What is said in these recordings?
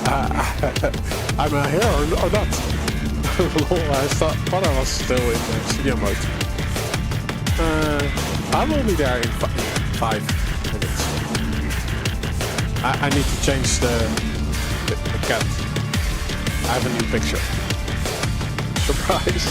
I'm here or not? I thought I was still in studio mode. I will be there in 5 minutes. I need to change the cat. I have a new picture. Surprise!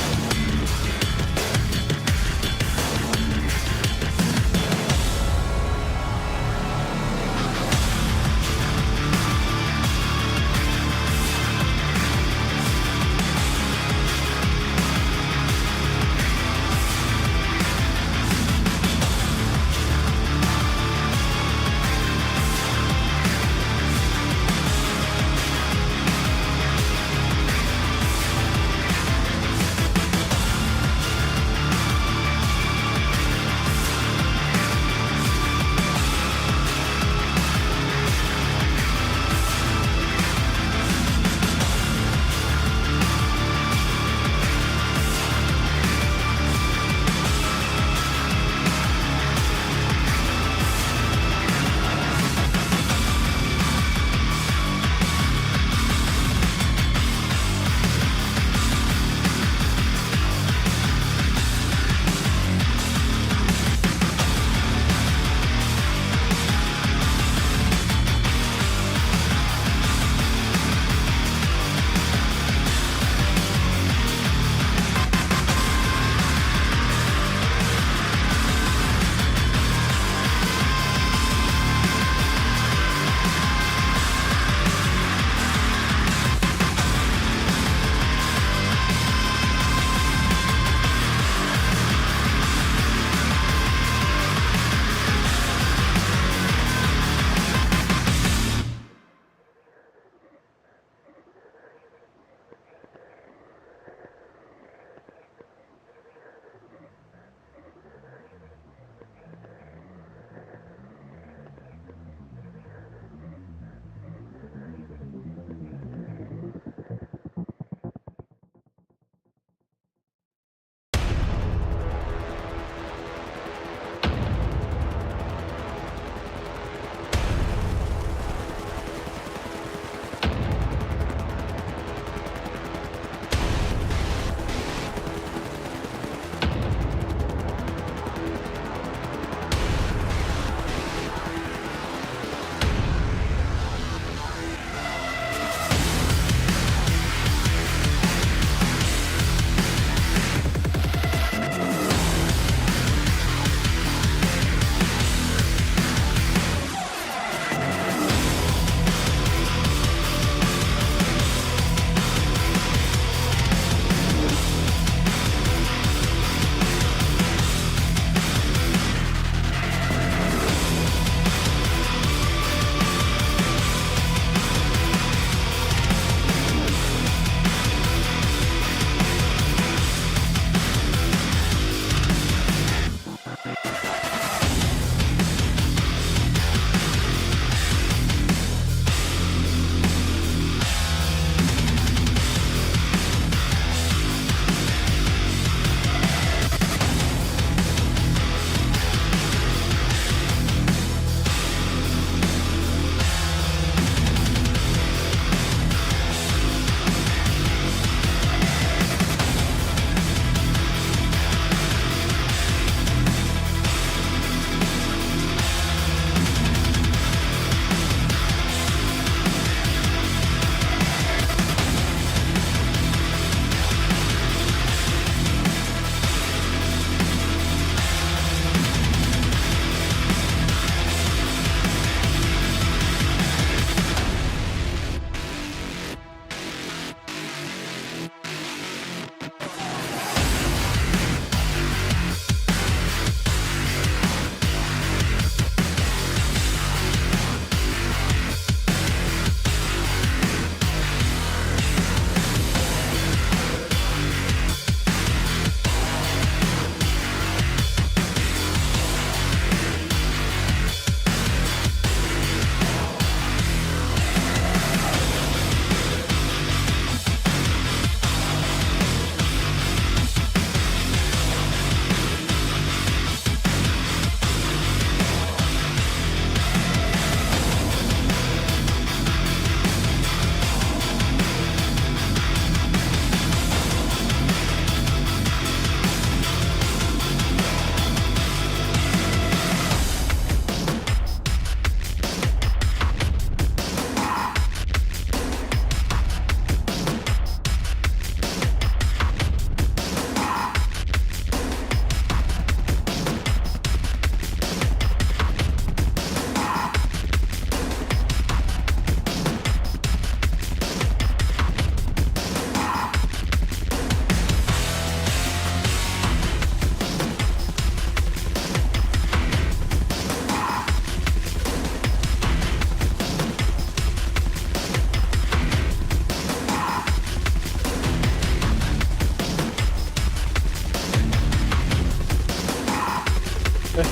Let's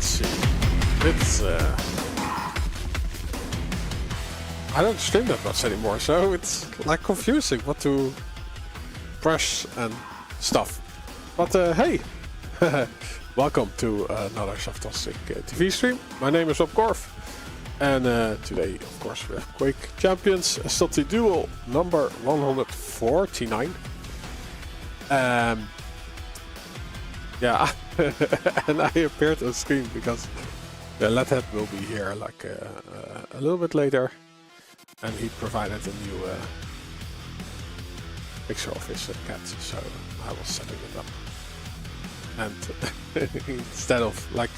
see. It's I don't stream that much anymore, so it's like confusing what to press and stuff. But hey, welcome to another Softastic TV stream. My name is Rob Korf, and today, of course, we have Quake Champions Estoty Duel number 149. Yeah, and I appeared on screen because the Leadhead will be here like a little bit later, and he provided a new picture of his cat, so I was setting it up. And instead of like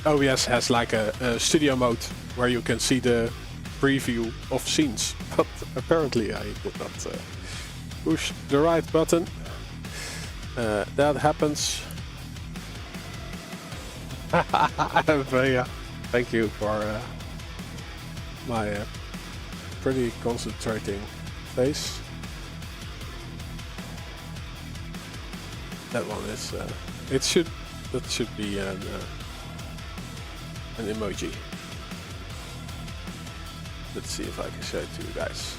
OBS has like a studio mode where you can see the preview of scenes, but apparently I did not push the right button. That happens. Thank you for my pretty concentrating face. That one is that should be an emoji. Let's see if I can show it to you guys.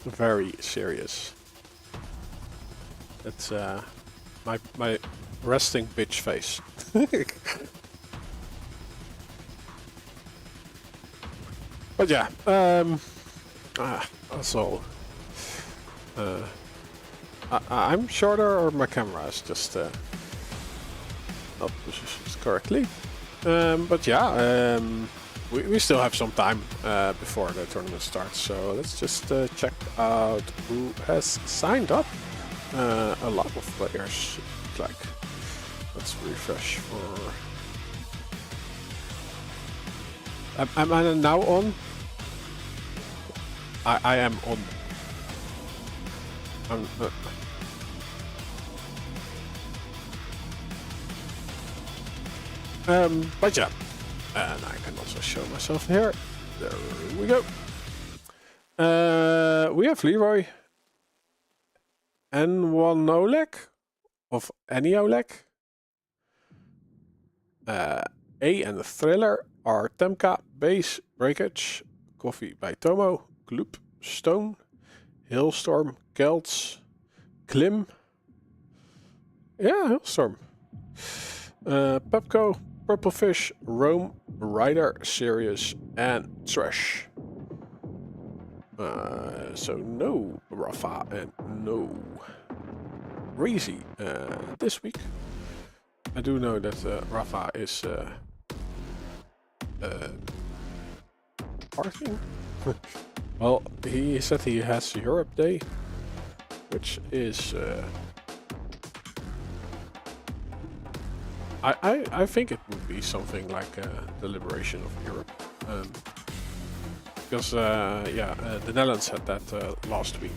Very serious. That's my resting bitch face. But yeah, also I'm shorter, or my camera is just not positioned correctly. But yeah, we still have some time before the tournament starts, so let's just check out who has signed up. A lot of players, like, let's refresh for... Am I now on? I am on. But yeah, and I can also show myself here. There we go. We have Leroy N1 Oleg of any Oleg. A and the Thriller are Temka, Base, Breakage, Coffee by Tomo, Gloop, Stone, Hailstorm, Kelts, Klim. Yeah, Hailstorm. Pepco, Purple Fish, Rome, Rider, Sirius, and Trash. So no Rafa and no Breezy this week. I do know that Rafa is parking. Well, he said he has Europe Day, which is I think it would be something like the liberation of Europe, because yeah, the Netherlands had that last week.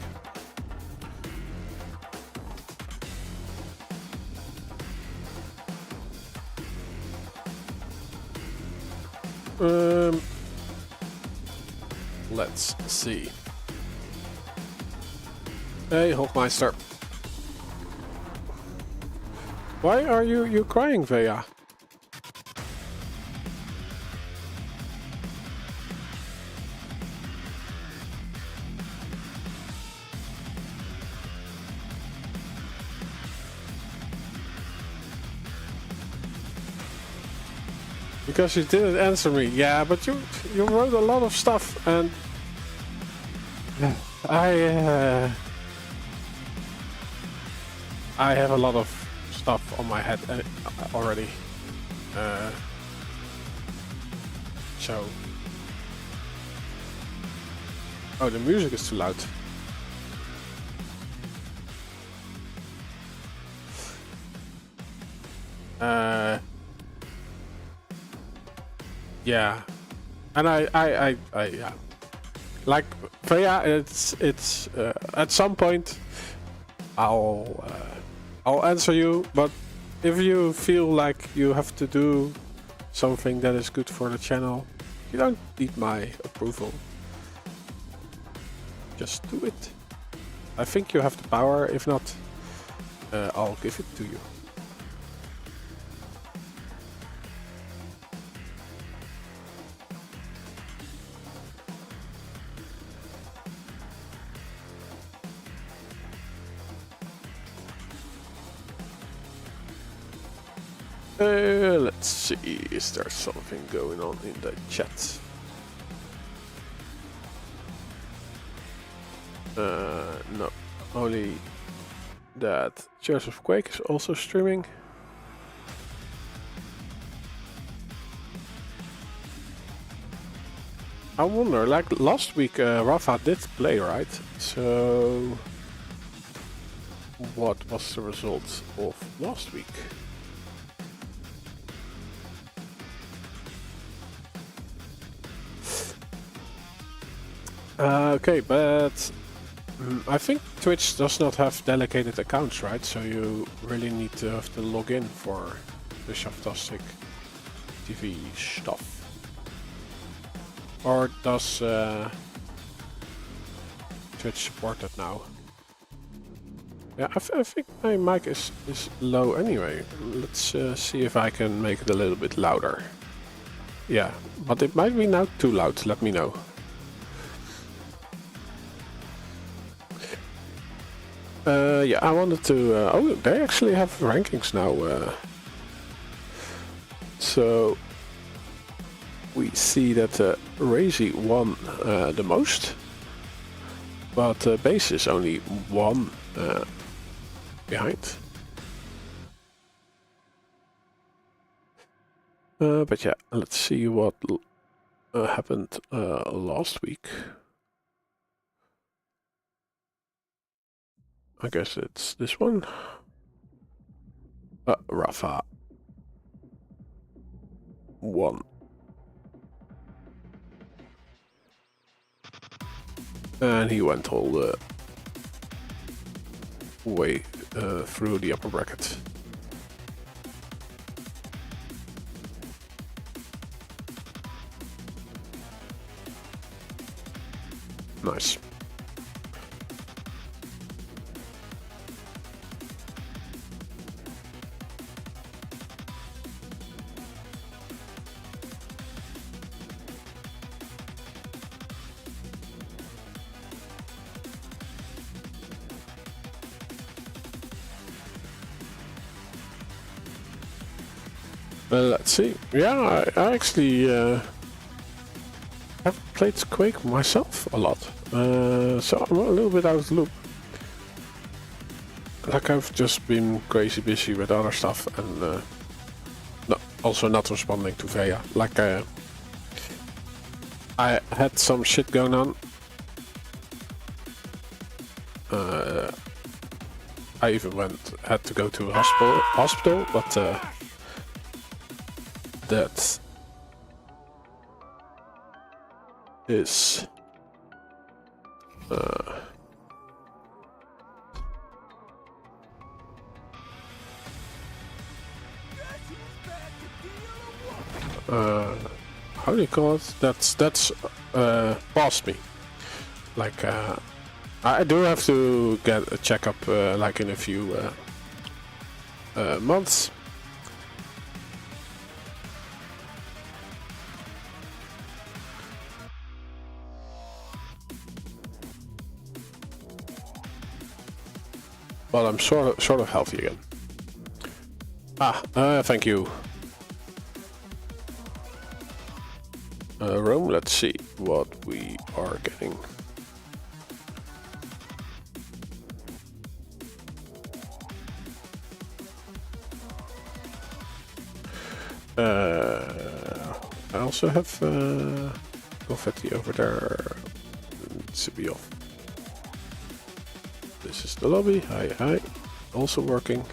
Let's see. Hey, Hofmeister. Why are you crying, Vea? Because you didn't answer me. Yeah, but you wrote a lot of stuff, and I have a lot of stuff on my head already. So, oh, the music is too loud. Yeah, and I yeah, like Freya, it's at some point I'll answer you, but if you feel like you have to do something that is good for the channel, you don't need my approval. Just do it. I think you have the power. If not, I'll give it to you. Let's see, is there something going on in the chat? No, only that Church of Quake is also streaming. I wonder, like last week Rafa did play, right? So what was the result of last week? Okay, but I think Twitch does not have delegated accounts, right? So you really need to have to log in for the Shaftastic TV stuff. Or does Twitch support that now? Yeah, I think my mic is low anyway. Let's see if I can make it a little bit louder. Yeah, but it might be now too loud, let me know. Yeah, I wanted to... oh, they actually have rankings now. So we see that Razy won the most, but Base is only one behind. But yeah, let's see what happened last week. I guess it's this one. Rafa won. And he went all the way through the upper bracket. Nice. Let's see. Yeah, I actually have played Quake myself a lot, so I'm a little bit out of the loop. Like I've just been crazy busy with other stuff and no, also not responding to Veya. Like I had some shit going on. I even had to go to a hospital, but that is how do you call it? That's past me. Like I do have to get a checkup like in a few months. But I'm sort of healthy again. Thank you. Rome, let's see what we are getting. I also have confetti over there. It should be off. This is the lobby. Hi. Also working.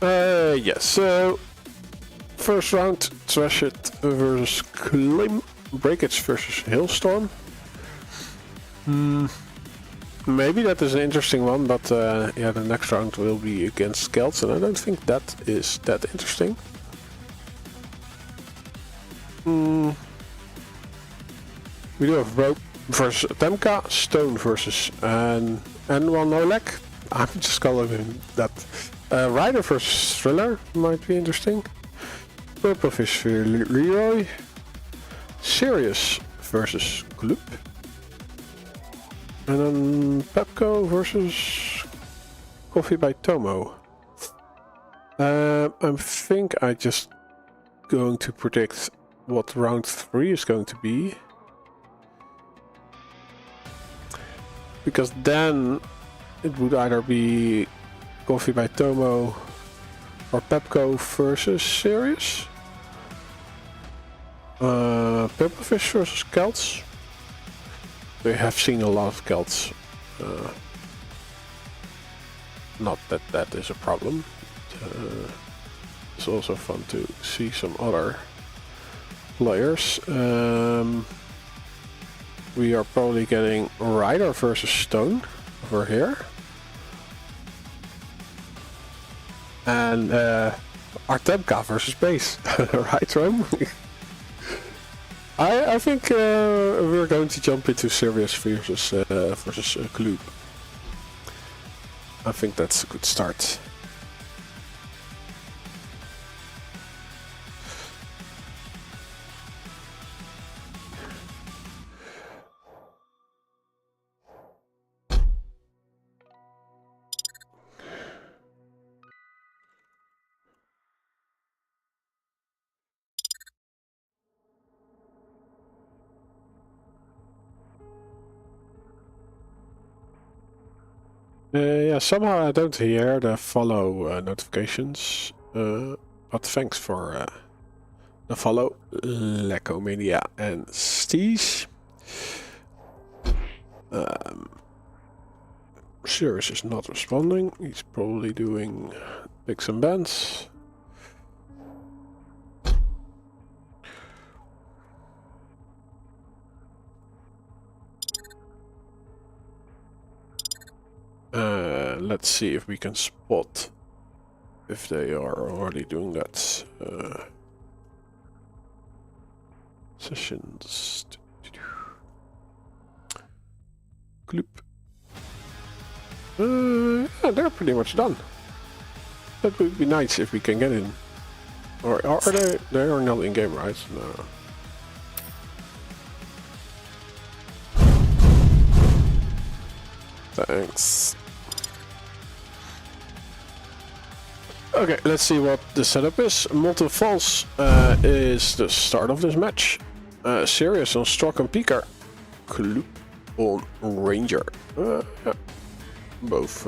Yes, so first round, Trash It versus Claim, Breakage versus Hailstorm. Maybe that is an interesting one, but yeah, the next round will be against Kelts, and I don't think that is that interesting. We do have Rope versus Temka, Stone versus N1 Nolek. I'm just calling him that. Ryder versus Thriller might be interesting. Purple Fish for Leroy. Sirius versus Gloop. And then Pepco versus Coffee by Tomo. I think I just going to predict what round 3 is going to be. Because then it would either be Coffee by Tomo or Pepco versus Sirius. Purple Fish versus Kelts. We have seen a lot of Kelts. Not that that is a problem. It's also fun to see some other players. We are probably getting Ryder versus Stone over here. And Arta versus Base. Right, Rome? I think we're going to jump into Sirius versus Gloop. I think that's a good start. Yeah, somehow I don't hear the follow notifications, but thanks for the follow, Lecomania and Steez. Sirius is not responding, he's probably doing picks and bans. Let's see if we can spot if they are already doing that. Sessions. Gloop. Yeah, they're pretty much done. That would be nice if we can get in. Or are they? They are not in game, right? No. Thanks. Okay, let's see what the setup is. Molten Falls is the start of this match. Sirius on Stroke and Peaker. Gloop on Ranger. Yeah. Both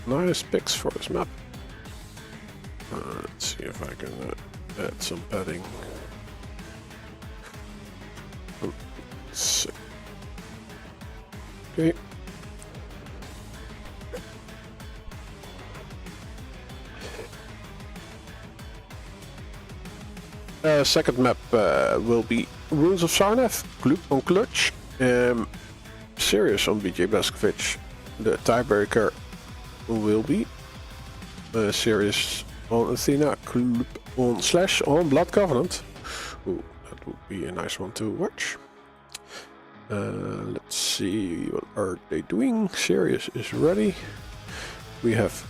nice picks for this map. Let's see if I can add some padding. Okay. Second map will be Ruins of Sarnath, Gloop on Clutch, Sirius on BJ Blazkowicz. The tiebreaker will be Sirius on Athena, Gloop on Slash on Blood Covenant. Ooh, that would be a nice one to watch. Let's see, what are they doing? Sirius is ready. We have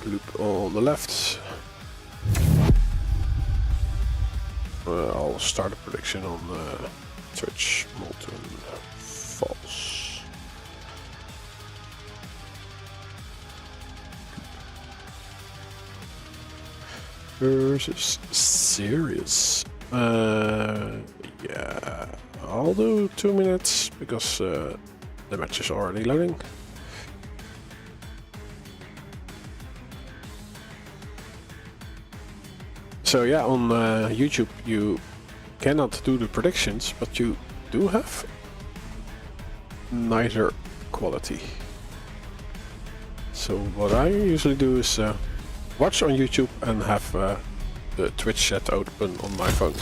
Gloop on the left. I'll start a prediction on Twitch. Molten Falls. Versus Sirius. Yeah, I'll do 2 minutes because the match is already loading. So yeah, on YouTube you cannot do the predictions, but you do have nicer quality. So what I usually do is watch on YouTube and have the Twitch chat open on my phone.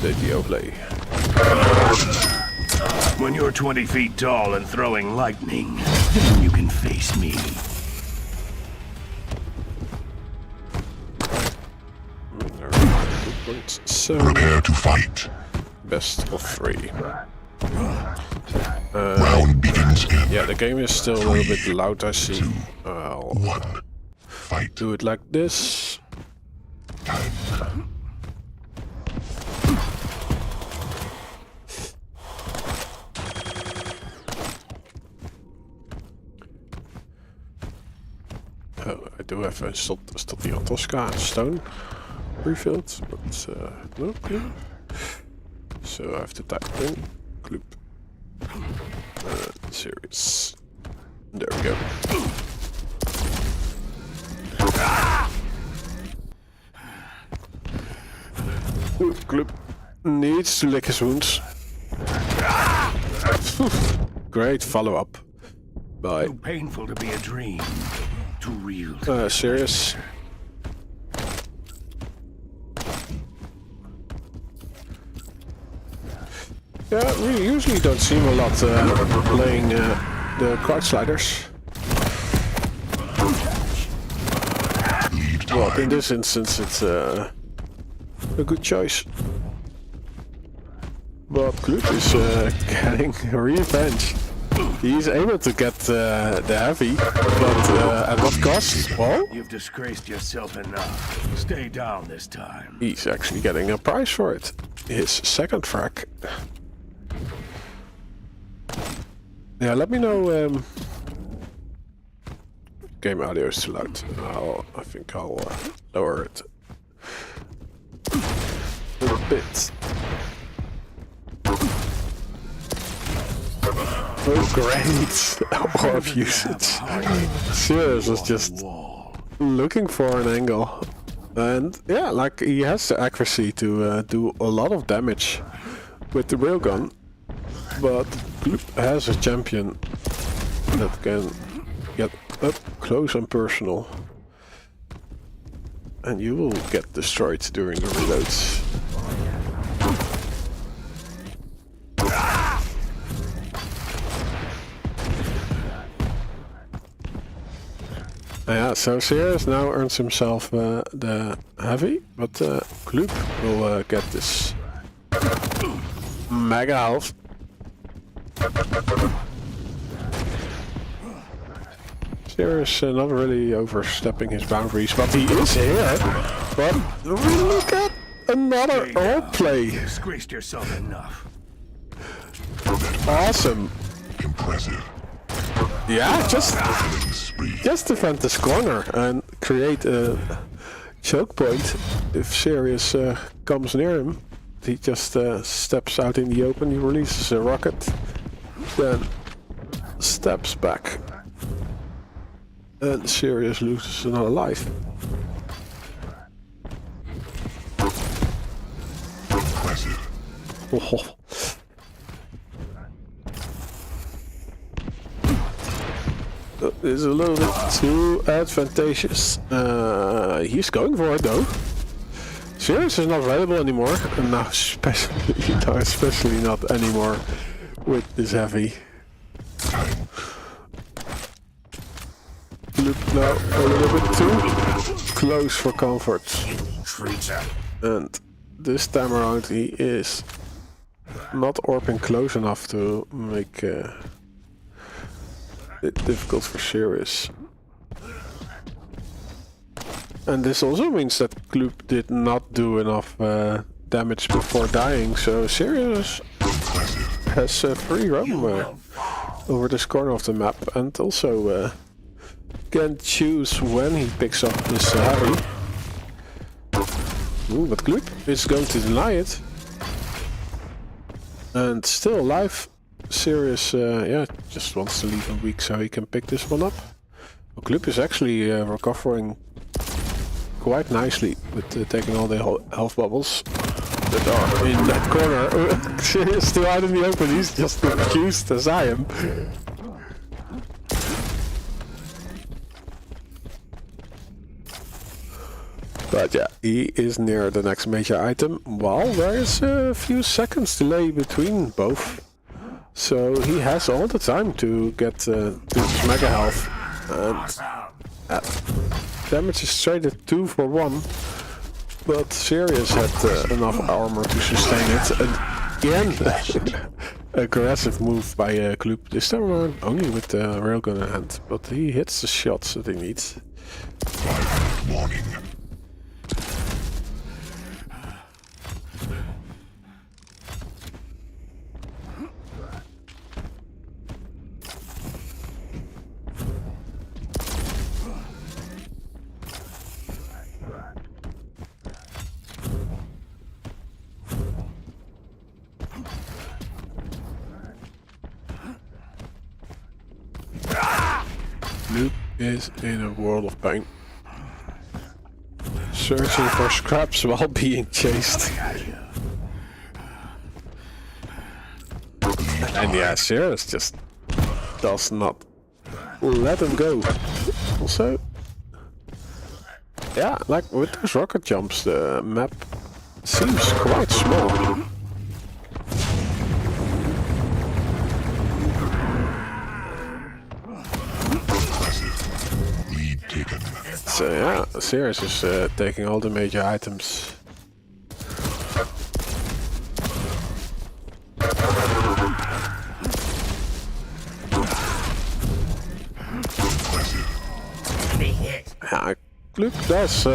Video play. When you're 20 feet tall and throwing lightning, you can face me. points. So Prepare to fight. best of 3. Round begins in Yeah, the game is still a little bit loud, I see. I'll 1. Fight. do it like this. Time. Oh, I do have a Estoty on Tosca and stone refilled, but no clue. So I have to type in Gloop. Series. There we go. Gloop needs to lick his wounds. Great follow-up. Bye. Too painful to be a dream. Too real. Serious. Yeah, we usually don't see him a lot playing the card sliders. Well, in this instance, it's a good choice. But Gloop is getting revenge. He's able to get the heavy, but at what cost? Well, You've disgraced yourself enough. Stay down this time. he's actually getting a prize for it. His second frac. Yeah, let me know. Game audio is too loud. I think I'll lower it a little bit. Oh, great! Orb usage. Serious was just looking for an angle, and yeah, like he has the accuracy to do a lot of damage with the railgun. But Gloop has a champion that can get up close and personal, and you will get destroyed during the reloads. Yeah, so Serious now earns himself the heavy, but Gloop will get this mega health. Serious not really overstepping his boundaries, but he is here. But look at another orb play. Disgraced yourself enough. Awesome. Impressive. Yeah, just defend this corner and create a choke point. If Serious comes near him, he just steps out in the open, he releases a rocket, then steps back, and Serious loses another life. Impressive. Oh. This is a little bit too advantageous. He's going for it though. Serious is not available anymore, and now especially not anymore with this heavy. Look now a little bit too close for comfort. And this time around he is not orbing close enough to make it difficult for Serious. And this also means that Gloop did not do enough damage before dying, so Serious has free roam over this corner of the map, and also can choose when he picks up this heavy. Ooh, but Gloop is going to deny it. And still alive. Serious, yeah, just wants to leave him weak so he can pick this one up. Well, Gloop is actually recovering quite nicely with taking all the health bubbles that are in that corner. Serious still out in the open, he's just confused as I am. But yeah, he is near the next major item, while there is a few seconds delay between both. So he has all the time to get this mega health. And damage is straight at 2 for 1. But Sirius had enough armor to sustain it. And again, aggressive move by Gloop. This time around only with the railgun in hand. But he hits the shots that he needs. Warning. Gloop is in a world of pain. Searching for scraps while being chased. And yeah, Sirius just does not let him go. Also, yeah, like with those rocket jumps, the map seems quite small. Lead taken. So yeah, Sirius is taking all the major items. Yeah, Gloop does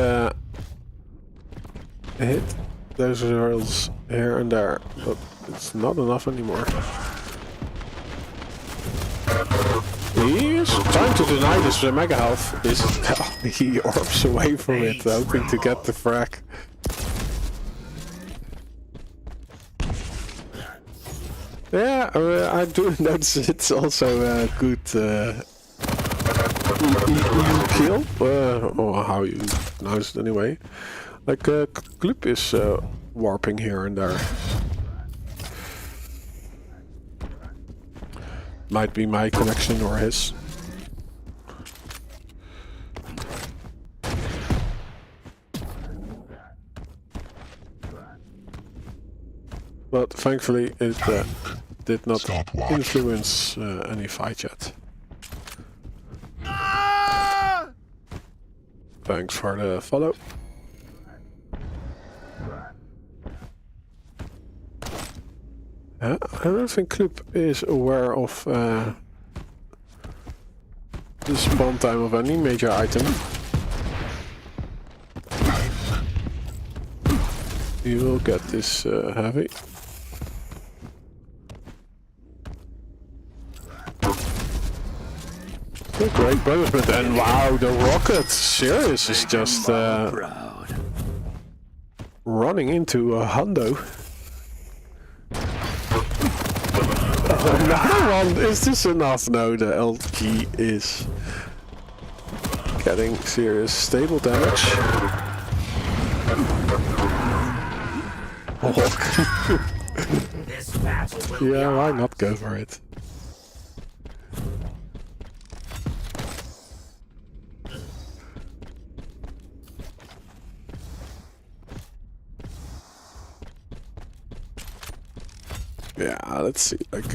hit those rails here and there, but it's not enough anymore. He is trying to deny this mega health. He orbs away from it, hoping to get the frag. Yeah, I do notice it's also a good kill, or how you pronounce it anyway. Like Gloop is warping here and there. Might be my connection or his. But thankfully it did not influence any fight yet. Thanks for the follow. I don't think Gloop is aware of the spawn time of any major item. You will get this heavy. A great punishment, and wow, the rocket Sirius is just running into a hundo. Another one! Is this enough? No, the LG is getting serious stable damage. Oh. Yeah, why not go for it? Yeah, let's see, like,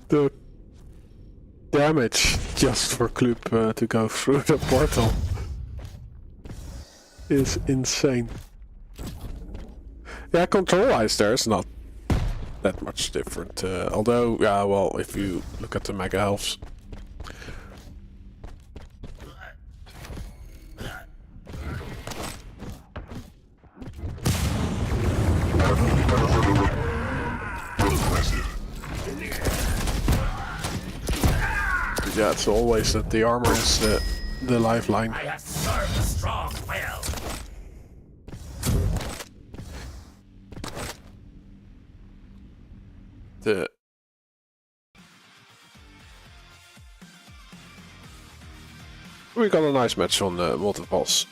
the damage just for Gloop to go through the portal is insane. Yeah, control-wise there's not that much different, although, yeah, well, if you look at the mega healths, yeah, it's always that the armor is the lifeline. I have served a strong will. We got a nice match on multiples.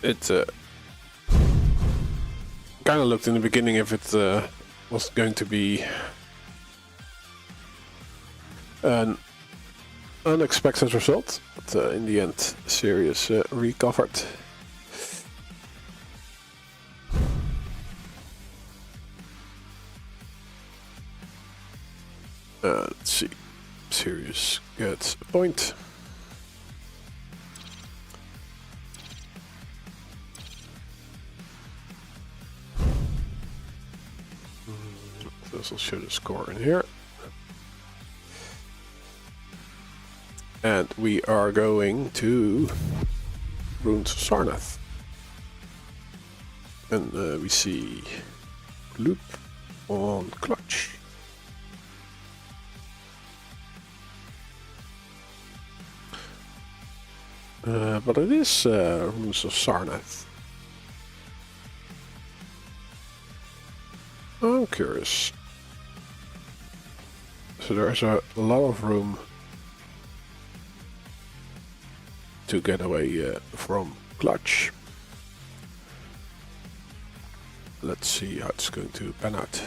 It kind of looked in the beginning if it was going to be an unexpected result, but in the end, Sirius recovered. see. Serious gets a point. This will show the score in here. And we are going to Runes of Sarnath. And we see Gloop on clutch. But it is Runes of Sarnath. I'm curious. So there's a lot of room to get away from clutch. Let's see how it's going to pan out.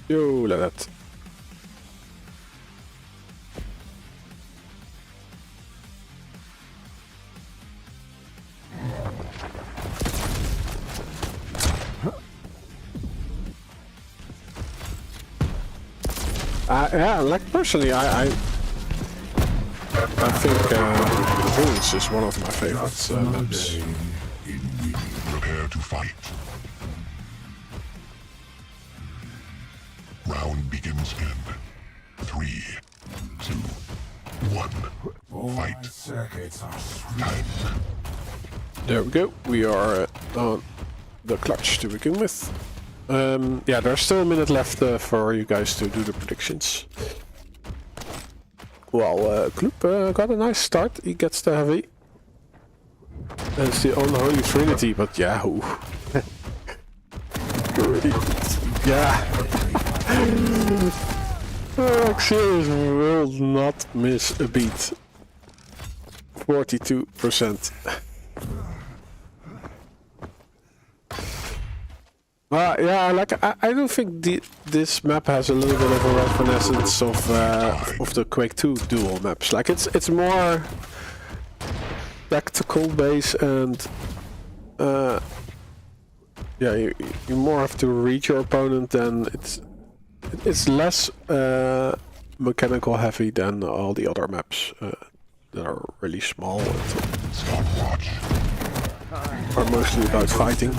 Yo, look at that. Yeah, like personally, I think Runes is one of my favorite maps. Prepare to fight. Round begins in 3, 2, 1. Fight. Time. There we go. We are on the clutch to begin with. Yeah, there's still a minute left for you guys to do the predictions. Well, Gloop got a nice start. He gets the heavy. It's the unholy trinity, but yeah, who? Yeah. Serious will not miss a beat. 42%. Yeah, like I don't think this map has a little bit of a reminiscence of the Quake 2 dual maps. Like it's more tactical base and yeah, you more have to read your opponent, than it's less mechanical heavy than all the other maps that are really small and are mostly about fighting.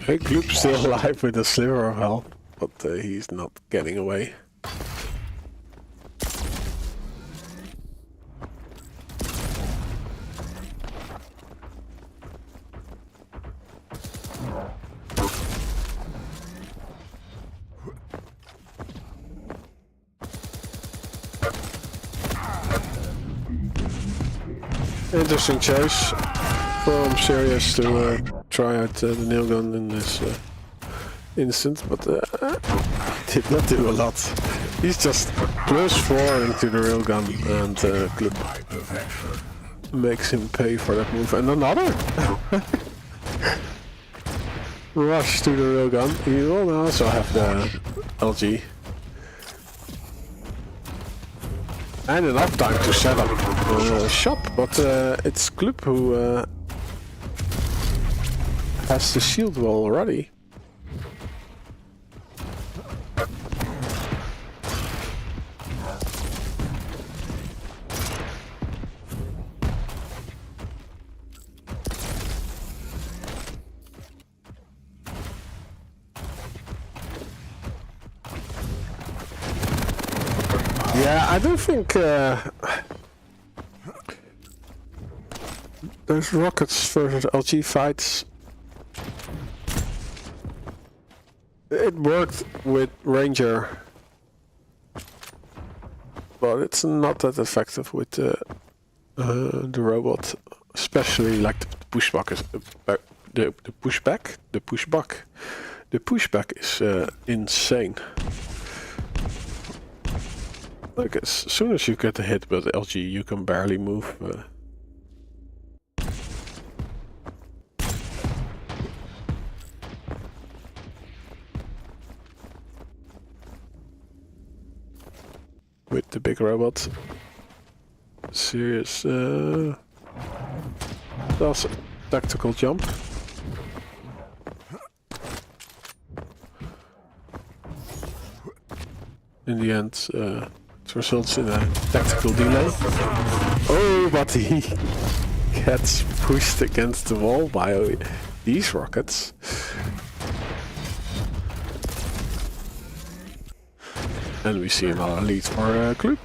Hey, Gloop's still alive with a sliver of health, but he's not getting away. Interesting choice from Serious to try out the nail gun in this instance, but did not do a lot. He's just +4 into the railgun, and Gloop makes him pay for that move. And another rush to the railgun. He will also have the LG. And enough time to set up the shop, but it's Gloop who has the shield wall already. Yeah, I don't think those rockets versus LG fights. It worked with Ranger, but it's not that effective with the robot, especially like the pushback is the pushback is insane. Like as soon as you get a hit with LG, you can barely move. with the big robot. Serious does a tactical jump. In the end, it results in a tactical delay. Oh, but he gets pushed against the wall by these rockets. And we see another lead for Gloop.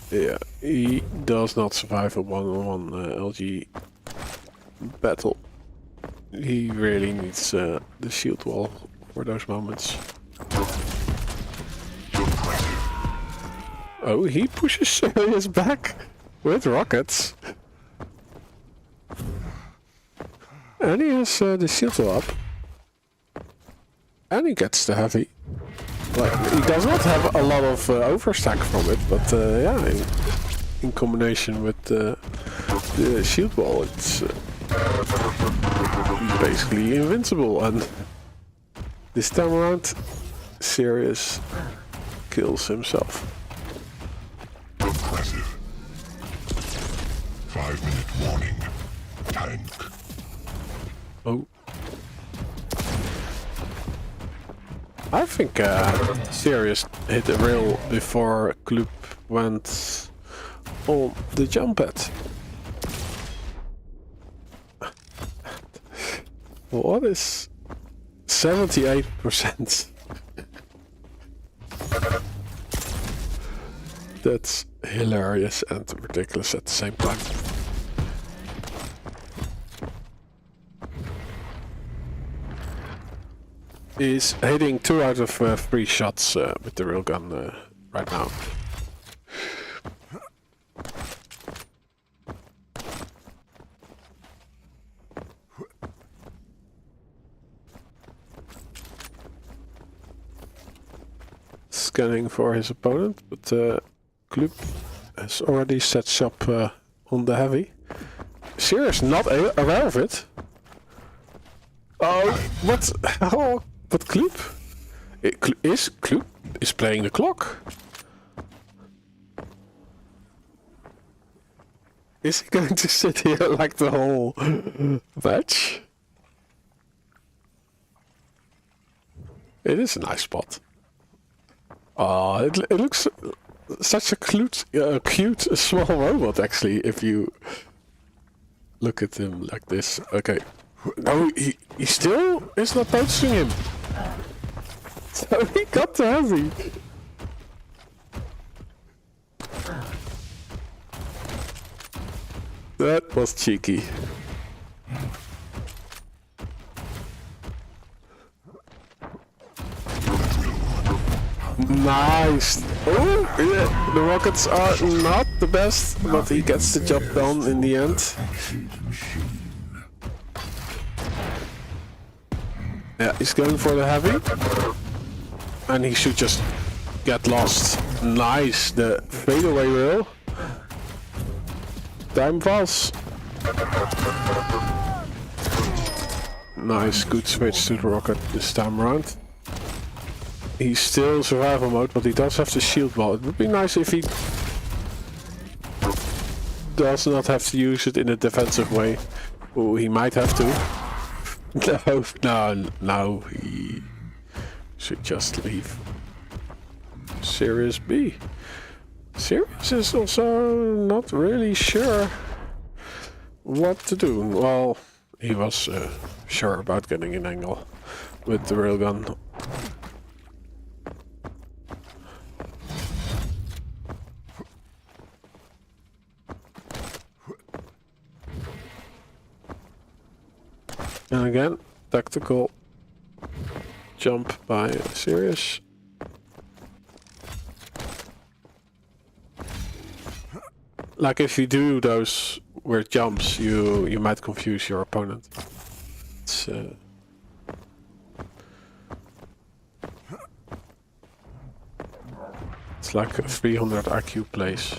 Yeah, he does not survive a one-on-one LG battle. He really needs the shield wall for those moments. Oh, he pushes Sarnath back with rockets. And he has the shield wall up. And he gets the heavy. Like, he does not have a lot of overstack from it, but yeah, in combination with the shield wall, it's basically invincible. And this time around, Sarnath kills himself. Impressive. 5-minute warning. Tank. Oh. I think Sarnath hit a rail before Gloop went on the jump pad. What is 78%? That's hilarious and ridiculous at the same time. He's hitting 2 out of 3 shots with the railgun right now. Scanning for his opponent, but Gloop has already set shop on the heavy. Sarnath not aware of it. Oh, what? Oh, but Gloop? Gloop is playing the clock. Is he going to sit here like the whole match? It is a nice spot. Oh, it looks such a cute small robot, actually, if you look at him like this. Okay. No, he still is not noticing him. So he got the heavy. That was cheeky. Nice. Oh, yeah. The rockets are not the best, but he gets the job done in the end. Yeah, he's going for the heavy. And he should just get lost. Nice, the fadeaway rail. Time falls. Nice, good switch to the rocket this time around. He's still survival mode, but he does have the shield wall. It would be nice if he does not have to use it in a defensive way. Oh, he might have to. No, he should just leave. Sarnath B. Sarnath is also not really sure what to do. Well, he was sure about getting an angle with the railgun. And again, tactical jump by Sarnath. Like if you do those weird jumps, you might confuse your opponent. It's like a 300 IQ plays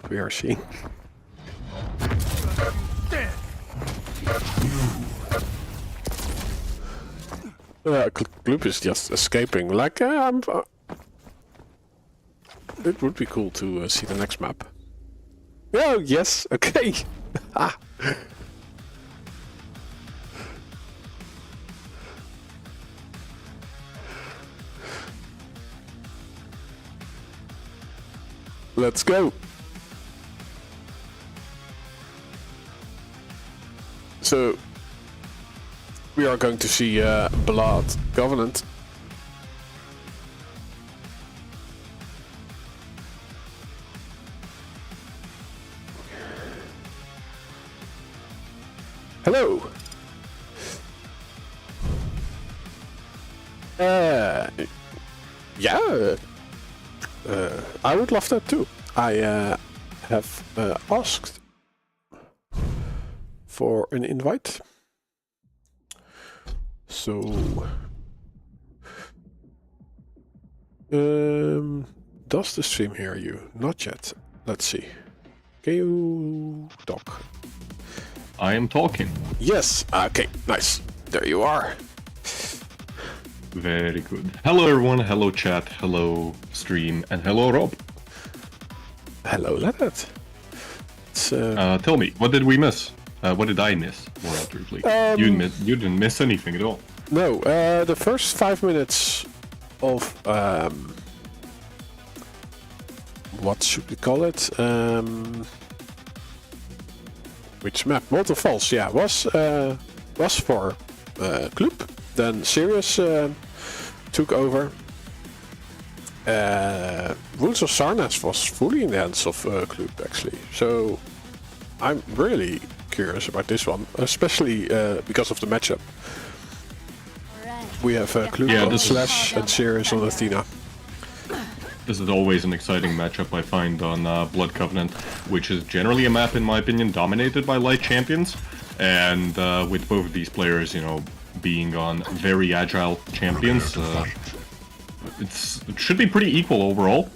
we are seeing. Gloop is just escaping. Like, it would be cool to see the next map. Oh, yes, okay. Ah. Let's go. So, we are going to see Blood Covenant. Hello. Yeah. I would love that too. I have asked for an invite. So, does the stream hear you? Not yet. Let's see. Can you talk? I am talking. Yes. Okay. Nice. There you are. Very good. Hello everyone, hello chat, hello stream, and hello Rob. Hello, Leonard. Tell me, what did we miss? What did I miss, more accurately? You didn't miss anything at all. No, the first 5 minutes of what should we call it? Which map? Molten Falls, yeah, was for Gloop. Then Sirius took over. Rules of Sarnath was fully in the hands of Gloop, actually. So I'm really curious about this one, especially because of the matchup. We have Gloop on Slash and Sirius on Athena. This is always an exciting matchup I find on Blood Covenant, which is generally a map, in my opinion, dominated by light champions. And with both of these players, you know, being on very agile champions, it should be pretty equal overall.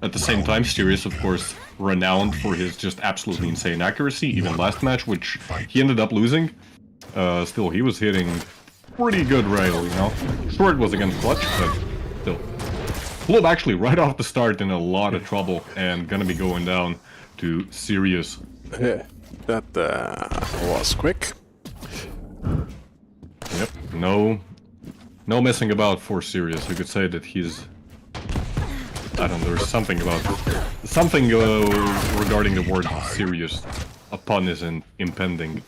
At the same time, Sirius, of course, renowned for his just absolutely insane accuracy, even last match, which he ended up losing. Still, he was hitting pretty good rail, you know. Sure, it was against Clutch, but still. Gloop actually right off the start in a lot of trouble and gonna be going down to Sirius. Yeah, that was quick. Yep, no messing about for Sirius. You could say that he's, I don't know, there's something regarding the word serious. A pun is impending.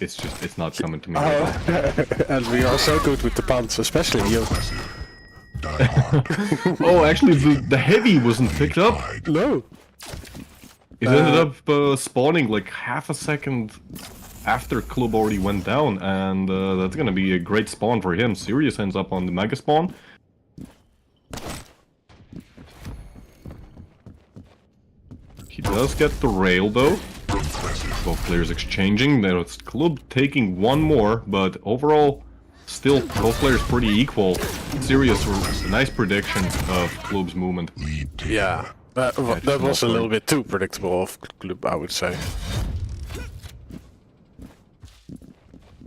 It's not coming to me. And we are so good with the puns, especially you. Oh, actually, the heavy wasn't picked up. No. It ended up spawning like half a second after Club already went down, and that's gonna be a great spawn for him. Sirius ends up on the mega spawn. He does get the rail though. Both players exchanging. There's Club taking one more, but overall, still both players pretty equal. Sirius was a nice prediction of Club's movement. Yeah, that was a little bit too predictable of Gloop, I would say.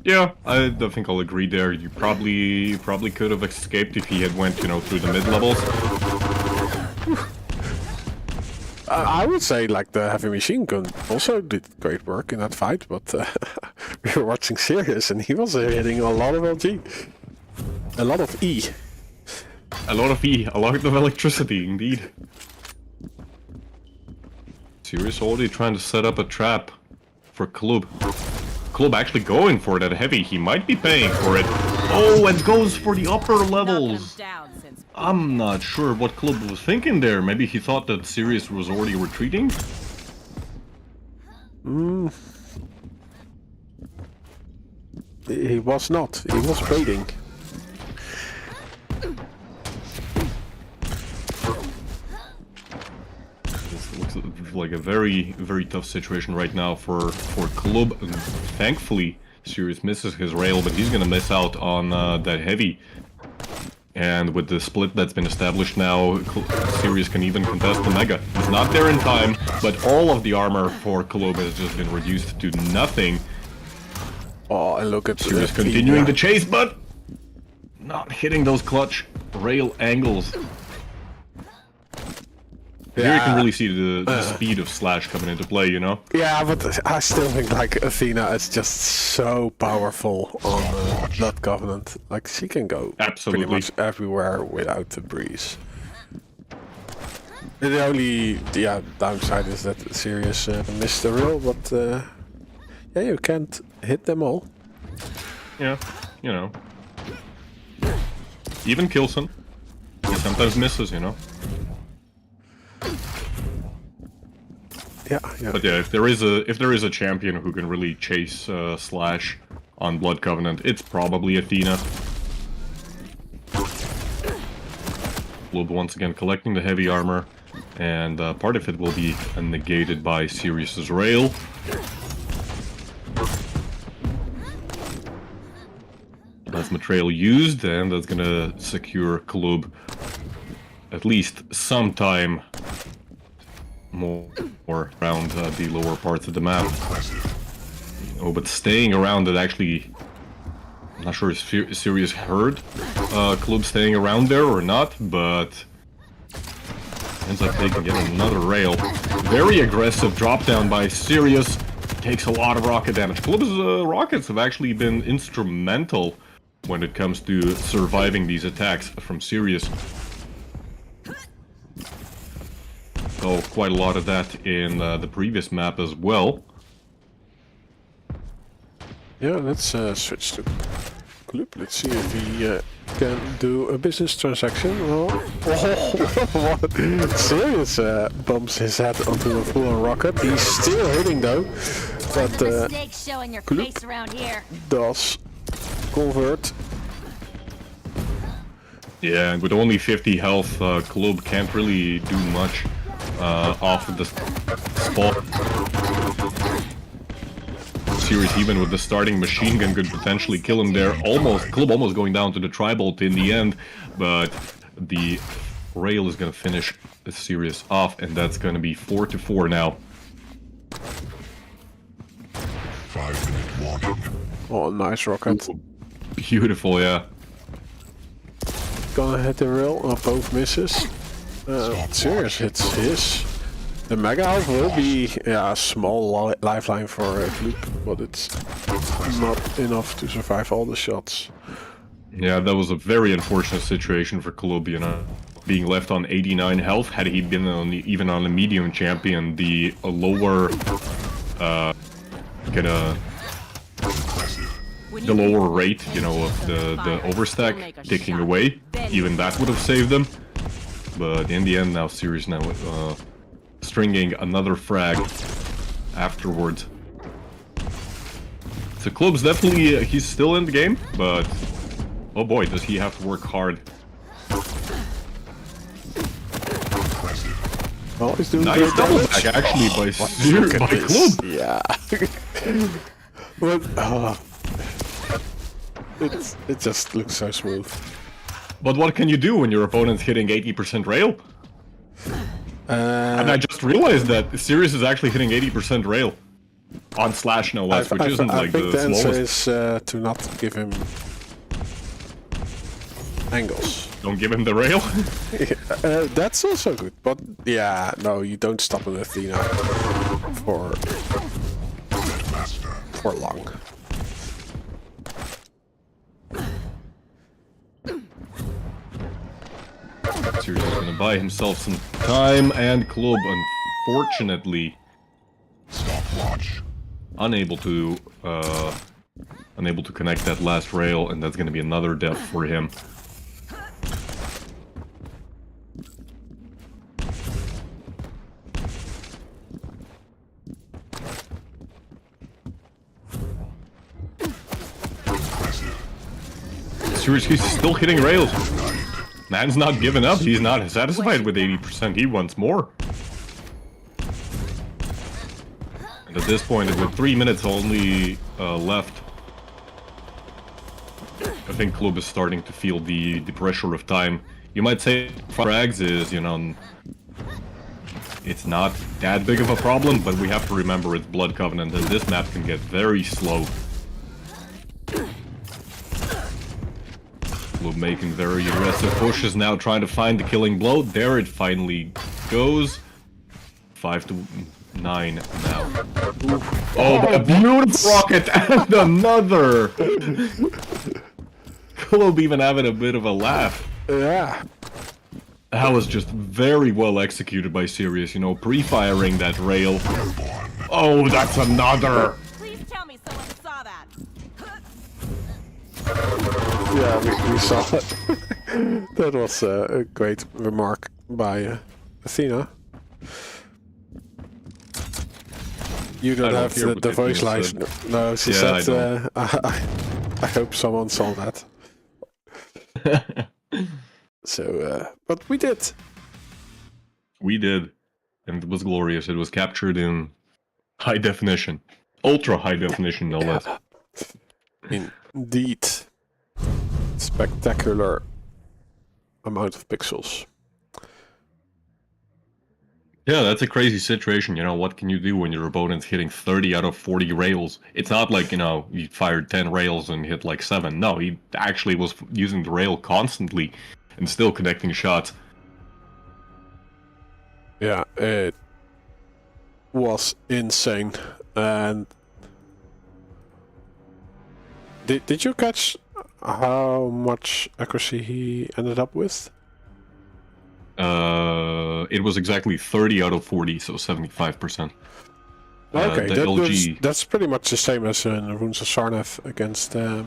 Yeah, I think I'll agree there. You probably could have escaped if he had went, you know, through the mid levels. I would say like the heavy machine gun also did great work in that fight, but we were watching Sirius and he was hitting a lot of LG. A lot of E. A lot of E, a lot of electricity, indeed. Sirius already trying to set up a trap for Club. Club actually going for that heavy. He might be paying for it. Oh, and goes for the upper levels. I'm not sure what Club was thinking there. Maybe he thought that Sirius was already retreating? He was not. He was baiting. This looks like a very tough situation right now for Club. Thankfully, Sirius misses his rail, but he's gonna miss out on that heavy. And with the split that's been established now, Sirius can even contest the Mega. He's not there in time, but all of the armor for Gloop has just been reduced to nothing. Oh, and look at Sirius continuing the chase, but not hitting those clutch rail angles. Here you can really see the speed of Slash coming into play, you know? Yeah, but I still think like Athena is just so powerful on Blood Covenant. Like she can go Absolutely pretty much everywhere without the breeze. The only downside is that Sirius missed the rail, but yeah, you can't hit them all. Yeah, you know. Even Kilson. He sometimes misses, you know? Yeah. But yeah, if there is a champion who can really chase Slash on Blood Covenant, it's probably Athena. Gloop once again collecting the heavy armor, and part of it will be negated by Sirius's rail. Plasma trail used, and that's gonna secure Gloop at least some time more around the lower parts of the map. Oh, but staying around it actually... I'm not sure if Sirius heard Gloop staying around there or not, but... ends up taking yet another rail. Very aggressive drop down by Sirius. Takes a lot of rocket damage. Gloop's rockets have actually been instrumental when it comes to surviving these attacks from Sirius. Oh, quite a lot of that in the previous map as well. Yeah, let's switch to Gloop. Let's see if he can do a business transaction. Oh, what? Sirius bumps his head onto a full-on rocket. He's still hitting though, but Gloop does convert. Yeah, and with only 50 health, Gloop can't really do much off of the spot. Sirius, even with the starting machine gun, could potentially kill him there. Gloop almost going down to the tri-bolt in the end, but the rail is going to finish the Sirius off, and that's going to be 4-4 now. 5-minute warning. Oh, nice rocket. Beautiful, yeah. Gonna hit the rail, both misses. Sirius hits his. The Mega Health will be a small lifeline for Gloop, but it's not enough to survive all the shots. Yeah, that was a very unfortunate situation for Gloop, you know, being left on 89 health. Had he been even on a medium champion, the lower the lower rate, you know, of the overstack ticking away, even that would have saved them. But in the end, now Sirius stringing another frag afterwards. So Gloop's definitely, he's still in the game, but oh boy, does he have to work hard. Well, he's doing nice double back actually by Gloop. Yeah. But, it just looks so smooth. But what can you do when your opponent's hitting 80% rail? And I just realized that Sirius is actually hitting 80% rail. On Slash no less, which isn't like the slowest. I think the answer is to not give him angles. Don't give him the rail? That's also good, but yeah, no, you don't stop an Athena for long. Sirius is gonna buy himself some time, and Gloop, unfortunately, unable to connect that last rail, and that's gonna be another death for him. Sirius, he's still hitting rails. Man's not giving up. He's not satisfied with 80%. He wants more. And at this point, with 3 minutes only left, I think Gloop is starting to feel the pressure of time. You might say frags is, you know, it's not that big of a problem, but we have to remember it's Blood Covenant, and this map can get very slow. Gloop making very aggressive pushes now, trying to find the killing blow. There it finally goes. 5-9 now. Oh, a beautiful rocket and another! Gloop even having a bit of a laugh. Yeah. That was just very well executed by Sirius, you know, pre-firing that rail. Oh, that's another! Please tell me someone saw that. Yeah, we saw that. That was a great remark by Athena. You don't have the voice line. No, she said, I hope someone saw that. So, but we did. We did. And it was glorious. It was captured in high definition. Ultra high definition, no less. Indeed. Spectacular amount of pixels. Yeah, that's a crazy situation. You know, what can you do when your opponent's hitting 30 out of 40 rails? It's not like, you know, you fired 10 rails and hit like 7. No, he actually was using the rail constantly and still connecting shots. Yeah, it was insane. And did you catch how much accuracy he ended up with? It was exactly 30 out of 40, so 75%. Okay, the LG... that's pretty much the same as in Runes of Sarnath against the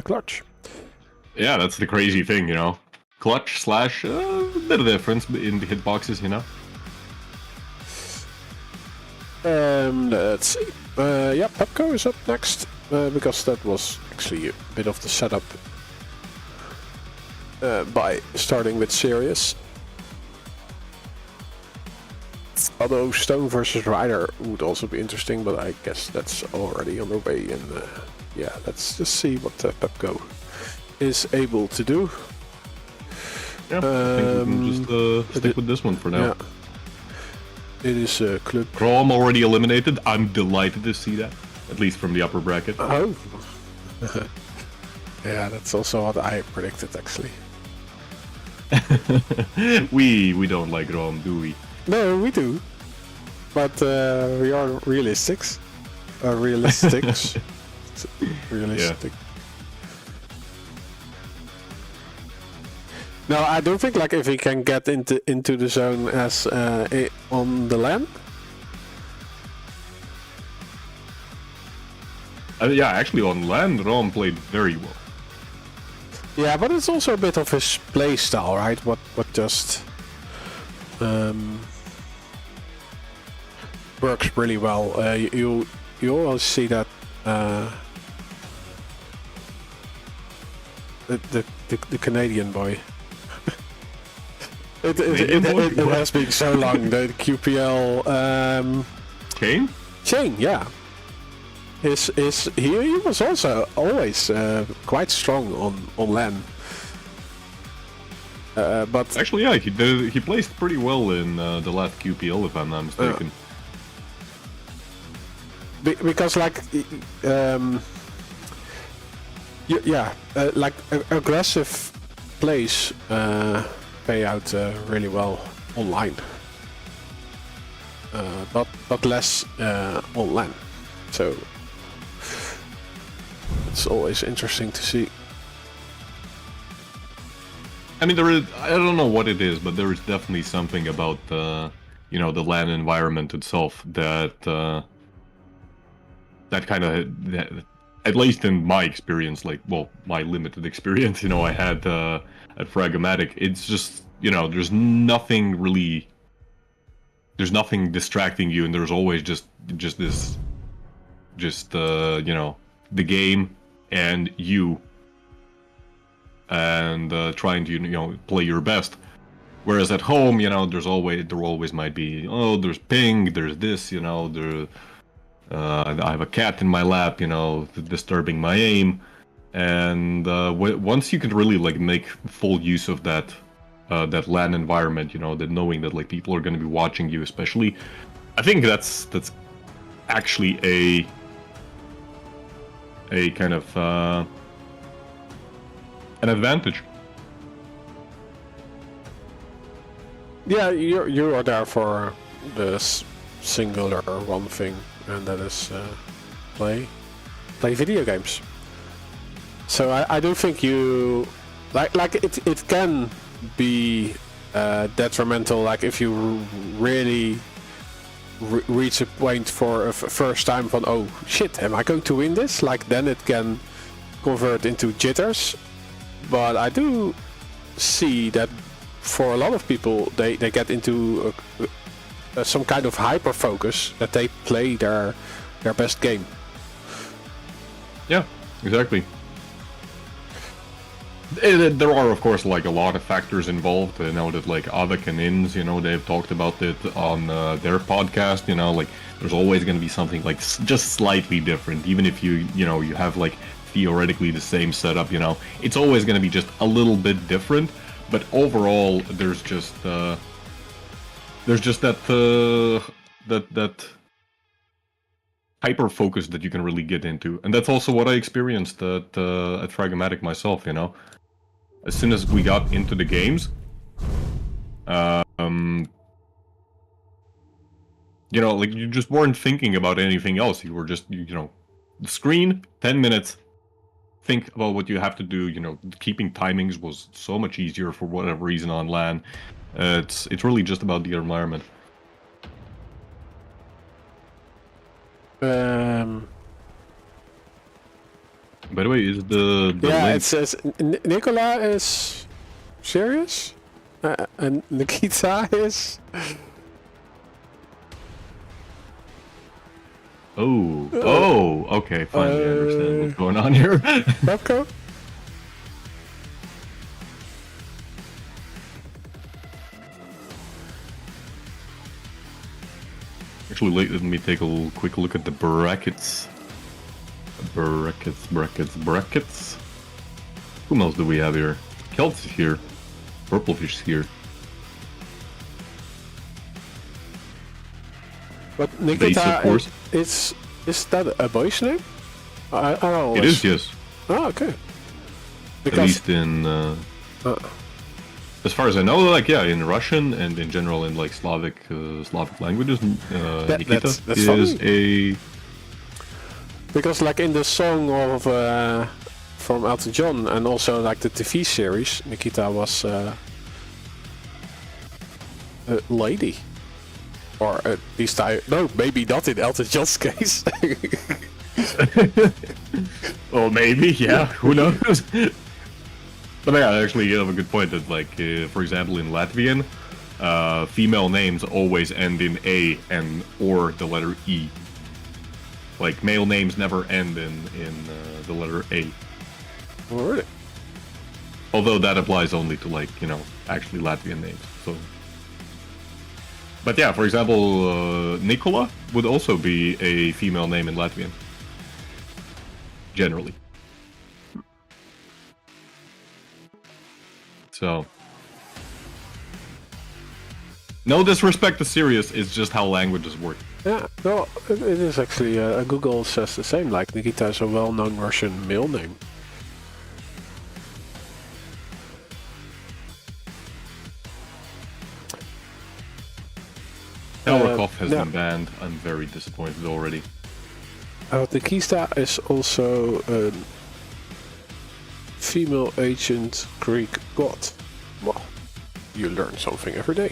Clutch. Yeah, that's the crazy thing, you know. Clutch slash a bit of difference in the hitboxes, you know. Let's see. Yeah, Pepco is up next because that was actually a bit of the setup by starting with Sirius. Although Stone versus Rider would also be interesting, but I guess that's already on the way. And yeah, let's just see what Pepco is able to do. Yeah, I think we can just stick with this one for now. Yeah. It is Gloop. Chrome already eliminated. I'm delighted to see that, at least from the upper bracket. Oh. Yeah, that's also what I predicted, actually. we don't like Chrome, do we? No, we do. But we are realistics. Realistics. Realistic. Yeah. No, I don't think like if he can get into the zone as on the LAN. Yeah, actually on land, Rom played very well. Yeah, but it's also a bit of his play style, right? What just works really well. You always see that the Canadian boy. It has been so long. The QPL Chain, yeah. He was also always quite strong on LAN. But actually, yeah, he placed pretty well in the last QPL, if I'm not mistaken. Because like, like aggressive plays pay out really well online, but less on LAN. So it's always interesting to see. I mean, I don't know what it is, but there is definitely something about you know, the LAN environment itself that that kind of, at least in my experience, like, well, my limited experience, you know, I had at Fragomatic, it's just, you know, there's nothing distracting you, and there's always just this, you know, the game and you, and trying to, you know, play your best. Whereas at home, you know, there always might be, oh, there's ping, there's this, you know, I have a cat in my lap, you know, disturbing my aim. And once you can really like make full use of that that LAN environment, you know, that knowing that like people are going to be watching you, especially, I think that's actually a kind of an advantage Yeah, you are there for the singular one thing, and that is play video games. So I do think you like it can be detrimental, like if you really reach a point for a first time from, oh shit, am I going to win this? Like then it can convert into jitters. But I do see that for a lot of people they get into some kind of hyper focus that they play their best game. Yeah, exactly. There are, of course, like a lot of factors involved. I know that like Avik and Inns, you know, they've talked about it on their podcast. You know, like there's always going to be something like just slightly different, even if you have like theoretically the same setup. You know, it's always going to be just a little bit different. But overall, there's just that hyper focus that you can really get into, and that's also what I experienced at Fragmatic myself. You know, as soon as we got into the games, you know, like you just weren't thinking about anything else. You were just, you know, the screen, 10 minutes. Think about what you have to do. You know, keeping timings was so much easier for whatever reason on LAN. It's really just about the environment. By the way, is the yeah, link... it says Nicola is serious, and Nikita is. Oh, okay, finally I understand what's going on here. Pepco? Actually, let me take a quick look at the brackets. Brackets. Who else do we have here? Kelts is here. Purplefish is here. But Nikita, Base, of course. Is that a boy's name? I don't know. It is, yes. Oh, okay. At least in... as far as I know, like, yeah, in Russian and in general in, like, Slavic languages, Nikita that's is funny. a... Because, like, in the song of from Elton John and also, like, the TV series, Nikita was a lady. Or at least no, maybe not in Elton John's case. Well, maybe, yeah, who knows? But yeah, actually, you have a good point that, like, for example, in Latvian, female names always end in A or the letter E. Like, male names never end in the letter A. Oh, really? Although that applies only to, like, you know, actually Latvian names, so... But yeah, for example, Nicola would also be a female name in Latvian. Generally. So... No disrespect to Sirius, it's just how languages work. Yeah, no, it is actually, Google says the same, like Nikita is a well-known Russian male name. Elrakov has been banned. I'm very disappointed already. Nikita is also a female ancient Greek god. Well, you learn something every day.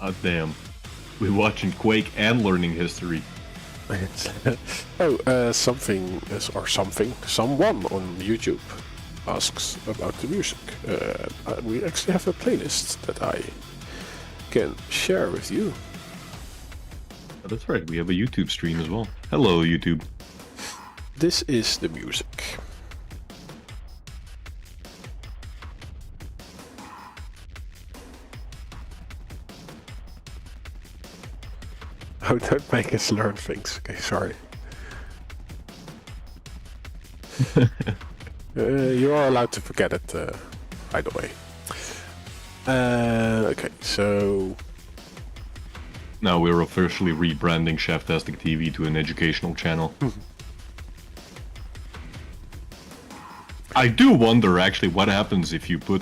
Ah, damn. We're watching Quake and learning history. Someone on YouTube asks about the music. We actually have a playlist that I can share with you. Oh, that's right, we have a YouTube stream as well. Hello, YouTube. This is the music. Oh, don't make us learn things. Okay, sorry. You are allowed to forget it, by the way. Okay, so... Now we're officially rebranding Cheftastic TV to an educational channel. I do wonder, actually, what happens if you put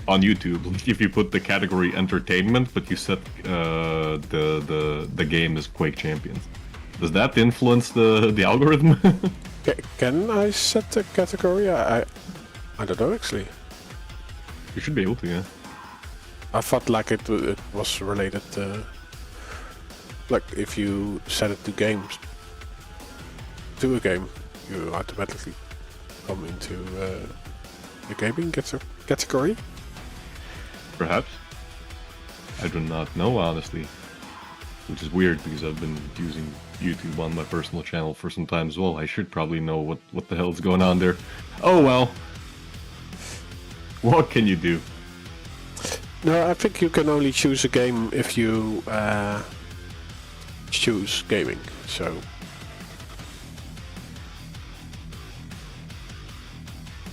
on YouTube, if you put the category entertainment, but you set the game as Quake Champions, does that influence the algorithm? Can I set the category? I don't know actually. You should be able to, yeah. I thought like it was related to, like if you set it to games, to a game, you automatically come into the gaming category. Perhaps. I do not know, honestly. Which is weird because I've been using YouTube on my personal channel for some time as well. I should probably know what the hell's going on there. Oh well. What can you do? No, I think you can only choose a game if you choose gaming, so...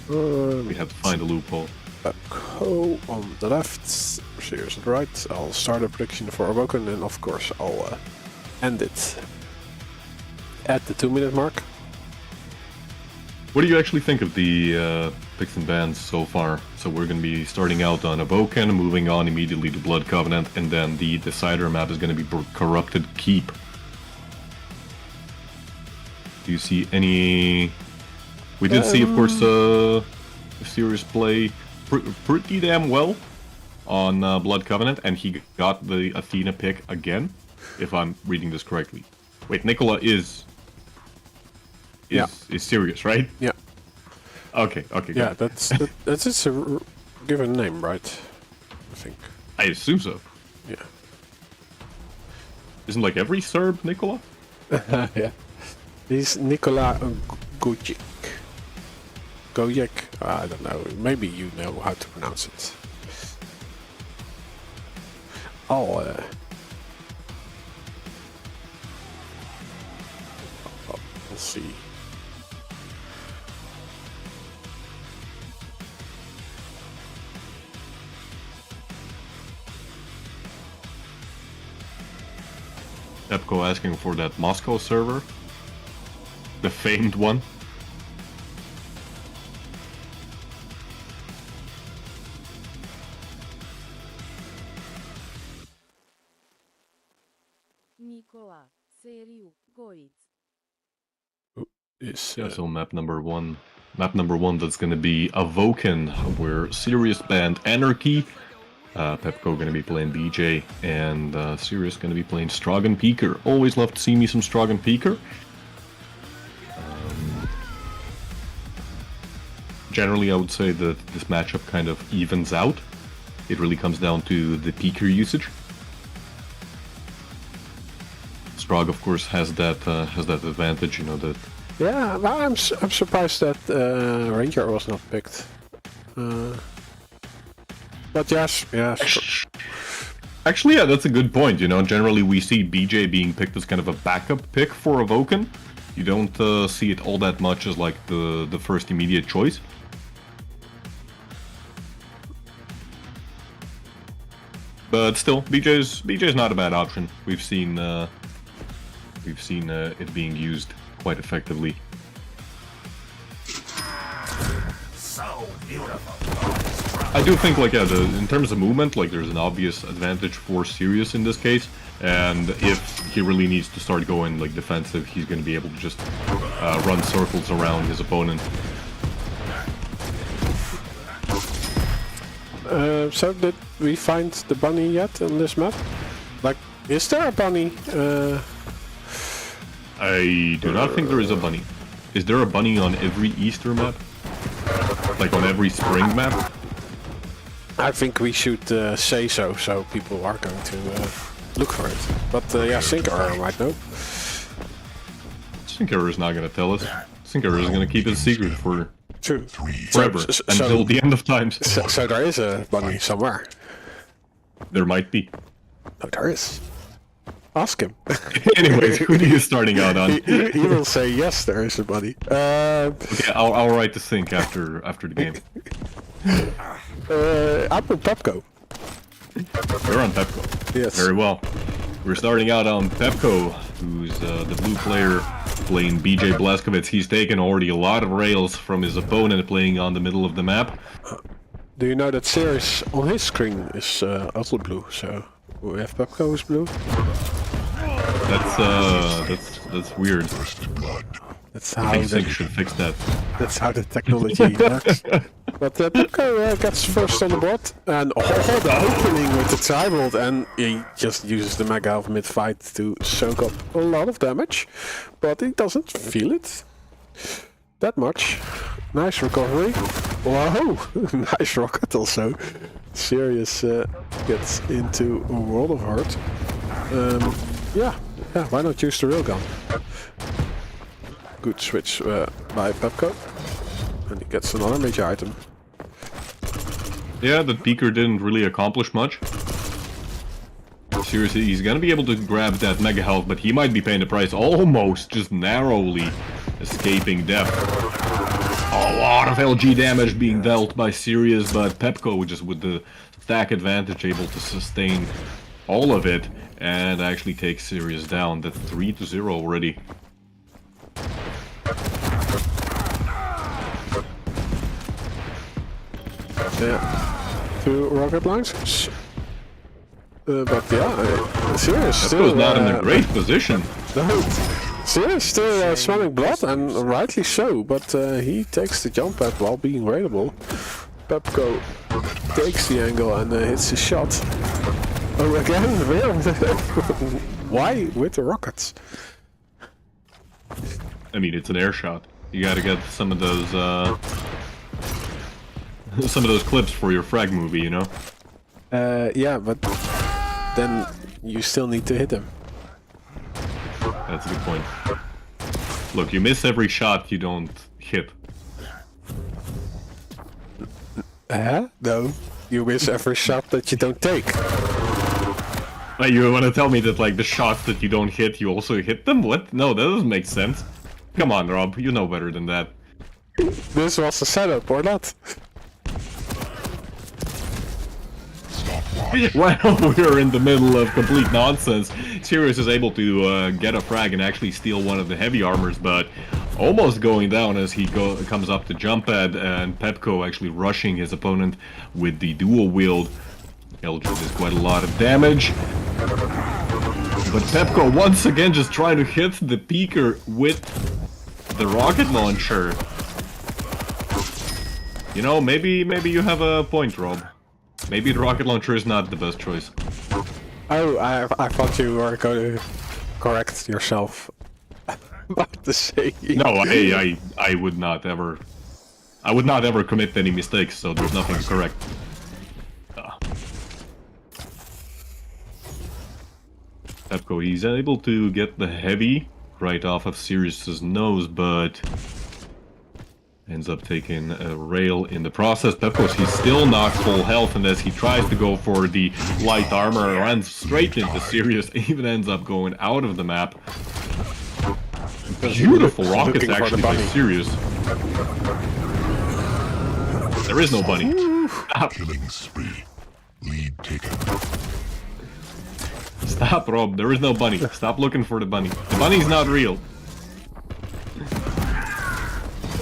We have to find a loophole. Pepco on the left, Serious on the right. I'll start a prediction for Awoken and of course I'll end it at the 2-minute mark. What do you actually think of the picks and bans so far? So we're going to be starting out on Awoken, moving on immediately to Blood Covenant, and then the decider map is going to be Corrupted Keep. Do you see any... We did see, of course, Sirius play pretty damn well on Blood Covenant, and he got the Athena pick again, if I'm reading this correctly. Wait, Nicola is Sirius, right? Yeah. Okay, Yeah, good. that's its a given name, right? I think. I assume so. Yeah. Isn't like every Serb Nicola? Yeah. He's Nikola Gojek. Gojek? I don't know. Maybe you know how to pronounce it. We'll see. Pepco asking for that Moscow server. The famed one. Nikola, Seriu, Goic. Yeah, so map number one. Map number one, that's gonna be Awoken, where Sirius banned Anarchy. Pepco gonna be playing BJ, and Sirius gonna be playing Strogan Peaker. Always love to see me some Strogan Peaker. Generally, I would say that this matchup kind of evens out. It really comes down to the Peaker usage. Strog, of course, has that advantage, you know, that. Yeah, I'm surprised that Ranger was not picked. But yes. Actually, yeah, that's a good point. You know, generally we see BJ being picked as kind of a backup pick for Awoken. You don't see it all that much as like the first immediate choice. But still, BJ's not a bad option. We've seen it being used quite effectively. So beautiful. I do think, like, yeah, in terms of movement, like, there's an obvious advantage for Sirius in this case, and if he really needs to start going, like, defensive, he's going to be able to just run circles around his opponent. So did we find the bunny yet on this map? Like, is there a bunny? I do not think there is a bunny. Is there a bunny on every Easter map? Like, on every spring map? I think we should say so people are going to look for it. But yeah, Sinker might know. Sinker is not going to tell us. Sinker is going to keep it a secret for True. forever, until the end of times. So there is a bunny somewhere. There might be. Oh, there is. Ask him. Anyways, who are you starting out on? he will say yes, there is a bunny. Okay, I'll write the sync after the game. I'm on Pepco. You're on Pepco. Yes. Very well. We're starting out on Pepco, who's the blue player playing BJ Blazkowicz. He's taken already a lot of rails from his opponent playing on the middle of the map. Do you know that Sirius on his screen is also blue? So we have Pepco who's blue. That's weird. That's I how think Sync should fix that. that's how the technology works. But Pepco gets first on the board, and the opening with the Tribolt, and he just uses the Mega Elf mid-fight to soak up a lot of damage, but he doesn't feel it that much. Nice recovery. Whoa! Nice rocket also. Sirius gets into a world of hurt. Yeah, why not use the railgun? Good switch by Pepco. And he gets another major item. Yeah, the Peeker didn't really accomplish much. Seriously, he's gonna be able to grab that Mega Health, but he might be paying the price, almost just narrowly escaping death. A lot of LG damage being dealt by Sirius, but Pepco, just with the stack advantage, able to sustain all of it and actually take Sirius down. That's 3-0 already. Yeah, 2 rocket launchers. But yeah, Sirius Pepco's still not in a great position. No, Sirius still smelling blood, and rightly so. But he takes the jump pad while being raidable. Pepco takes the angle and hits his shot. Oh, again, why with the rockets? I mean, it's an air shot. You gotta get some of those clips for your frag movie, you know? Yeah, but then you still need to hit him. That's a good point. Look, you miss every shot you don't hit. No. You miss every shot that you don't take. You want to tell me that, like, the shots that you don't hit, you also hit them? What? No, that doesn't make sense. Come on, Rob, you know better than that. This was a setup, or not? While we're in the middle of complete nonsense, Sirius is able to get a frag and actually steal one of the heavy armors, but almost going down as he comes up to jump pad, and Pepco actually rushing his opponent with the dual wield. LG does quite a lot of damage. But Pepco once again just trying to hit the Peeker with the rocket launcher. You know, maybe you have a point, Rob. Maybe the rocket launcher is not the best choice. Oh, I thought you were going to correct yourself about the saying. No, I would not ever. I would not ever commit any mistakes, so there's nothing to correct. Pepco, he's able to get the heavy right off of Sirius's nose, but ends up taking a rail in the process. Pepco, he's still not full health, and as he tries to go for the light armor, runs straight into Sirius, even ends up going out of the map. Beautiful rockets actually by Sirius. There is no bunny. Killing spree. Lead taken. Stop, Rob. There is no bunny. Stop looking for the bunny. The bunny's not real.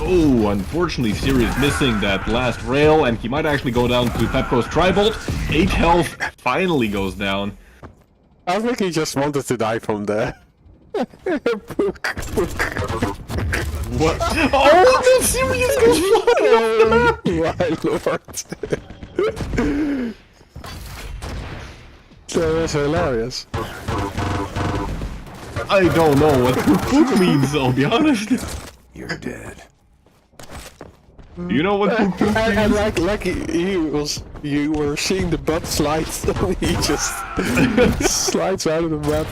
Oh, unfortunately, Sirius missing that last rail, and he might actually go down to Pepco's Tribolt. 8 health finally goes down. I think he just wanted to die from there. What? Oh, the Sirius goes flying off the map! My lord. That was hilarious. I don't know what poop means, I'll be honest. You're dead. Do you know what poop means? And like you were seeing the butt slides, he just slides out of the map.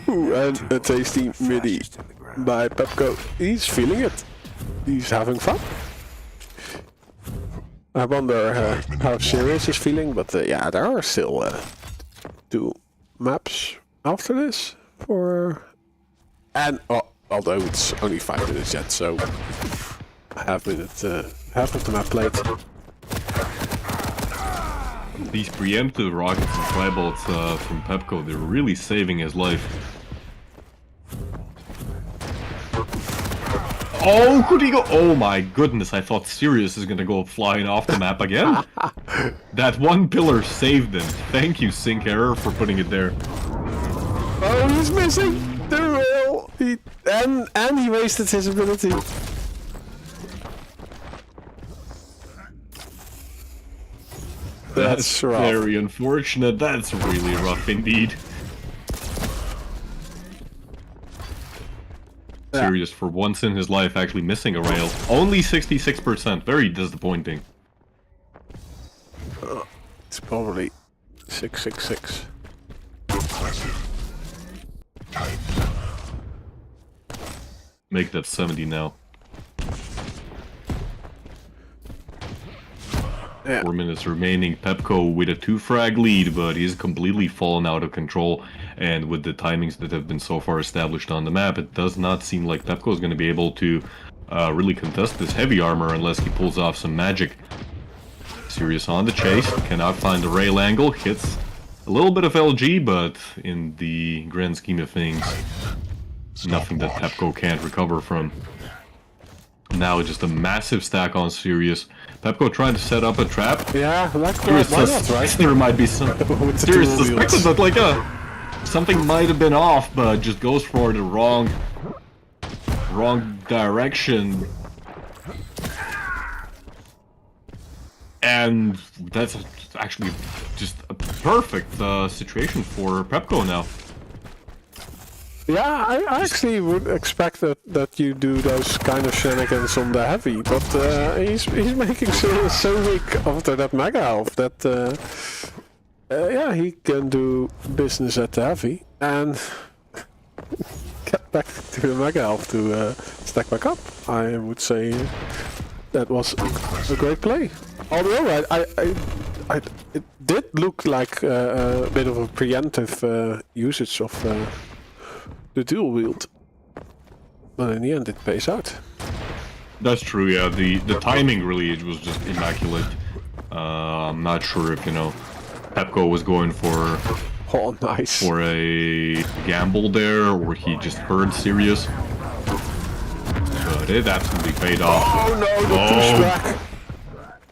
Ooh, and a tasty midi by Pepco. He's feeling it. He's having fun. I wonder how Sirius is feeling, but yeah, there are still 2 maps after this for... And although it's only 5 minutes yet, so half of the map played. These preemptive rockets and Tribolts from Pepco, they're really saving his life. Oh, could he go? Oh my goodness, I thought Sirius is gonna go flying off the map again. That one pillar saved him. Thank you, Sync Error, for putting it there. Oh, he's missing the rail. And he wasted his ability. That's rough. Very unfortunate. That's really rough indeed. Yeah. Sirius, for once in his life, actually missing a rail. Only 66%. Very disappointing. It's probably 666. Impressive. Time. Make that 70 now. Yeah. 4 minutes remaining. Pepco with a 2-frag lead, but he's completely fallen out of control. And with the timings that have been so far established on the map, it does not seem like Pepco is going to be able to really contest this heavy armor unless he pulls off some magic. Sirius on the chase, cannot find the rail angle, hits a little bit of LG, but in the grand scheme of things, nothing that Pepco can't recover from. Now just a massive stack on Sirius. Pepco trying to set up a trap. Yeah, like Sirius why not, right? there might be some. With the Sirius dual suspected wheels. that like something might have been off, but just goes for the wrong direction. And that's actually just a perfect situation for Pepco now. Yeah, I actually would expect that you do those kind of shenanigans on the heavy, but he's making Sirius so weak after that mega health that yeah, he can do business at the heavy and get back to the mega health to stack back up. I would say that was a great play. Although it did look like a bit of a preemptive usage of the dual wield, but in the end it pays out. That's true, yeah. The timing really was just immaculate. I'm not sure if, you know, Pepco was going for Oh, nice. for a gamble there, or he just heard Sirius. But it absolutely paid off. Oh no, the pushback!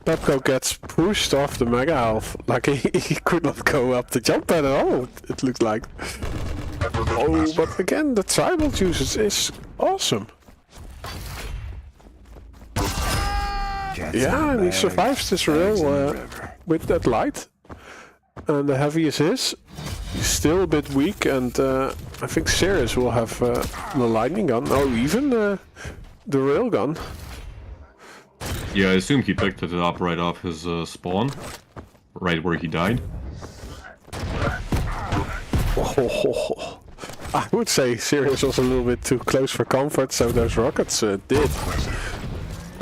Pepco gets pushed off the mega health, like he could not go up the jump pad at all, it looked like. Oh, but again, the tribal usage is awesome. Yeah, and he survives this rail with that light. And the heavy is his. He's still a bit weak, and I think Sirius will have the lightning gun. Oh, even the rail gun. Yeah, I assume he picked it up right off his spawn, right where he died. Oh, I would say Sirius was a little bit too close for comfort, so those rockets did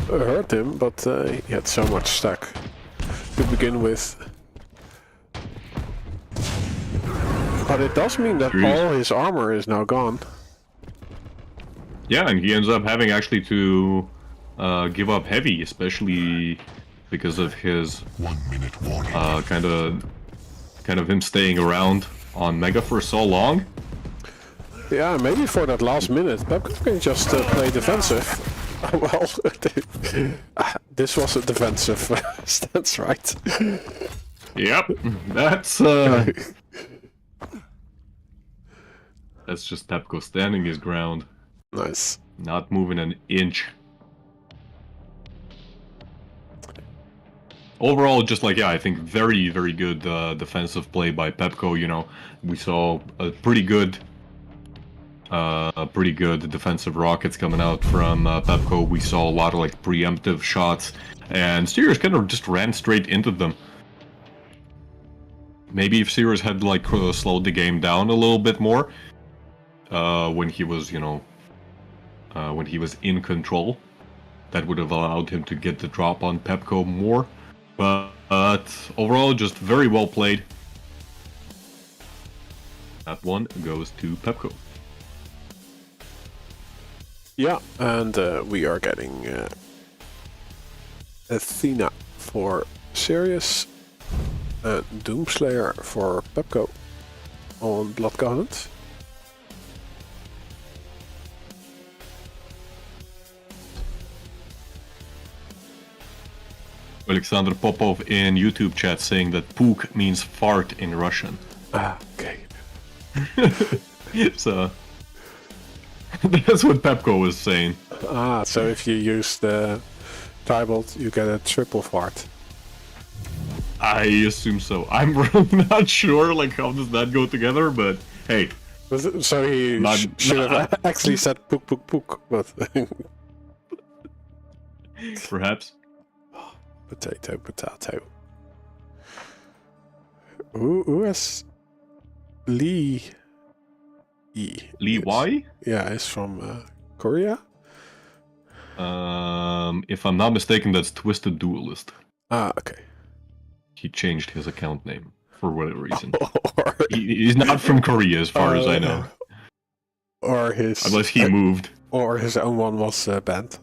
hurt him, but he had so much stack to begin with. But it does mean that all his armor is now gone. Yeah, and he ends up having actually to give up heavy, especially because of his 1 minute warning. kind of him staying around on Mega for so long. Yeah, maybe for that last minute, Pepco can just play defensive. Well, this was a defensive stance, right? Yep, that's just Pepco standing his ground, Nice. not moving an inch. Overall, just like, yeah, I think very, very good defensive play by Pepco. You know, we saw a pretty good defensive rockets coming out from Pepco. We saw a lot of like preemptive shots, and Sirius kind of just ran straight into them. Maybe if Sirius had like slowed the game down a little bit more when he was, you know, when he was in control, that would have allowed him to get the drop on Pepco more. But overall, just very well played. That one goes to Pepco. Yeah, and we are getting Athena for Sirius and Doomslayer for Pepco on Blood Covenant. Alexander Popov in YouTube chat saying that "puk" means fart in Russian. Ah, okay. So that's what Pepco was saying. Ah, so if you use the tribal, you get a triple fart. I assume so. I'm really not sure, like, how does that go together, but hey. So he should have actually said "puk puk puk," but Perhaps. potato, potato. Who has Lee? Lee Y? Yeah, he's from Korea. If I'm not mistaken, that's Twisted Duelist. Ah, okay. He changed his account name for whatever reason. Or, He's not from Korea, as far as I know. Or his... Unless he moved. Or his own one was banned.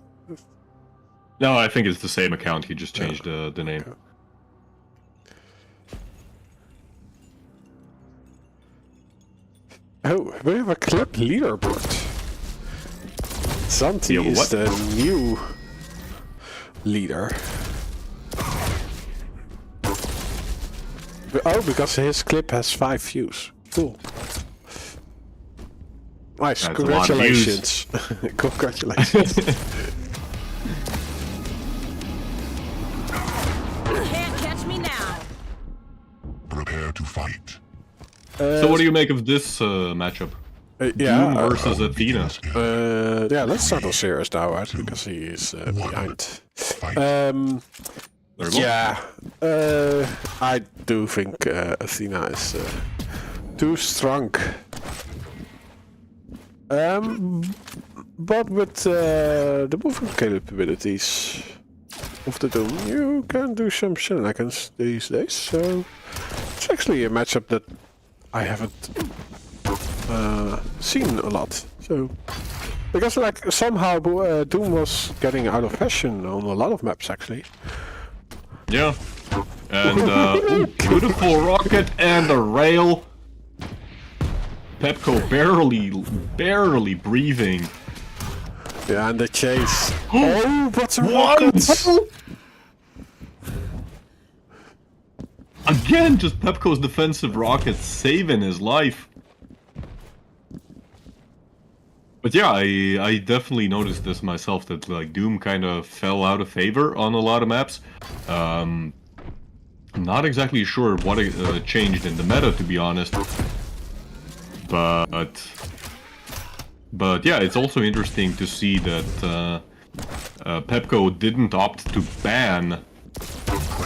No, I think it's the same account, he just changed the name. Okay. Oh, we have a club leaderboard. Santi Yeah, is what? the new leader. Oh, because his clip has 5 views. Cool. Nice, That's a lot of congratulations. Congratulations. Can't catch me now. Prepare to fight. So what do you make of this matchup? Doom versus Athena. Yeah, let's start on Sirius now, right? Because he is behind. Fight. Yeah, I do think Athena is too strong. But with the movement capabilities of the Doom, you can do some shenanigans these days. So it's actually a matchup that I haven't seen a lot. So because like somehow Doom was getting out of fashion on a lot of maps actually. Yeah. And ooh, beautiful rocket and the rail. Pepco barely breathing. Yeah, and the chase. Oh, what's a rocket? Again, just Pepco's defensive rocket saving his life. But yeah, I definitely noticed this myself, that like Doom kind of fell out of favor on a lot of maps. I'm not exactly sure what changed in the meta, to be honest. But yeah, it's also interesting to see that Pepco didn't opt to ban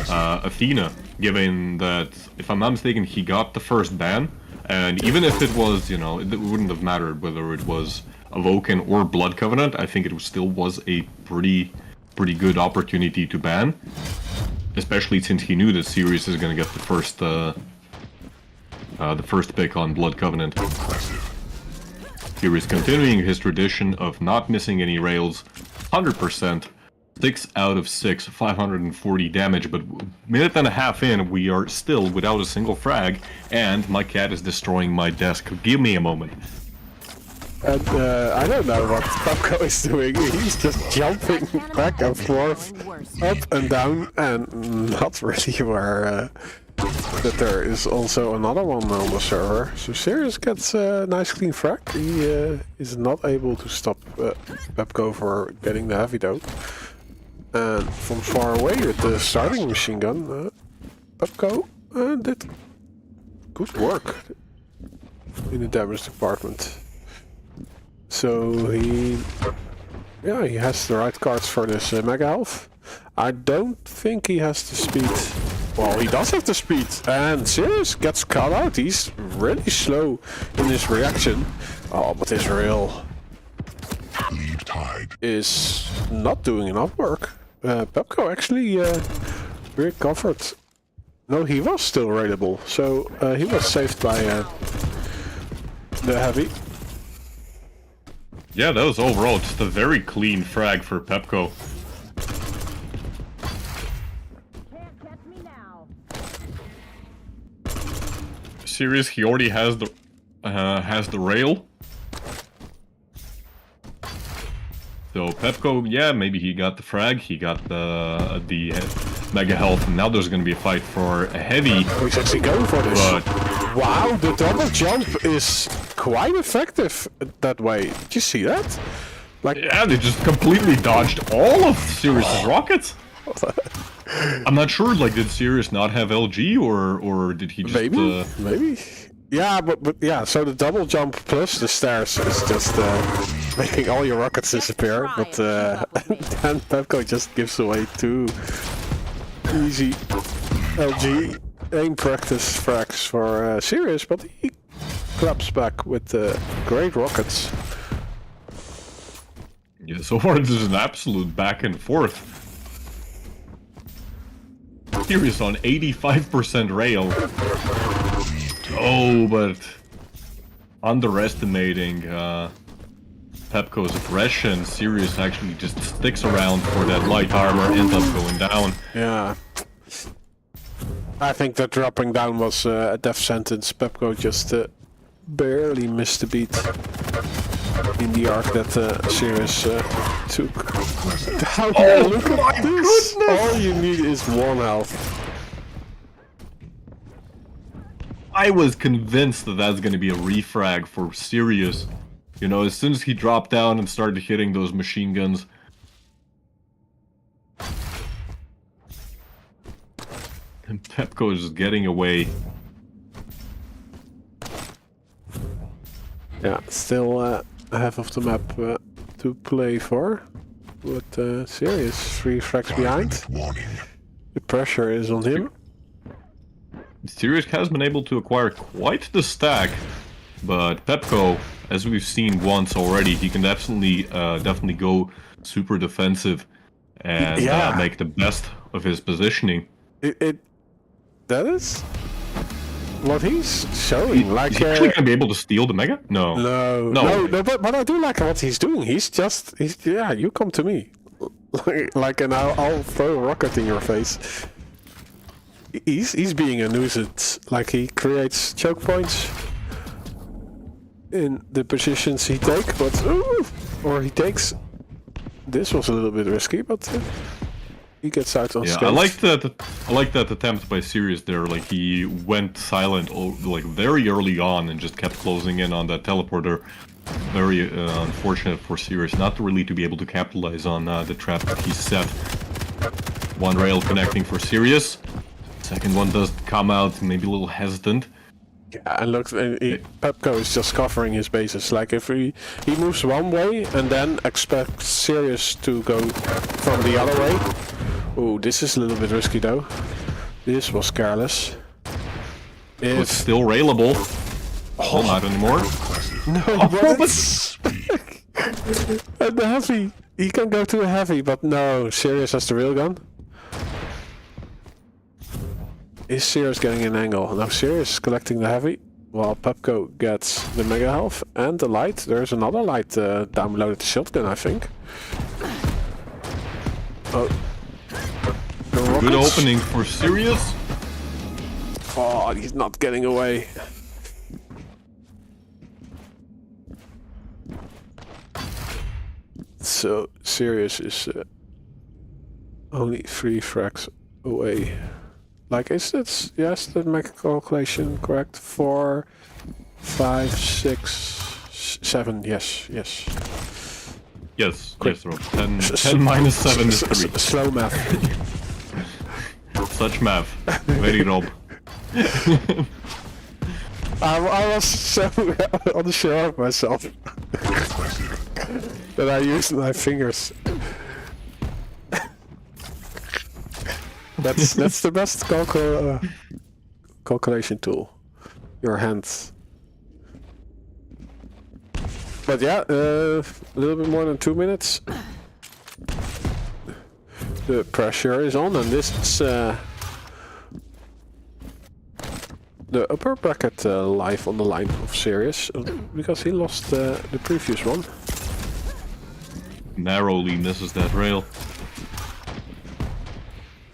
Athena, given that, if I'm not mistaken, he got the first ban, and even if it was, you know, it wouldn't have mattered whether it was Awoken or Blood Covenant. I think it still was a pretty good opportunity to ban, especially since he knew that Sirius is going to get the first pick on Blood Covenant. Sirius continuing his tradition of not missing any rails, 100%, 6 out of 6, 540 damage, but minute and a half in, we are still without a single frag, and my cat is destroying my desk. Give me a moment. And I don't know what Pepco is doing. He's just jumping back and forth, up and down, and not really aware that there is also another one on the server. So Sirius gets a nice clean frag. He is not able to stop Pepco for getting the heavy though. And from far away with the starting machine gun, Pepco did good work in the damage department. So he has the right cards for this Mega Elf. I don't think he has the speed. Well, he does have the speed, and Sirius gets caught out. He's really slow in his reaction. Oh, but Israel is not doing enough work. Pepco actually recovered. No, he was still raidable, so he was saved by the heavy. Yeah, that was overall just a very clean frag for Pepco. Can't catch me now. Serious, he already has the rail. So Pepco, yeah, maybe he got the frag, he got the mega health, and now there's going to be a fight for a heavy. He's actually going for this. But Wow, the double jump is quite effective that way. Did you see that? Like, yeah, they just completely dodged all of Sirius's rockets. I'm not sure, like, did Sirius not have LG, or did he just... Maybe. Yeah, but yeah, so the double jump plus the stairs is just making all your rockets disappear, but then Pepco just gives away 2 easy LG aim practice frags for Sirius, but he claps back with great rockets. Yeah, so far this is an absolute back and forth. Sirius on 85% rail. Oh, but underestimating Pepco's aggression, Sirius actually just sticks around for that light armor, ends up going down. Yeah. I think that dropping down was a death sentence. Pepco just barely missed the beat in the arc that Sirius took. How do you look at this? Goodness. All you need is 1 health. I was convinced that that's going to be a refrag for Sirius. You know, as soon as he dropped down and started hitting those machine guns. And Pepco is just getting away. Yeah, still half of the map to play for. But Sirius 3 frags behind. The pressure is on him. Sirius has been able to acquire quite the stack, but Pepco, as we've seen once already, he can definitely go super defensive and make the best of his positioning. That is what he's showing. Like, is he actually gonna be able to steal the mega? No, but I do like what he's doing. He's yeah, you come to me, like, and I'll throw a rocket in your face. He's being a nuisance. Like, he creates choke points in the positions he takes, but or he takes. This was a little bit risky, but he gets out on stage. I like that attempt by Sirius there. Like, he went silent, like, very early on and just kept closing in on that teleporter. Very unfortunate for Sirius not really to be able to capitalize on the trap that he set. 1 rail connecting for Sirius. Second one does come out maybe a little hesitant. Yeah, and look, Pepco is just covering his bases. Like, if he moves one way and then expects Sirius to go from the other way. Oh, this is a little bit risky though. This was careless. It's still railable. Oh, not anymore. No, but and the heavy. He can go to a heavy, but no, Sirius has the railgun. Is Sirius getting an angle? Now Sirius is collecting the heavy, while Pepco gets the mega health and the light. There's another light down below the shotgun, I think. Oh. Good opening for Sirius. Oh, he's not getting away. So Sirius is only 3 frags away. Like, is that, yes, that my calculation correct? 4, 5, 6, 7, yes. Yes, Rob. 10 minus 7 is 3. Slow math. Such math. Very Rob. I was so unsure of myself that I used my fingers. That's the best calculation tool. Your hands. But yeah, a little bit more than 2 minutes. The pressure is on, and this is the upper bracket life on the line of Sirius, because he lost the previous one. Narrowly misses that rail.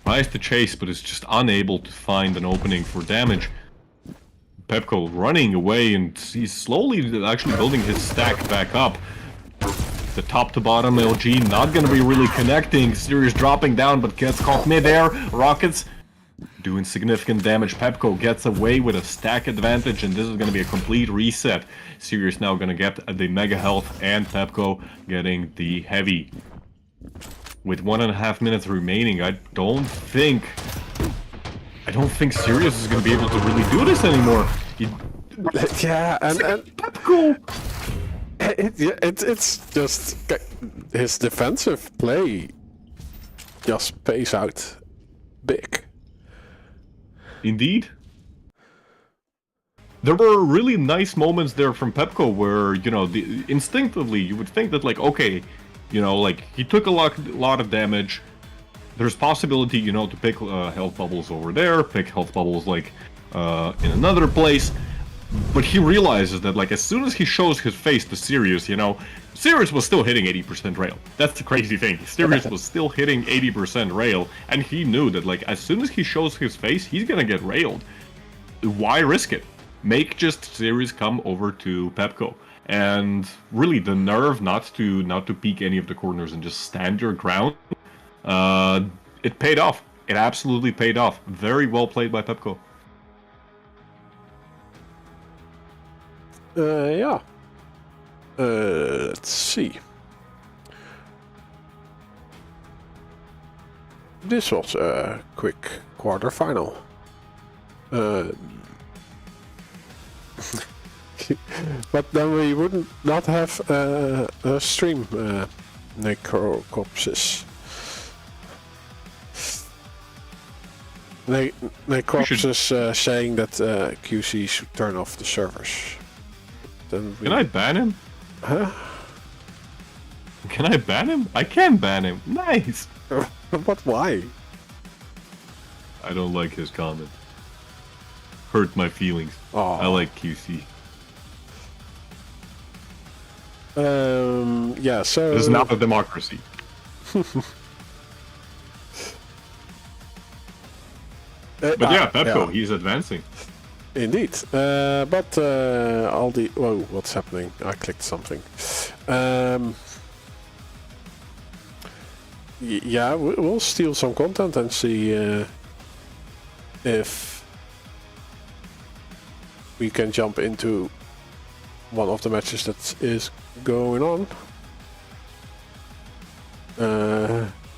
Tries to chase, but is just unable to find an opening for damage. Pepco running away, and he's slowly actually building his stack back up. The top to bottom LG not gonna be really connecting. Sirius dropping down, but gets caught midair. Rockets doing significant damage. Pepco gets away with a stack advantage, and this is gonna be a complete reset. Sirius now gonna get the mega health, and Pepco getting the heavy. With 1.5 minutes remaining, I don't think Sirius is gonna be able to really do this anymore. Yeah, and Pepco. It's just his defensive play just pays out big. Indeed. There were really nice moments there from Pepco where, you know, instinctively you would think that, like, okay, you know, like, he took a lot of damage. There's possibility, you know, to pick health bubbles over there, pick health bubbles, like, in another place. But he realizes that, like, as soon as he shows his face to Sirius, you know, Sirius was still hitting 80% rail. That's the crazy thing. Sirius was still hitting 80% rail, and he knew that, like, as soon as he shows his face, he's gonna get railed. Why risk it? Make just Sirius come over to Pepco. And really, the nerve not to peek any of the corners and just stand your ground, it paid off. It absolutely paid off. Very well played by Pepco. Yeah. Let's see. This was a quick quarterfinal. But then we wouldn't not have a stream necropsis. Necropsis saying that QC should turn off the servers. Then Can I ban him? Huh? Can I ban him? I can ban him. Nice. But why? I don't like his comment. Hurt my feelings. Oh. I like QC. Yeah, so... This is not a democracy. But yeah, Pepco, yeah. he's advancing. Indeed. But all the... Whoa, what's happening? I clicked something. Yeah, we'll steal some content and see if we can jump into one of the matches that is going on.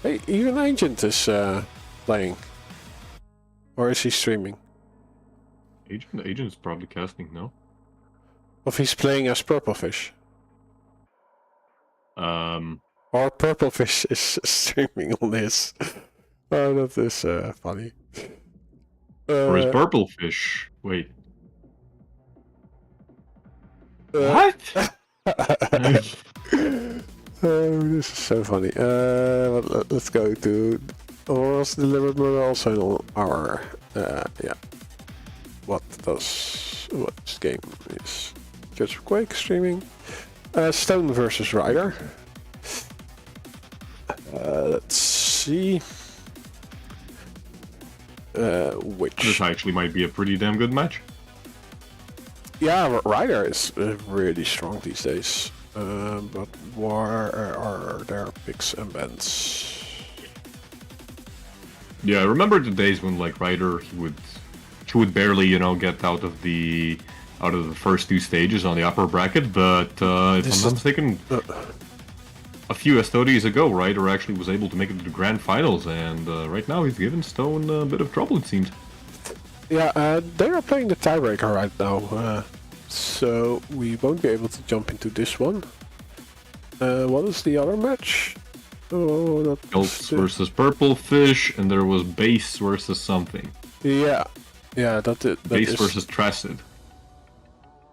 Hey, even Agent is playing. Or is he streaming? Agent's probably casting, no? If he's playing as Purplefish. Or Purplefish is streaming on this. Oh, that is funny. Or is Purplefish? Wait. What? Oh, this is so funny. Let's go to... Or was delivered murder also on our... yeah. What game is Judge of Quake streaming? Stone versus Ryder. Let's see. Which... This actually might be a pretty damn good match. Yeah, Ryder is really strong these days. But where are their picks and bans? Yeah, I remember the days when, like, Ryder, he would barely, you know, get out of the first two stages on the upper bracket, but if I'm not mistaken, a few Estoties ago, Ryder actually was able to make it to the grand finals, and right now he's given Stone a bit of trouble, it seems. Yeah, they are playing the tiebreaker right now, so we won't be able to jump into this one. What is the other match? Oh, that Kelts versus Purplefish, and there was Base versus something. Yeah, that Base is... versus Tracid.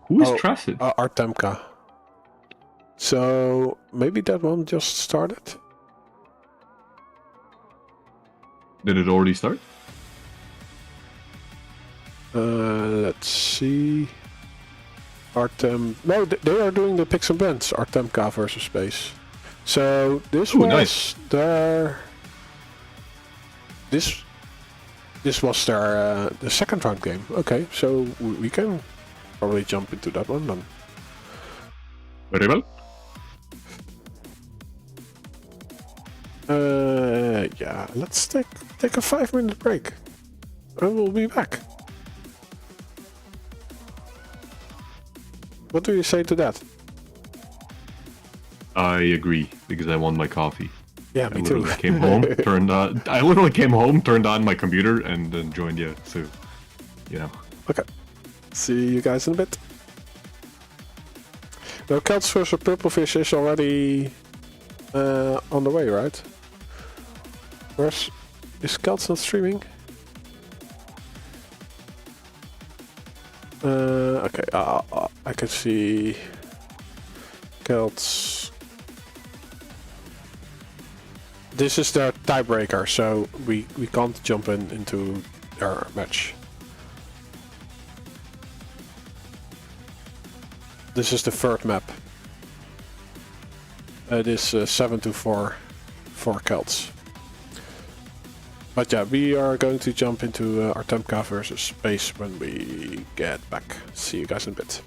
Who is Tracid? Artemka. So maybe that one just started. Did it already start? Let's see. Artem. No, they are doing the picks and blends. Artemka versus Space. So this was nice. their. This was their the second round game. Okay, so we can probably jump into that one then. Very well. Yeah, let's take a 5-minute break. And we'll be back. What do you say to that? I agree, because I want my coffee. Yeah, I me too. literally came home, I literally came home, turned on my computer, and then joined you. So, you know. Okay. See you guys in a bit. Now, Kelts vs Purplefish is already on the way, right? Is Kelts not streaming? Okay, I can see Kelts. This is their tiebreaker, so we can't jump into their match. This is the third map. It is 7-4 for Kelts. But yeah, we are going to jump into Arta versus Space when we get back. See you guys in a bit.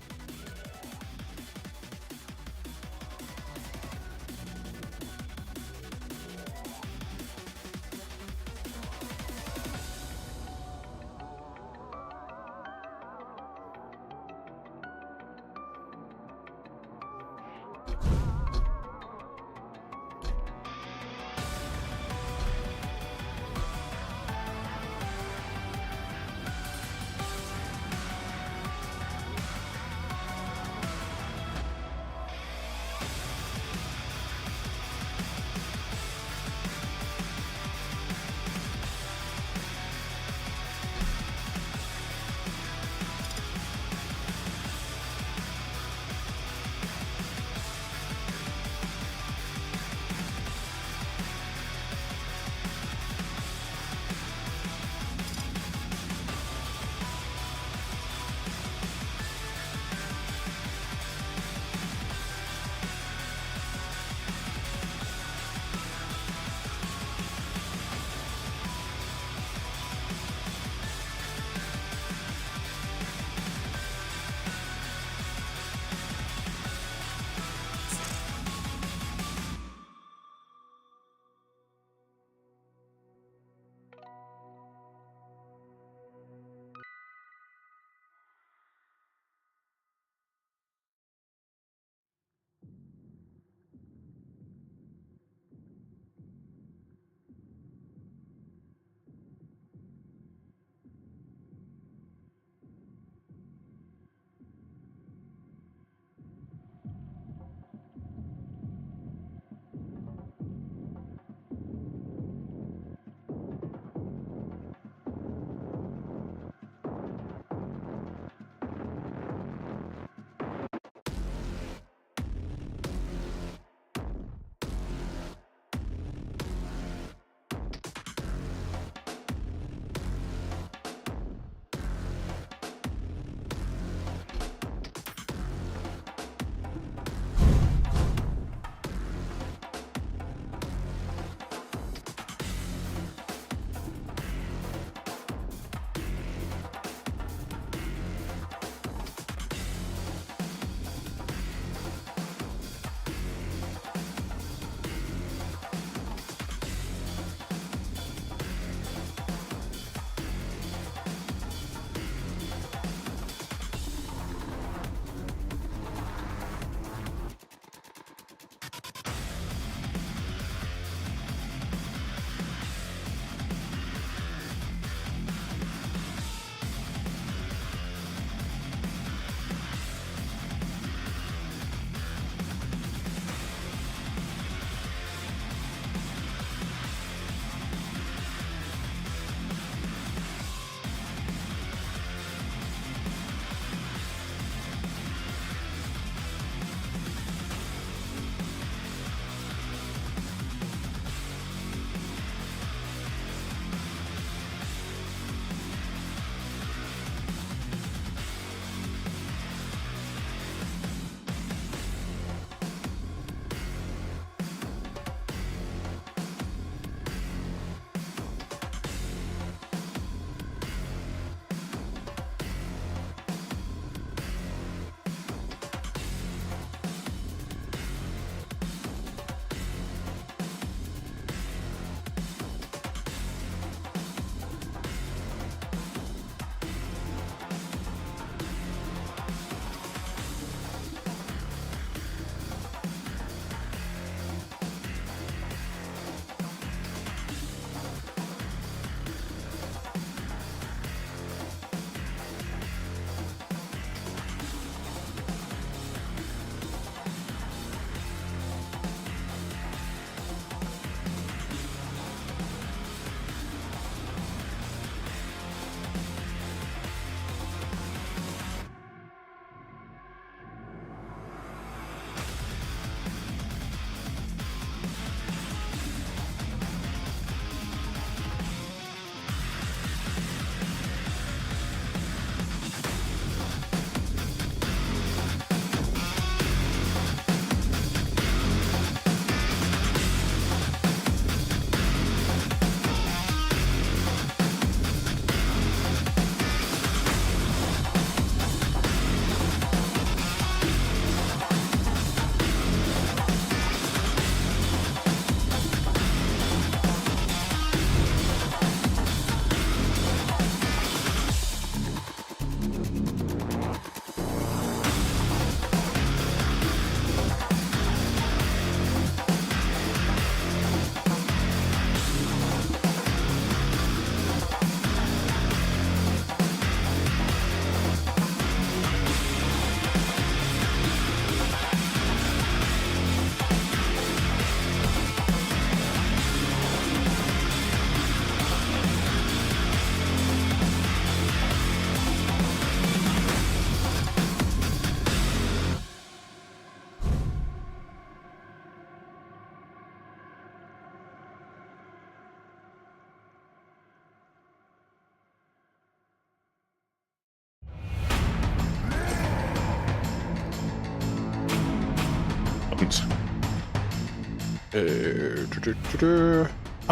I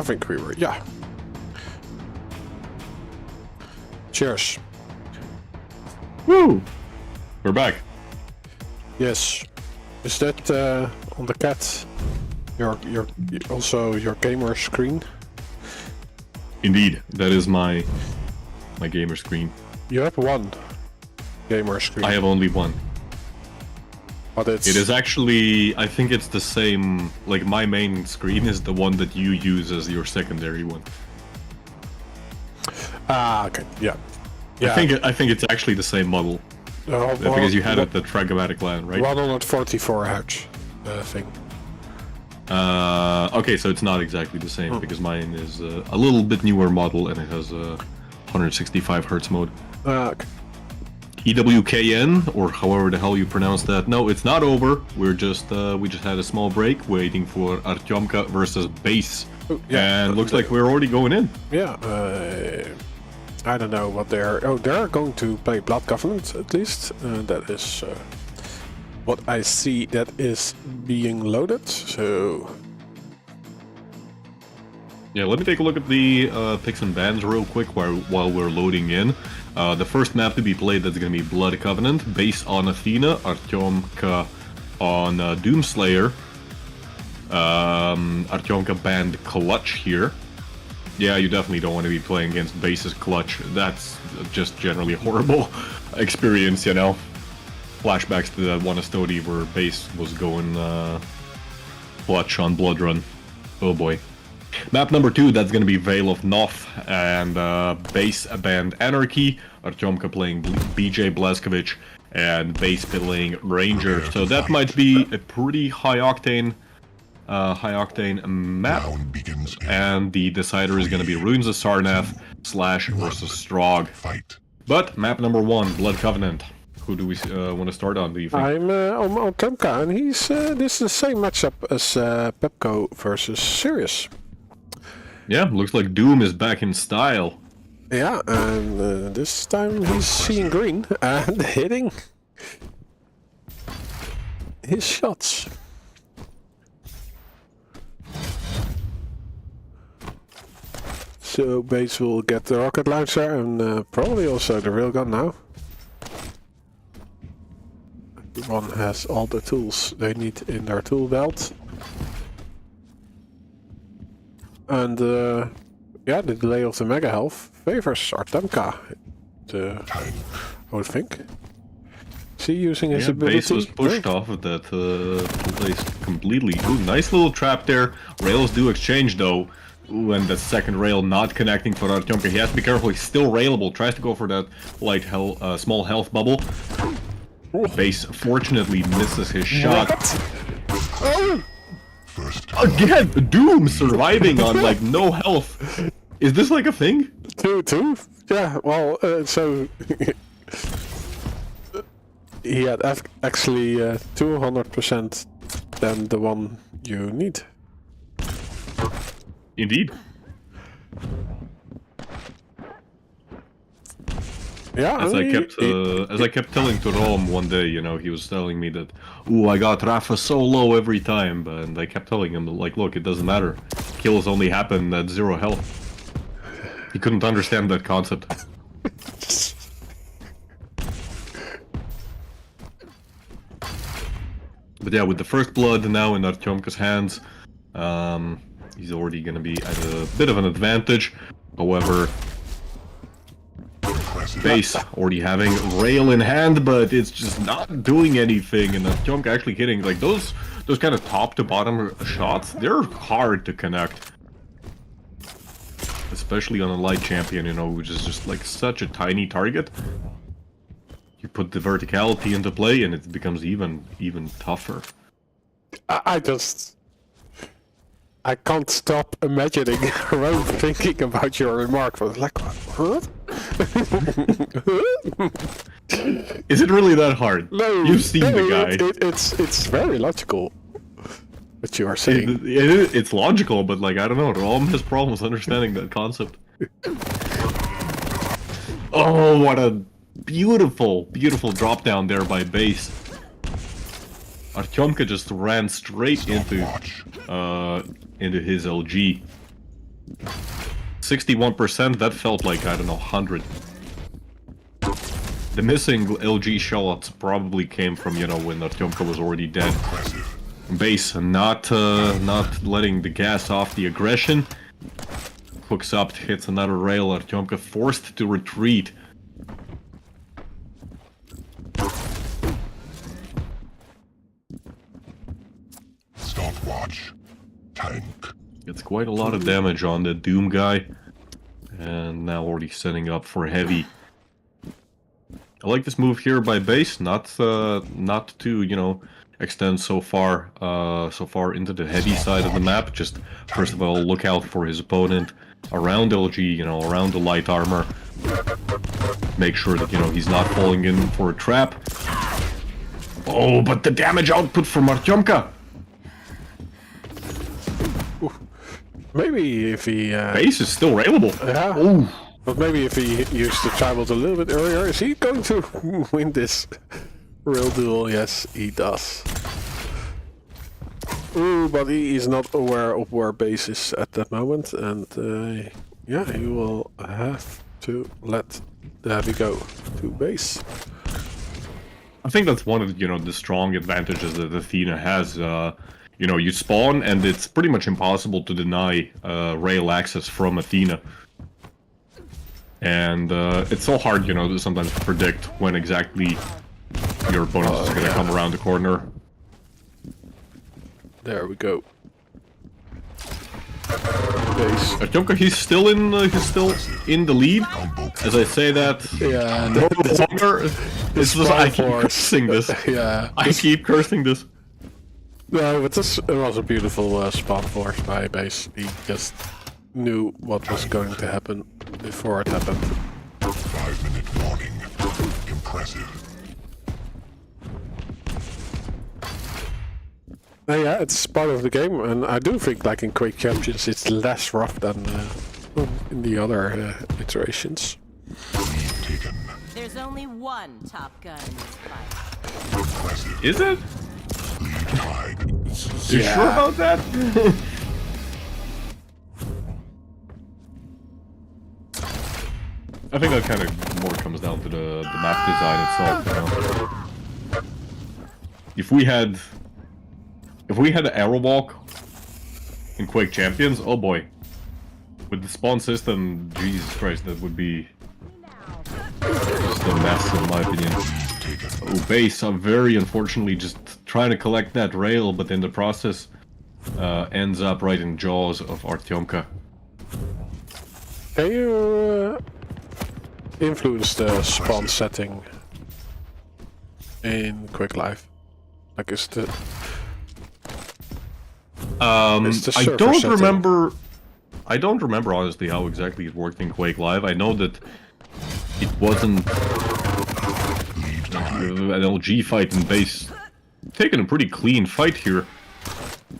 think we were, yeah. Cheers. Woo! We're back. Yes. Is that on the cat? Your also your gamer screen? Indeed, that is my gamer screen. You have one gamer screen. I have only one. But it's... It is actually, I think it's the same, like my main screen is the one that you use as your secondary one. Ah, okay, yeah. Yeah. I think it's actually the same model. Because you had it at Pragmatic Land, right? 144 hertz thing. Okay, so it's not exactly the same, because mine is a little bit newer model and it has a 165 hertz mode. Okay. EWKN, or however the hell you pronounce that. No, it's not over. We just had a small break waiting for Artyomka versus Base. Oh, yeah. And looks like we're already going in. Yeah, I don't know what they're... Oh, they're going to play Blood Covenant, at least. That is what I see that is being loaded, so... Yeah, let me take a look at the picks and bans real quick while we're loading in. The first map to be played, that's going to be Blood Covenant, Base on Athena, Artyomka on Doomslayer. Artyomka banned Clutch here. Yeah, you definitely don't want to be playing against Base's Clutch. That's just generally a horrible experience, you know. Flashbacks to that one Estoty where Base was going Clutch on Blood Run. Oh boy. Map number 2, that's going to be Veil of Noth, and Base banned Anarchy, Artyomka playing BJ Blazkowicz, and Base playing Ranger. So that might be a pretty high octane map. And the decider is going to be Runes of Sarnath / versus Strog. But map number 1, Blood Covenant. Who do we want to start on, do you think? I'm on Temka, and he's this is the same matchup as Pepco versus Sirius. Yeah, looks like Doom is back in style. Yeah, and this time he's seeing green and hitting his shots. So Bates will get the rocket launcher and probably also the railgun now. Everyone has all the tools they need in their tool belt. And yeah, the delay of the Mega Health favors Artyomka, I would think. Is he using his ability? Base was pushed off of that place completely. Ooh, nice little trap there. Rails do exchange though. Ooh, and the second rail not connecting for Artyomka. He has to be careful, he's still railable. Tries to go for that light small health bubble. Base fortunately misses his shot. Oh! Again, Doom surviving on like no health. Is this like a thing? Two? Yeah, well, so... he had actually 200% than the one you need. Indeed. Yeah, as I kept telling to Rom one day, you know, he was telling me that, ooh, I got Rafa so low every time, and I kept telling him, like, look, it doesn't matter. Kills only happen at 0 health. He couldn't understand that concept. But yeah, with the first blood now in Artyomka's hands, he's already gonna be at a bit of an advantage. However, Base already having rail in hand, but it's just not doing anything, and Artyomka actually hitting like those kind of top to bottom shots. They're hard to connect, especially on a light champion, you know, which is just like such a tiny target. You put the verticality into play, and it becomes even tougher. I can't stop imagining Rome thinking about your remark. I was like, what? Is it really that hard? No, you've seen the guy. It's very logical. What you are saying. It's logical, but like I don't know. Rom has problems understanding that concept. Oh, what a beautiful drop down there by Base. Artyomka just ran straight into his LG. 61%, that felt like, I don't know, 100. The missing LG shots probably came from, you know, when Artyomka was already dead. Base not letting the gas off the aggression. Hooks up, hits another rail. Artyomka forced to retreat. Stopwatch. Tank. Gets quite a lot of damage on the Doom guy. And now already setting up for heavy. I like this move here by base, not to, you know, extend so far into the heavy side of the map. Just first of all, look out for his opponent around LG, you know, around the light armor. Make sure that, you know, he's not falling in for a trap. Oh, but the damage output from Artyomka! Maybe if he... Base is still railable. Yeah. Oh. But maybe if he used the tribals a little bit earlier, is he going to win this real duel? Yes, he does. Ooh, but he is not aware of where base is at that moment, and yeah, he will have to let the heavy go to base. I think that's one of the, you know, the strong advantages that Athena has. You know, you spawn and it's pretty much impossible to deny rail access from Athena. And it's so hard, you know, to sometimes predict when exactly your opponent is going to come around the corner. There we go. Base. Artyomka, he's still in the lead. As I say that, Yeah, no longer. It's just, I keep force. cursing this. Yeah. I keep cursing this. No, but this it was a beautiful spawn force by base. He just knew what was going to happen before it happened. 5-minute warning. Impressive. Yeah, it's part of the game, and I do think, like in Quake Champions, it's less rough than in the other iterations. Lead taken. There's only one Top Gun in this fight. Impressive. Is it? Lead tied. You sure about that? I think that kind of more comes down to the map design itself, you know. If we had an arrow walk in Quake Champions, oh boy. With the spawn system, Jesus Christ, that would be just a mess in my opinion. Oh, base, I'm very unfortunately just trying to collect that rail, but in the process ends up right in jaws of Artyomka. Can you influence the spawn setting in Quake Live? Like, is the... It's the I server don't setting. remember. I don't remember honestly how exactly it worked in Quake Live. I know that it wasn't an LG fight in base. Taking a pretty clean fight here.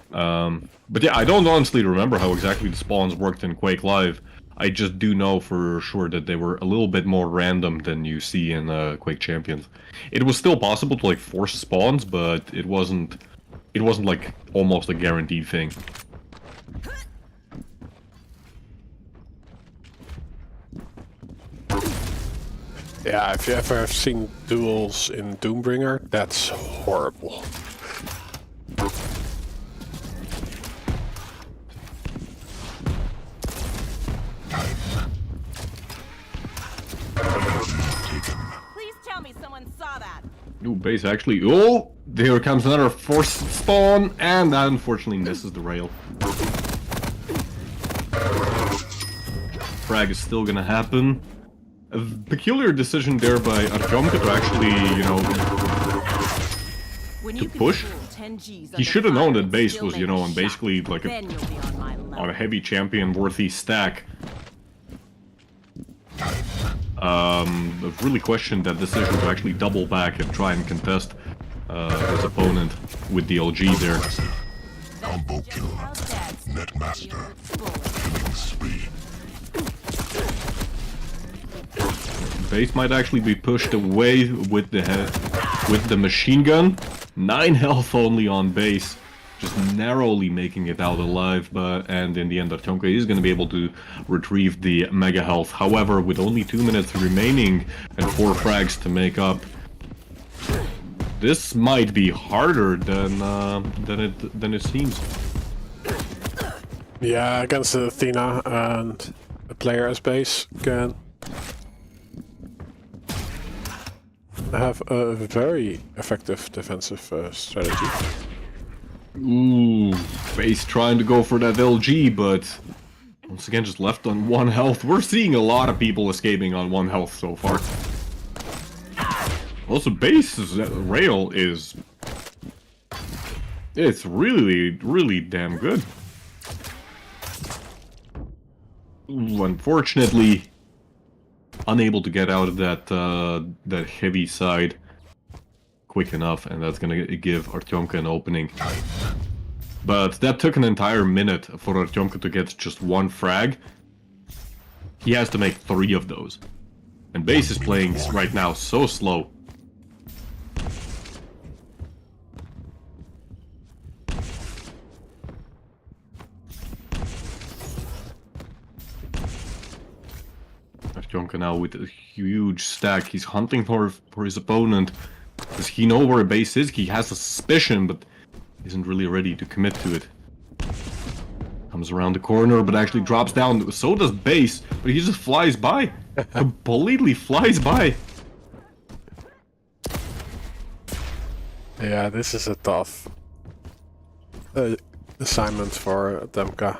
But yeah, I don't honestly remember how exactly the spawns worked in Quake Live. I just do know for sure that they were a little bit more random than you see in Quake Champions. It was still possible to like force spawns, but it wasn't like almost a guaranteed thing. Yeah, if you ever have seen duels in Doombringer, that's horrible. Please tell me someone saw that. Ooh, base actually. Oh, there comes another forced spawn, and that unfortunately misses the rail. Frag is still gonna happen. A peculiar decision there by Artyomka to actually, you know, When to you can push. pull 10 Gs He under should have known fire that and base still was, you make know, a on shot, basically like then you'll be on my level. on a heavy champion worthy stack. I've really questioned that decision to actually double back and try and contest his opponent with the LG there. Combo kill. Netmaster. Killing spree. Base might actually be pushed away with the machine gun. 9 health only on base, just narrowly making it out alive, and in the end Artyomka is going to be able to retrieve the mega health. However, with only 2 minutes remaining and 4 frags to make up, this might be harder than it seems. Yeah, against Athena and a player as base can have a very effective defensive strategy. Ooh, base trying to go for that LG, but once again just left on 1 health. We're seeing a lot of people escaping on 1 health so far. Also, base's rail is... it's really, really damn good. Ooh, unfortunately, unable to get out of that heavy side quick enough, and that's gonna give Artyomka an opening. But that took an entire minute for Artyomka to get just 1 frag. He has to make 3 of those. And base is playing right now so slow. Artyomka now with a huge stack. He's hunting for his opponent. Does he know where a base is? He has a suspicion, but isn't really ready to commit to it. Comes around the corner, but actually drops down. So does base, but he just flies by. Completely flies by. Yeah, this is a tough assignment for Demka.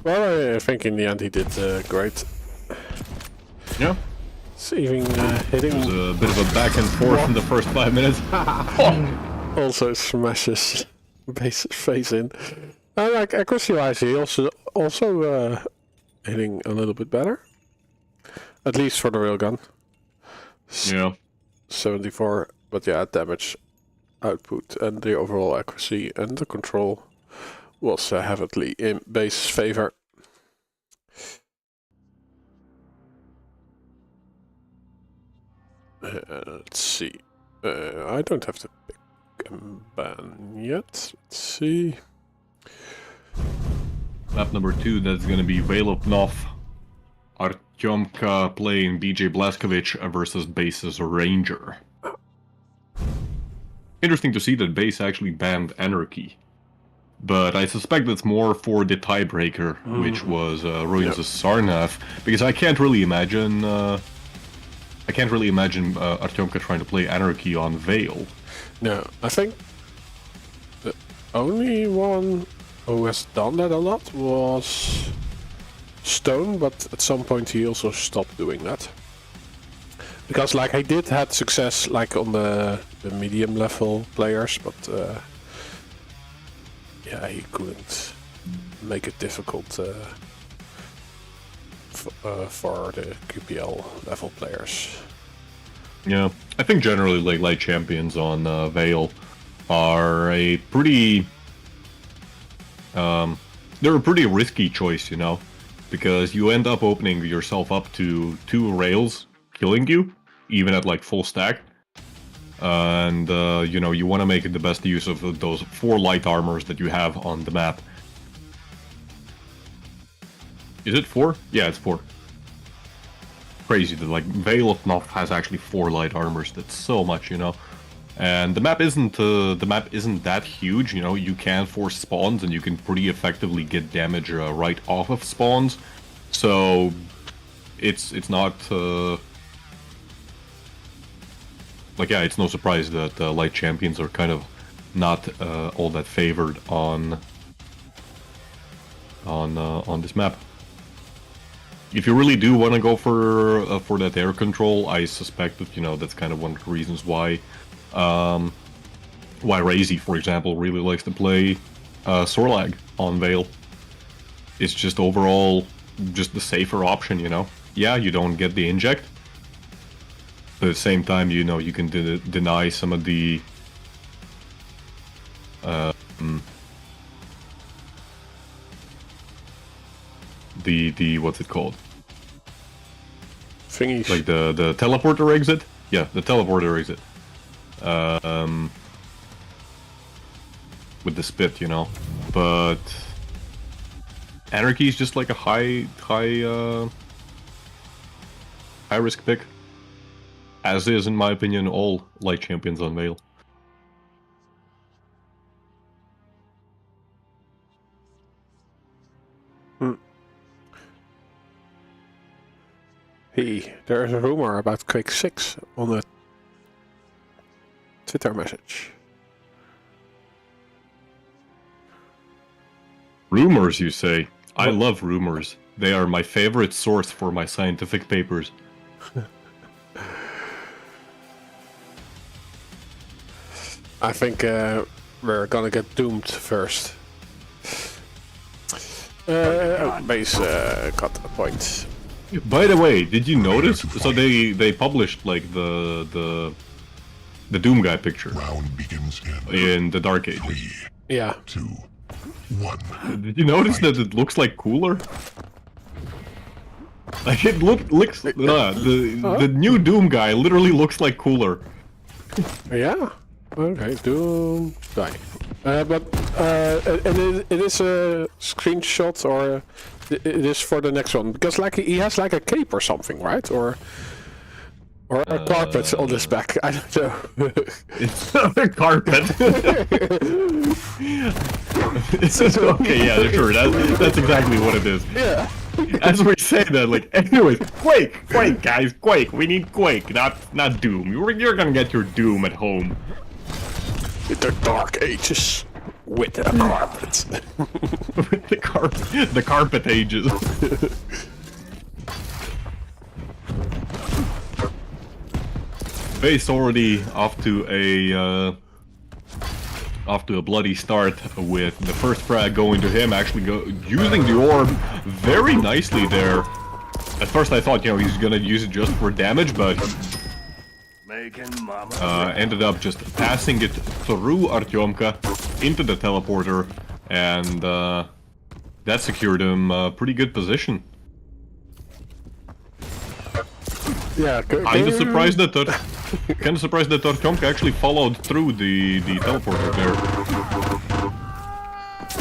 Well, I think in the end he did great. Yeah. Saving, hitting. It was a bit of a back and forth in the first 5 minutes. Also smashes base's face in. Like accuracy-wise, he also hitting a little bit better. At least for the railgun. Yeah. 74, but yeah, damage output and the overall accuracy and the control was heavily in base's favor. Let's see. I don't have to pick a ban yet. Let's see. Map number 2, that's gonna be Veil of Noth. Artyomka playing BJ Blazkowicz versus base's Ranger. Interesting to see that base actually banned Anarchy. But I suspect that's more for the tiebreaker, which was Ruins' Sarnath, because I can't really imagine Artyomka trying to play Anarchy on Veil. No, I think the only one who has done that a lot was Stone, but at some point he also stopped doing that. Because like I did had success like on the medium level players, but yeah, he couldn't make it difficult for the QPL level players. Yeah, I think generally like light champions on Veil are a pretty they're a pretty risky choice, you know, because you end up opening yourself up to 2 rails killing you, even at like full stack. And you know, you want to make the best use of those 4 light armors that you have on the map. Is it 4? Yeah, it's 4. Crazy that like Veil of Noth has actually 4 light armors. That's so much, you know. And the map isn't that huge, you know. You can force spawns and you can pretty effectively get damage right off of spawns. So it's not like, yeah, it's no surprise that light champions are kind of not all that favored on this map. If you really do want to go for that air control, I suspect that, you know, that's kind of one of the reasons why Razy, for example, really likes to play Sorlag on Veil. It's just overall just the safer option, you know. Yeah, you don't get the inject, but at the same time, you know, you can deny some of the the what's it called? Thingies. Like the teleporter exit? Yeah, the teleporter exit. With the spit, you know. But Anarchy is just like a high risk pick. As is, in my opinion, all light champions on Veil. There's a rumor about QUAKE 6 on a Twitter message. Rumors, you say? I love rumors. They are my favorite source for my scientific papers. I think we're gonna get doomed first. Base got a point. By the way, did you notice? So they published like the Doom guy picture Round begins in the Dark Ages. 3, Yeah. 2, 1. Did you notice that it looks like cooler? Like it looks the new Doom guy literally looks like cooler. Yeah. Okay. Doom guy. But it is a screenshot, or it is for the next one, because like he has like a cape or something, right? Or a carpet on his back. I don't know. It's not a carpet. It's okay, yeah, sure. That's exactly what it is. Yeah. As we say that, like, anyways, Quake, guys, Quake. We need Quake, not Doom. You're gonna get your Doom at home. The Dark Ages with a carpet. With the carpet ages. Base already off to a bloody start, with the first frag going to him, actually using the orb very nicely there. At first I thought, you know, he's gonna use it just for damage, but ended up just passing it through Artyomka into the teleporter, and that secured him a pretty good position. Yeah. Kinda surprised that Artyomka actually followed through the teleporter there.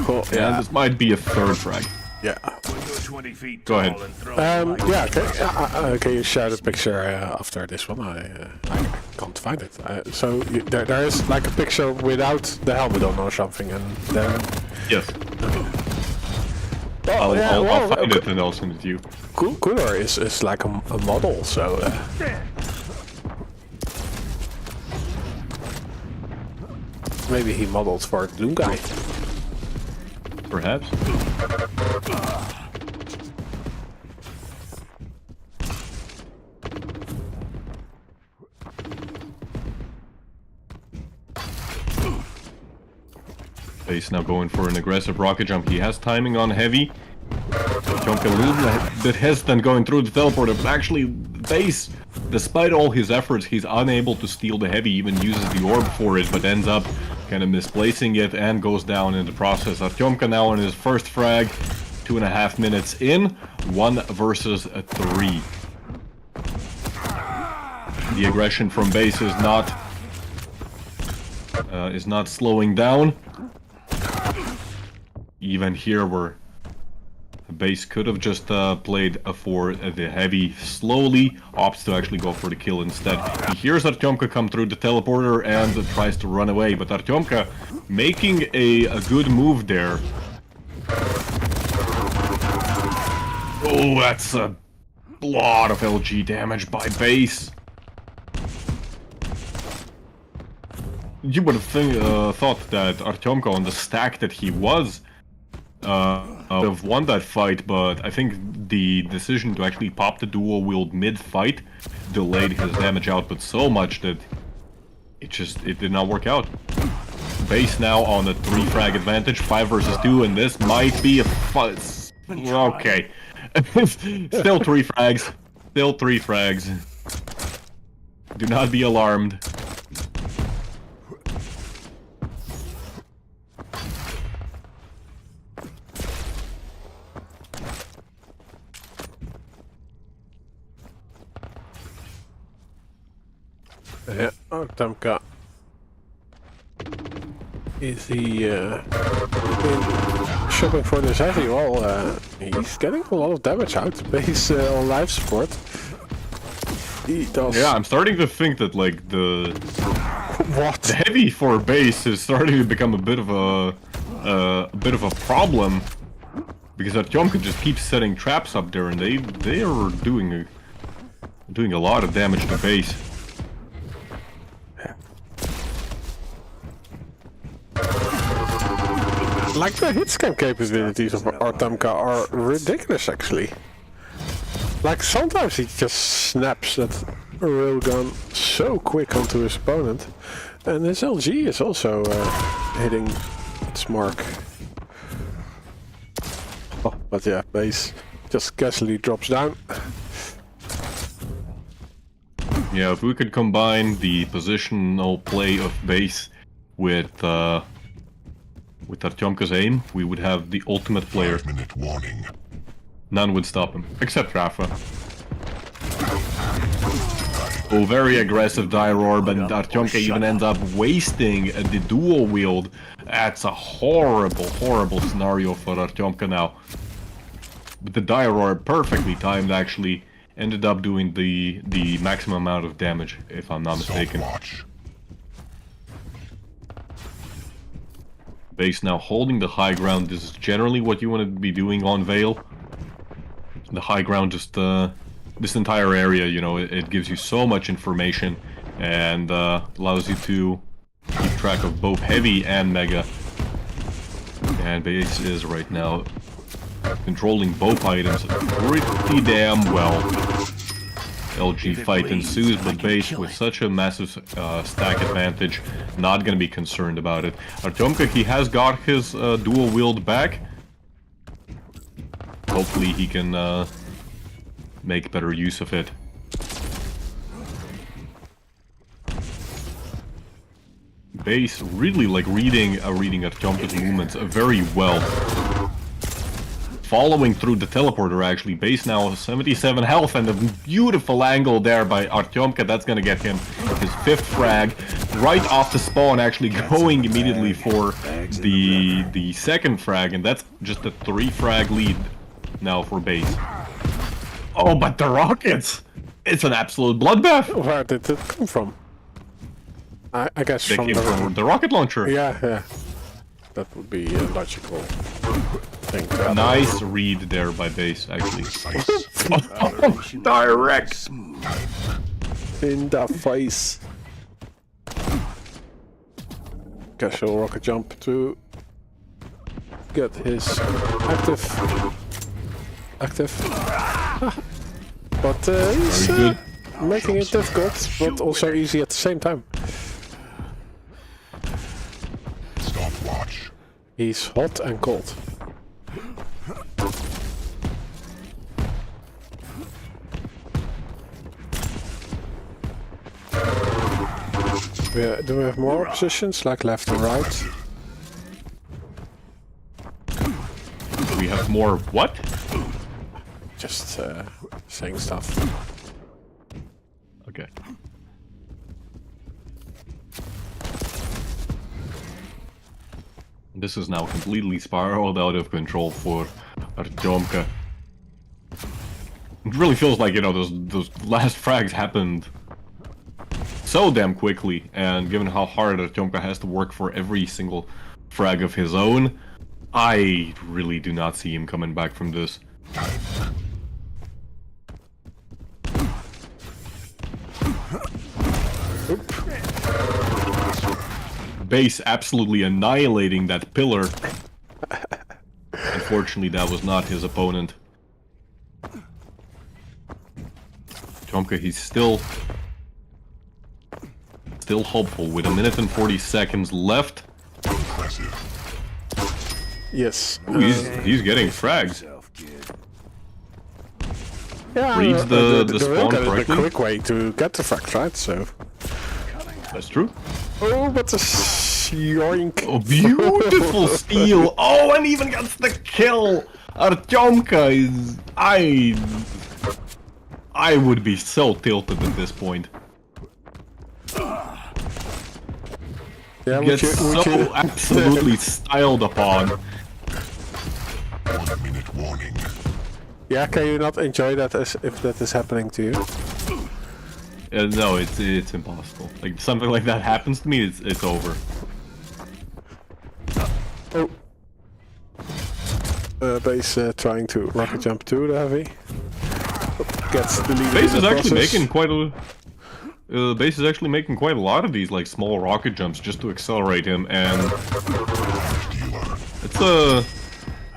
Cool. Yeah, Yeah. this might be a third frag. Yeah. 20 feet Go ahead. tall and throwing Yeah. Can you share the picture after this one? I can't find it. So there is like a picture without the helmet on or something, and then. Yes. Oh, I'll find it and I'll send it to you. Cooler is like a model, so. Maybe he modeled for the Doom guy. Perhaps. Base now going for an aggressive rocket jump. He has timing on heavy. Jump a little bit hesitant going through the teleporter, but actually Base, despite all his efforts, he's unable to steal the heavy, even uses the orb for it, but ends up kind of misplacing it and goes down in the process. Artyomka now on his first frag, 2.5 minutes in, 1 versus 3. The aggression from Base is not slowing down. Even here, where Base could have just played for the heavy slowly, opts to actually go for the kill instead. He hears Artyomka come through the teleporter and tries to run away, but Artyomka making a good move there. Oh, that's a lot of LG damage by Base. You would have thought that Artyomka, on the stack that he was, would have won that fight, but I think the decision to actually pop the dual wield mid-fight delayed his damage output so much that it did not work out. Base now on a 3 frag advantage, 5 versus 2, and this might be a okay. Still 3 frags. Still 3 frags. Do not be alarmed. Yeah, Artamka. Is he shopping for this heavy? Well, he's getting a lot of damage out based on life support. He does. Yeah, I'm starting to think that like the heavy for base is starting to become a bit of a problem, because Artyomka just keeps setting traps up there, and they are doing a lot of damage to base. Like the hit scan capabilities of Artamka are ridiculous, actually. Like sometimes he just snaps that railgun so quick onto his opponent, and his LG is also hitting its mark. Oh, but yeah, base just casually drops down. Yeah, if we could combine the positional play of base with Artyomka's aim, we would have the ultimate player. 5-minute warning. None would stop him, except Rafa. Oh, very aggressive dire orb, and Artyomka even ends up wasting the dual wield. That's a horrible, horrible scenario for Artyomka now. But the dire orb, perfectly timed, actually ended up doing the maximum amount of damage, if I'm not mistaken. Stopwatch. Base now holding the high ground. This is generally what you want to be doing on Vale. The high ground, just this entire area, you know, it gives you so much information and allows you to keep track of both heavy and mega. And base is right now controlling both items pretty damn well. LG fight ensues, but base with such a massive stack advantage, not gonna be concerned about it. Artyomka, he has got his dual wield back. Hopefully he can make better use of it. Base really like reading Artyomka's movements very well. Following through the teleporter, actually. Base now 77 health, and a beautiful angle there by Artyomka. That's gonna get him his 5th frag right off the spawn, actually going immediately for the 2nd frag, and that's just a 3 frag lead now for base. Oh, but the rockets! It's an absolute bloodbath! Where did it come from? I guess They from came from the rocket launcher. Yeah. That would be a logical thing to happen. Nice read there by base, actually. Precise. Direct! In the face. Casual rocket jump to get his active. But he's Very good. making it difficult, but also easy at the same time. Stopwatch. He's hot and cold. Do we have more positions, like left and right? We have more what? Just saying stuff. Okay. This is now completely spiraled out of control for Artyomka. It really feels like, you know, those last frags happened so damn quickly, and given how hard Artyomka has to work for every single frag of his own, I really do not see him coming back from this. Base absolutely annihilating that pillar. Unfortunately, that was not his opponent. Artyomka, he's still hopeful with 1 minute and 40 seconds left. Impressive. Yes. He's getting frags. Yeah, Reads the spawn railgun is correctly. the quick way to get the frags, right? So. That's true. Oh, but the yoink! Oh, beautiful steal! Oh, and even gets the kill! Artyomka is... I would be so tilted at this point. Yeah, gets so absolutely styled upon. 1 minute warning. Yeah, can you not enjoy that as if that is happening to you? No, it's impossible. Like, if something like that happens to me, it's over. Oh. Base trying to rocket jump to the heavy. Gets deleted. Base in is the actually process. making quite a... Base is actually making quite a lot of these, like, small rocket jumps just to accelerate him, and... It's a...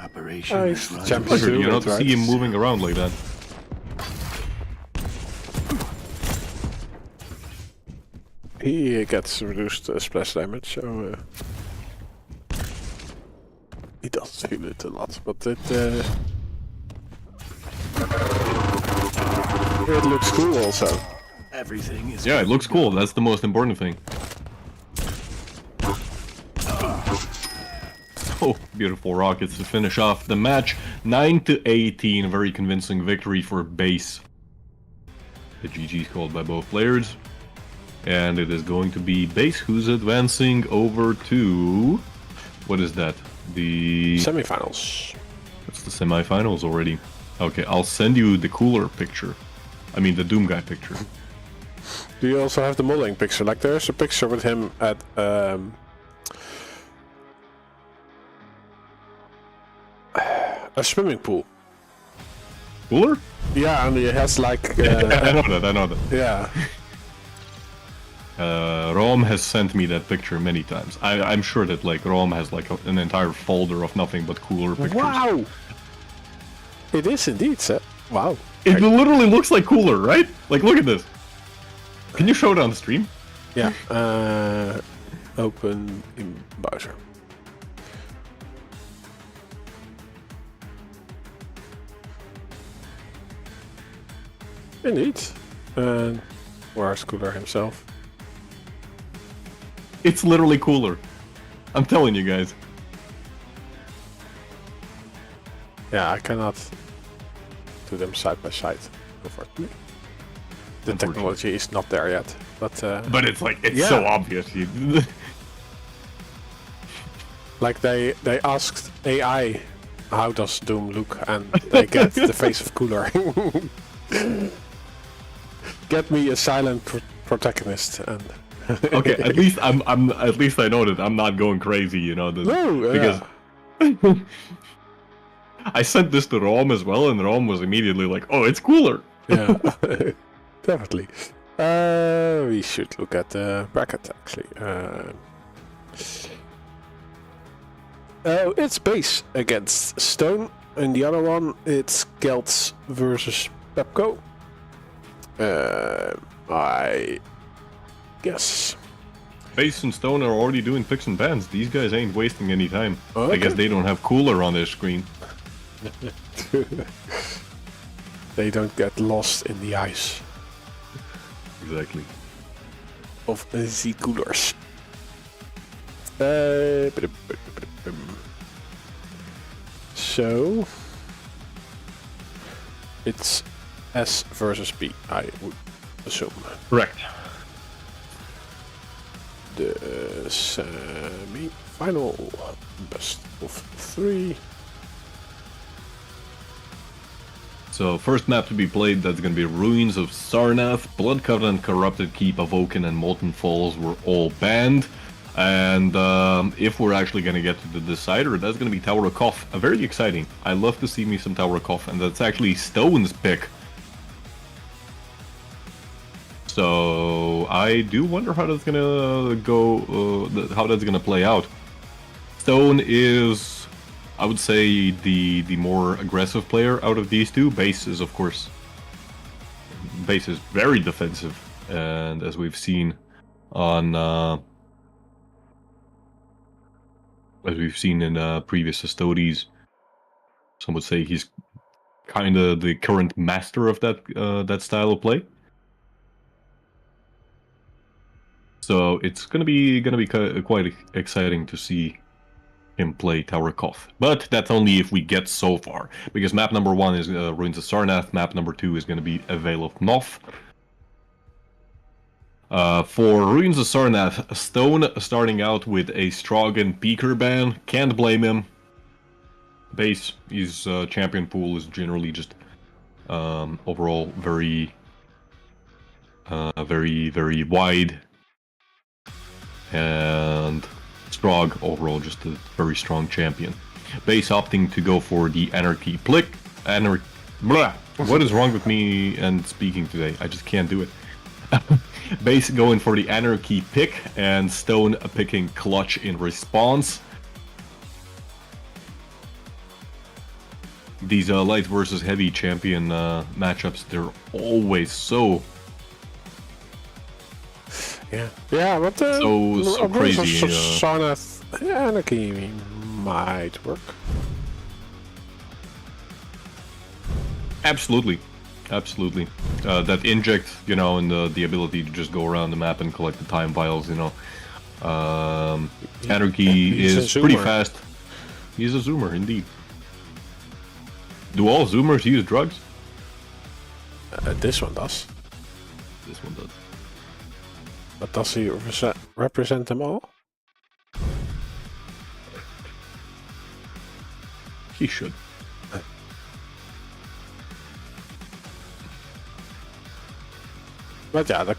Operation Nice. is running. Champion pleasure, two, you know, that's to right. see him moving around like that. He gets reduced splash damage, so he doesn't feel it a lot, but it looks cool also. Everything is. Yeah, it looks cool, that's the most important thing. Oh, beautiful rockets to finish off the match. 9-18, a very convincing victory for Base. The GG's called by both players. And it is going to be Base who's advancing over to... What is that? The... Semifinals. It's the semifinals already. Okay, I'll send you the cooler picture. I mean the Doom Guy picture. Do you also have the modeling picture? Like there's a picture with him at a swimming pool. Cooler? Yeah, and he has like I know that. yeah. Rom has sent me that picture many times. I'm sure that like Rom has like an entire folder of nothing but cooler pictures. Wow! It is indeed, sir. Wow. It literally looks like cooler, right? Like, look at this. Can you show it on the stream? Yeah. Open in browser. Indeed. And where's Cooler himself? It's literally cooler. I'm telling you guys. Yeah, I cannot do them side by side, unfortunately. The technology is not there yet, but But it's like, it's Yeah. so obvious. like they asked AI, how does Doom look, and they get the face of Cooler. Get me a silent protagonist, and Okay, at least at least I know that I'm not going crazy, you know. no, Because yeah. I sent this to Rom as well, and Rom was immediately like, "Oh, it's cooler." Yeah, definitely. We should look at the bracket actually. It's Base against Stone, and the other one it's Kelts versus Pepco. I guess. Base and Stone are already doing picks and bans. These guys ain't wasting any time. Okay. I guess they don't have cooler on their screen. They don't get lost in the ice Exactly. of the coolers. So it's S versus B, I would assume. Correct. The semi-final best of 3. So, first map to be played, that's gonna be Ruins of Sarnath, Blood Covenant, Corrupted Keep, Awoken, and Molten Falls were all banned. And if we're actually gonna get to the decider, that's gonna be Tower of Koth. Very exciting. I love to see me some Tower of Koth, and that's actually Stone's pick. So I do wonder how that's gonna go, how that's gonna play out. Stone is, I would say, the more aggressive player out of these two. Base is, of course, Base is very defensive, and as we've seen on, as we've seen in previous Estoties, some would say he's kind of the current master of that that style of play. So it's gonna be quite exciting to see him play Tower Koth. But that's only if we get so far, because map number 1 is Ruins of Sarnath, map number 2 is gonna be a Veil of Noth. For Ruins of Sarnath, Stone starting out with a Strogan Peaker ban. Can't blame him. Base, his champion pool is generally just overall very, very wide. And Strog overall just a very strong champion. Base opting to go for the Anarchy Plick. Blah. What is wrong with me and speaking today? I just can't do it. Base going for the Anarchy Pick, and Stone picking Clutch in response. These light versus heavy champion matchups, they're always so but so crazy. Sarnath Anarchy might work. Absolutely. That inject, you know, and the ability to just go around the map and collect the time vials, you know. Anarchy is pretty fast. He's a zoomer, indeed. Do all zoomers use drugs? This one does. This one does. But does he represent them all? He should. But yeah, the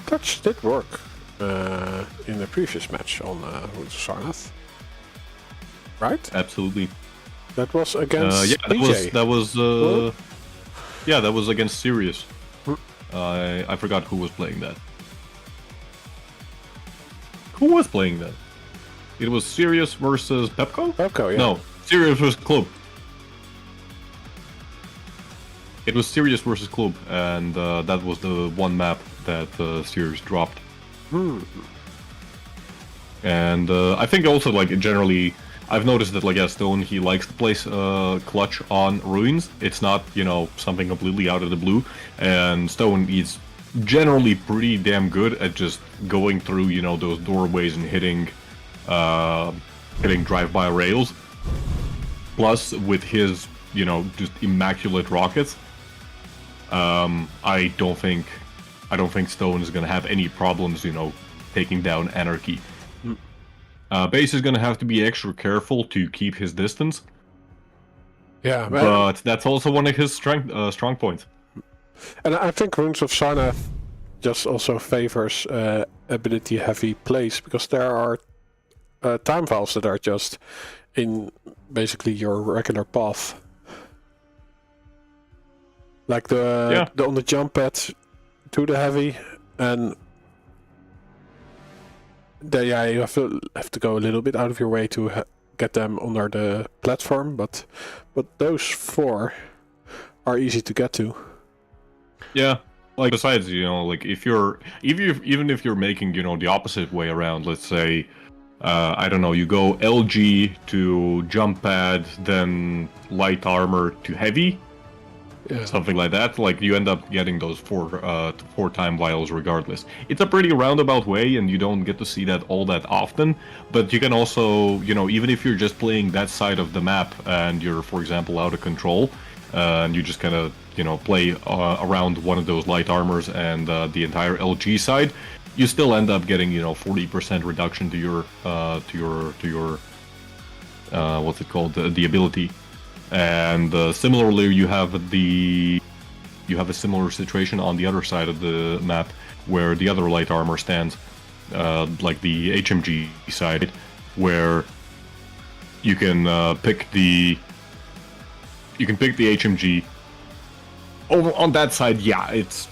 clutch did work in the previous match on Ruins of Sarnath. Right? Absolutely. That was against BJ. That was against Sirius. I forgot who was playing that. Who was playing that? It was Sirius versus Pepco? Pepco, yeah. No, Sirius versus Gloop. It was Sirius versus Gloop, and that was the one map that Sirius dropped. And I think also, like, generally, I've noticed that, like, yeah, Stone, he likes to place Clutch on Ruins. It's not, you know, something completely out of the blue. And Stone is generally pretty damn good at just going through, you know, those doorways and hitting drive-by rails. Plus, with his, you know, just immaculate rockets, I don't think Stone is gonna have any problems, you know, taking down Anarchy. Base is gonna have to be extra careful to keep his distance. Yeah, but that's also one of his strong points. And I think Ruins of Sarnath just also favors ability-heavy plays, because there are time valves that are just in basically your regular path. Like on the jump pad to the heavy, and you have to go a little bit out of your way to get them under the platform, but those four are easy to get to. Yeah, like besides, you know, like even if you're making, you know, the opposite way around, let's say, I don't know, you go LG to jump pad, then light armor to heavy. Yeah. Something like that, like you end up getting those four time vials regardless. It's a pretty roundabout way, and you don't get to see that all that often, but you can also, you know, even if you're just playing that side of the map and you're, for example, out of control, and you just kind of, you know, play around one of those light armors and the entire LG side, you still end up getting, you know, 40% reduction to your what's it called, the ability. And similarly, you have a similar situation on the other side of the map, where the other light armor stands, like the HMG side, where you can pick the HMG. On that side, yeah, it's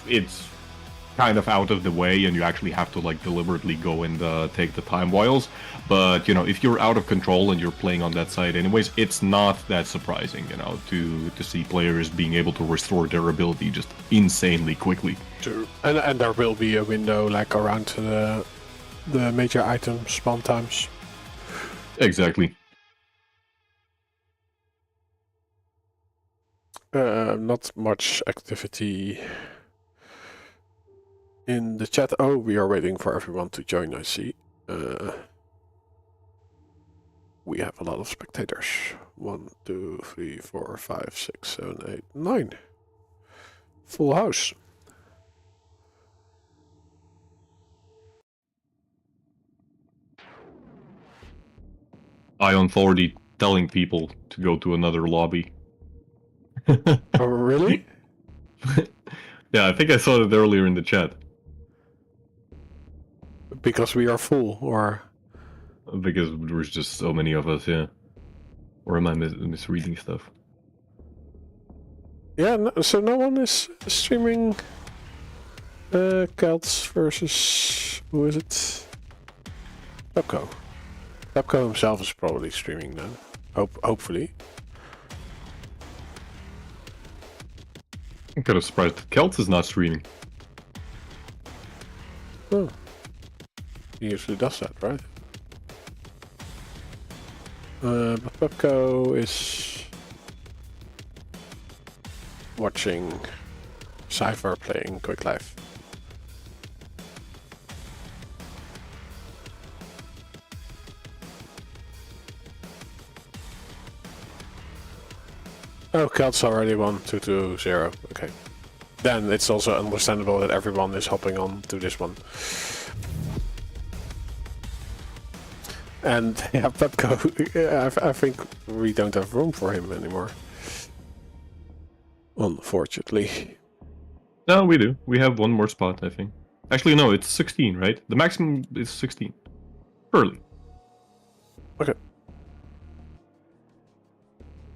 kind of out of the way, and you actually have to, like, deliberately go and take the time vials. But, you know, if you're out of control and you're playing on that side anyways, it's not that surprising, you know, to see players being able to restore their ability just insanely quickly. True. And there will be a window, like, around the major item spawn times. Exactly. Not much activity in the chat. Oh, we are waiting for everyone to join, I see. We have a lot of spectators. 1, 2, 3, 4, 5, 6, 7, 8, 9. Full house. Ion Authority telling people to go to another lobby. Oh, really? Yeah, I think I saw it earlier in the chat. Because we are full, or... Because there's just so many of us, yeah. Or am I misreading stuff? Yeah, no, so no one is streaming Kelts versus... who is it? Pepco. Pepco himself is probably streaming now. Hopefully. I'm kind of surprised that Kelts is not streaming. Oh. He usually does that, right? But Pepco is watching Cypher playing Quick Life. Oh, Kelts already won 2-0. Okay. Then it's also understandable that everyone is hopping on to this one. And yeah, Pepco, I think we don't have room for him anymore. Unfortunately. No, we do. We have one more spot, I think. Actually, no, it's 16, right? The maximum is 16. Early. Okay.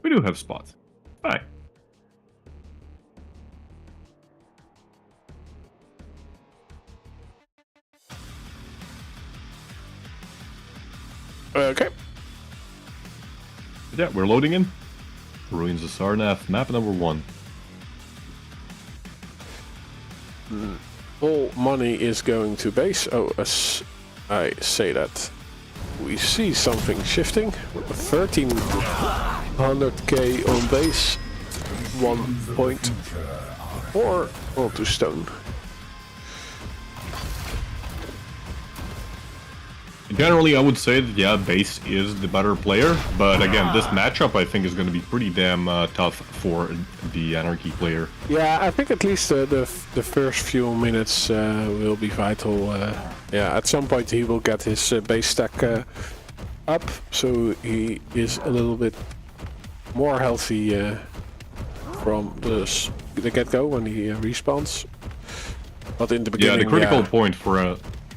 We do have spots. Bye. Okay. Yeah, we're loading in. Ruins of Sarnath, map number 1. All money is going to base. Oh, as I say that, we see something shifting. 1300k on base, 1.4 onto stone. Generally, I would say that, yeah, base is the better player, but again, this matchup I think is going to be pretty damn tough for the Anarchy player. Yeah, I think at least the first few minutes will be vital. Yeah, at some point he will get his base stack up, so he is a little bit more healthy from the get-go when he respawns. But in the beginning, yeah, the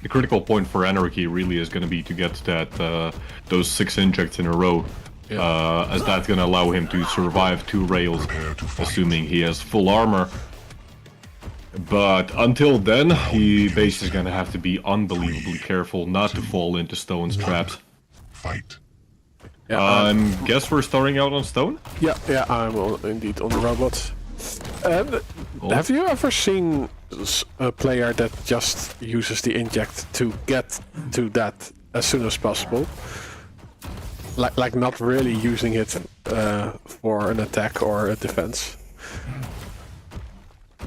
critical point for Anarchy really is going to be to get that those 6 injects in a row, as that's going to allow him to survive 2 rails, assuming he has full armor. But until then, he basically is going to have to be unbelievably careful not to fall into Stone's traps. Fight. Yeah, Guess we're starting out on Stone? yeah, I'm indeed on the robot. Have you ever seen a player that just uses the inject to get to that as soon as possible? Like not really using it for an attack or a defense?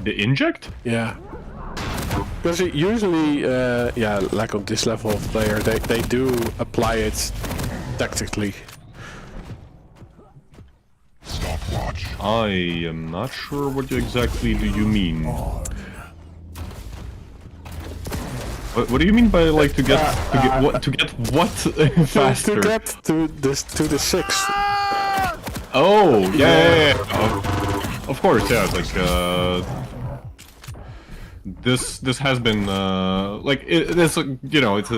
The inject? Yeah. Because usually, yeah, like on this level of player, they do apply it tactically. Stopwatch. I am not sure what exactly do you mean. What do you mean by like to get what faster? To get to the 6. Oh yeah. Of course, yeah. Like this has been like it's you know, it's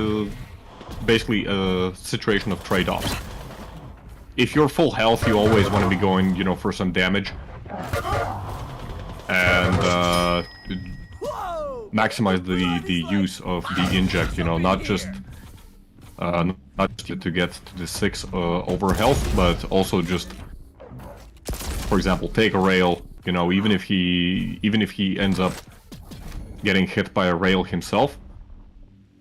basically a situation of trade-offs. If you're full health, you always want to be going, you know, for some damage and maximize the use of the inject. You know, not just to get to the 6 over health, but also just, for example, take a rail. You know, even if he ends up getting hit by a rail himself,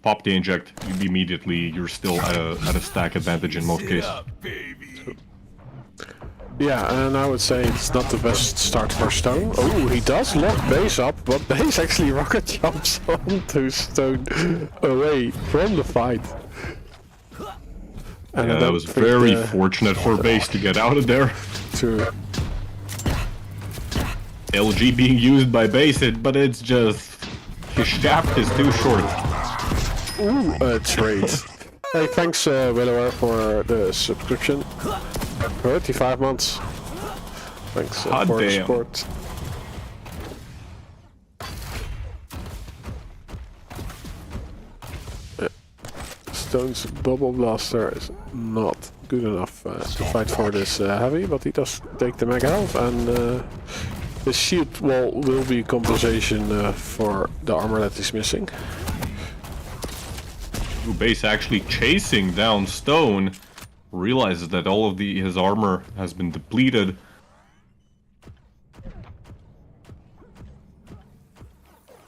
pop the inject immediately. You're still at a stack advantage in most cases. Yeah, and I would say it's not the best start for Stone. Oh, he does lock base up, but base actually rocket jumps onto Stone away from the fight. And yeah, that was very fortunate for base to get out of there. True. LG being used by base, but it's just his shaft is too short. Ooh, a trade. Hey, thanks Willower for the subscription. 35 months. Thanks for the support. Stone's Bubble Blaster is not good enough to fight for this heavy, but he does take the mega health, and his shield wall will be compensation for the armor that is missing. Base actually chasing down Stone, realizes that all of his armor has been depleted.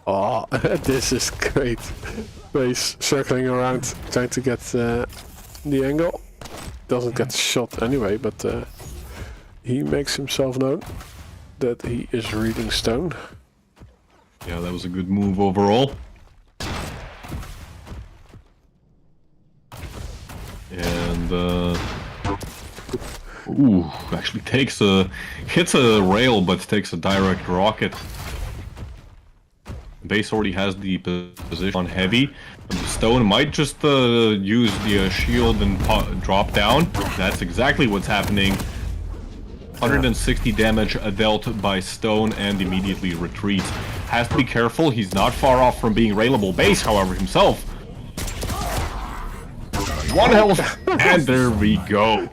Oh, this is great. Base circling around, trying to get the angle. Doesn't get shot anyway, but he makes himself known that he is reading Stone. Yeah, that was a good move overall. And ooh, actually hits a rail, but takes a direct rocket. Base already has the position on heavy. Stone might just use the shield and drop down. That's exactly what's happening. 160 damage dealt by Stone and immediately retreats. Has to be careful, he's not far off from being railable. Base, however, himself. 1 health, and there we go.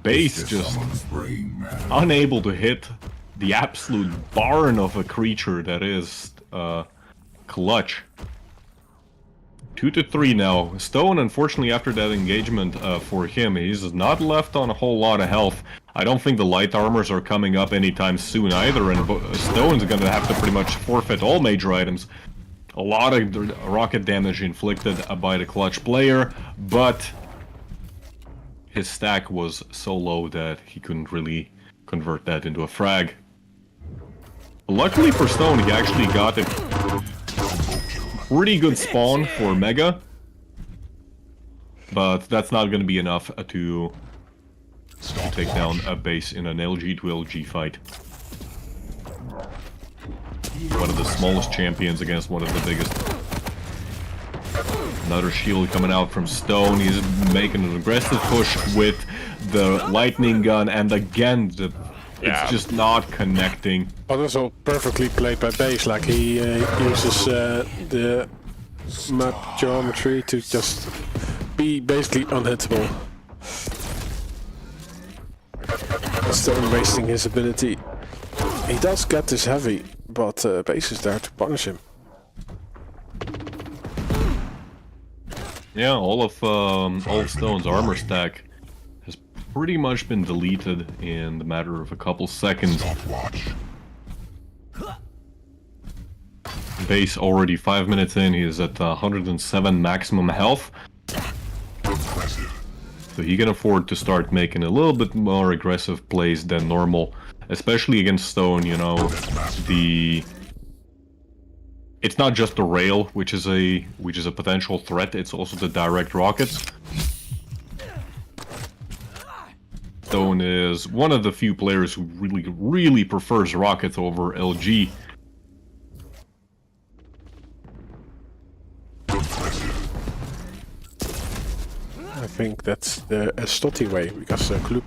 Base just unable to hit the absolute barn of a creature that is Clutch. 2 to 3 now. Stone, unfortunately, after that engagement for him, he's not left on a whole lot of health. I don't think the light armors are coming up anytime soon either, and Stone's gonna have to pretty much forfeit all major items. A lot of rocket damage inflicted by the Clutch player, but his stack was so low that he couldn't really convert that into a frag. Luckily for Stone, he actually got a pretty good spawn for Mega, but that's not going to be enough to take down a base in an LG to LG fight. One of the smallest champions against one of the biggest. Another shield coming out from Stone. He's making an aggressive push with the lightning gun, and again, it's just not connecting. But also perfectly played by Base, like he uses the map geometry to just be basically unhittable. Stone wasting his ability. He does get this heavy, but Base is there to punish him. Yeah, all of Stone's armor stack has pretty much been deleted in the matter of a couple seconds. Base already 5 minutes in, he is at 107 maximum health. So he can afford to start making a little bit more aggressive plays than normal. Especially against Stone, you know, it's not just the rail, which is a potential threat, it's also the direct rockets. Stone is one of the few players who really prefers rockets over LG. I think that's the Estoty way, because Gloop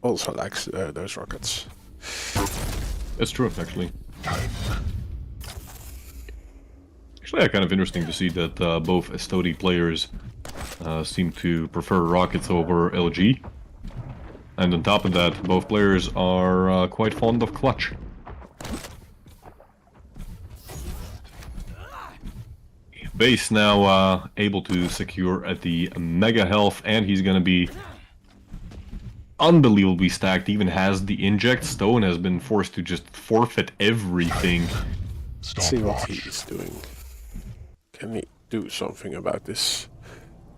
also likes those rockets. That's true, actually. Actually, kind of interesting to see that both Estoty players seem to prefer rockets over LG. And on top of that, both players are quite fond of Clutch. Base now able to secure at the mega health, and he's gonna be unbelievably stacked, even has the inject. Stone has been forced to just forfeit everything. Let's see what he is doing. Can he do something about this?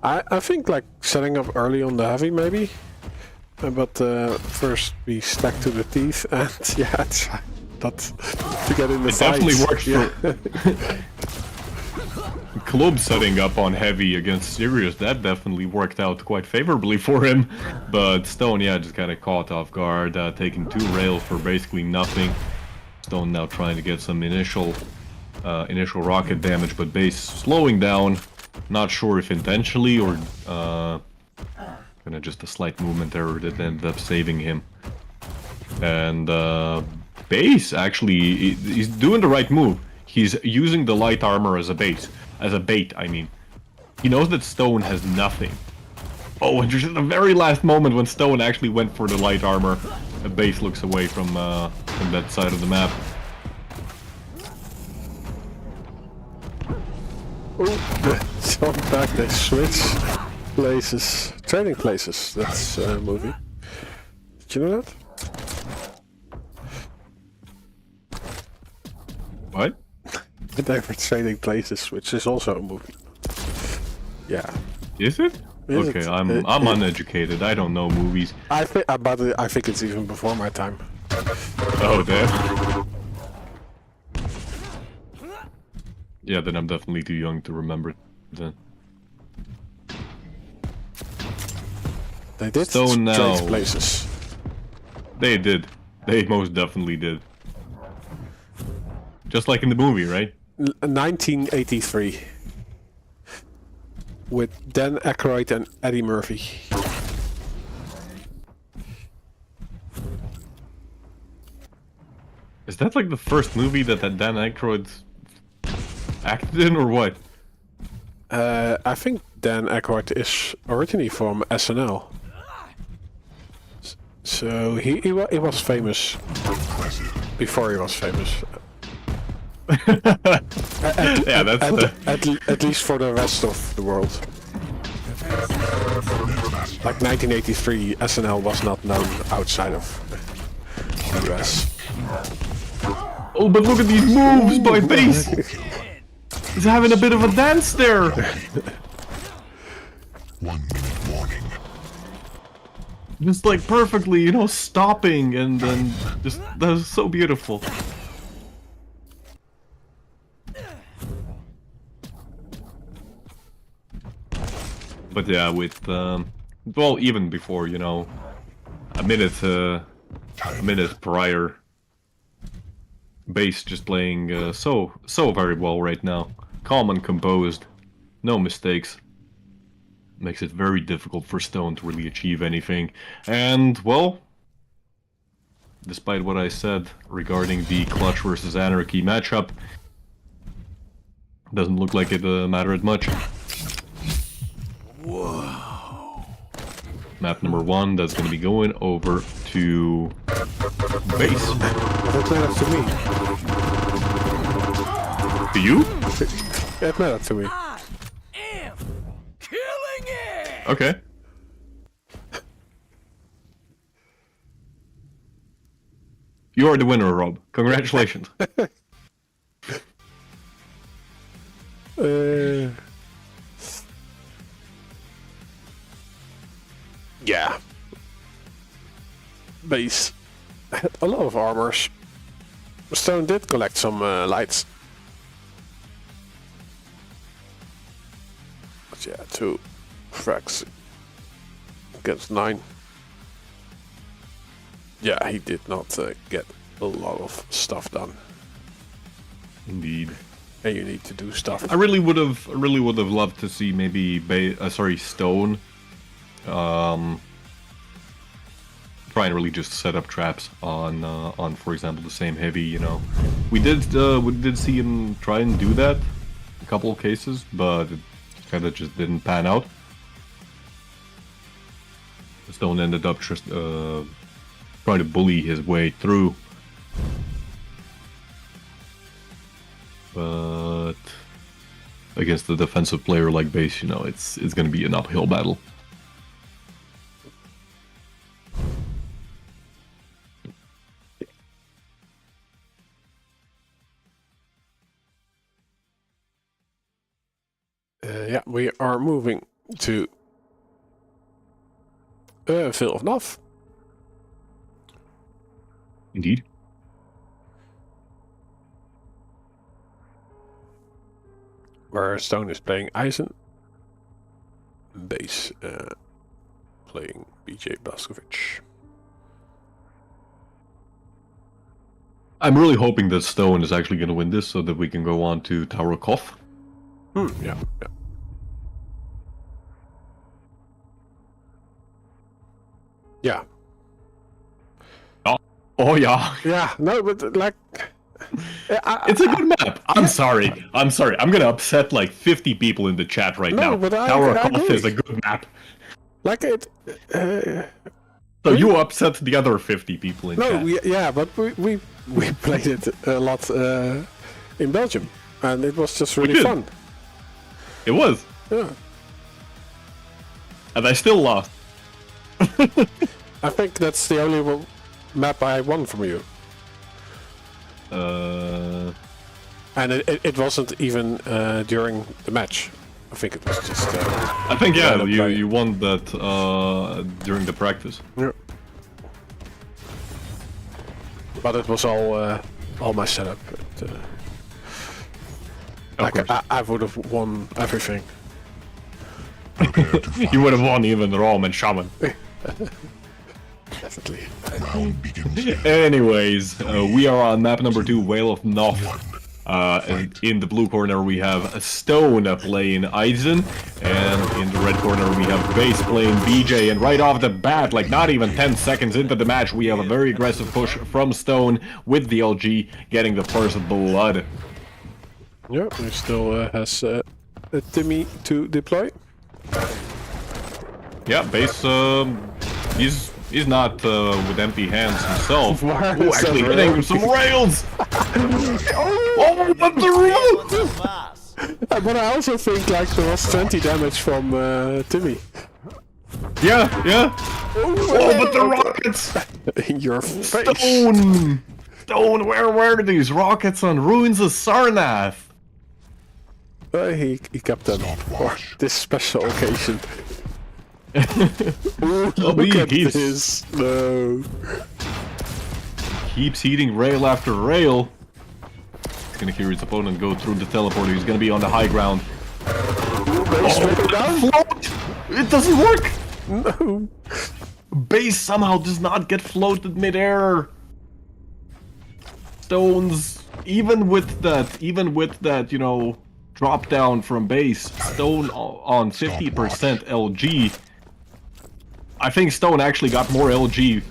I think like setting up early on the heavy maybe, but first we stack to the teeth, and yeah, try not to get in the sights. Definitely worked for Club setting up on heavy against Sirius. That definitely worked out quite favorably for him, but Stone, yeah, just kind of caught off guard, taking 2 rails for basically nothing. Stone now trying to get some initial rocket damage, but Base slowing down. Not sure if intentionally or kind of just a slight movement error that ended up saving him. And base actually, he's doing the right move. He's using the light armor as a base, as a bait. I mean, he knows that Stone has nothing. Oh, and just at the very last moment when Stone actually went for the light armor, the base looks away from that side of the map. So back they switch places, training places. That's a movie. Did you know that? What? They were trading places, which is also a movie. Yeah. Is it? Is Okay, it? I'm uneducated. I don't know movies. I think, but I think it's even before my time. Oh damn. Yeah, then I'm definitely too young to remember it then. They did So now- trade places. They did. They most definitely did. Just like in the movie, right? 1983. With Dan Aykroyd and Eddie Murphy. Is that like the first movie that Dan Aykroyd acted in, or what? I think Dan Aykroyd is originally from SNL. So he was famous before he was famous. Yeah, that's At least for the rest of the world. Like 1983, SNL was not known outside of the US. Oh, but look at these moves by Base! He's having a bit of a dance there! 1 minute warning. Just like perfectly, you know, stopping and then just, that was so beautiful. But yeah, with, well, even before, you know, a minute prior, Base just playing so very well right now. Calm and composed, no mistakes. Makes it very difficult for Stone to really achieve anything. And, well, despite what I said regarding the Clutch versus Anarchy matchup, doesn't look like it mattered much. Whoa. Map number 1, that's going to be going over to Base. That mattered to me. To you? That mattered to me. Okay. You are the winner, Rob. Congratulations. Yeah. Base had a lot of armors. Stone did collect some lights. But yeah, 2 frags against 9. Yeah, he did not get a lot of stuff done. Indeed. And you need to do stuff. I really would have loved to see maybe Stone try and really just set up traps on for example the same heavy, you know. We did see him try and do that a couple of cases, but it kind of just didn't pan out. Stone ended up just trying to bully his way through. But against a defensive player like Base, you know, it's going to be an uphill battle. Yeah, we are moving to Veil of Nav. Indeed. Where Stone is playing Eisen. Base playing BJ Blazkowicz. I'm really hoping that Stone is actually going to win this so that we can go on to Tower Koth. Yeah. Yeah. Oh yeah. Yeah, no, but like... It's a good map. I'm sorry. I'm gonna upset like 50 people in the chat right No, now. but Tower of I Koth agree. is a good map. Like it... So you upset the other 50 people in chat. Yeah, but we played it a lot in Belgium. And it was just really did. fun. It was. Yeah. And I still lost. I think that's the only map I won from you. And it wasn't even during the match. I think it was just... I think, yeah, random play. you won that during the practice. Yeah. But it was all my setup. Like I would have won everything. You would have won even Rom and Shaman. Definitely. Round begins here. Anyways, we are on map number 2, Whale of Noth. And in the blue corner we have Stone playing Aizen, and in the red corner we have Base playing BJ. And right off the bat, like not even 10 seconds into the match, we have a very aggressive push from Stone with the LG getting the first blood. Yeah, he still has Timmy to deploy. Yeah, Base, he's not with empty hands himself. Why Ooh, is that actually rail? hitting some rails! Oh, but the rail! But I also think like there was 20 damage from Timmy. Yeah. Oh, but the rockets! In your face. Stone, where were these rockets on Ruins of Sarnath? He kept them for Stopwatch. this special occasion. Ooh, Oh, look at he's- this. No. Keeps hitting rail after rail. He's gonna hear his opponent go through the teleporter. He's gonna be on the high ground. Base dropping down? Float! It doesn't work! No. Base somehow does not get floated midair. Stones, even with that, you know, drop down from base, Stone on 50% LG. I think Stone actually got more LG,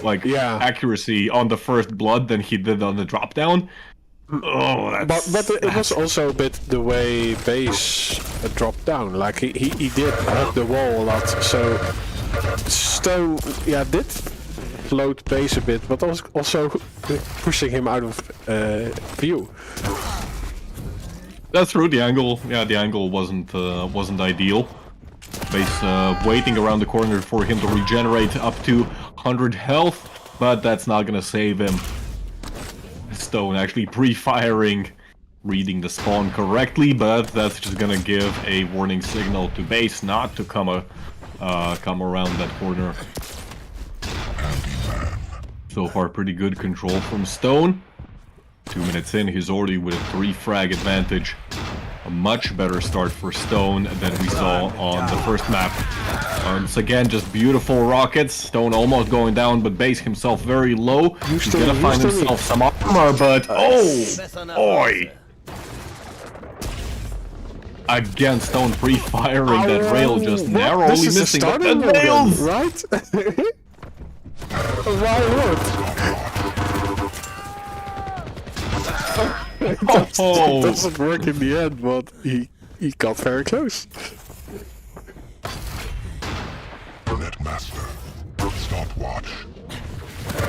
like, accuracy on the first blood than he did on the drop down. Oh, that's... But it was also a bit the way Base dropped down. Like he did hug the wall a lot, so Stone did float Base a bit, but also pushing him out of view. That's true. The angle wasn't ideal. Base waiting around the corner for him to regenerate up to 100 health, but that's not gonna save him. Stone actually pre-firing, reading the spawn correctly, but that's just gonna give a warning signal to Base not to come around that corner. So far, pretty good control from Stone. 2 minutes in, he's already with a 3 frag advantage. A much better start for Stone than we saw on the first map. Once again, just beautiful rockets. Stone almost going down, but Base himself very low. He's gonna find himself some armor, but oh boy! Again, Stone pre-firing that rail, just narrowly This is missing the the starting nails. right? Why not? Oh. It doesn't work in the end, but he got very close. Netmaster. Stopwatch.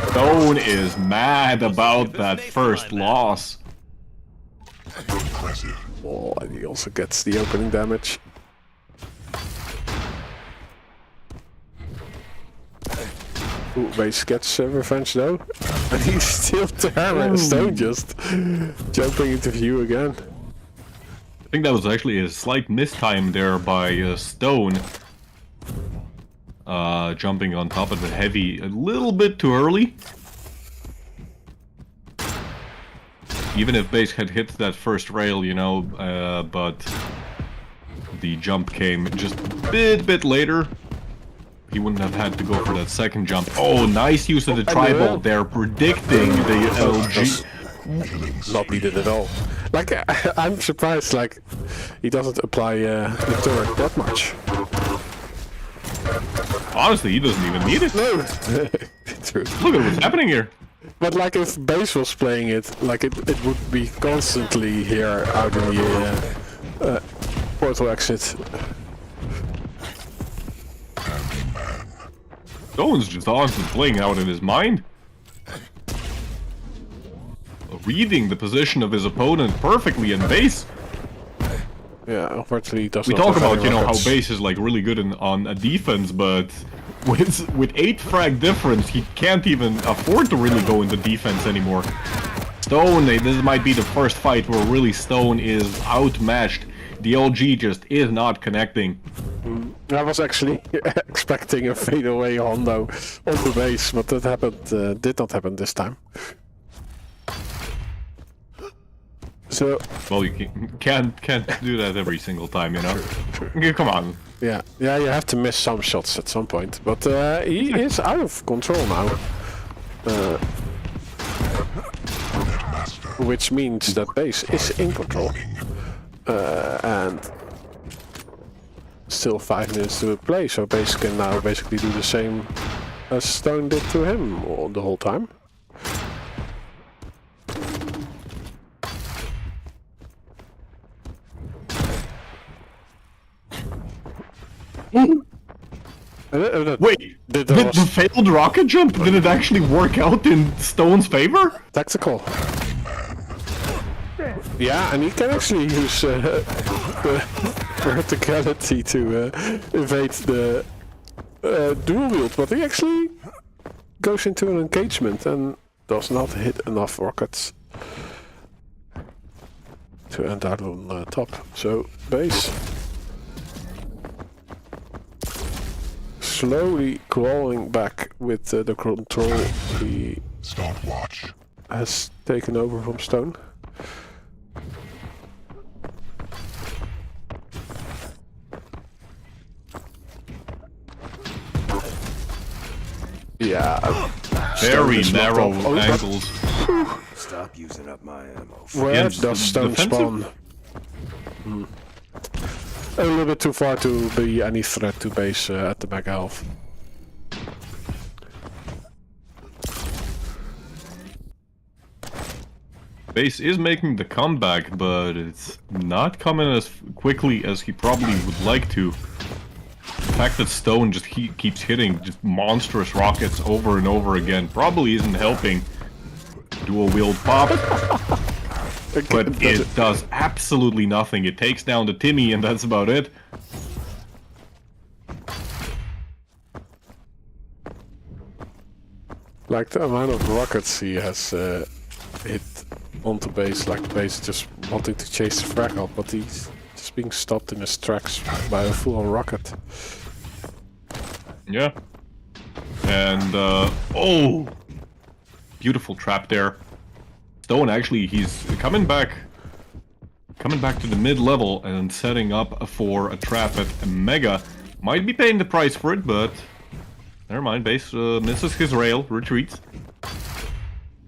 Stone is mad about that first loss. Impressive. Oh, and he also gets the opening damage. Ooh, Base gets revenge though. And he's still there. Stone just jumping into view again. I think that was actually a slight mistime there by Stone. Jumping on top of the heavy a little bit too early. Even if Base had hit that first rail, you know, but the jump came just a bit later. He wouldn't have had to go for that second jump. Oh, nice use of the tribal there, predicting the LG. Not needed at all. Like, I'm surprised, like, he doesn't apply the turret that much. Honestly, he doesn't even need it. No. True. Look at what's happening here. But like if Base was playing it, like it would be constantly here out in the portal exit. Stone's just honestly playing out in his mind. Reading the position of his opponent perfectly in base. Yeah, unfortunately he does We not talk have about, any you know, how rockets. base is like really good on a defense, but with 8 frag difference, he can't even afford to really go into defense anymore. Stone, this might be the first fight where really Stone is outmatched. The LG just is not connecting. I was actually expecting a fadeaway Hondo on the base, but that happened. Did not happen this time. So Well, you can't do that every single time, you know. Come on. yeah, you have to miss some shots at some point. But he is out of control now, which means that Base is in control, and still 5 minutes to play. So Base can now basically do the same as Stone did to him all the whole time. Wait, Did the failed rocket jump, did it actually work out in Stone's favor? tactical. Yeah, and he can actually use verticality to evade the dual wield, but he actually goes into an engagement and does not hit enough rockets to end out on top. So Base slowly crawling back with the control he Stopwatch. has taken over from Stone. Yeah, Very is not narrow off. Oh, but angles. Stop using up my ammo. where Yeah, does Stone defensive. spawn? A little bit too far to be any threat to Base at the mega health. Base is making the comeback, but it's not coming as quickly as he probably would like to. The fact that Stone just keeps hitting just monstrous rockets over and over again probably isn't helping. Dual wield pop, but it does absolutely nothing. It takes down the Timmy and that's about it. Like the amount of rockets he has hit onto Base, like Base just wanting to chase the frag up, but he's just being stopped in his tracks by a full-on rocket. Yeah. And, oh! Beautiful trap there. Stone actually, he's coming back to the mid-level and setting up for a trap at Mega. Might be paying the price for it, but never mind. Base misses his rail, retreats.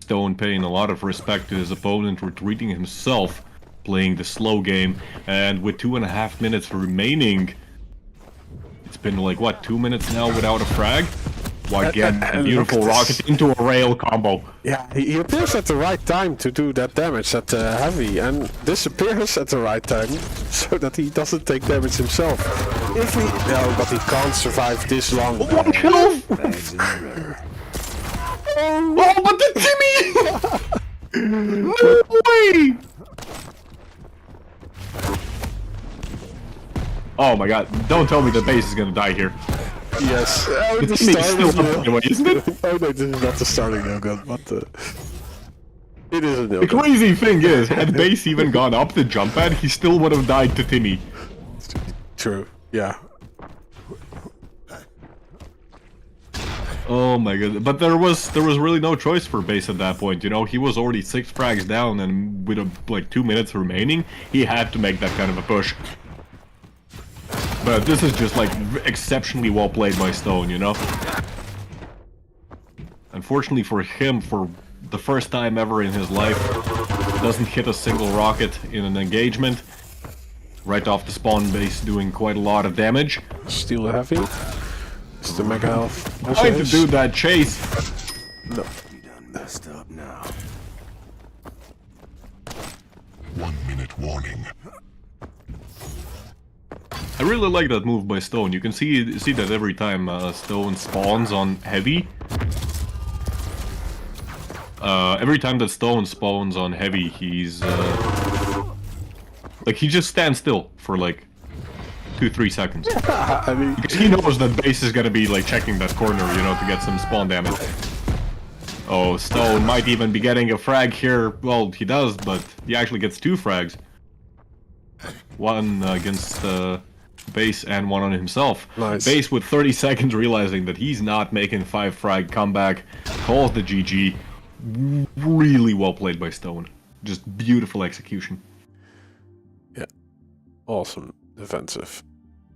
Stone paying a lot of respect to his opponent, retreating himself, playing the slow game, and with 2.5 minutes remaining, it's been like, what, 2 minutes now without a frag? Why get a beautiful rocket into a rail combo? Yeah, he appears at the right time to do that damage at heavy, and disappears at the right time so that he doesn't take damage himself. If he... No, but he can't survive this long. One kill! Oh, but the Timmy! No way! Oh my god, don't tell me the base is gonna die here. Yes. Oh, The the Timmy's start still is up anyway, isn't it? Oh no, this is not the starting no-gun, but it is a The no-gun. crazy thing is, had base even gone up the jump pad, he still would have died to Timmy. True, yeah. Oh my god, but there was really no choice for base at that point, you know, he was already 6 frags down and with like 2 minutes remaining, he had to make that kind of a push. But this is just like exceptionally well played by Stone, you know? Unfortunately for him, for the first time ever in his life, doesn't hit a single rocket in an engagement. Right off the spawn base doing quite a lot of damage. Still heavy. Is the mega health also Trying to his? do that chase. No. You done messed up now. 1 minute warning. I really like that move by Stone. You can see that every time Stone spawns on heavy. Every time that Stone spawns on heavy, he's like he just stands still for like 2-3 seconds. I mean, Because he knows that base is gonna be like checking that corner, you know, to get some spawn damage. Oh, Stone might even be getting a frag here. Well, he does, but he actually gets 2 frags. One against Base and one on himself. Nice. Base with 30 seconds realizing that he's not making 5 frag comeback, calls the GG. Really well played by Stone. Just beautiful execution. yeah, awesome defensive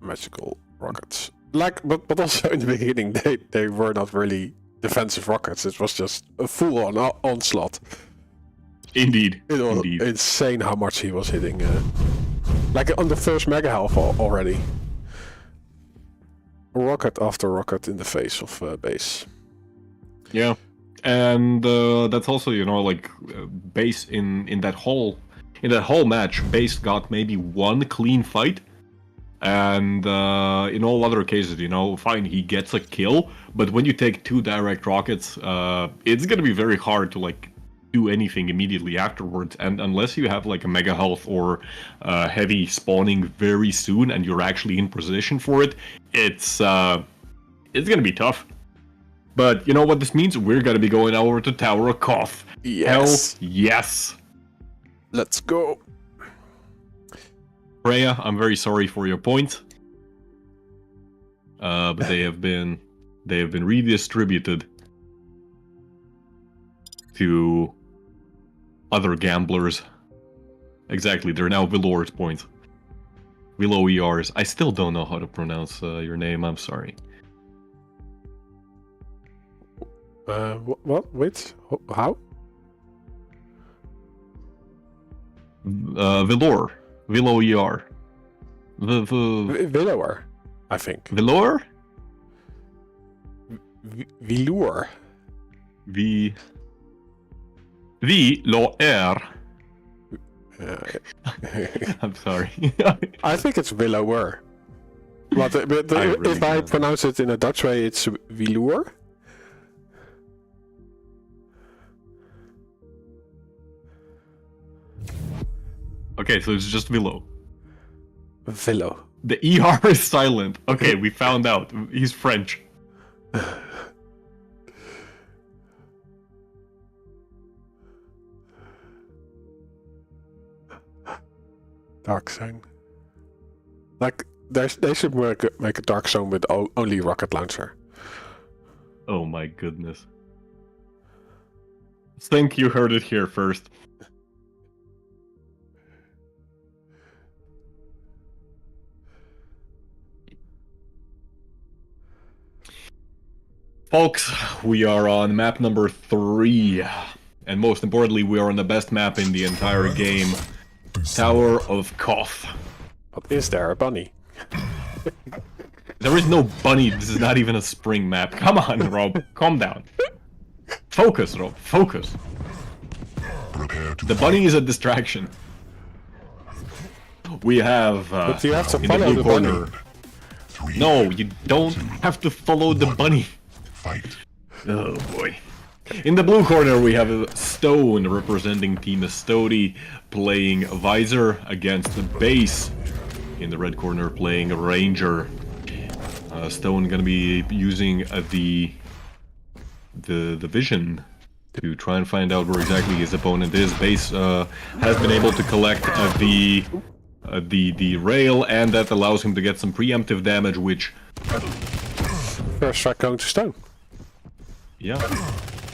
magical rockets. Like, but also in the beginning they were not really defensive rockets. It was just a full-on onslaught. Indeed. It was Indeed. insane how much he was hitting. Like on the first mega health already. Rocket after rocket in the face of Base. Yeah, and that's also, you know, like Base in that whole match, Base got maybe 1 clean fight, and in all other cases, you know, fine, he gets a kill, but when you take 2 direct rockets, it's gonna be very hard to like do anything immediately afterwards, and unless you have like a mega health or heavy spawning very soon and you're actually in position for it, it's gonna be tough. But you know what this means? We're gonna be going over to Tower of Koth. Yes. Hell yes. Let's go. Freya, I'm very sorry for your points. But they have been redistributed to other gamblers. Exactly, they're now Velour's points. Velo ERs. I still don't know how to pronounce your name, I'm sorry. What? Wait. How? Velour. Velo ER. Velour, I think. Velour? Velour. Velour. I'm sorry. I think it's Velour. But really if I don't. pronounce it in a Dutch way, it's Velour. Okay, so it's just Velo. Velo. The ER is silent. Okay, we found out. He's French. Dark Zone. Like, they should make a Dark Zone with only rocket launcher. Oh my goodness. Think you heard it here first. Folks, we are on map number 3. And most importantly, we are on the best map in the entire game. Tower of Koth. But is there a bunny? There is no bunny, this is not even a spring map. Come on, Rob, calm down. Focus, Rob, focus. Prepare to The bunny is a distraction. We have, But you have to in the follow blue the bunny. corner... 3, No, you don't have to follow the bunny. fight. Oh boy. In the blue corner we have a Stone representing Team Estoty playing Visor against the Base. In the red corner playing a Ranger. Stone gonna be using the vision to try and find out where exactly his opponent is. Base has been able to collect the rail, and that allows him to get some preemptive damage, which... First strike going to Stone. Yeah,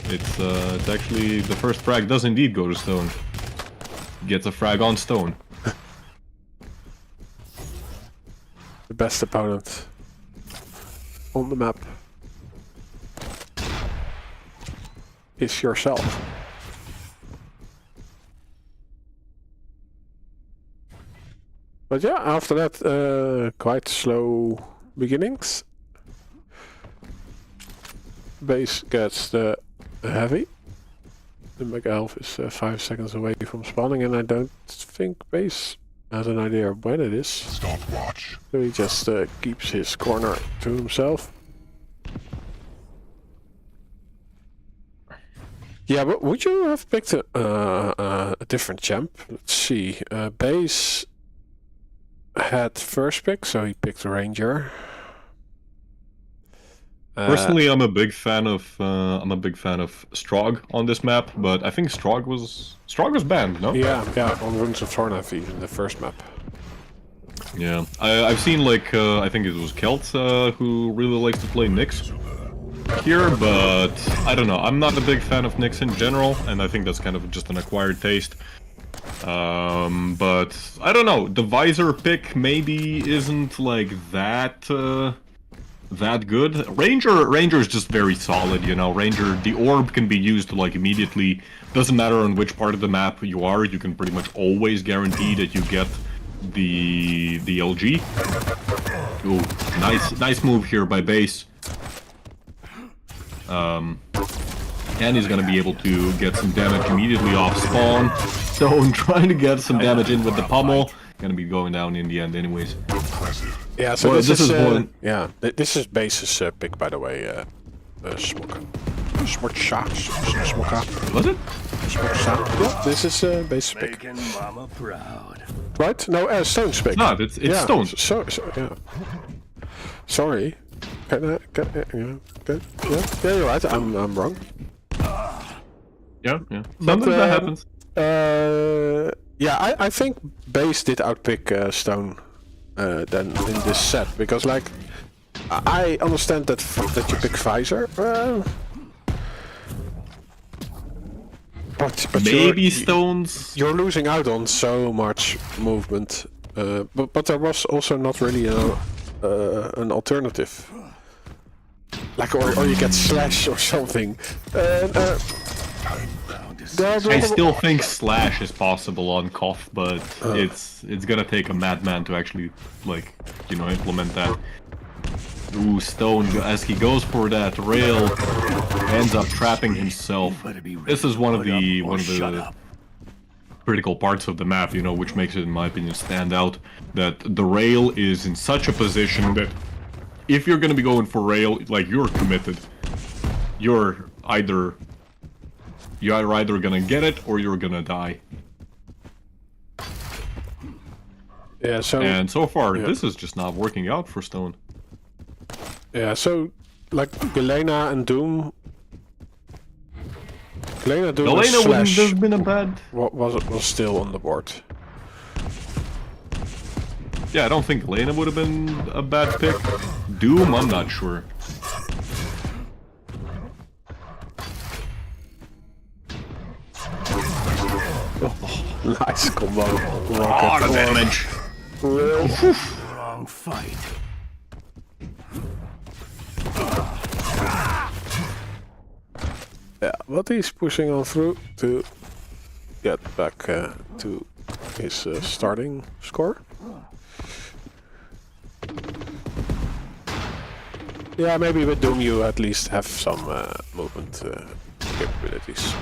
it's actually the first frag does indeed go to Stone. Gets a frag on Stone. The best opponent on the map is yourself. But yeah, after that, quite slow beginnings. base gets the heavy. The Mega Elf is 5 seconds away from spawning, and I don't think base has an idea of when it is. Stopwatch. So he just keeps his corner to himself. Yeah, but would you have picked a different champ? Let's see. Base had first pick, so he picked a Ranger. Personally, I'm a big fan of Strog on this map, but I think Strog was banned, no? Yeah, on Runes of Sarnath, even the first map. Yeah, I've seen like I think it was Kelts who really likes to play Nyx here, but I don't know. I'm not a big fan of Nyx in general, and I think that's kind of just an acquired taste. But I don't know. The Visor pick maybe isn't like that good. Ranger is just very solid, you know. Ranger, the orb can be used like immediately. Doesn't matter on which part of the map you are. You can pretty much always guarantee that you get the LG. Ooh, nice move here by base. And he's gonna be able to get some damage immediately off spawn. Stone trying to get some damage in with the pummel. Gonna be going down in the end anyways. Yeah, so Well, this is one. yeah, this is Base's pick, by the way. Smoker. Smoker. Was it? Smoker. Yeah, this is Base's pick. Making Mama proud. Right? No, Stone's pick. No, it's yeah, Stone. So yeah. Sorry. Yeah, you're right. I'm wrong. Yeah. Sometimes that happens. Yeah, I think Base did outpick Stone then in this set, because like I understand that you pick Visor, but Maybe Stones. you're losing out on so much movement, but there was also not really an alternative. Like, or you get Slash or something. I still think Slash is possible on Koth, but it's gonna take a madman to actually, like, you know, implement that. Ooh, Stone, as he goes for that rail, ends up trapping himself. This is one of the critical parts of the map, you know, which makes it, in my opinion, stand out. That the rail is in such a position that if you're gonna be going for rail, like, you're committed. You're either gonna get it or you're gonna die. Yeah, And so far, this is just not working out for Stone. Yeah, so like Galena and Doom. Galena, Doom, and Galena wouldn't Slash have been a bad. was still on the board. Yeah, I don't think Galena would have been a bad pick. Doom, I'm not sure. Nice combo. Lot of damage. Wrong fight. Yeah, but he's pushing on through to get back to his starting score. Yeah, maybe with Doom you at least have some movement capabilities.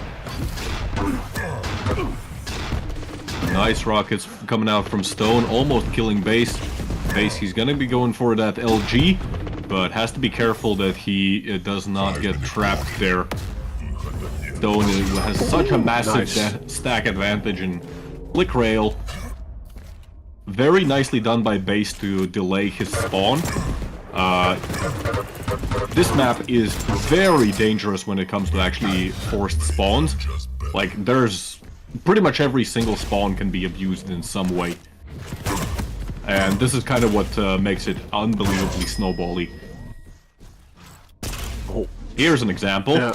Nice rockets coming out from Stone, almost killing Base. Base, he's gonna be going for that LG, but has to be careful that he does not get trapped there. Stone has such a massive stack advantage in Flick Rail. Very nicely done by Base to delay his spawn. This map is very dangerous when it comes to actually forced spawns. Like, there's pretty much every single spawn can be abused in some way. And this is kind of what makes it unbelievably snowbally. Oh. Here's an example. Yeah.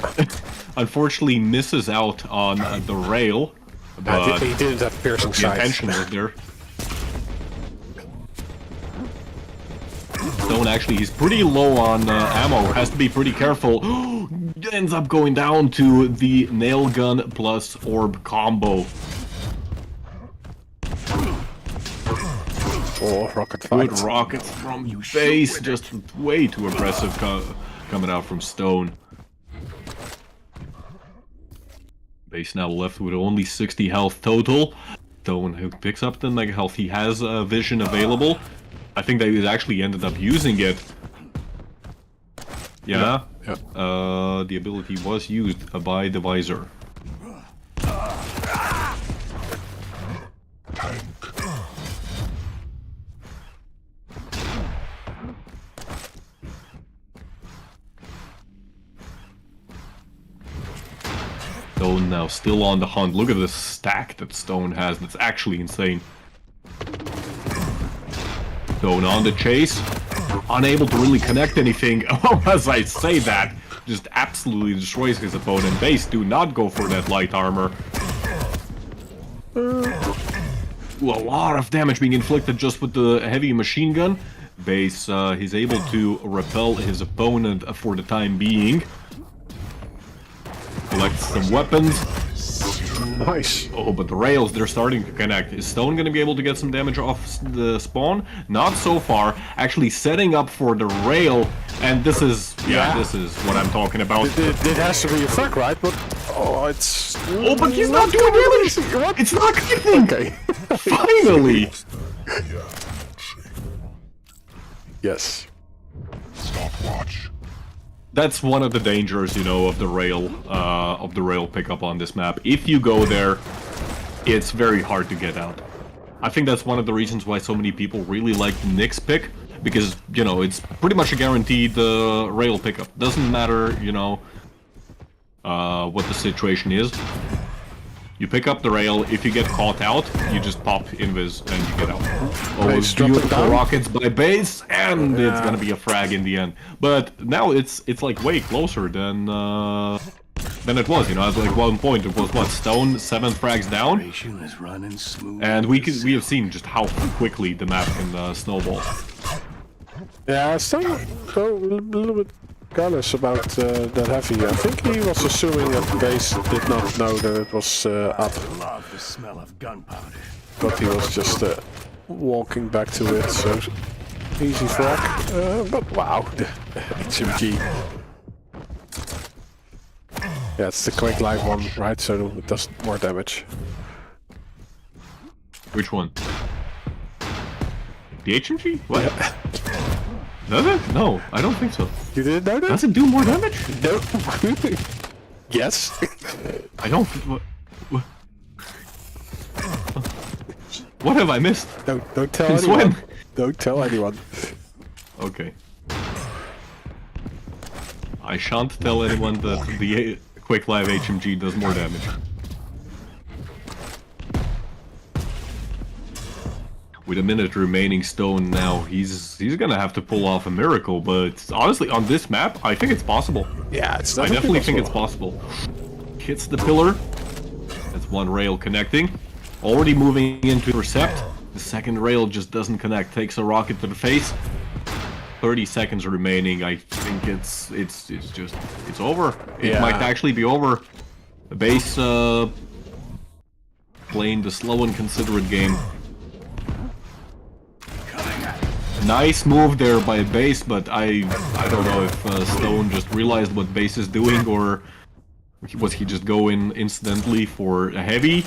Unfortunately misses out on the rail, but he didn't have piercing the sight. intention was there. Stone actually, he's pretty low on ammo, has to be pretty careful. Ends up going down to the nail gun plus orb combo. Oh, rocket fight. Good rockets from Base, just way too aggressive coming out from Stone. Base now left with only 60 health total. Stone who picks up the mega health. He has vision available. I think that he actually ended up using it. Yeah. The ability was used by the visor. Tank. Stone now still on the hunt. Look at the stack that Stone has. That's actually insane. Stone on the chase. Unable to really connect anything. Oh, as I say that, just absolutely destroys his opponent. Base, do not go for that light armor. Ooh, a lot of damage being inflicted just with the heavy machine gun. Base, he's able to repel his opponent for the time being. Collects some weapons. Nice. Oh, but the rails, they're starting to connect. Is Stone gonna be able to get some damage off the spawn? Not so far. Actually setting up for the rail, and this is, this is what I'm talking about. It has to be a frag, right? But, oh, it's... Oh, but he's not doing damage! What? It's not connecting! Okay. Finally! Yes. Stopwatch. That's one of the dangers, you know, of the rail pickup on this map. If you go there, it's very hard to get out. I think that's one of the reasons why so many people really like the Nyx pick, because, you know, it's pretty much a guaranteed rail pickup. Doesn't matter, you know, what the situation is. You pick up the rail, if you get caught out, you just pop invis and you get out. Oh, Base dropping beautiful down. rockets by base, and it's gonna be a frag in the end. But now it's like way closer than it was, you know, at like one point it was what, Stone, 7 frags down? Is running smooth. And we have seen just how quickly the map can snowball. Yeah, still a little bit careless about that heavy. I think he was assuming that the base did not know that it was up, I love the smell of gunpowder. but he was just walking back to it, so easy frag. But wow, the HMG. Yeah, it's the quick live one, right? So it does more damage. Which one? The HMG? What? Does it? No, I don't think so. You didn't know that? Does it do more damage? No. Yes. I don't... What have I missed? Don't tell Since anyone. when? Don't tell anyone. Okay. I shan't tell anyone that the Quick Live HMG does more damage. With a minute remaining, Stone now, he's gonna have to pull off a miracle, but honestly, on this map, I think it's possible. Yeah, it's I definitely think it's possible. Hits the pillar. That's one rail connecting. Already moving into intercept. The second rail just doesn't connect. Takes a rocket to the face. 30 seconds remaining. I think it's over. It might actually be over. The base playing the slow and considerate game. Nice move there by base, but I don't know if Stone just realized what base is doing, or was he just going incidentally for a heavy?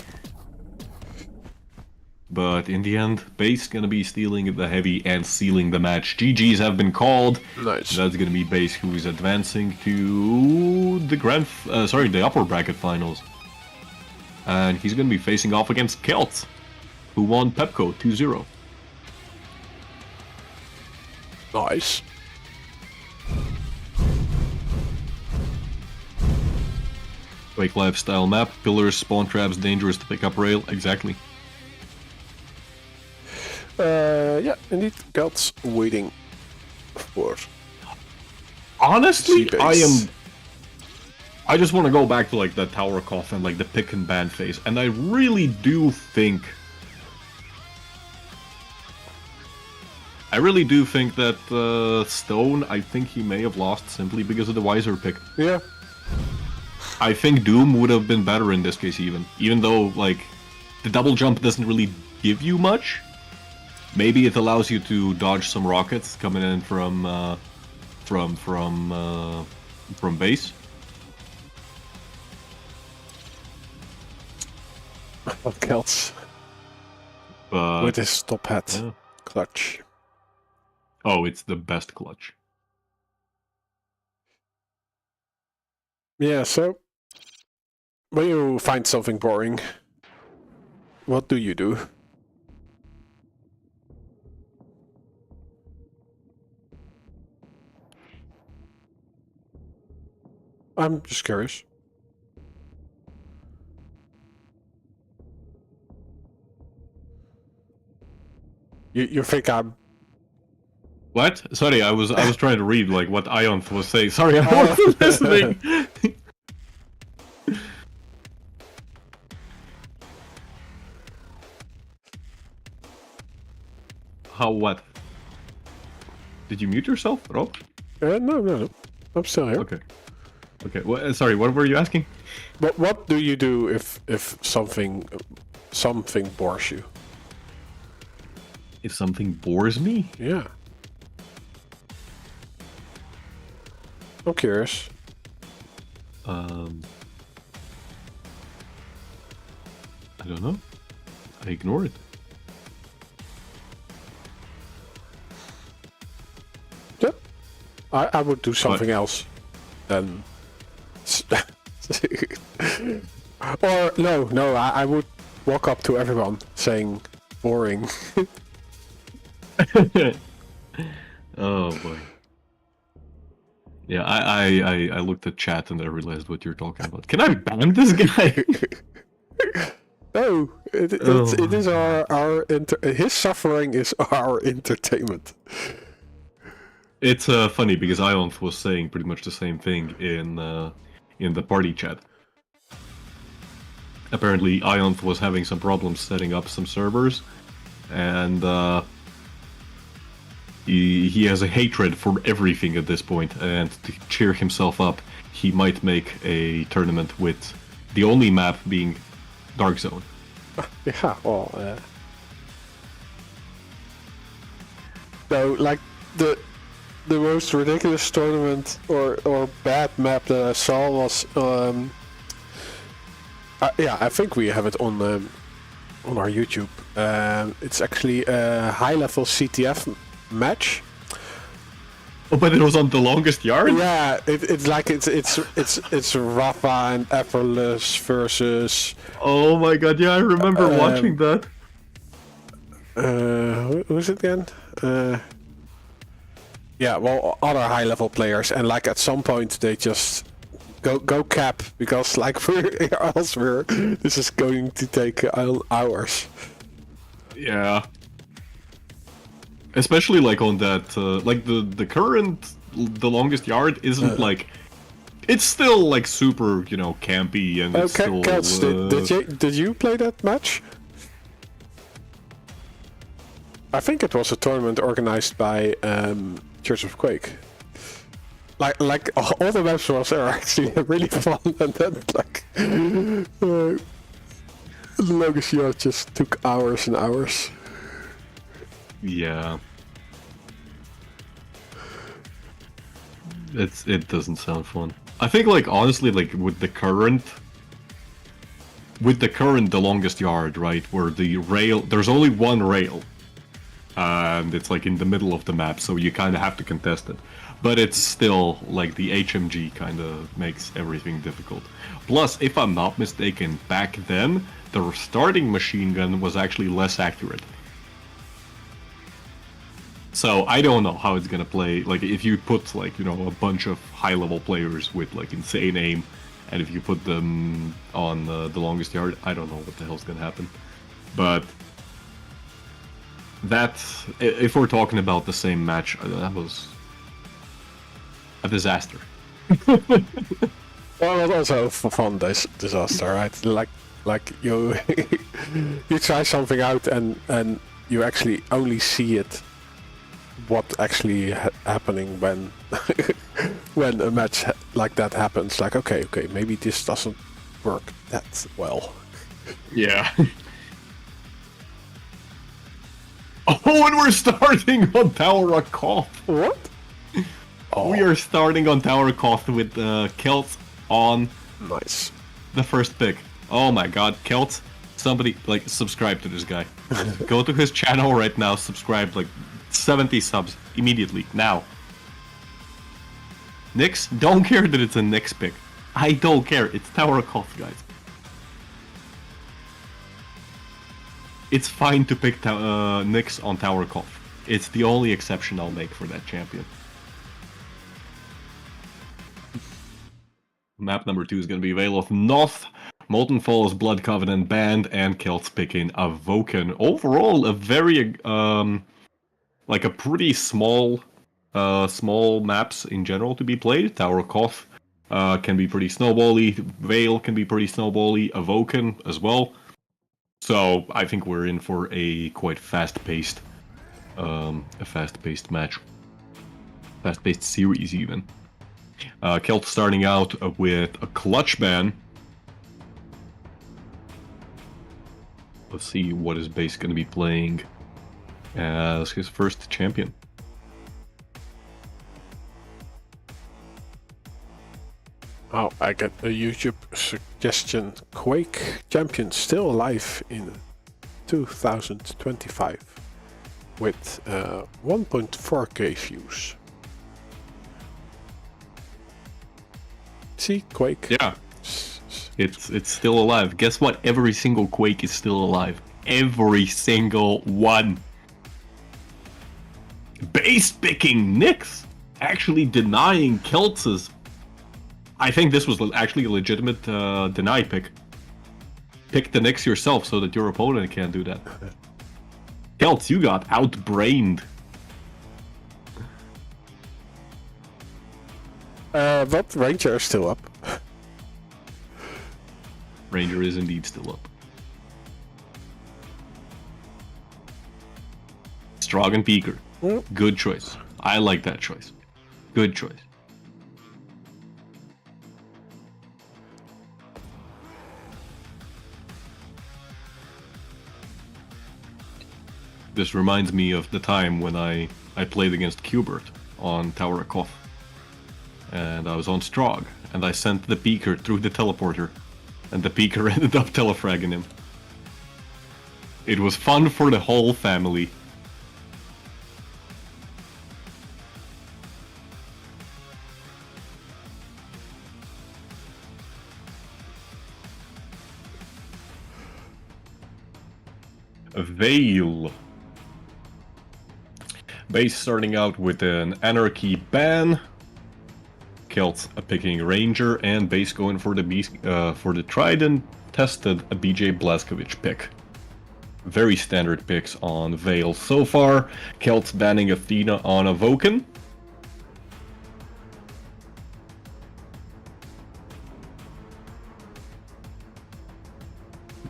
But in the end, base gonna be stealing the heavy and sealing the match. GGs have been called. Nice. That's gonna be base who is advancing to the the upper bracket finals. And he's gonna be facing off against Kelts, who won Pepco 2-0. Nice. Quake Live style map, pillars, spawn traps, dangerous to pick up rail, exactly. Yeah, indeed. Kelts waiting for. Honestly, C-base. I just want to go back to like the tower coffin, like the pick and ban phase, and I really do think that Stone, I think he may have lost simply because of the wiser pick. Yeah. I think Doom would have been better in this case, even though like the double jump doesn't really give you much. Maybe it allows you to dodge some rockets coming in from base. Kelts But with his top hat yeah. clutch. Oh, it's the best clutch. Yeah, so when you find something boring, what do you do? I'm just curious. You think I'm... What? Sorry, I was trying to read like what Ionth was saying. Sorry, I wasn't listening. How what? Did you mute yourself, Rob? No. I'm still here. Okay. Okay. Well, sorry, what were you asking? But what do you do if something bores you? If something bores me? Yeah. I'm curious. I don't know. I ignore it. Yep. I would do something else. Then. Or no, I would walk up to everyone saying boring. Oh boy. Yeah, I looked at chat and I realized what you're talking about. Can I ban this guy? No, it is our his suffering is our entertainment. It's funny because Ionth was saying pretty much the same thing in the party chat. Apparently, Ionth was having some problems setting up some servers, and he has a hatred for everything at this point. And to cheer himself up, he might make a tournament with the only map being Dark Zone. Yeah, well, no, like the most ridiculous tournament or bad map that I saw was yeah, I think we have it on our YouTube. It's actually a high-level CTF match. Oh, but it was on the longest yard? Yeah, it's like it's Rafa and Effortless versus. Oh my god, yeah, I remember watching that. Who's it again? Yeah, well, other high-level players, and like at some point they just go cap because like this is going to take hours. Yeah. Especially like on that, like the current, the longest yard isn't like, it's still like super, you know, campy and it's still. Kelts, did you play that match? I think it was a tournament organized by Church of Quake. Like all the maps are actually really fun, and then like the longest yard just took hours and hours. Yeah. It doesn't sound fun. I think like honestly like with the current the longest yard, right, where the rail, there's only one rail. And it's like in the middle of the map, so you kind of have to contest it. But it's still like the HMG kind of makes everything difficult. Plus, if I'm not mistaken, back then the starting machine gun was actually less accurate. So I don't know how it's gonna play. Like if you put like, you know, a bunch of high-level players with like insane aim, and if you put them on the longest yard, I don't know what the hell's gonna happen. But that, if we're talking about the same match, that was a disaster. Well, it was also a fun disaster, right? Like you you try something out and you actually only see it what actually happening when when a match like that happens. Like okay, maybe this doesn't work that well. Yeah. Oh, and we're starting on Tower of Koth. What? Oh. We are starting on Tower of Koth with Kelts on Nice. the first pick. Oh my god, Kelts Somebody, like, subscribe to this guy. Go to his channel right now, subscribe, like, 70 subs immediately, now. Nyx, don't care that it's a Nyx pick. I don't care, it's Tower of Koth, guys. It's fine to pick Nyx on Tower of Koth. It's the only exception I'll make for that champion. Map number 2 is going to be Vale of Noth, Molten Falls, Blood Covenant banned, and Kelts picking a Vulcan. Overall, a very, like a pretty small maps in general to be played. Tower of Koth can be pretty snowbally, Vale can be pretty snowbally, a Vulcan as well. So I think we're in for a quite fast-paced match. Fast-paced series even. Kelts starting out with a clutch ban. Let's see what his base going to be playing as his first champion. Oh, I got a YouTube suggestion. QUAKE Champions still alive in 2025 with 1.4k views. See, QUAKE. Yeah, it's still alive. Guess what? Every single QUAKE is still alive. Every single one. Base picking Nyx, actually denying Kelts'. I think this was actually a legitimate deny pick. Pick the Nyx yourself so that your opponent can't do that. Kelts, you got outbrained. But Ranger is still up. Ranger is indeed still up. Strog and Beaker. Good choice. I like that choice. Good choice. This reminds me of the time when I played against Qbert on Tower of Koth. And I was on Strog, and I sent the Beaker through the teleporter, and the Beaker ended up telefragging him. It was fun for the whole family. Vale. Base starting out with an Anarchy ban. Kelts picking Ranger, and base going for the tried and tested BJ Blazkowicz pick. Very standard picks on Vale so far. Kelts banning Athena on a Vulcan.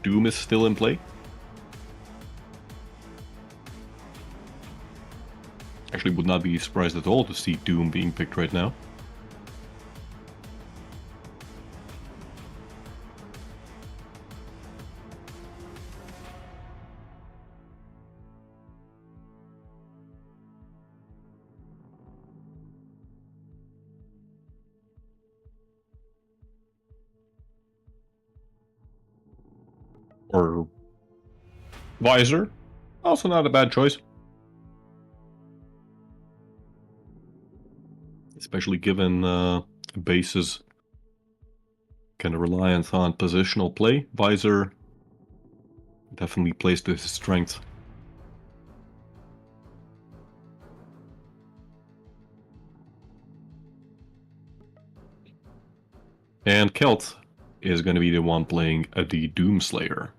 Doom is still in play. Actually, would not be surprised at all to see Doom being picked right now. Or Visor, also not a bad choice. Especially given base's kind of reliance on positional play. Visor definitely plays to his strengths. And Kelts is going to be the one playing the Doom Slayer.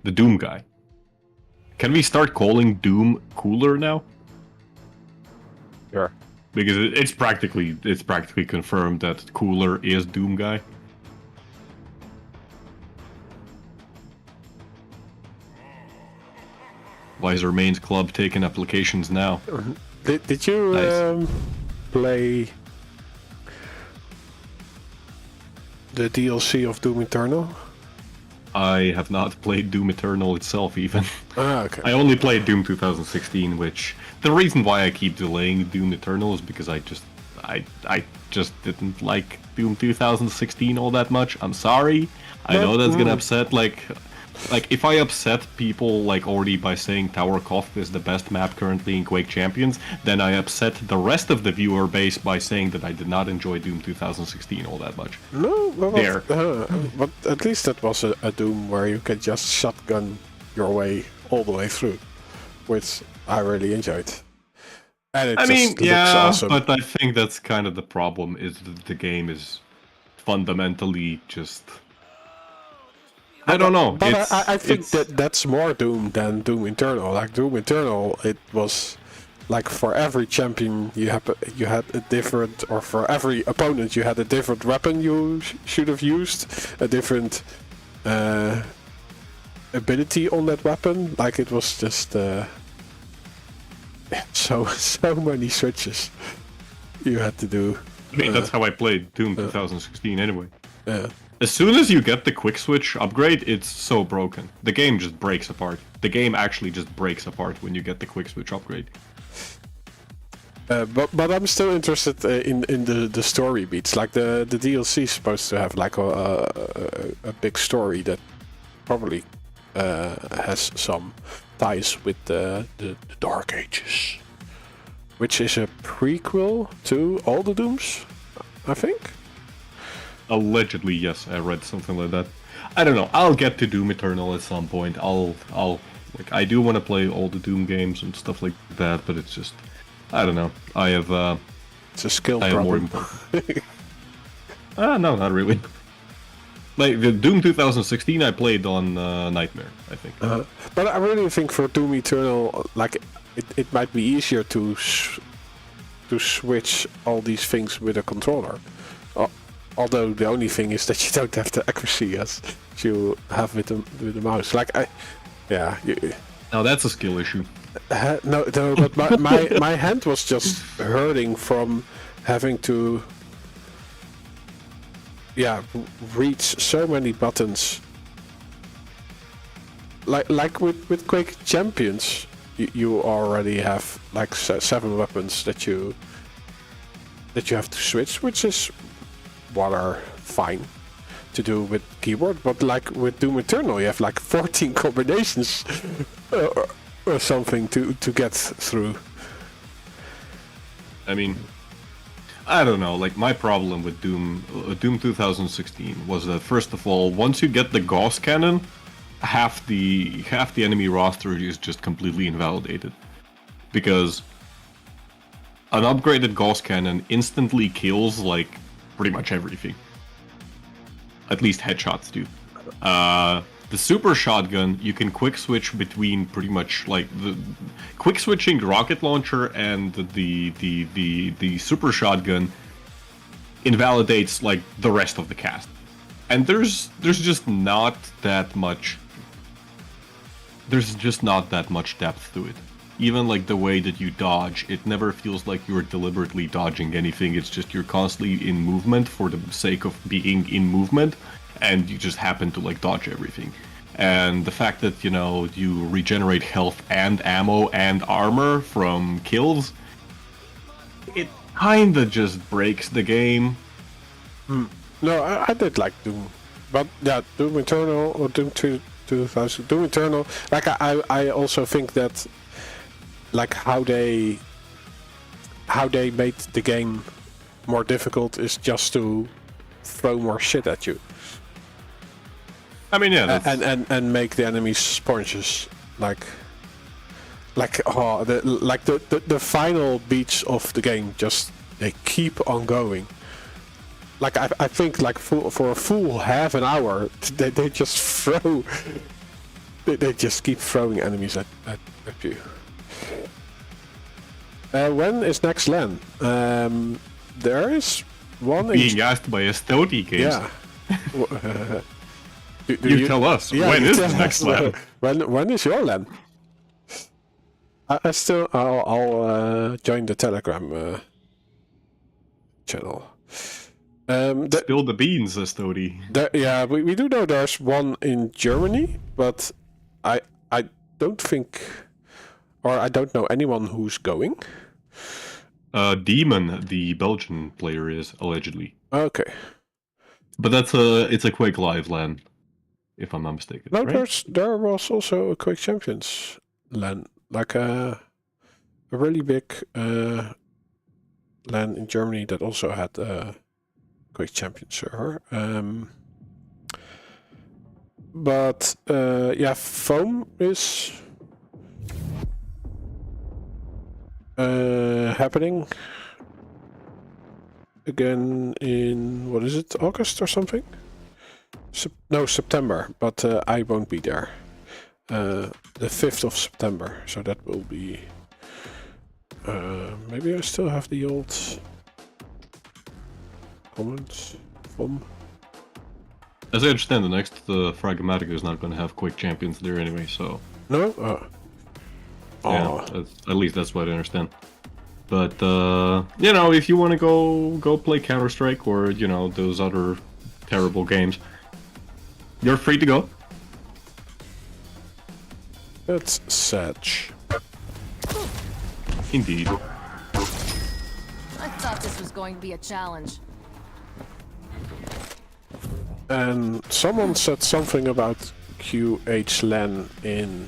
The Doom guy. Can we start calling Doom cooler now? Sure. Because it's practically confirmed that cooler is Doom guy. Visor Mains Club taking applications now. Did you Nice. play the DLC of Doom Eternal? I have not played Doom Eternal itself even. Ah, okay. I only played Doom 2016, which the reason why I keep delaying Doom Eternal is because I just didn't like Doom 2016 all that much. I'm sorry. I know that's gonna upset like Like, if I upset people, like, already by saying Tower Koth is the best map currently in Quake Champions, then I upset the rest of the viewer base by saying that I did not enjoy Doom 2016 all that much. No, There. but at least that was a Doom where you could just shotgun your way all the way through, which I really enjoyed. And it I mean, just looks yeah, awesome. but I think that's kind of the problem, is that the game is fundamentally just... I don't know. But it's, I think it's- that's more Doom than Doom Eternal. Like Doom Eternal, it was like for every champion you had a different, or for every opponent you had a different weapon you should have used, a different ability on that weapon. Like it was just so many switches you had to do. I mean, that's how I played Doom 2016 anyway. Yeah. As soon as you get the quick switch upgrade, it's so broken. The game just breaks apart. The game actually just breaks apart when you get the quick switch upgrade. But I'm still interested in the story beats. Like the DLC is supposed to have like a big story that probably has some ties with the Dark Ages, which is a prequel to all the Dooms, I think. Allegedly, yes, I read something like that. I don't know. I'll get to Doom Eternal at some point. Like, I do want to play all the Doom games and stuff like that, but it's just, I don't know. I have It's a skill I have more problem. important. No, not really. Like the Doom 2016, I played on Nightmare, I think. But I really think for Doom Eternal, like it might be easier to switch all these things with a controller. Although the only thing is that you don't have the accuracy as you have with the mouse. Like Now that's a skill issue. no, but my hand was just hurting from having to reach so many buttons. Like with Quake Champions, you already have like 7 weapons that you have to switch, which is what are fine to do with keyboard. But like with Doom Eternal, you have like 14 combinations or something to get through. I mean, I don't know. Like my problem with Doom 2016 was that first of all, once you get the Gauss cannon, half the enemy roster is just completely invalidated, because an upgraded Gauss cannon instantly kills like pretty much everything. At least headshots do. The super shotgun, you can quick switch between pretty much like the quick switching rocket launcher, and the super shotgun invalidates like the rest of the cast. And there's just not that much. There's just not that much depth to it. Even like the way that you dodge, it never feels like you're deliberately dodging anything. It's just you're constantly in movement for the sake of being in movement, and you just happen to like dodge everything. And the fact that, you know, you regenerate health and ammo and armor from kills, it kinda just breaks the game. No, I did like Doom, but yeah, Doom Eternal or Doom 2000, Doom Eternal. Like I also think that like how they made the game more difficult is just to throw more shit at you. I mean, yeah, that's... and make the enemies sponges. Like the final beats of the game, just they keep on going. Like I think like for a full half an hour they just throw. They just keep throwing enemies at you. When is next LAN? There is one. Being asked by Estoty games. Yeah. You tell us, when is the next LAN? When is your LAN? I'll join the Telegram channel. Spill the beans, Estoty. Yeah, we do know there's one in Germany, but I don't think, or I don't know anyone who's going. Demon, the Belgian player, is allegedly. Okay. But it's a Quake Live LAN. if I'm not mistaken. No, right? there was also a QUAKE Champions LAN, like a really big LAN in Germany that also had a QUAKE Champions server. But yeah, foam is happening again in, what is it, August or something? No, September, but I won't be there. The 5th of September, so that will be... maybe I still have the old comments from... As I understand, the next Fragmatica is not going to have QUAKE Champions there anyway, so... No? Yeah, at least that's what I understand. But, you know, if you want to go play Counter-Strike or, you know, those other terrible games, you're free to go. That's sad. Indeed. I thought this was going to be a challenge. And someone said something about QHLAN in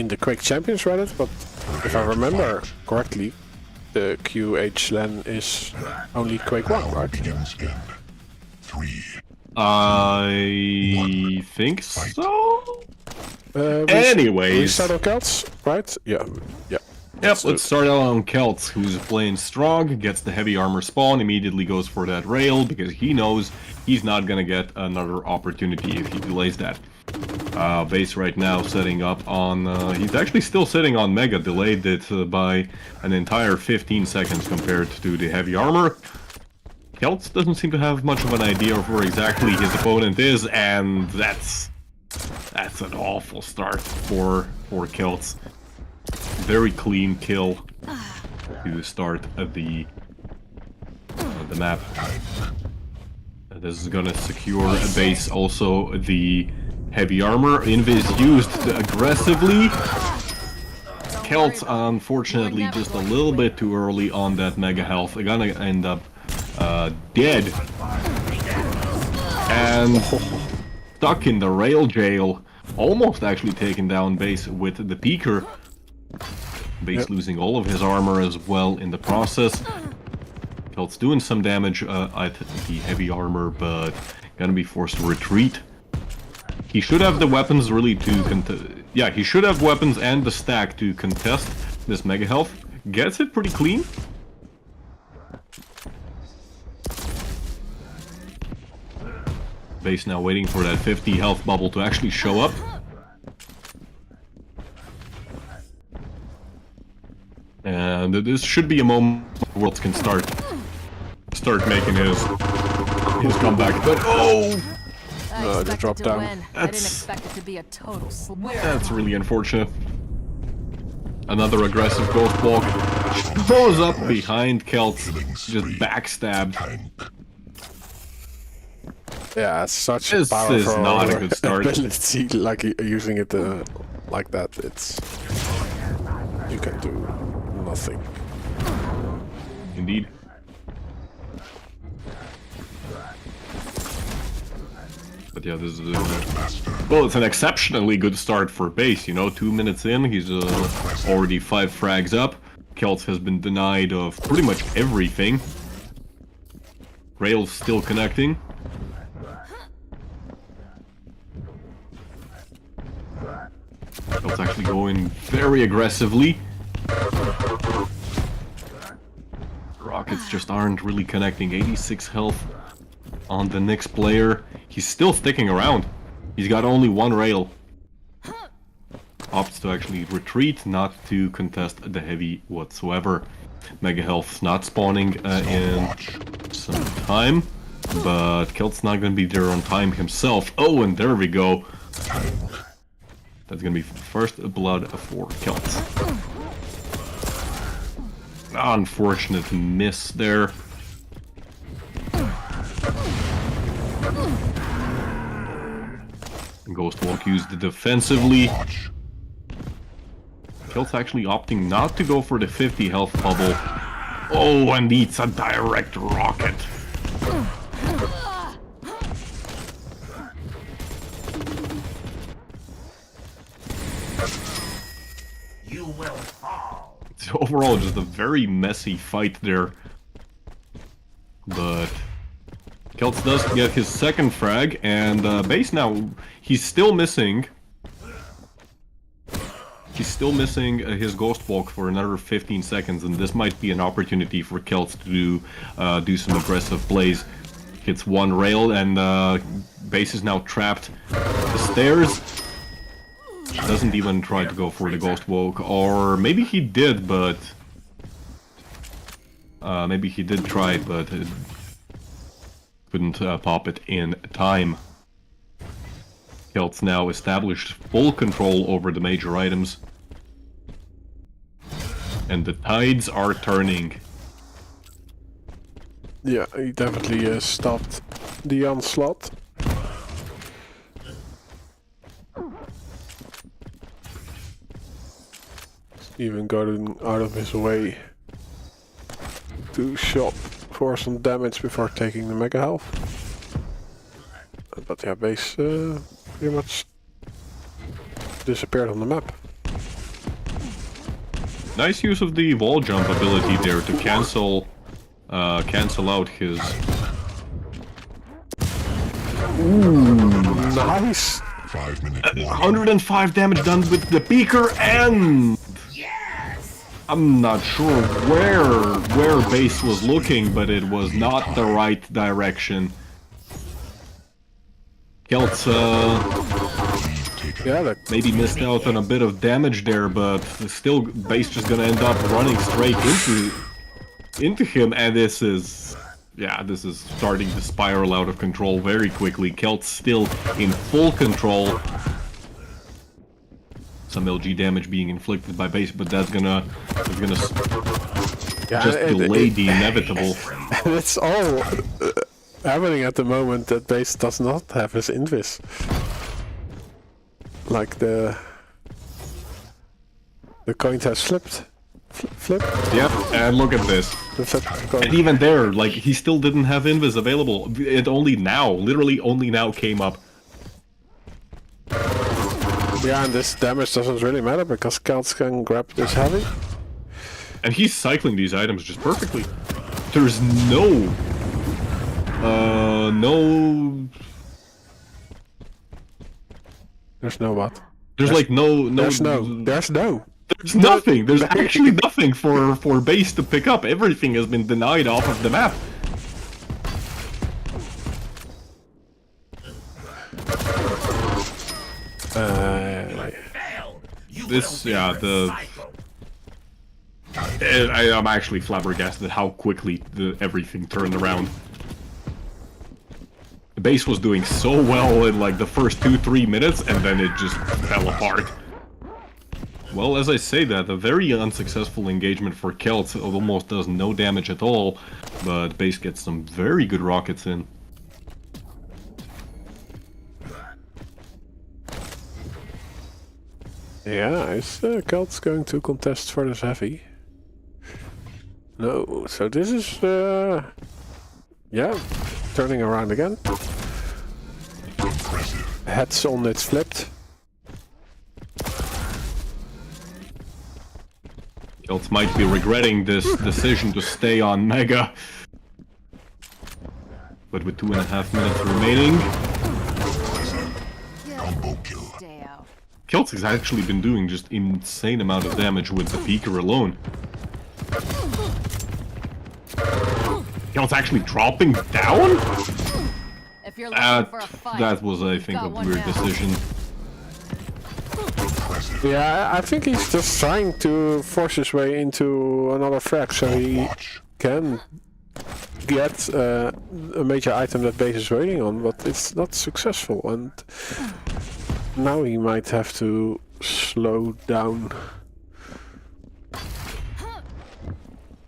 the QUAKE Champions Reddit, but if I remember correctly, the QHLAN is only QUAKE 1, right? Begins in 3. I think so? We Anyways. start on Kelts, right? Yeah. Yep, let's start out on Kelts, who's playing strong, gets the heavy armor spawn, immediately goes for that rail, because he knows he's not gonna get another opportunity if he delays that. Base right now setting up on... he's actually still sitting on Mega, delayed it by an entire 15 seconds compared to the heavy armor. Kelts doesn't seem to have much of an idea of where exactly his opponent is, and that's an awful start for Kelts. Very clean kill to start the map. This is gonna secure a base, also the heavy armor. Invis used aggressively. Kelts, unfortunately, just a little bit too early on that mega health. They're gonna end up dead. And stuck in the rail jail. Almost actually taken down base with the peaker. Base losing all of his armor as well in the process. Kelts doing some damage at the heavy armor, but gonna be forced to retreat. He should have the weapons really to yeah, he should have weapons and the stack to contest this mega health. Gets it pretty clean. Base now waiting for that 50 health bubble to actually show up. And this should be a moment where Worlds can start making his comeback. But the drop down. I didn't expect it to be a total That's really unfortunate. Another aggressive ghost walk. Throws up behind Kelts. Just backstabbed. Yeah, it's such This a powerful is not a good start. ability, like using it like that. It's... you can do nothing. Indeed. But yeah, this is well, it's an exceptionally good start for base, you know, 2 minutes in, he's already 5 frags up. Kelts has been denied of pretty much everything. Rail's still connecting. Kelts actually going very aggressively. Rockets just aren't really connecting. 86 health on the next player. He's still sticking around. He's got only 1 rail. Opts to actually retreat, not to contest the heavy whatsoever. Mega health's not spawning in some time, but Kelt's not gonna be there on time himself. Oh, and there we go. That's gonna be first blood for Kelts. Unfortunate miss there. Ghost Walk used defensively. Kelts actually opting not to go for the 50 health bubble. Oh, and it's a direct rocket. You will fall. It's overall just a very messy fight there. But Kelts does get his second frag, and Base now, he's still missing. He's still missing his Ghost Walk for another 15 seconds, and this might be an opportunity for Kelts to do some aggressive plays. Hits one rail, and Base is now trapped. The stairs. Doesn't even try to go for the Ghost Walk, or maybe he did, but maybe he did try it, but couldn't pop it in time. Kelts now established full control over the major items, and the tides are turning. Yeah, he definitely stopped the onslaught. Even going out of his way to shop for some damage before taking the mega health. But yeah, Base pretty much disappeared on the map. Nice use of the wall jump ability there to cancel out his... Nice! 5 minutes warning. 105 damage done with the beaker, and I'm not sure where Base was looking, but it was not the right direction. Kelts Yeah, that maybe missed out on a bit of damage there, but still Base just gonna end up running straight into him, and this is starting to spiral out of control very quickly. Kelts still in full control. Some LG damage being inflicted by Base, but that's gonna just delay the inevitable. and it's all happening at the moment that Base does not have his invis. Like the coin has flipped. Yep, and look at this. The flip coin. And even there, like, he still didn't have invis available. It only now, literally only now came up. Yeah, and this damage doesn't really matter because Kelts can grab this heavy. And he's cycling these items just perfectly. There's no... There's no what? There's like no... There's no. There's no. There's nothing. There's actually nothing for Base to pick up. Everything has been denied off of the map. This, yeah, I'm actually flabbergasted at how quickly everything turned around. The Base was doing so well in like the first 2-3 minutes, and then it just fell apart. Well, as I say that, a very unsuccessful engagement for Kelts. It almost does no damage at all, but Base gets some very good rockets in. Yeah, is Kelts going to contest for this heavy? No, so this is, yeah, turning around again. Heads on, it's flipped. Kelts might be regretting this decision to stay on Mega. But with 2.5 minutes remaining... Stay out. Kelts has actually been doing just insane amount of damage with the Beaker alone. Kelts actually dropping down? If you're looking for a fight, That was, I think, a got one weird now. decision. Yeah, I think he's just trying to force his way into another frag so he can get a major item that Base is waiting on, but it's not successful, and now he might have to slow down.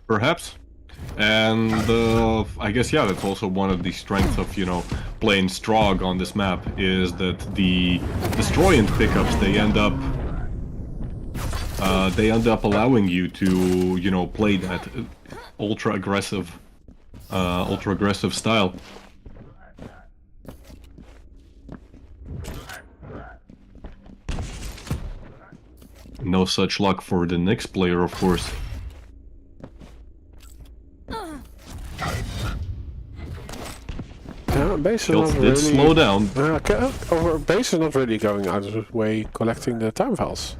Perhaps. And I guess, yeah, that's also one of the strengths of, you know, playing Strog on this map, is that the Destroyant pickups, they end up allowing you to, you know, play that ultra aggressive style. No such luck for the next player, of course. Base is Kelts not did really... slow down. Base is not really going out of his way collecting the time files.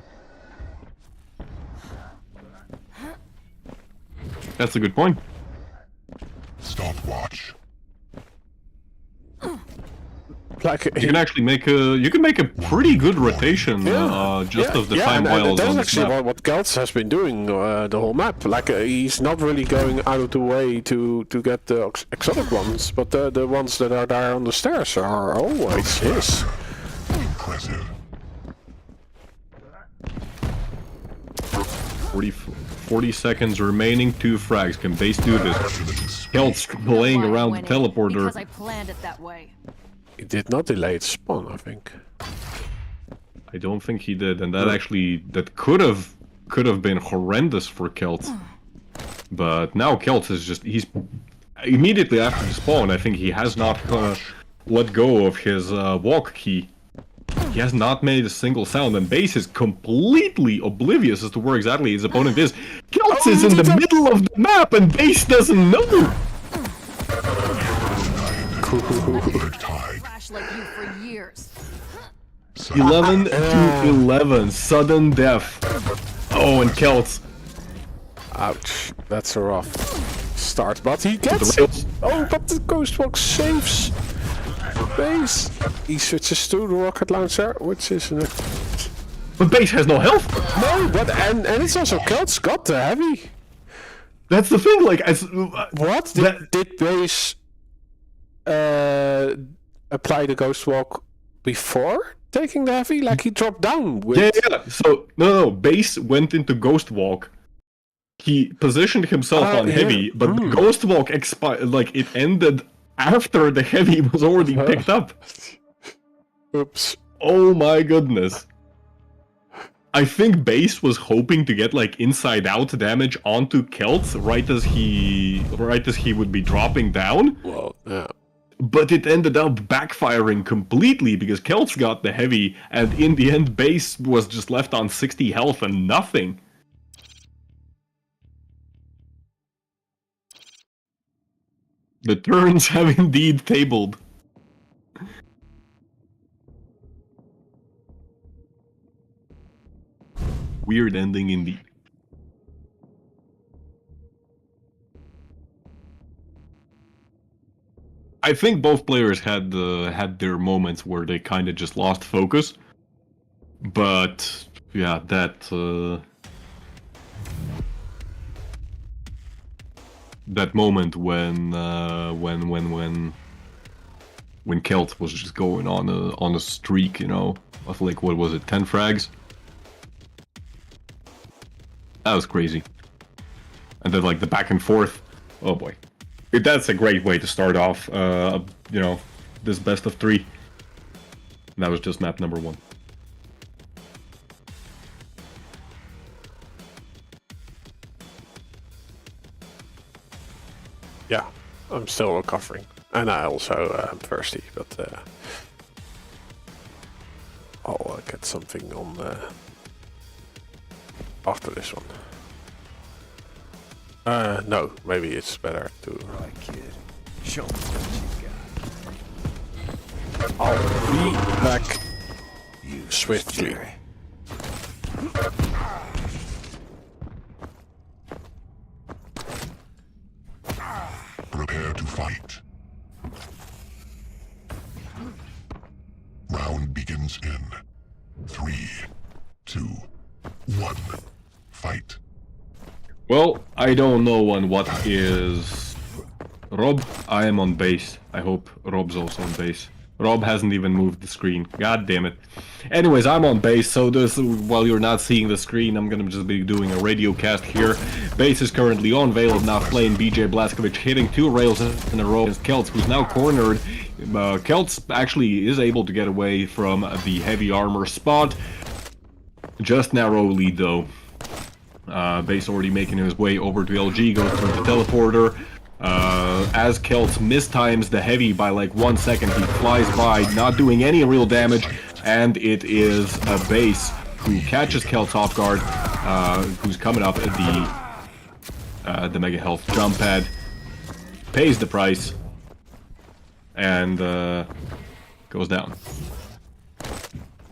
That's a good point. Stopwatch. Like You can actually make a pretty good rotation just of the time and while that's on this actually map. what Kelts has been doing the whole map. Like he's not really going out of the way to get the exotic ones, but the ones that are there on the stairs are always his. Impressive. 40 seconds remaining, 2 frags. Can base do this? Kelts playing around the teleporter. Because I planned it that way. He did not delay its spawn, I think. I don't think he did, and that could have been horrendous for Kelts. But now Kelts is he's immediately after the spawn. I think he has not let go of his walk key. He has not made a single sound, and Base is completely oblivious as to where exactly his opponent is. Kelts is in the middle of the map, and Base doesn't know. Crash like you for years. 11 to 11, sudden death. Oh, and Kelts. Ouch, that's a rough start, but he gets The it. rails. Oh, but the Ghost Walk saves Base. He switches to the rocket launcher, which is an... But Base has no health. No, but and it's also Kelts got the heavy. That's the thing. Like, What did Base apply the Ghost Walk before taking the heavy? Like he dropped down with... Yeah. So no. Base went into Ghost Walk. He positioned himself on heavy, but the Ghost Walk expired. Like it ended after the heavy was already picked up. Oops. Oh my goodness. I think Base was hoping to get like inside out damage onto Kelts right as he would be dropping down. Well, yeah. But it ended up backfiring completely because Kelts got the heavy, and in the end Base was just left on 60 health and nothing. The turns have indeed tabled. Weird ending indeed. I think both players had their moments where they kind of just lost focus, but yeah, that moment when Kelt was just going on a streak, you know, of like what was it, 10 frags? That was crazy. And then like the back and forth, oh boy. That's a great way to start off, you know, this best of 3. And that was just map number 1. Yeah, I'm still recovering. And I also am thirsty, but I'll get something on after this one. No, maybe it's better to... Right, kid. Show me what you got. I'll be back You swiftly. scary. Prepare to fight. Round begins in 3, 2, 1. Fight. Well, I don't know on what is Rob. I am on base. I hope Rob's also on base. Rob hasn't even moved the screen. God damn it. Anyways, I'm on base, so this, while you're not seeing the screen, I'm gonna just be doing a radio cast here. Base is currently on Veil of Now Flame. BJ Blazkowicz hitting 2 rails in a row against Kelts, who's now cornered. Kelts actually is able to get away from the heavy armor spot. Just narrowly, though. Base already making his way over to LG, goes through the teleporter. As Kelts mistimes the heavy by like 1 second, he flies by, not doing any real damage, and it is a Base who catches Kelts off guard, who's coming up at the Mega Health jump pad, pays the price, and goes down.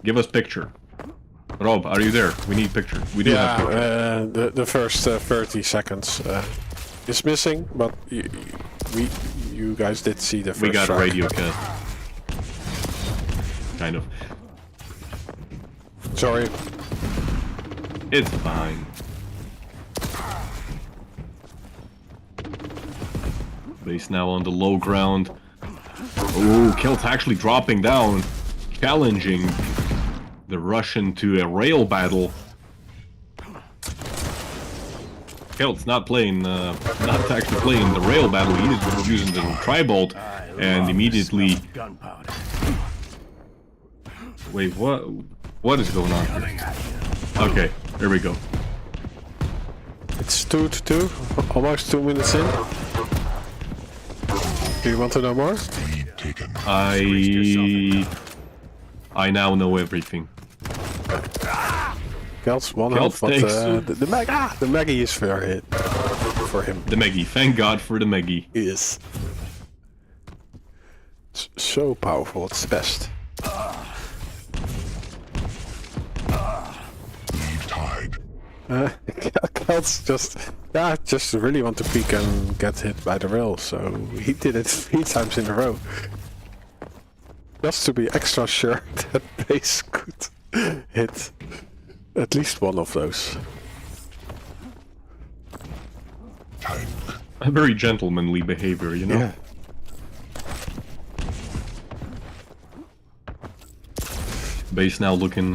Give us picture. Rob, are you there? We need picture. We do have picture. The first 30 seconds is missing, but you guys did see the first We got track. a radio cast. Kind of. Sorry. It's fine. Base now on the low ground. Oh, Kelts actually dropping down, challenging the Russian to a rail battle. Kelts not playing, not actually playing the rail battle. He's using the tri-bolt, and immediately. Gunpowder. Wait, what is going on here? Okay, there we go. It's 2-2, almost 2 minutes in. Do you want to know more? Lead taken. I now know everything. Kelts one Kelts health, but takes- the Maggie is fair hit for him. The Meggy, thank God for the Meggy. Yes. It's so powerful, it's the best. Lead tied. Kelts just really want to peek and get hit by the rail, so he did it 3 times in a row. Just to be extra sure that Base could hit at least one of those. Tank. A very gentlemanly behavior, you know? Yeah. Base now looking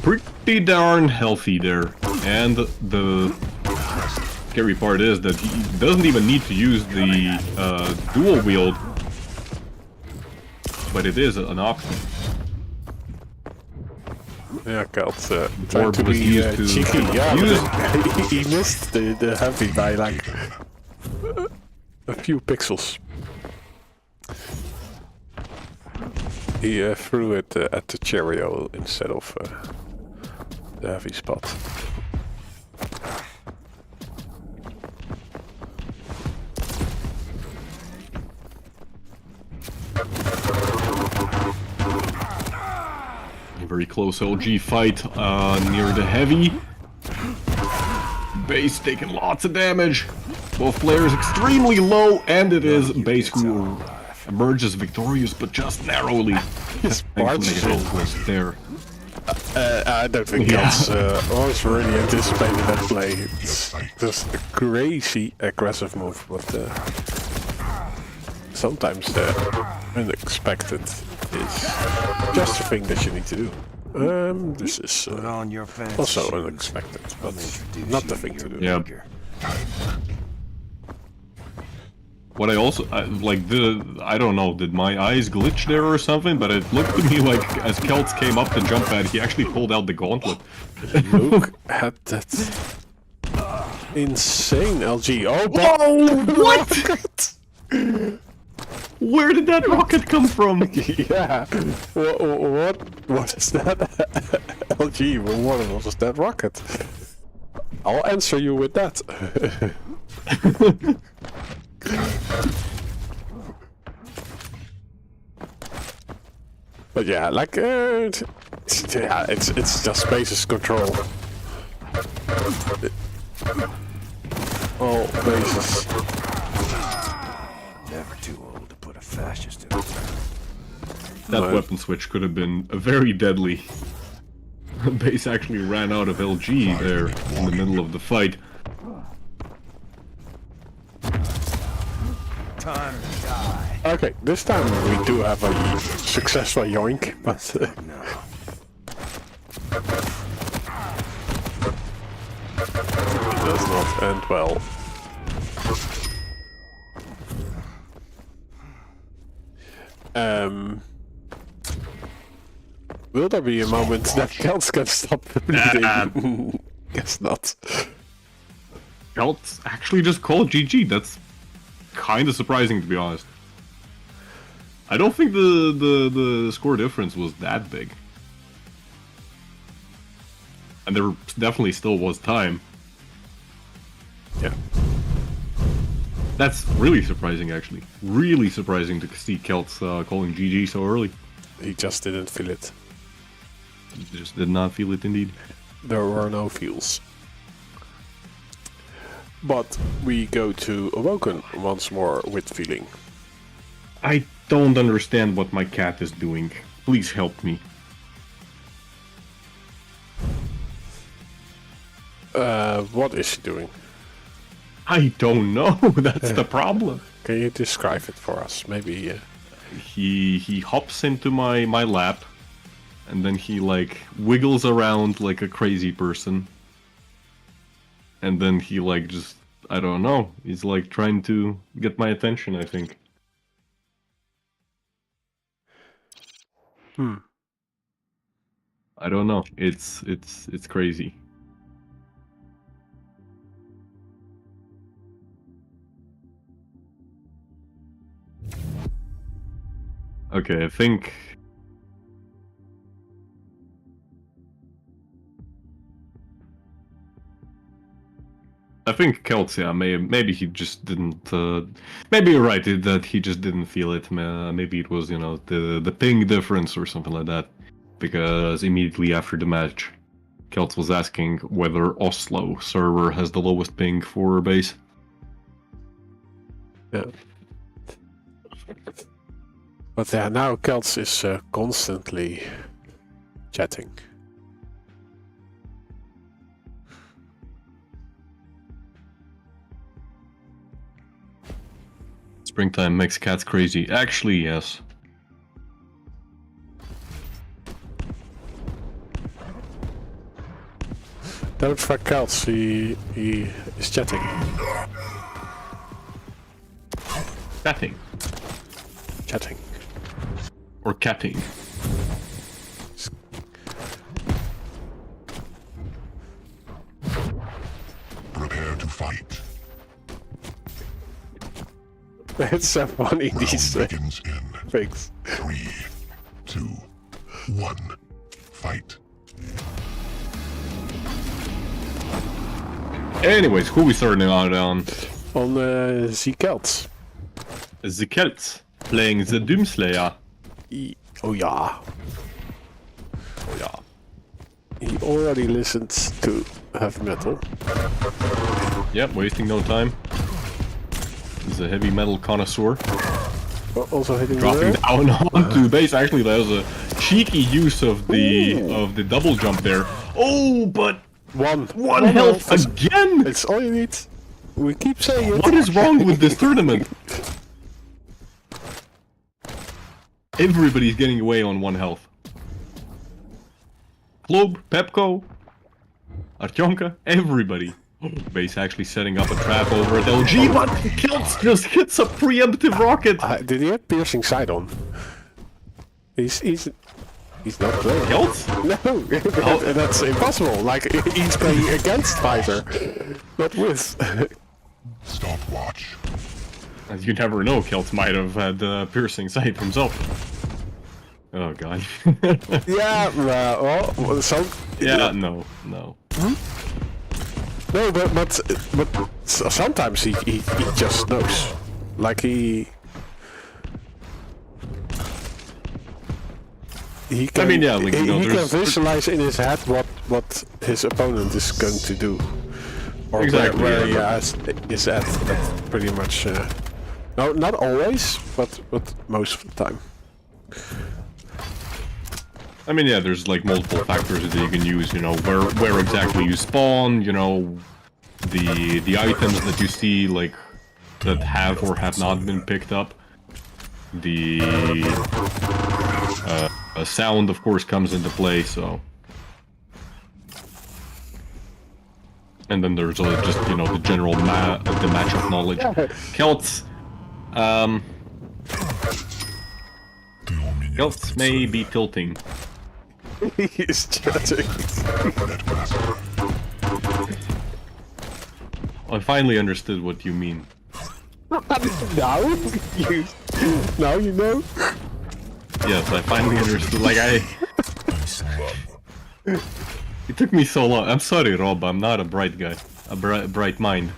pretty darn healthy there. And the scary part is that he doesn't even need to use the dual wield, but it is an option. Yeah, Kelts trying Orb to was be used to cheeky. Yeah, use but he missed the heavy by like a few pixels. He threw it at the Cheerio instead of the heavy spot. A very close LG fight near the heavy. Base taking lots of damage. Both players extremely low, and it is Base who emerges victorious, but just narrowly. barges in. Was there. I don't think Kelts was really anticipating that play. It's just a crazy aggressive move, but sometimes the unexpected is just the thing that you need to do. This is Put on your fancy also shoes. unexpected, but Introduce not you the to thing to your do. Yeah. maker. What I also like I don't know, did my eyes glitch there or something? But it looked to me like as Kelts came up the jump pad, he actually pulled out the gauntlet. Look at that insane LG. Oh, What? Where did that rocket come from? yeah. What is that? LG, what was that rocket? I'll answer you with that. But yeah, like yeah, it's just bases control. All bases. Never too old to put a fascist in the ground. That Right. weapon switch could have been very deadly. Base actually ran out of LG there in the middle of the fight. Time to die. Okay, this time we do have a successful yoink, but No. it does not end well. Will there be a moment that Kelts can stop bleeding? Guess not. Kelts actually just called GG. That's kind of surprising, to be honest. I don't think the score difference was that big. And there definitely still was time. Yeah. That's really surprising, actually. Really surprising to see Kelts calling GG so early. He just didn't feel it. He just did not feel it, indeed. There were no feels. But we go to Awoken once more with feeling. I don't understand what my cat is doing. Please help me. What is she doing? I don't know. That's the problem. Can you describe it for us? Maybe. He hops into my lap, and then he like wiggles around like a crazy person, and then he like just, I don't know, he's like trying to get my attention, I think. I don't know. It's crazy. Okay, I think Kelts, yeah, maybe he just didn't. Maybe you're right that he just didn't feel it. Maybe it was, you know, the ping difference or something like that. Because immediately after the match, Kelts was asking whether Oslo server has the lowest ping for base. Yeah. But yeah, now Kelts is constantly chatting. Springtime makes cats crazy. Actually, yes. Don't fuck Kelts, he is chatting. Catting. Chatting. Or catting. Prepare to fight. It's so funny, these Round begins in things. 3, 2, 1. Fight. Anyways, who we starting out on? On the Kelts. The Kelts playing the Doomslayer. Oh yeah. Oh yeah. He already listened to heavy metal. Yep, wasting no time. He's a heavy metal connoisseur. Also hitting Dropping the down onto base. Actually, that was a cheeky use of the double jump there. Oh, but one health again. It's all you need. We keep saying it. What is wrong with this tournament? Everybody's getting away on 1 health. Gloop, Pepco, Artyomka, everybody. Base actually setting up a trap over at LG, but Kelts just hits a preemptive rocket. Did he have piercing sight on? He's not playing. Kelts? No, that's impossible. Like he's playing against Pfizer, not with. Stopwatch. As you never know, Kelts might have had piercing sight himself. Oh god. Yeah, well, some. Yeah, no. No, but sometimes he just knows. Like he can, I mean, yeah, like, you know, he can there's visualize in his head what his opponent is going to do, or exactly, where he yeah. is at pretty much. No, not always, but most of the time. I mean, yeah, there's like multiple factors that you can use, you know, where exactly you spawn, you know, the items that you see, like, that have or have not been picked up. The sound, of course, comes into play, so... And then there's just, you know, the general the matchup knowledge. Kelts, Kelts may be tilting. He is chatting. I finally understood what you mean. Now you know. Yes, I finally understood. Like It took me so long. I'm sorry, Rob. I'm not a bright guy. A bright mind.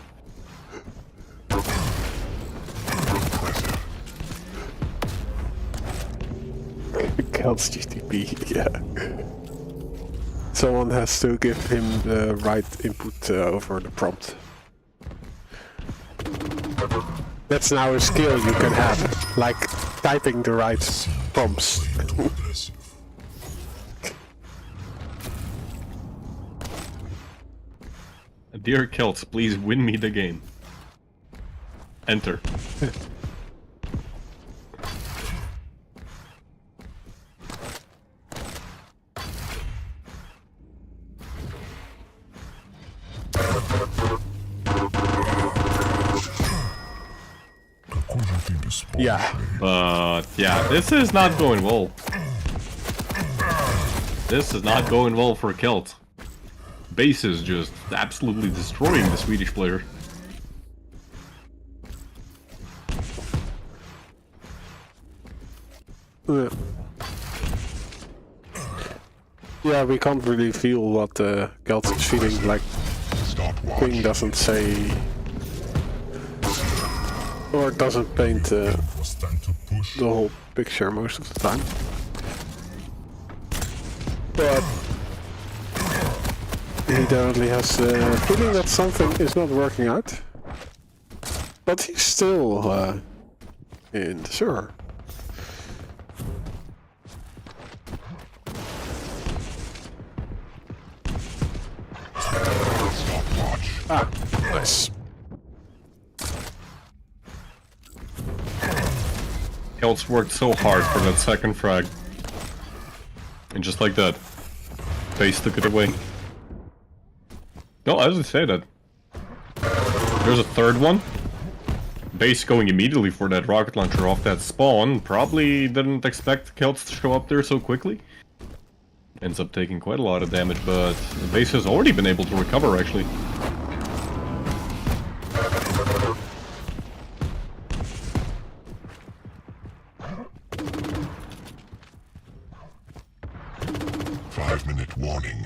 Kelts GTP, yeah. Someone has to give him the right input over the prompt. That's now a skill you can have, like typing the right prompts. Dear Kelts, please win me the game. Enter. Yeah. But yeah, this is not going well. This is not going well for Kelt. Base is just absolutely destroying the Swedish player. Yeah, we can't really feel what Kelts is feeling, like Queen doesn't say or doesn't paint the whole picture most of the time. But he definitely has the feeling that something is not working out. But he's still in the server. Ah, nice. Kelts worked so hard for that second frag. And just like that, Base took it away. No, I didn't say that. There's a third one. Base going immediately for that rocket launcher off that spawn. Probably didn't expect Kelts to show up there so quickly. Ends up taking quite a lot of damage, but the Base has already been able to recover actually. Five-minute warning.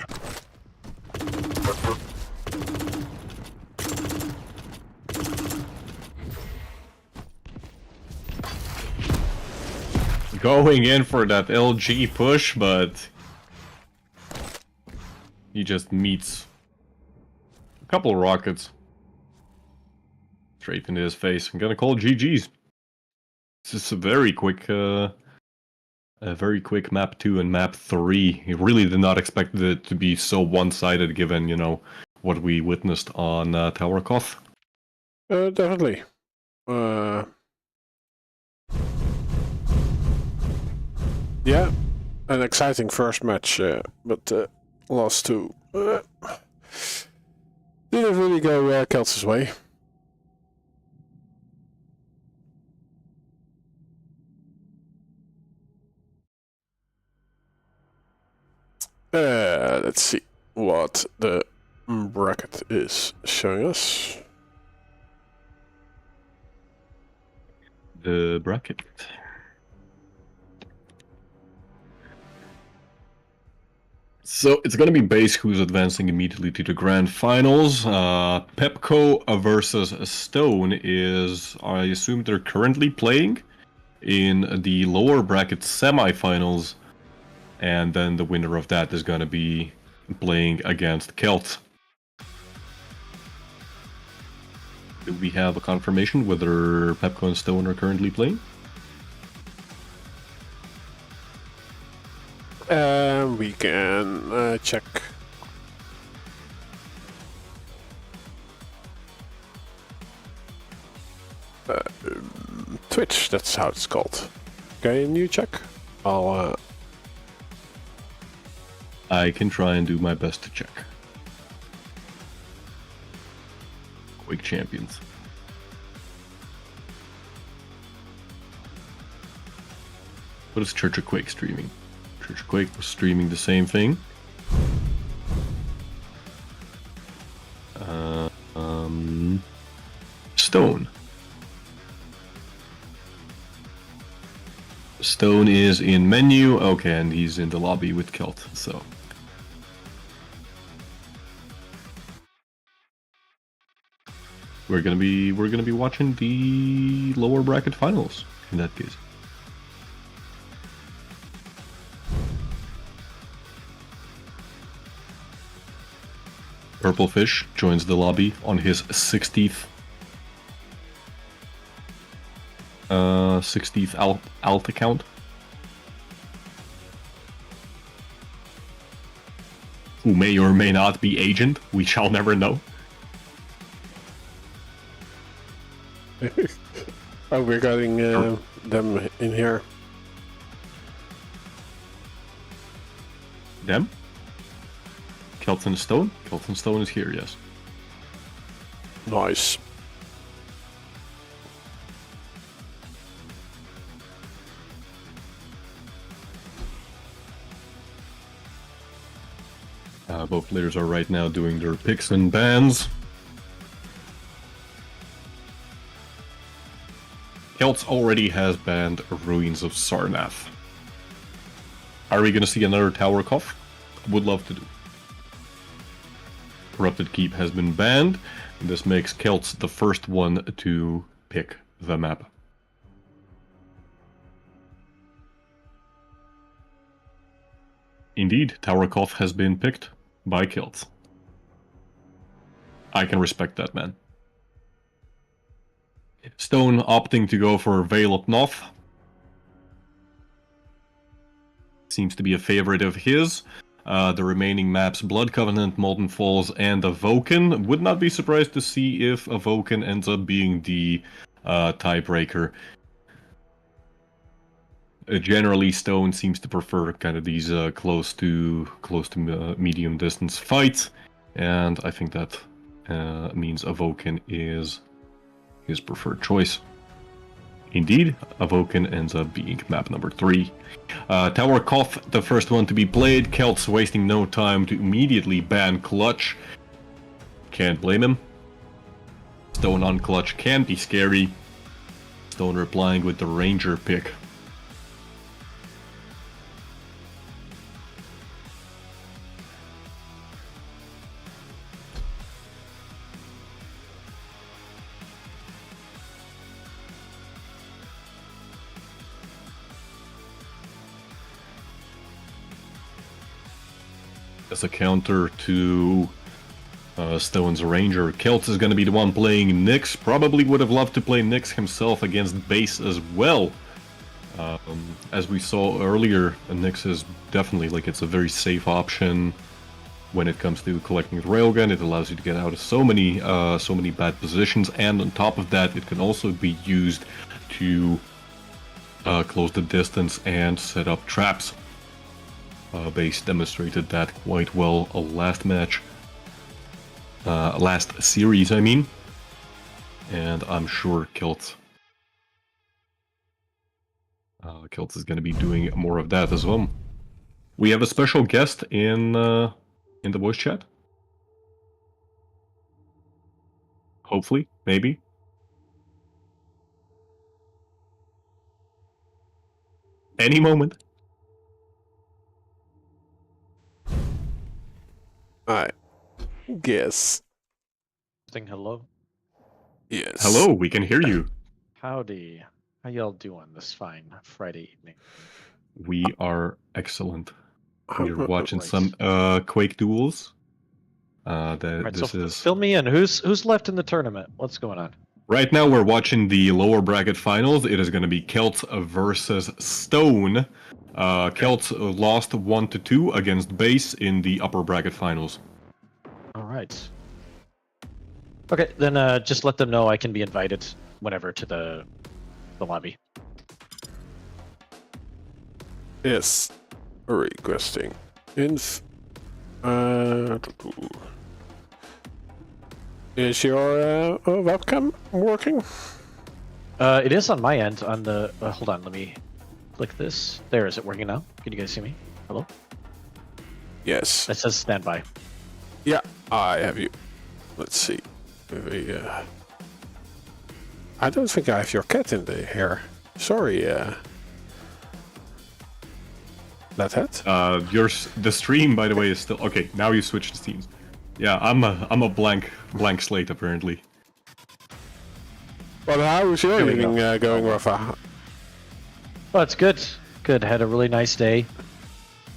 Going in for that LG push, but he just meets a couple of rockets straight into his face. I'm gonna call GG's. This is a very quick map 2 and map 3. He really did not expect it to be so one-sided, given, you know, what we witnessed on Tower Koth. Definitely. Yeah, an exciting first match, but lost to didn't really go Kelts' way. Let's see what the bracket is showing us. The bracket. So it's gonna be Base who's advancing immediately to the grand finals. Pepco versus Stone is, I assume they're currently playing in the lower bracket semifinals, and then the winner of that is gonna be playing against Kelts. Do we have a confirmation whether Pepco and Stone are currently playing? We can check. Twitch, that's how it's called. Can you check? I can try and do my best to check. QUAKE Champions. What is Church of Quake streaming? Church of Quake was streaming the same thing. Stone. Stone is in menu. Okay, and he's in the lobby with Kelt, so. we're gonna be watching the lower bracket finals in that case. Purple Fish joins the lobby on his 60th alt account. Who may or may not be agent, we shall never know. Oh, we're getting them in here. Them? Kelts and Stone? Kelts and Stone is here, yes. Nice. Both players are right now doing their picks and bans. Kelts already has banned Ruins of Sarnath. Are we gonna see another Tower Cough? Would love to do. Corrupted Keep has been banned. And this makes Kelts the first one to pick the map. Indeed, Tower Cough has been picked by Kelts. I can respect that, man. Stone opting to go for Vale of Noth. Seems to be a favorite of his. The remaining maps, Blood Covenant, Molten Falls, and Avoken. Would not be surprised to see if Avoken ends up being the tiebreaker. Generally, Stone seems to prefer kind of these close to medium distance fights, and I think that means Avoken is his preferred choice. Indeed, Avoken ends up being map number 3. Tower Cough, the first one to be played. Kelts wasting no time to immediately ban Clutch. Can't blame him. Stone on Clutch can be scary. Stone replying with the Ranger pick. As a counter to Stone's Ranger, Kelts is going to be the one playing Nyx. Probably would have loved to play Nyx himself against Base as well. As we saw earlier, Nyx is definitely, like, it's a very safe option when it comes to collecting the railgun. It allows you to get out of so many bad positions, and on top of that, it can also be used to close the distance and set up traps. Base demonstrated that quite well last match. Last series, I mean. And I'm sure Kelts is going to be doing more of that as well. We have a special guest in the voice chat. Hopefully, maybe. Any moment. I guess. Saying hello. Yes. Hello, we can hear you. Howdy. How y'all doing this fine Friday evening? We are excellent. We're watching Right. some Quake duels. Right, so fill me in. Who's left in the tournament? What's going on? Right now we're watching the lower bracket finals. It is going to be Kelts versus Stone. Kelts lost 1-2 against Base in the upper bracket finals. All right. Okay, then just let them know I can be invited whenever to the lobby. Yes. Requesting. Is your webcam working? It is on my end. On the hold on, let me click this. There, is it working now? Can you guys see me? Hello? Yes. It says standby. Yeah, I have you. Let's see. I don't think I have your cat in the hair. Sorry, Lathead. The stream, by the way, is still okay. Now you switched the scenes. Yeah, I'm a blank slate apparently. Well, how was your Here we evening go. going, Rafa? Well, it's good. Good. Had a really nice day.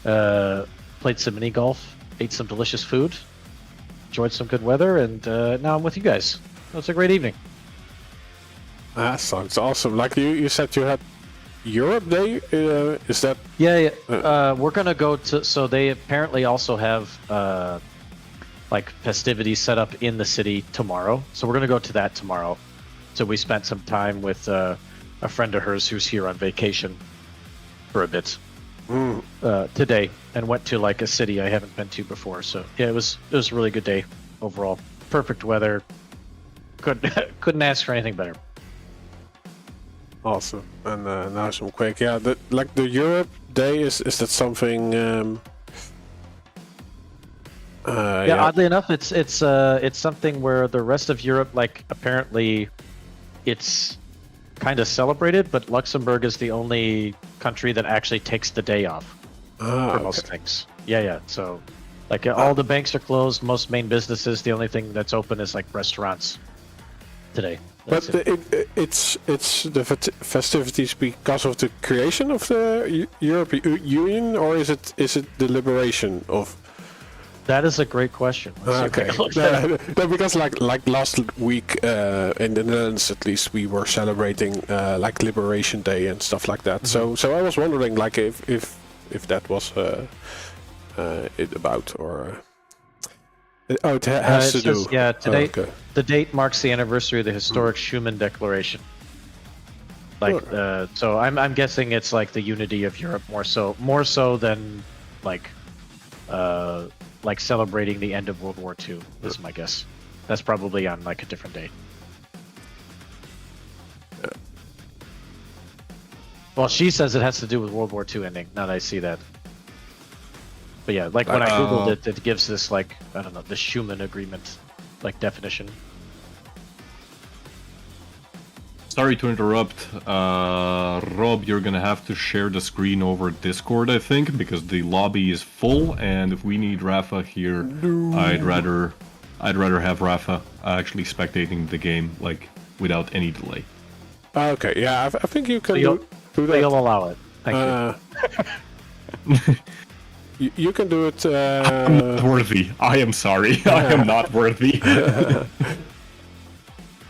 Played some mini golf. Ate some delicious food. Enjoyed some good weather, and now I'm with you guys. It was a great evening. That sounds awesome. Like you said you had Europe Day? Is that... Yeah, yeah. We're gonna go to. So they apparently also have like festivities set up in the city tomorrow. So we're gonna go to that tomorrow. So we spent some time with a friend of hers who's here on vacation for a bit today, and went to like a city I haven't been to before. So yeah, it was a really good day overall. Perfect weather. Couldn't ask for anything better. Awesome. And now some Quake. Yeah, like the Europe Day, is that something... yeah, oddly enough, it's something where the rest of Europe, like, apparently it's kind of celebrated, but Luxembourg is the only country that actually takes the day off for most things. Yeah, yeah. So, like, all the banks are closed, most main businesses, the only thing that's open is like restaurants today. That's But it's the festivities because of the creation of the European Union, or is it the liberation of? That is a great question. Let's see if I can look that up. No, because like last week in the Netherlands, at least, we were celebrating like Liberation Day and stuff like that. So I was wondering, like, if that was it about, or it has to do. Yeah, today Okay. the date marks the anniversary of the historic Schuman Declaration. Like, so I'm guessing it's like the unity of Europe more so than like celebrating the end of World War II is my guess. That's probably on like a different day. Well, she says it has to do with World War II ending. Now that I see that. But yeah, like when I googled it, it gives this like, I don't know, the Schuman Agreement like definition. Sorry to interrupt, Rob, you're gonna have to share the screen over Discord, I think, because the lobby is full, and if we need Rafa here, I'd rather have Rafa actually spectating the game, like, without any delay. Okay, yeah, I think you can So do that. you'll allow it. Thank you. You can do it. I'm not worthy. I am sorry. I am not worthy.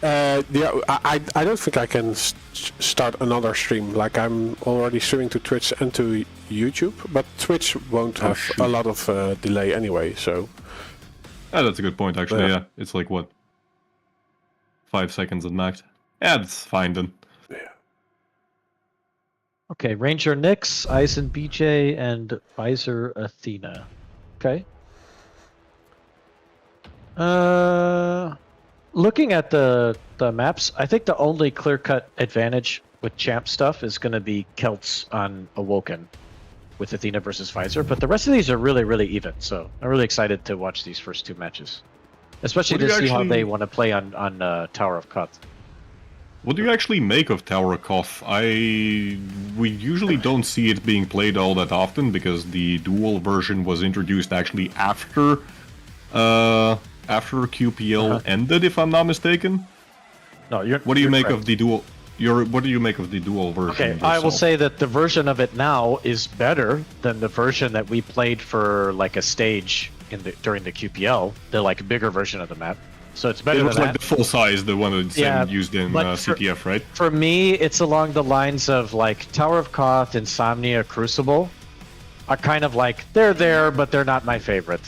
Yeah, I don't think I can start another stream. Like, I'm already streaming to Twitch and to YouTube, but Twitch won't have a lot of delay anyway, so... Yeah, that's a good point, actually, Yeah. yeah. It's like, what? 5 seconds at max? Yeah, that's fine then. Okay, Ranger Nyx, Eisen BJ, and Visor Athena. Okay. Looking at the maps, I think the only clear-cut advantage with champ stuff is going to be Kelts on Awoken with Athena versus Visor, but the rest of these are really, really even, so I'm really excited to watch these first two matches. Especially What do to you see how actually- they want to play on Tower of Koth. What do you actually make of Tower of Koth? We usually don't see it being played all that often because the dual version was introduced actually after QPL ended, if I'm not mistaken. No, you're. What do you you're make correct. of the dual? What do you make of the dual version? Okay, I will yourself? say that the version of it now is better than the version that we played for like a stage during the QPL, the like bigger version of the map. So it's better It than looks like that. the full size, the one that's Yeah, used in but CTF, right? For me, it's along the lines of like Tower of Koth, Insomnia, Crucible are kind of like they're there, but they're not my favorite.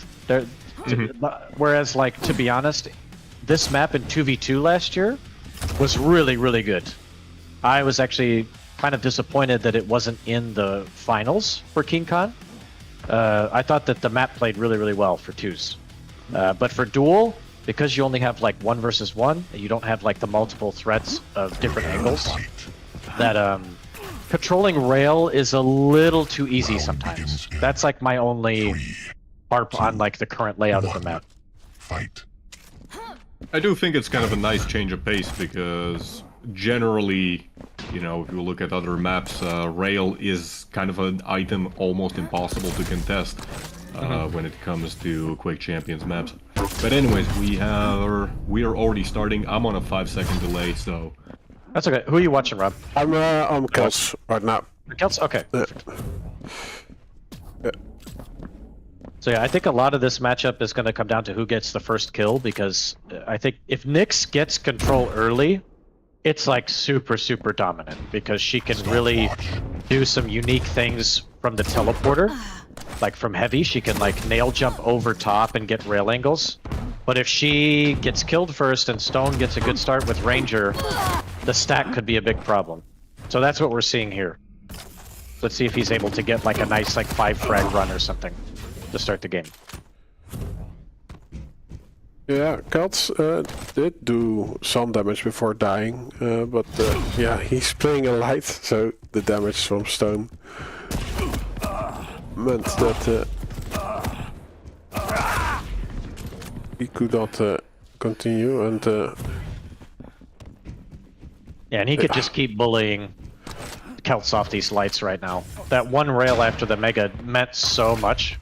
Whereas, like, to be honest, this map in 2v2 last year was really, really good. I was actually kind of disappointed that it wasn't in the finals for King Khan. I thought that the map played really, really well for twos. But for duel, because you only have like 1 versus 1, and you don't have like the multiple threats of different angles, that controlling rail is a little too easy sometimes. That's like my only harp on like the current layout of the map. Fight. I do think it's kind of a nice change of pace because generally, you know, if you look at other maps, rail is kind of an item almost impossible to contest when it comes to Quake Champions maps. But anyways, we are already starting. I'm on a 5-second delay, so That's okay. Who are you watching, Rob? I'm on Kelts right now. Kelts? Okay. Yeah. So yeah, I think a lot of this matchup is going to come down to who gets the first kill, because I think if Nyx gets control early, it's like super, super dominant, because she can really do some unique things from the teleporter. Like from heavy, she can like nail jump over top and get rail angles. But if she gets killed first and Stone gets a good start with Ranger, the stack could be a big problem. So that's what we're seeing here. Let's see if he's able to get like a nice like 5 frag run or something to start the game. Yeah, Kelts did do some damage before dying, but yeah, he's playing a light, so the damage from Stone meant that he could not continue, and Yeah, and he could just keep bullying Kelts off these lights right now. That one rail after the Mega meant so much.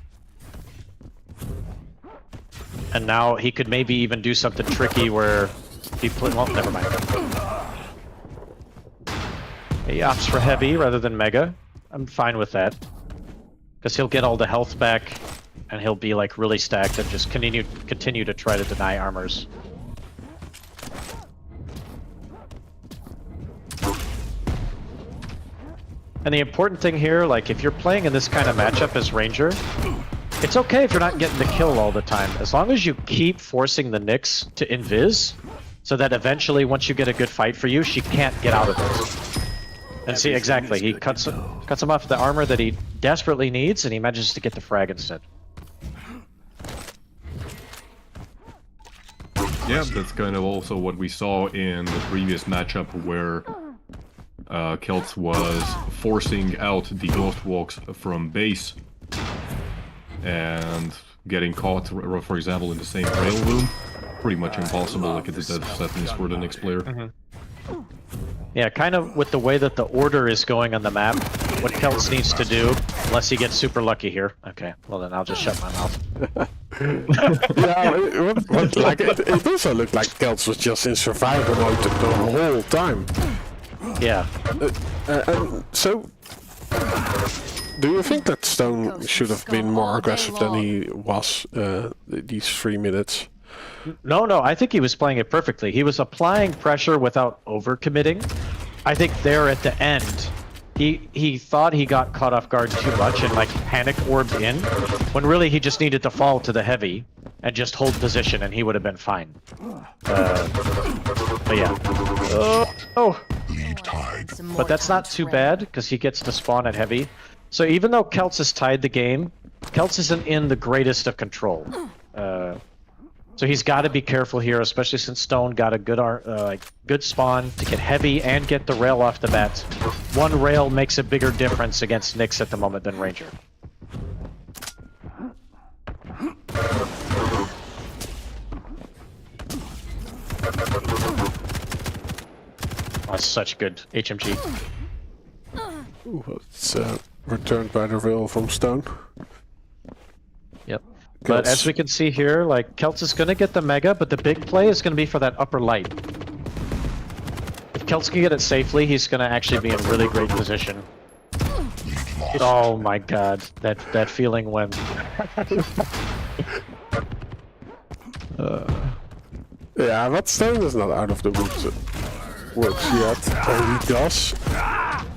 And now he could maybe even do something tricky where he well, never mind. He opts for heavy rather than Mega. I'm fine with that. Because he'll get all the health back, and he'll be like really stacked and just continue to try to deny armors. And the important thing here, like if you're playing in this kind of matchup as Ranger, it's okay if you're not getting the kill all the time, as long as you keep forcing the Nyx to invis, so that eventually once you get a good fight for you, she can't get out of it. And see, exactly, he cuts him off the armor that he desperately needs, and he manages to get the frag instead. Yeah, that's kind of also what we saw in the previous matchup where Kelts was forcing out the ghost walks from base and getting caught, for example, in the same rail room. Pretty much impossible, like it's a death sentence for the next player. Mm-hmm. Yeah, kind of with the way that the order is going on the map, what Kelts needs to do, unless he gets super lucky here. Okay, well then I'll just shut my mouth. yeah, it also looked like Kelts was just in survival mode the whole time. Yeah. So, do you think that Stone should have been more aggressive than he was these 3 minutes? No, I think he was playing it perfectly. He was applying pressure without overcommitting. I think there at the end, he thought he got caught off guard too much and like panic orbed in, when really he just needed to fall to the heavy and just hold position and he would have been fine. But yeah. But that's not too bad, because he gets to spawn at heavy. So even though Kelts has tied the game, Kelts isn't in the greatest of control. So he's got to be careful here, especially since Stone got a good spawn to get heavy and get the rail off the bat. One rail makes a bigger difference against Nyx at the moment than Ranger. Oh, such good HMG. Ooh, it's returned by the rail from Stone. Yep. But as we can see here, like, Kelts is going to get the Mega, but the big play is going to be for that upper light. If Kelts can get it safely, he's going to actually be in really great position. Oh my god, that feeling when... Yeah, but Stone is not out of the woods yet. Oh, he does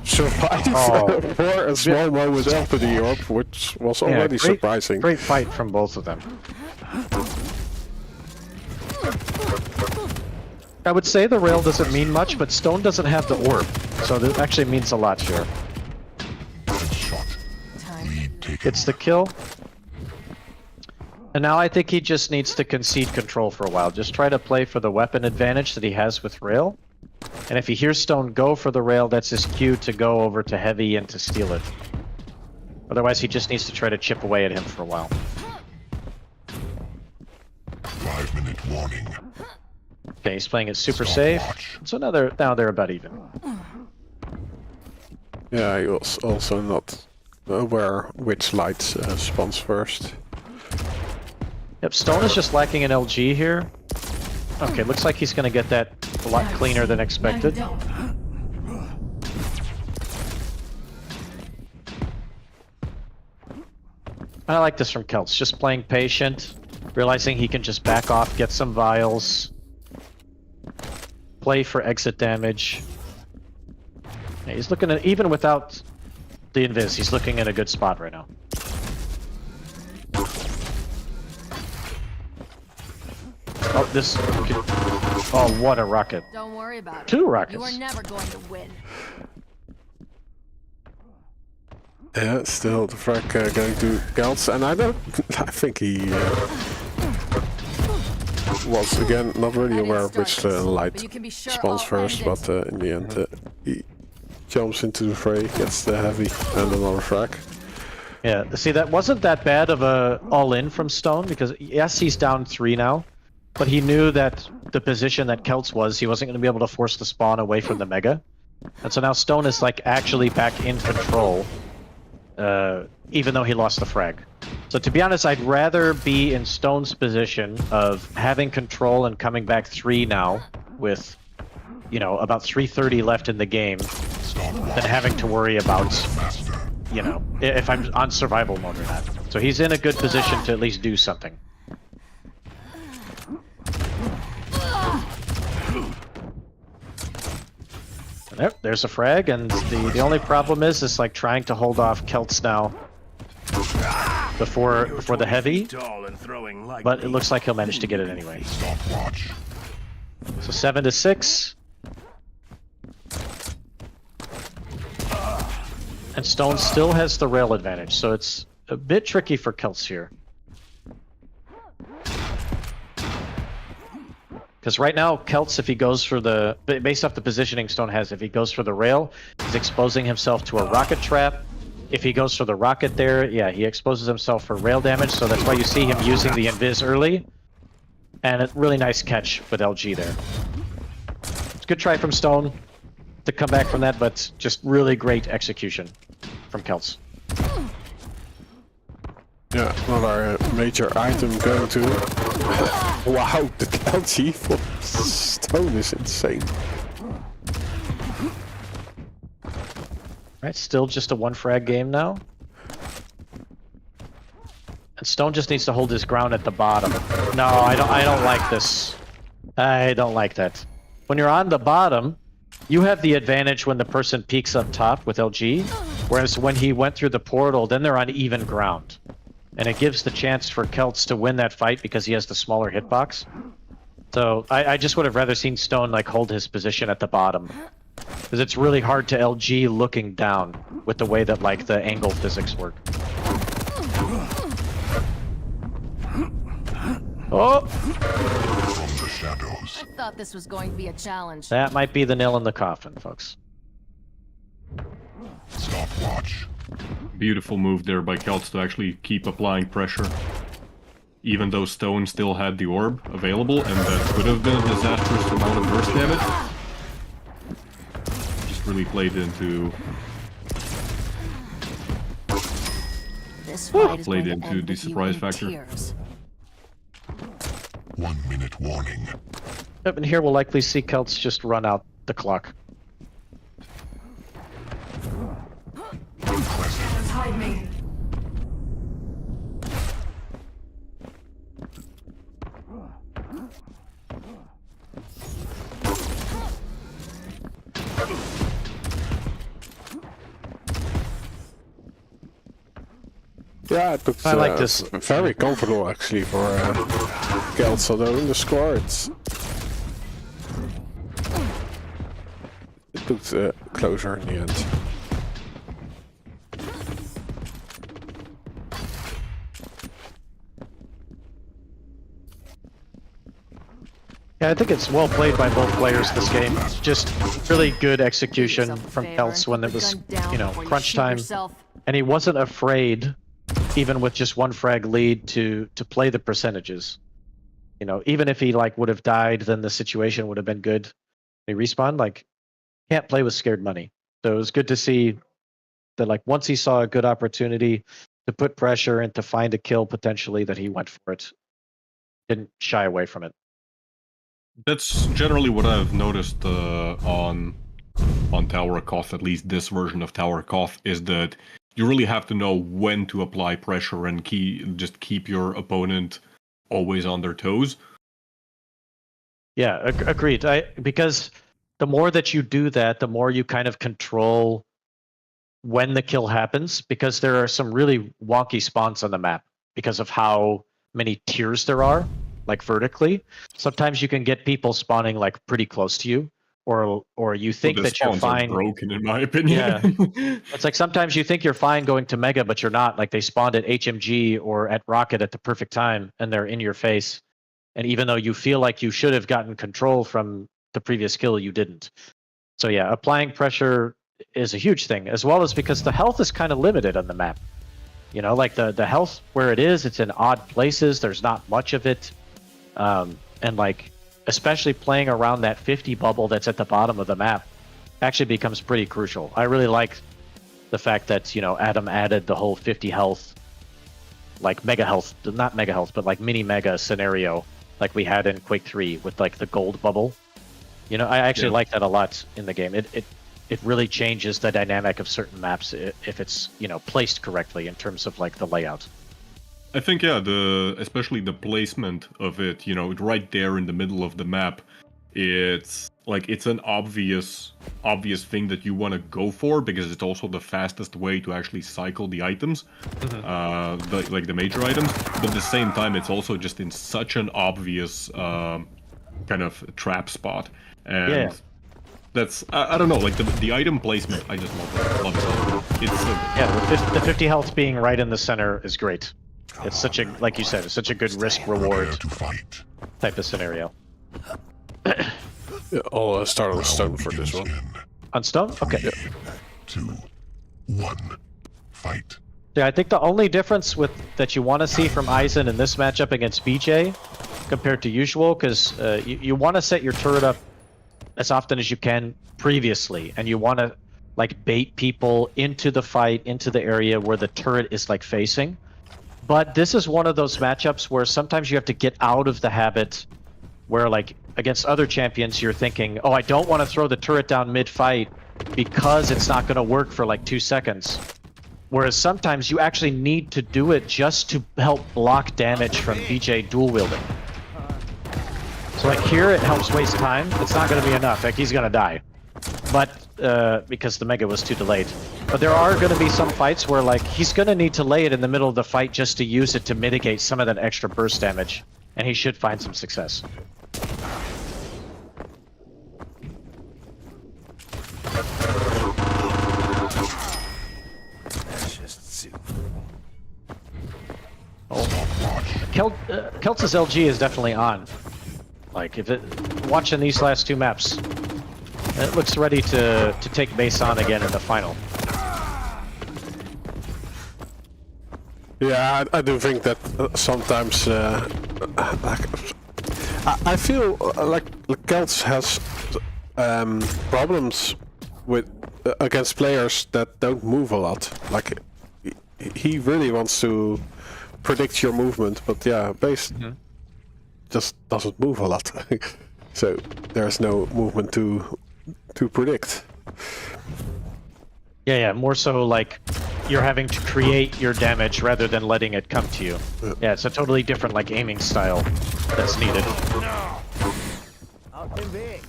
survive for a small moment after the orb, which was already surprising. Great fight from both of them. I would say the rail doesn't mean much, but Stone doesn't have the orb, so that actually means a lot here. It's the kill. And now I think he just needs to concede control for a while. Just try to play for the weapon advantage that he has with rail. And if he hears Stone go for the rail, that's his cue to go over to heavy and to steal it. Otherwise, he just needs to try to chip away at him for a while. 5-minute warning. Okay, he's playing it super safe. So now they're about even. Yeah, he was also not aware which light spawns first. Yep, Stone is just lacking an LG here. Okay, looks like he's going to get that a lot cleaner than expected. I like this from Kelts, just playing patient, realizing he can just back off, get some vials, play for exit damage. Yeah, he's looking at, even without the invis, he's looking at a good spot right now. Oh, this... Oh, what a rocket. Don't worry about it. 2 rockets. You are never going to win. Yeah, still the frag going to Kelts, and I think he was again not really aware of which light But you can be sure spawns I'll first, end it. but in the end he jumps into the fray, gets the heavy and another frag. Yeah, see, that wasn't that bad of a all-in from Stone, because yes, he's down 3 now, but he knew that the position that Kelts was, he wasn't going to be able to force the spawn away from the Mega. And so now Stone is like actually back in control, even though he lost the frag. So to be honest, I'd rather be in Stone's position of having control and coming back 3 now with, you know, about 3:30 left in the game than having to worry about, you know, if I'm on survival mode or not. So he's in a good position to at least do something. Yep, there's a frag, and the only problem is like trying to hold off Kelts now before the heavy, but it looks like he'll manage to get it anyway. Stopwatch. So 7 to 6. And Stone still has the rail advantage, so it's a bit tricky for Kelts here. Because right now, Kelts, if he goes for the... Based off the positioning Stone has, if he goes for the rail, he's exposing himself to a rocket trap. If he goes for the rocket there, yeah, he exposes himself for rail damage, so that's why you see him using the invis early. And a really nice catch with LG there. It's a good try from Stone to come back from that, but just really great execution from Kelts. Yeah, another major item going to... Wow, the LG for Stone is insane. Right, still just a 1 frag game now. And Stone just needs to hold his ground at the bottom. No, I don't like this. I don't like that. When you're on the bottom, you have the advantage when the person peeks up top with LG, whereas when he went through the portal, then they're on even ground. And it gives the chance for Kelts to win that fight because he has the smaller hitbox. So I just would have rather seen Stone like hold his position at the bottom. Because it's really hard to LG looking down with the way that like the angle physics work. Oh! From the shadows. I thought this was going to be a challenge. That might be the nail in the coffin, folks. Stopwatch. Beautiful move there by Kelts to actually keep applying pressure. Even though Stone still had the orb available, and that could have been a disastrous amount of burst damage. Just really played into... This fight is Played going to into end the with you surprise in factor. tears. 1 minute warning. Yep, and here we'll likely see Kelts just run out the clock. Hide me. Yeah, it looks I like this. very comfortable actually for Kelts, although in the score it looks closer in the end. Yeah, I think it's well played by both players this game. Just really good execution from Kelts when it was, you know, crunch time. And he wasn't afraid, even with just 1 frag lead, to play the percentages. You know, even if he like would have died, then the situation would have been good. He respawned, like, can't play with scared money. So it was good to see that, like, once he saw a good opportunity to put pressure and to find a kill potentially, that he went for it. Didn't shy away from it. That's generally what I've noticed on Tower of Koth, at least this version of Tower of Koth, is that you really have to know when to apply pressure and just keep your opponent always on their toes. Yeah, agreed. Because the more that you do that, the more you kind of control when the kill happens, because there are some really wonky spawns on the map because of how many tiers there are, like vertically. Sometimes you can get people spawning like pretty close to you, or you think the that you're spawns are fine. broken, in my opinion. Yeah. It's like sometimes you think you're fine going to Mega, but you're not. Like they spawned at HMG or at Rocket at the perfect time, and they're in your face. And even though you feel like you should have gotten control from the previous kill, you didn't. So yeah, applying pressure is a huge thing, as well as because the health is kind of limited on the map. You know, like the health where it is, it's in odd places. There's not much of it. And like, especially playing around that 50 bubble that's at the bottom of the map actually becomes pretty crucial. I really like the fact that, you know, Adam added the whole 50 health, like mega health, not mega health, but like mini mega scenario like we had in Quake 3 with like the gold bubble. You know, I actually like that a lot in the game. It really changes the dynamic of certain maps if it's, you know, placed correctly in terms of like the layout. I think, yeah, especially the placement of it, you know, right there in the middle of the map, it's like it's an obvious thing that you want to go for because it's also the fastest way to actually cycle the items, like the major items. But at the same time, it's also just in such an obvious kind of trap spot, and that's I don't know, like the item placement. I just love it. It's so good. Yeah, the 50 health being right in the center is great. It's such a, like you said, it's such a good risk reward Prepare to fight. type of scenario. Yeah, I'll start on stone for this one. On stone? Okay. 2, 1, fight. Yeah, I think the only difference with that you want to see from Aizen in this matchup against BJ compared to usual, because you want to set your turret up as often as you can previously, and you want to like bait people into the fight, into the area where the turret is like facing. But this is one of those matchups where sometimes you have to get out of the habit where, like, against other champions, you're thinking, oh, I don't want to throw the turret down mid-fight because it's not going to work for, like, 2 seconds. Whereas sometimes you actually need to do it just to help block damage from BJ dual-wielding. So, like, here it helps waste time. It's not going to be enough. Like, he's going to die. But, because the Mega was too delayed. But there are going to be some fights where, like, he's going to need to lay it in the middle of the fight just to use it to mitigate some of that extra burst damage. And he should find some success. That's just soup. Kelts' LG is definitely on. Like, watching these last 2 maps, it looks ready to take base on again in the final. Yeah, I do think that sometimes I feel like Kelts has problems with against players that don't move a lot. Like he really wants to predict your movement, but yeah, base just doesn't move a lot. So there's no movement to predict. Yeah, more so like you're having to create your damage rather than letting it come to you. Yeah, it's a totally different like aiming style that's needed. Out and big.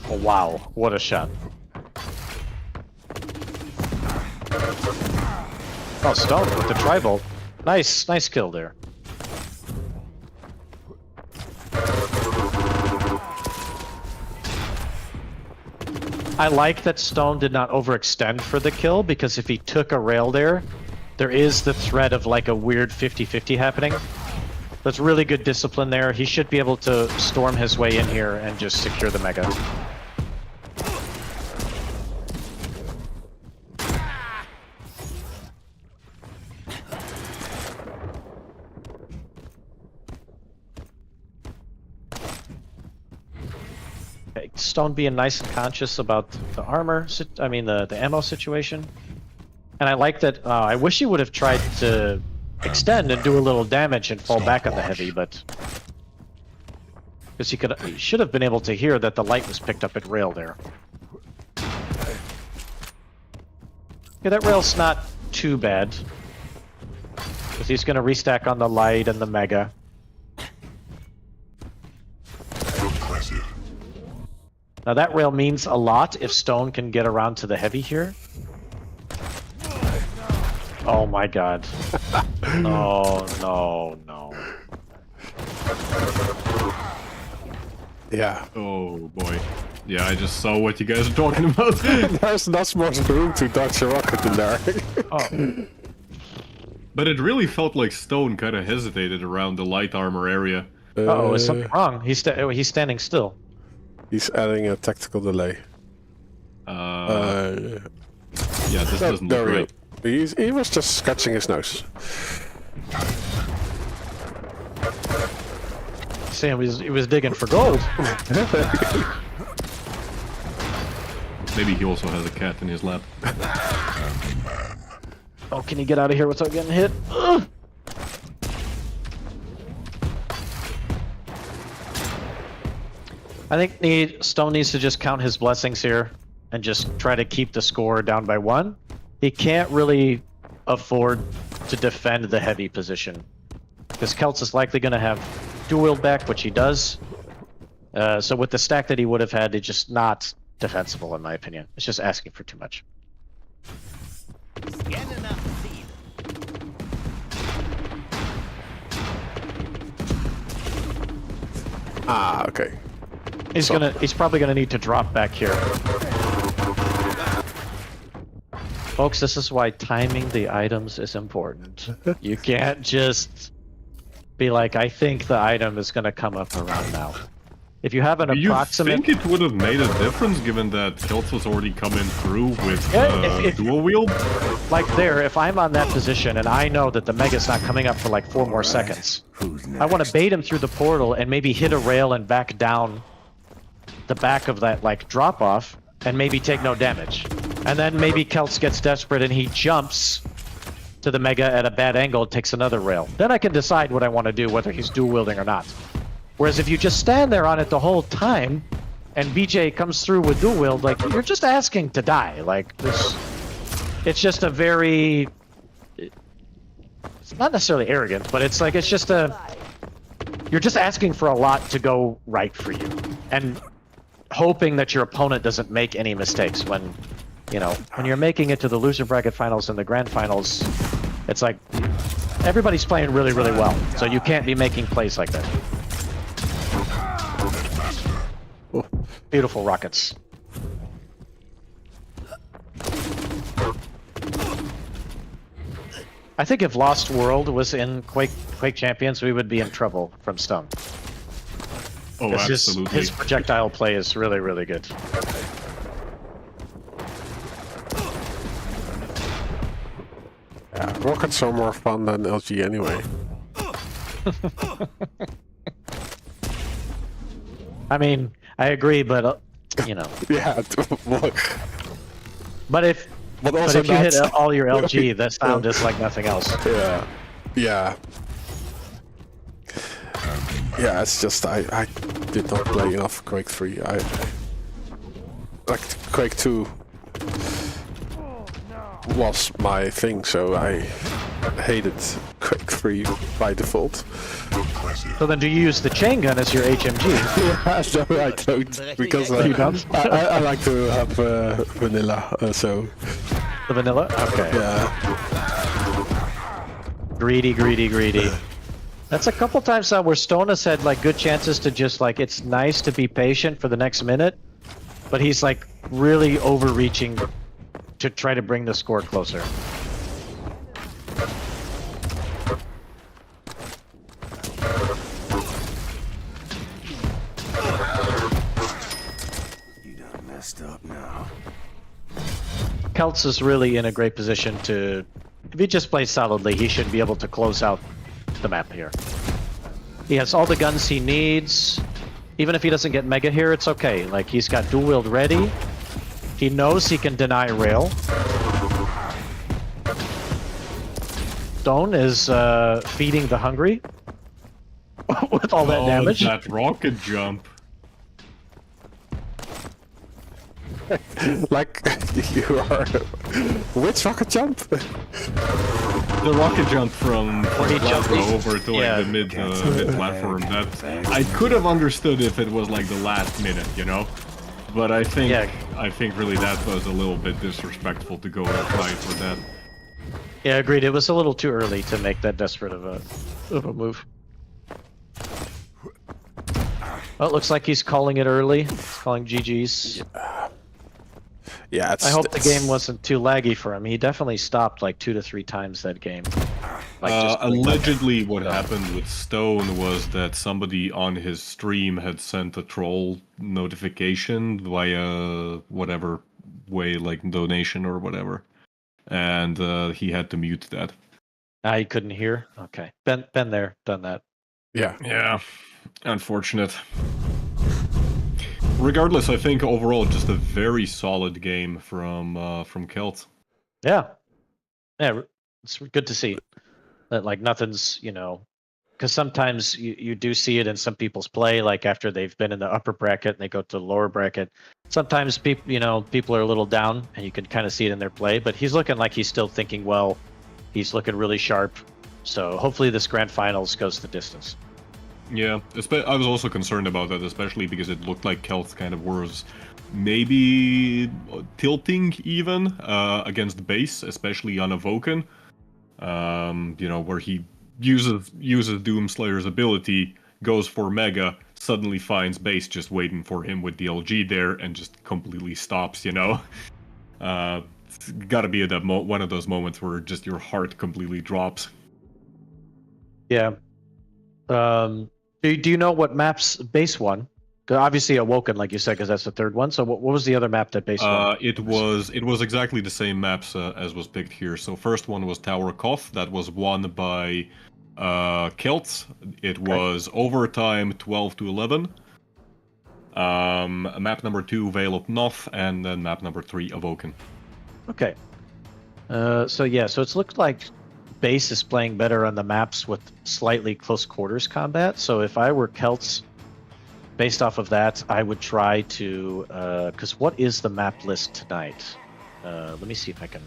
Oh, wow, what a shot. Oh, Stone with the tri-bolt. Nice kill there. I like that Stone did not overextend for the kill, because if he took a rail there is the threat of like a weird 50-50 happening. That's really good discipline there. He should be able to storm his way in here and just secure the Mega. Stone being nice and conscious about the armor, the ammo situation. And I like that, I wish he would have tried to extend and do a little damage and fall back on the heavy, but because he should have been able to hear that the light was picked up at rail there. Yeah, that rail's not too bad. Because he's going to restack on the light and the mega. Impressive. Now that rail means a lot if Stone can get around to the heavy here. Oh my god. No, no, no. Yeah. Oh boy. Yeah, I just saw what you guys are talking about. There's not much room to dodge a rocket in there. Oh. But it really felt like Stone kind of hesitated around the light armor area. Uh-oh, is something wrong? He's standing still. He's adding a tactical delay. Yeah, this doesn't there look we right. go. He was just scratching his nose. See, he was digging for gold. Maybe he also has a cat in his lap. Oh, can he get out of here without getting hit? Ugh. I think Stone needs to just count his blessings here and just try to keep the score down by 1. He can't really afford to defend the heavy position because Kelts is likely going to have dual wield back, which he does. So with the stack that he would have had, it's just not defensible in my opinion. It's just asking for too much. Ah, okay. He's probably gonna need to drop back here. Folks, this is why timing the items is important. You can't just be like, I think the item is gonna come up around now. If you have an Do you approximate... think it would have made a difference given that Kelts was already coming through with if dual wield? Like there, if I'm on that position and I know that the Mega's not coming up for like 4 more seconds, I want to bait him through the portal and maybe hit a rail and back down the back of that like drop off and maybe take no damage. And then maybe Kelts gets desperate and he jumps to the Mega at a bad angle and takes another rail. Then I can decide what I want to do, whether he's dual wielding or not. Whereas if you just stand there on it the whole time and BJ comes through with dual wield, like you're just asking to die. Like this, it's just a very, it's not necessarily arrogant, but it's like, it's just a, you're just asking for a lot to go right for you and hoping that your opponent doesn't make any mistakes when, you know, when you're making it to the loser bracket finals and the grand finals, it's like everybody's playing really, really well. So you can't be making plays like that. Oh, beautiful rockets. I think if Lost World was in Quake Champions, we would be in trouble from Stone. Oh, absolutely. His projectile play is really, really good. Yeah, rockets are more fun than LG anyway. I mean, I agree, but you know. Yeah. But if you hit all your LG, the sound is like nothing else. Yeah. Yeah. Yeah, it's just I did not play enough Quake 3. I like Quake 2 was my thing, so I hated Quake 3 by default. So then do you use the chain gun as your HMG? Yeah, no, I don't, because I like to have vanilla, so... The vanilla? Okay. Yeah. Greedy, greedy, greedy. That's a couple times now where Stone has had like good chances to just like, it's nice to be patient for the next minute, but he's like really overreaching to try to bring the score closer. You done messed up now. Kelts is really in a great position to, if he just plays solidly, he should be able to close out the map here. He has all the guns he needs. Even if he doesn't get Mega here, it's okay. Like, he's got dual wield ready. He knows he can deny rail. Stone is feeding the hungry with all that damage. That rocket jump. Like, you are... Which rocket jump? The rocket jump from He the jumped- platform over to like yeah. the mid platform. That I could have understood if it was like the last minute, you know. But I think really that was a little bit disrespectful to go and try for that. Yeah, agreed. It was a little too early to make that desperate of a move. Oh, it looks like he's calling it early. He's calling GG's. Yeah, it's... I hope the game wasn't too laggy for him. He definitely stopped like 2 to 3 times that game. Allegedly, what happened with Stone was that somebody on his stream had sent a troll notification via whatever way, like donation or whatever, and he had to mute that. He couldn't hear. Okay, been there, done that. Yeah. Yeah, unfortunate. Regardless, I think overall just a very solid game from Kelts. Yeah, it's good to see that like nothing's, you know, because sometimes you do see it in some people's play, like after they've been in the upper bracket and they go to the lower bracket. Sometimes people are a little down, and you can kind of see it in their play. But he's looking like he's still thinking well. He's looking really sharp. So hopefully this grand finals goes the distance. Yeah, I was also concerned about that, especially because it looked like Kelts kind of was maybe tilting even against base, especially on a Vulcan. You know, where he uses Doomslayer's ability, goes for Mega, suddenly finds base just waiting for him with the LG there, and just completely stops, you know? It's gotta be at one of those moments where just your heart completely drops. Yeah. Do you know what maps base won? 'Cause obviously Awoken, like you said, because that's the third one. So what was the other map that base won? It was exactly the same maps as was picked here. So first one was Tower Koth. That was won by Kelts. It was overtime 12-11. Map number 2, Vale of Noth, and then map number 3, Awoken. Okay. So it's looked like base is playing better on the maps with slightly close quarters combat. So if I were Kelts, based off of that, I would try to, because what is the map list tonight? Let me see if I can.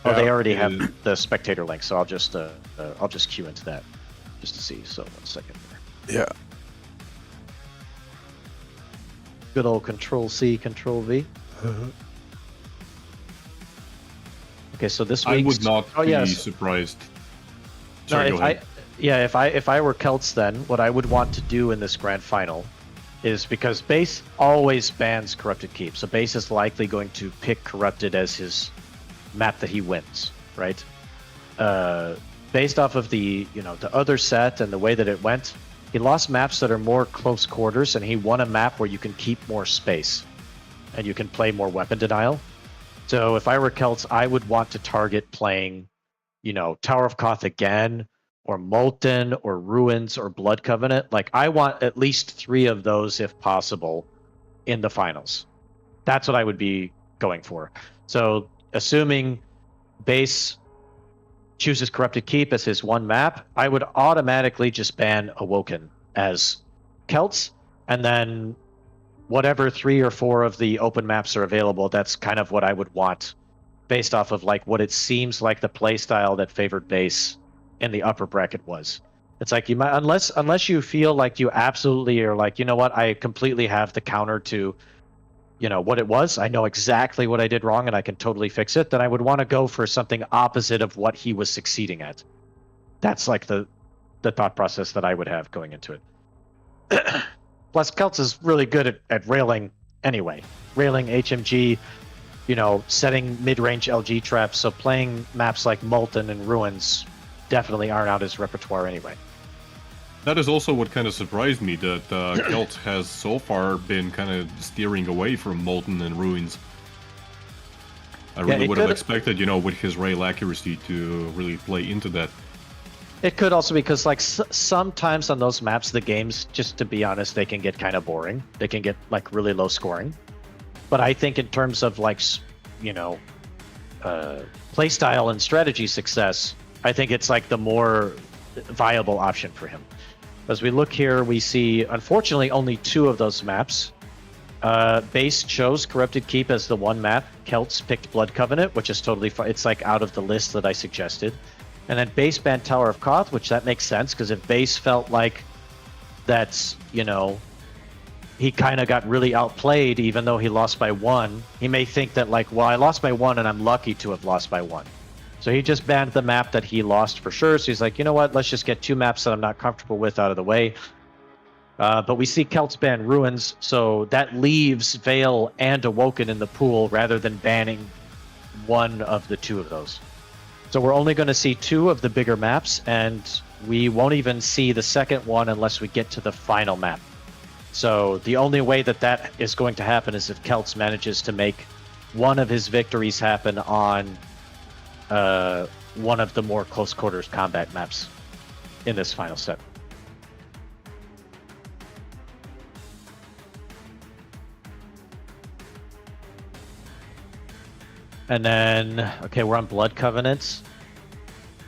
Oh, they already have the spectator link, so I'll just queue into that just to see. So 1 second there. Yeah. Good old Control C, Control V. Okay, so this week I would not be surprised. Sorry, go ahead. If I were Kelts, then what I would want to do in this grand final is, because base always bans Corrupted Keep, so base is likely going to pick Corrupted as his map that he wins, right? Based off of the other set and the way that it went, he lost maps that are more close quarters, and he won a map where you can keep more space and you can play more weapon denial. So if I were Kelts, I would want to target playing, Tower of Koth again, or Molten, or Ruins, or Blood Covenant. Like, I want at least 3 of those, if possible, in the finals. That's what I would be going for. So, assuming base chooses Corrupted Keep as his one map, I would automatically just ban Awoken as Kelts, and then whatever 3 or 4 of the open maps are available, that's kind of what I would want, based off of like what it seems like the play style that favored base in the upper bracket was. It's like, you might, unless you feel like you absolutely are like, you know what, I completely have the counter to what it was, I know exactly what I did wrong and I can totally fix it, then I would want to go for something opposite of what he was succeeding at. That's like the thought process that I would have going into it. Plus, Kelts is really good at railing anyway. Railing HMG, setting mid-range LG traps, so playing maps like Molten and Ruins definitely aren't out his repertoire anyway. That is also what kind of surprised me, that Kelts has so far been kind of steering away from Molten and Ruins. I really would have expected, with his rail accuracy to really play into that. It could also be because, like, sometimes on those maps, the games, just to be honest, they can get kind of boring. They can get, like, really low scoring. But I think in terms of, like, playstyle and strategy success, I think it's like the more viable option for him. As we look here, we see, unfortunately, only 2 of those maps. Base chose Corrupted Keep as the one map. Kelts picked Blood Covenant, which is totally fine. It's like out of the list that I suggested. And then Base banned Tower of Koth, which that makes sense, because if Base felt like that's, you know, he kind of got really outplayed even though he lost by 1, he may think that like, well, I lost by 1 and I'm lucky to have lost by 1. So he just banned the map that he lost for sure. So he's like, you know what, let's just get 2 maps that I'm not comfortable with out of the way. But we see Kelts ban Ruins, so that leaves Veil and Awoken in the pool rather than banning one of the 2 of those. So we're only going to see 2 of the bigger maps, and we won't even see the second one unless we get to the final map. So the only way that that is going to happen is if Kelts manages to make one of his victories happen on one of the more close quarters combat maps in this final set. And then, okay, we're on Blood Covenants.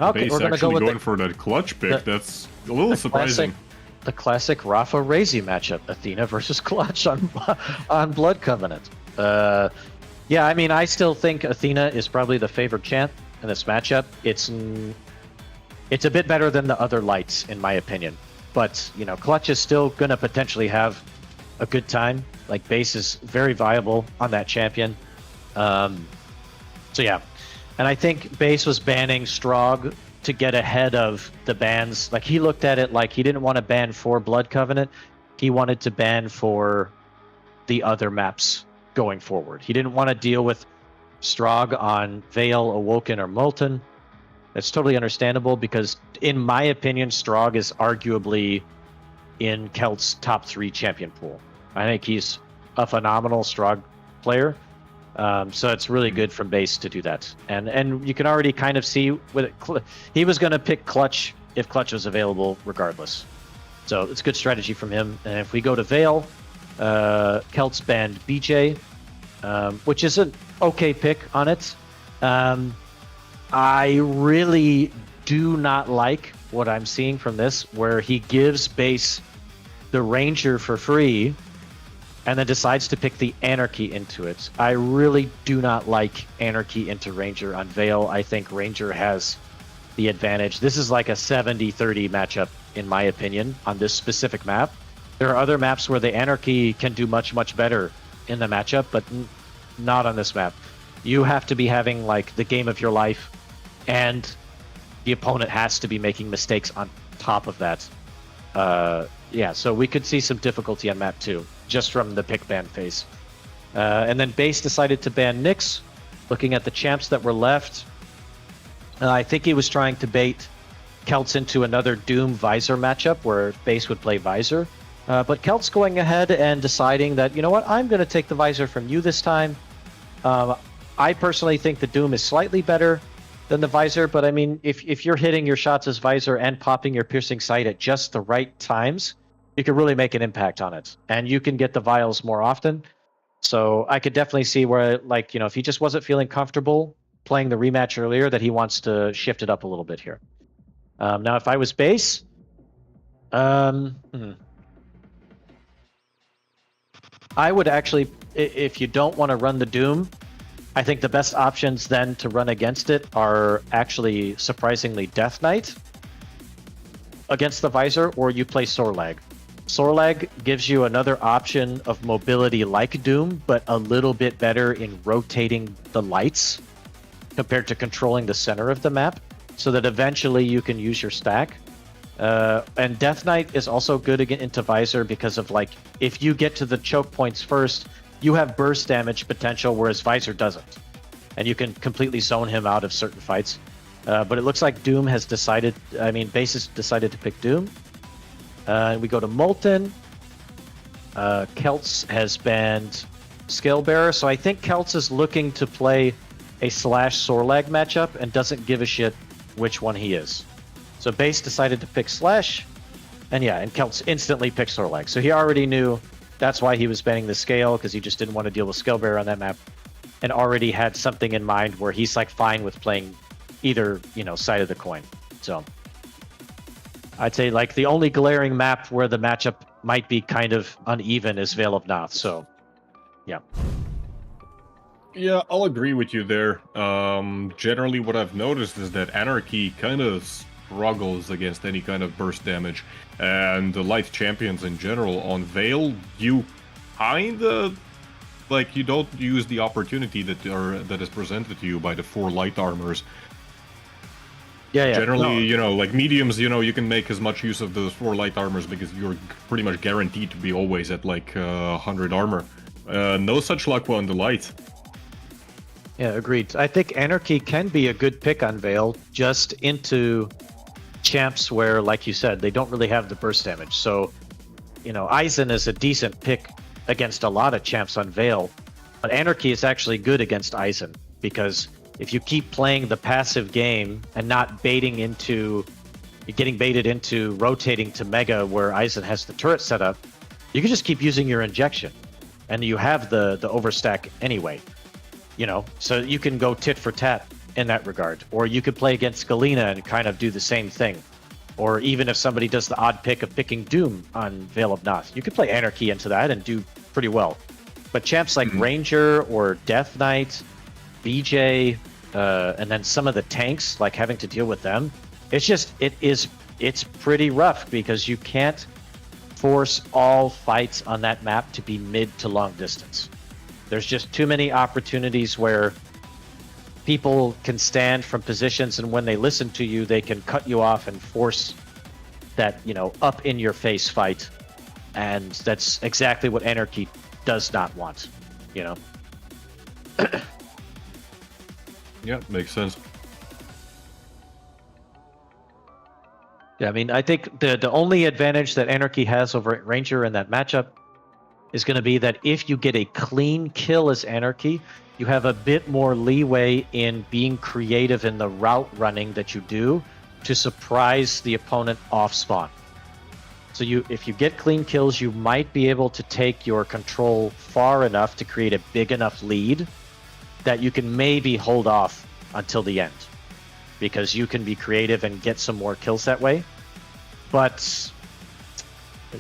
Okay, Base we're going to go with going for that clutch pick. That's a little surprising. The classic Rafa Razy matchup, Athena versus Clutch on Blood Covenant. Yeah, I mean, I still think Athena is probably the favored champ in this matchup. It's a bit better than the other lights, in my opinion. But, you know, Clutch is still going to potentially have a good time. Like, Base is very viable on that champion. So, yeah. And I think Base was banning Strogg to get ahead of the bans. Like, he looked at it like he didn't want to ban for Blood Covenant. He wanted to ban for the other maps going forward. He didn't want to deal with Strogg on Veil, Awoken, or Molten. That's totally understandable because, in my opinion, Strogg is arguably in Kelt's top 3 champion pool. I think he's a phenomenal Strogg player. So it's really good from Base to do that. And you can already kind of see with it, he was going to pick Clutch if Clutch was available regardless. So it's good strategy from him. And if we go to Veil, Kelts banned BJ, which is an okay pick on it. I really do not like what I'm seeing from this, where he gives Base the Ranger for free and then decides to pick the Anarchy into it. I really do not like Anarchy into Ranger on Veil. I think Ranger has the advantage. This is like a 70-30 matchup, in my opinion, on this specific map. There are other maps where the Anarchy can do much, much better in the matchup, but not on this map. You have to be having like the game of your life, and the opponent has to be making mistakes on top of that. Yeah, so we could see some difficulty on map 2, just from the pick ban phase. And then Base decided to ban Nyx. Looking at the champs that were left, I think he was trying to bait Kelts into another Doom Visor matchup where Base would play Visor. But Kelts going ahead and deciding that, you know what, I'm going to take the Visor from you this time. I personally think the Doom is slightly better than the Visor, but I mean, if you're hitting your shots as Visor and popping your Piercing Sight at just the right times, you can really make an impact on it. And you can get the Vials more often. So I could definitely see where, like, you know, if he just wasn't feeling comfortable playing the rematch earlier, that he wants to shift it up a little bit here. Now, if I was Base, I would actually, if you don't want to run the Doom, I think the best options then to run against it are actually surprisingly Death Knight against the Visor, or you play Sorlag. Sorlag gives you another option of mobility like Doom, but a little bit better in rotating the lights compared to controlling the center of the map, so that eventually you can use your stack. And Death Knight is also good into Visor because of, like, if you get to the choke points first, you have burst damage potential, whereas Visor doesn't. And you can completely zone him out of certain fights. But it looks like Doom has decided, I mean, Base has decided to pick Doom. And we go to Molten. Kelts has banned Scalebearer. So I think Kelts is looking to play a Slash-Sorlag matchup and doesn't give a shit which one he is. So Base decided to pick Slash. And yeah, and Kelts instantly picked Sorlag. So he already knew that's why he was banning the Scale, because he just didn't want to deal with Scalebearer on that map. And already had something in mind where he's like fine with playing either side of the coin. So I'd say like the only glaring map where the matchup might be kind of uneven is Vale of Noth. So yeah. Yeah, I'll agree with you there. Generally, what I've noticed is that Anarchy kind of struggles against any kind of burst damage, and the light champions in general on Vale, you kinda like you don't use the opportunity that is presented to you by the 4 light armors. Yeah. Generally, No. like mediums, you can make as much use of those 4 light armors because you're pretty much guaranteed to be always at like 100 armor. No such luck on the light. Yeah, agreed. I think Anarchy can be a good pick on Vale, just into champs where, like you said, they don't really have the burst damage. So, Aizen is a decent pick against a lot of champs on Vale, but Anarchy is actually good against Aizen, because if you keep playing the passive game and not getting baited into rotating to Mega where Aizen has the turret set up, you can just keep using your injection, and you have the overstack anyway. So you can go tit for tat in that regard. Or you could play against Galena and kind of do the same thing. Or even if somebody does the odd pick of picking Doom on Vale of Noth, you could play Anarchy into that and do pretty well. But champs like Ranger or Death Knight, BJ, and then some of the tanks, like having to deal with them, it's pretty rough because you can't force all fights on that map to be mid to long distance. There's just too many opportunities where people can stand from positions, and when they listen to you, they can cut you off and force that, up in your face fight. And that's exactly what Anarchy does not want, Yeah, makes sense. Yeah, I mean, I think the only advantage that Anarchy has over Ranger in that matchup is going to be that if you get a clean kill as Anarchy, you have a bit more leeway in being creative in the route running that you do to surprise the opponent off spawn. So if you get clean kills, you might be able to take your control far enough to create a big enough lead that you can maybe hold off until the end, because you can be creative and get some more kills that way. But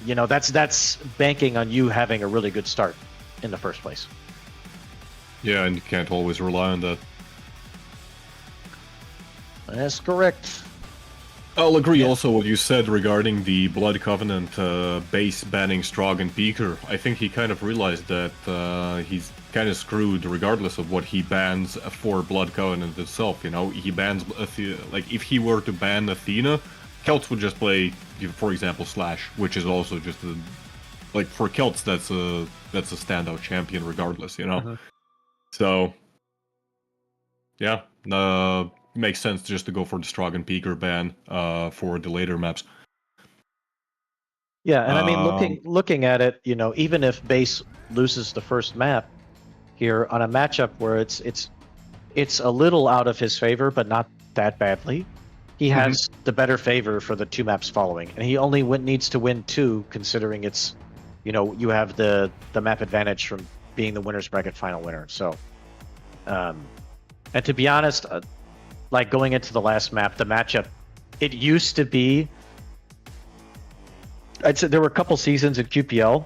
that's banking on you having a really good start in the first place. Yeah, and you can't always rely on that. That's correct. I'll agree also what you said regarding the Blood Covenant base banning Strog and Beaker. I think he kind of realized that he's kind of screwed regardless of what he bans for Blood Covenant itself. He bans like if he were to ban Athena, Kelts would just play, for example, Slash, which is also just like for Kelts that's a standout champion regardless, So yeah, makes sense just to go for the Strog and Beaker ban for the later maps. Yeah, and I mean, looking at it, even if base loses the first map here on a matchup where it's a little out of his favor, but not that badly, he has the better favor for the 2 maps following, and he only needs to win 2, considering it's, you have the map advantage from being the winner's bracket final winner. So, and to be honest, like going into the last map, the matchup, it used to be, I'd say there were a couple seasons in QPL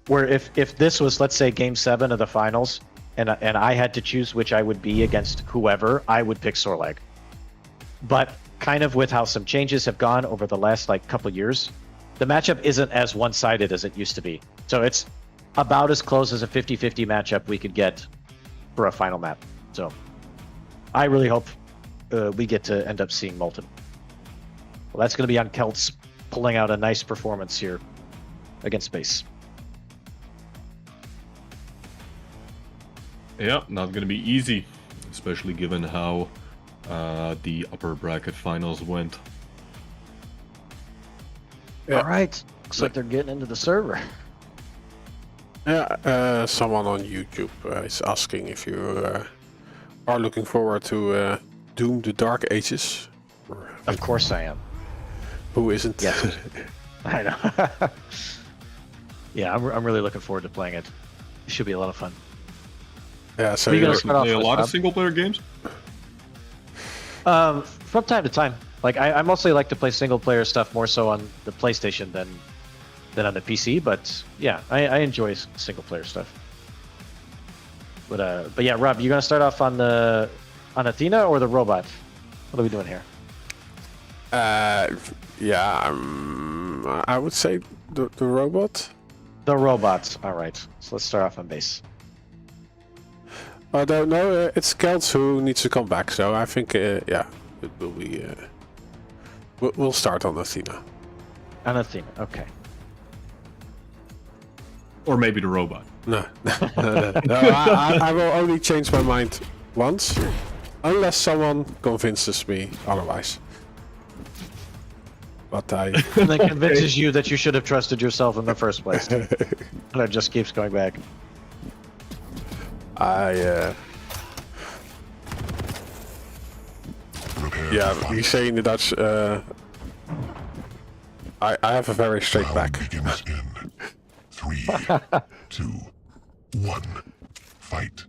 where if this was, let's say, Game 7 of the finals, and I had to choose which I would be against whoever, I would pick Sorlag. But kind of with how some changes have gone over the last couple years, the matchup isn't as one-sided as it used to be. So it's about as close as a 50-50 matchup we could get for a final map. So I really hope we get to end up seeing Molten. Well, that's going to be on Kelts pulling out a nice performance here against base. Yeah, not going to be easy, especially given how the upper bracket finals went. Yeah. All right. Looks like they're getting into the server. Yeah, someone on YouTube is asking if you are looking forward to Doom: The Dark Ages. Of course I am. Who isn't? Yes. I know. Yeah, I'm really looking forward to playing it. It should be a lot of fun. Yeah, so Are you you're gonna start off Play a with, lot of Bob? single player games? From time to time. Like I mostly like to play single player stuff more so on the PlayStation than on the PC. But yeah, I enjoy single player stuff. But yeah, Rob, you gonna start off on Athena or the robot? What are we doing here? Yeah, I would say the robot. The robots. All right. So let's start off on base. I don't know. It's Kelts who needs to come back, so I think yeah, it will be. We'll start on Athena. On Athena. Okay. Or maybe the robot. No, no. I will only change my mind once, unless someone convinces me otherwise. But I. And that convinces you that you should have trusted yourself in the first place. And it just keeps going back. Yeah, you say in the Dutch. I have a very straight back. Begins in 3, 2, 1. Fight. Is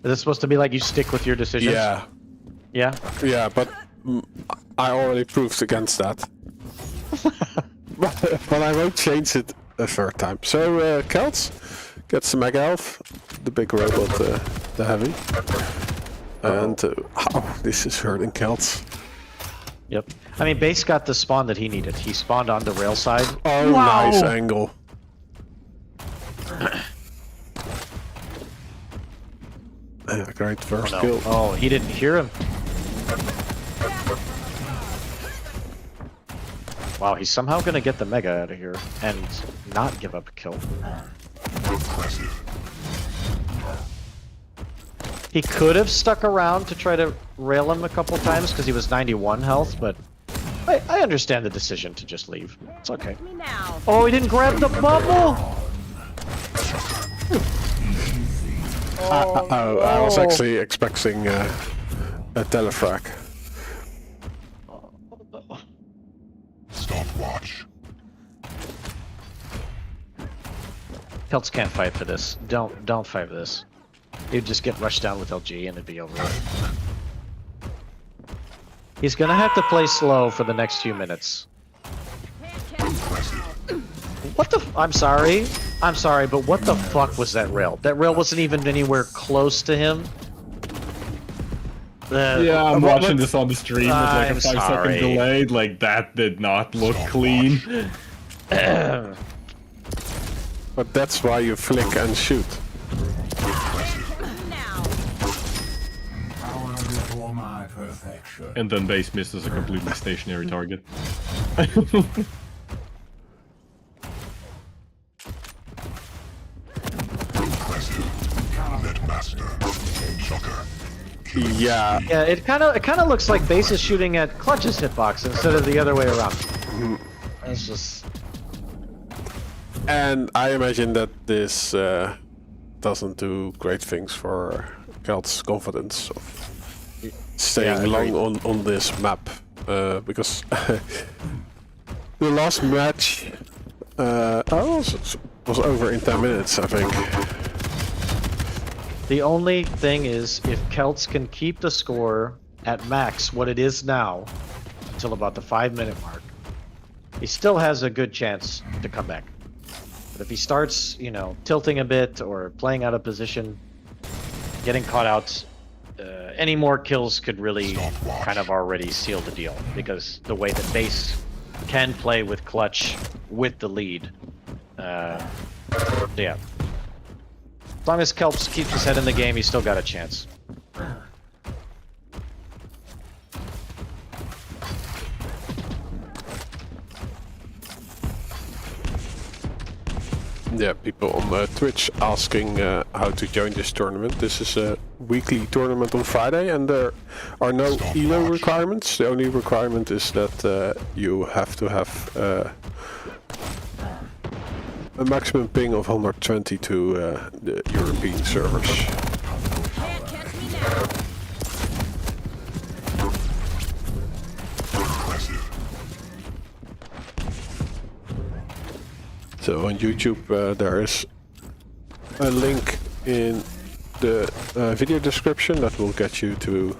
this supposed to be like you stick with your decisions? Yeah, Yeah? yeah, but I already proved against that. But I won't change it a third time. So Kelts gets the Mega Elf, the big robot, the heavy. And oh, this is hurting Kelts. Yep. I mean, base got the spawn that he needed. He spawned on the rail side. Oh, Wow. nice angle. Great first kill. Oh, he didn't hear him. Wow, he's somehow gonna get the Mega out of here and not give up a kill. Impressive. He could have stuck around to try to rail him a couple times because he was 91 health, but I understand the decision to just leave. It's okay. Oh, he didn't grab the bubble! I was actually expecting a telefrag. Stopwatch. Kelts can't fight for this. Don't fight for this. He'd just get rushed down with LG and it'd be over. He's gonna have to play slow for the next few minutes. What the? I'm sorry, but what the fuck was that rail? That rail wasn't even anywhere close to him. Yeah, I'm watching this on the stream with like a I'm 5-second sorry. delay. Like that did not look clean. But that's why you flick and shoot. And then base misses a completely stationary target. Yeah. Yeah, it kind of looks like base is shooting at Clutch's hitbox instead of the other way around. It's just. And I imagine that this doesn't do great things for Kelt's confidence of staying long on this map. Because the last match was over in 10 minutes, I think. The only thing is, if Kelts can keep the score at max what it is now, until about the 5-minute mark, he still has a good chance to come back. But if he starts, you know, tilting a bit or playing out of position, getting caught out, any more kills could really kind of already seal the deal. Because the way that base can play with Clutch with the lead, yeah. As long as Kelps keeps his head in the game, he's still got a chance. Yeah, people on Twitch asking how to join this tournament. This is a weekly tournament on Friday, and there are no elo requirements. The only requirement is that you have to have a maximum ping of 120 to the European servers. So on YouTube there is a link in the video description that will get you to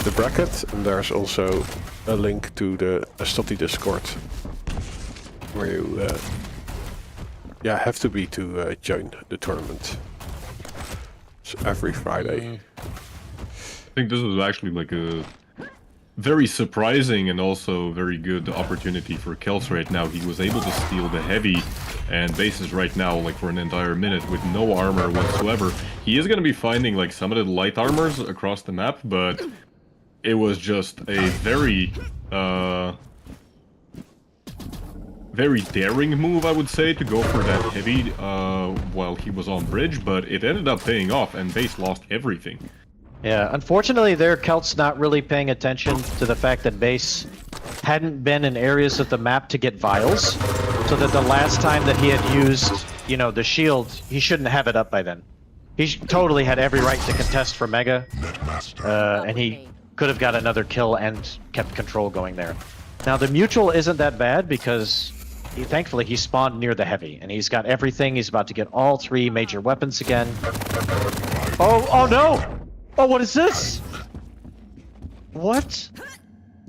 the bracket, and there's also a link to the Estoty Discord where you have to be to join the tournament. It's every Friday. I think this was actually like a very surprising and also very good opportunity for Kelts right now. He was able to steal the heavy and bases right now, like for an entire minute with no armor whatsoever. He is going to be finding like some of the light armors across the map, but it was just a very very daring move, I would say, to go for that heavy while he was on bridge, but it ended up paying off and base lost everything. Yeah, unfortunately there, Kelt's not really paying attention to the fact that base hadn't been in areas of the map to get vials, so that the last time that he had used, you know, the shield, he shouldn't have it up by then. He totally had every right to contest for Mega, and he could have got another kill and kept control going there. Now the mutual isn't that bad because thankfully he spawned near the heavy, and he's got everything. He's about to get all 3 major weapons again. Oh no! Oh, what is this? What?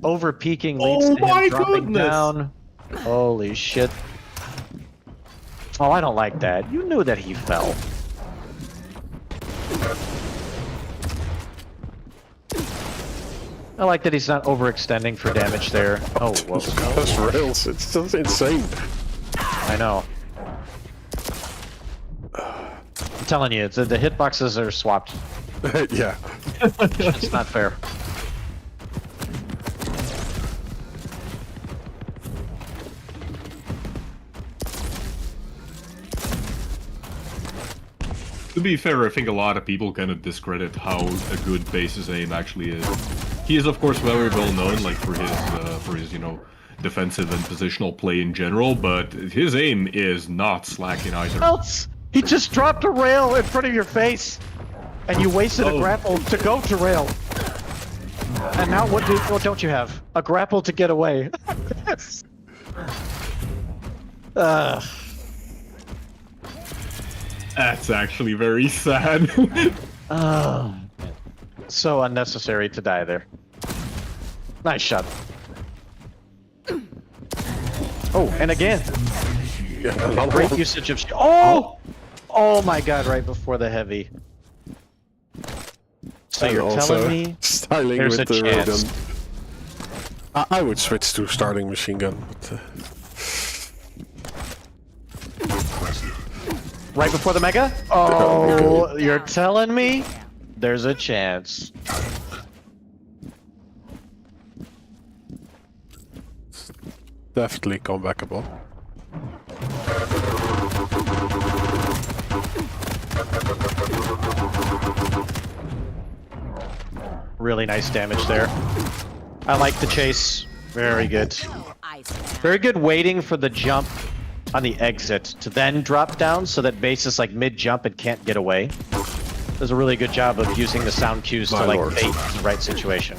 Over peaking leads to him dropping down. Holy shit. Oh, I don't like that. You knew that he fell. I like that he's not overextending for damage there. Oh, whoa. Those rails, it's just insane. I know. I'm telling you, the hitboxes are swapped. Yeah. It's not fair. To be fair, I think a lot of people kind of discredit how a good base's aim actually is. He is, of course, very well known, like for his, you know, defensive and positional play in general, but his aim is not slacking either. Else, he just dropped a rail in front of your face, and you wasted a grapple to go to rail. And now what don't you have? A grapple to get away. That's actually very sad. So unnecessary to die there. Nice shot. Oh, and again. Great usage of... Oh! Oh my god, right before the heavy. So you're telling me styling there's with a the chance. railgun. I would switch to starting machine gun, but... Right before the Mega? Oh, you're telling me there's a chance. Definitely comebackable. Really nice damage there. I like the chase. Very good. Very good waiting for the jump on the exit to then drop down so that base is like mid-jump and can't get away. Does a really good job of using the sound cues to like bait the right situation.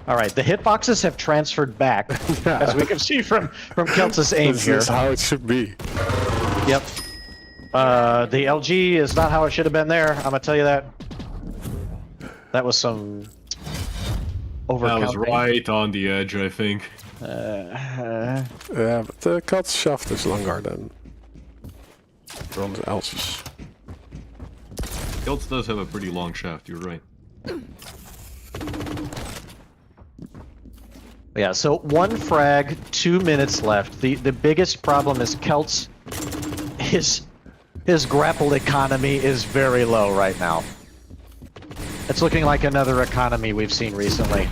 Alright, the hitboxes have transferred back, as we can see from Kelts' aim This here. is how it should be. Yep. The LG is not how it should have been there, I'm gonna tell you that. That was some overcounting. That was right on the edge, I think. Yeah, but the Kelts shaft is longer than everyone else's. Kelts does have a pretty long shaft, you're right. Yeah, so 1 frag, 2 minutes left. The biggest problem is Kelts, his grapple economy is very low right now. It's looking like another economy we've seen recently.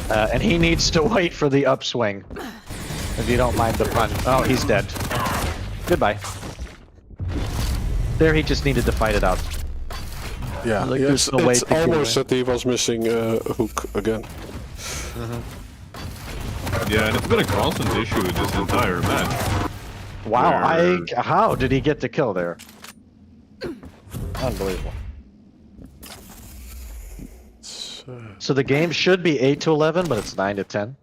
And he needs to wait for the upswing. If you don't mind the pun. Oh, he's dead. Goodbye. There, he just needed to fight it out. Yeah, Like, yes, there's no way it's to get almost away. that he was missing a hook again. Yeah, and it's been a constant issue this entire match. Wow, how did he get the kill there? Unbelievable. So the game should be 8-11, but it's 9-10.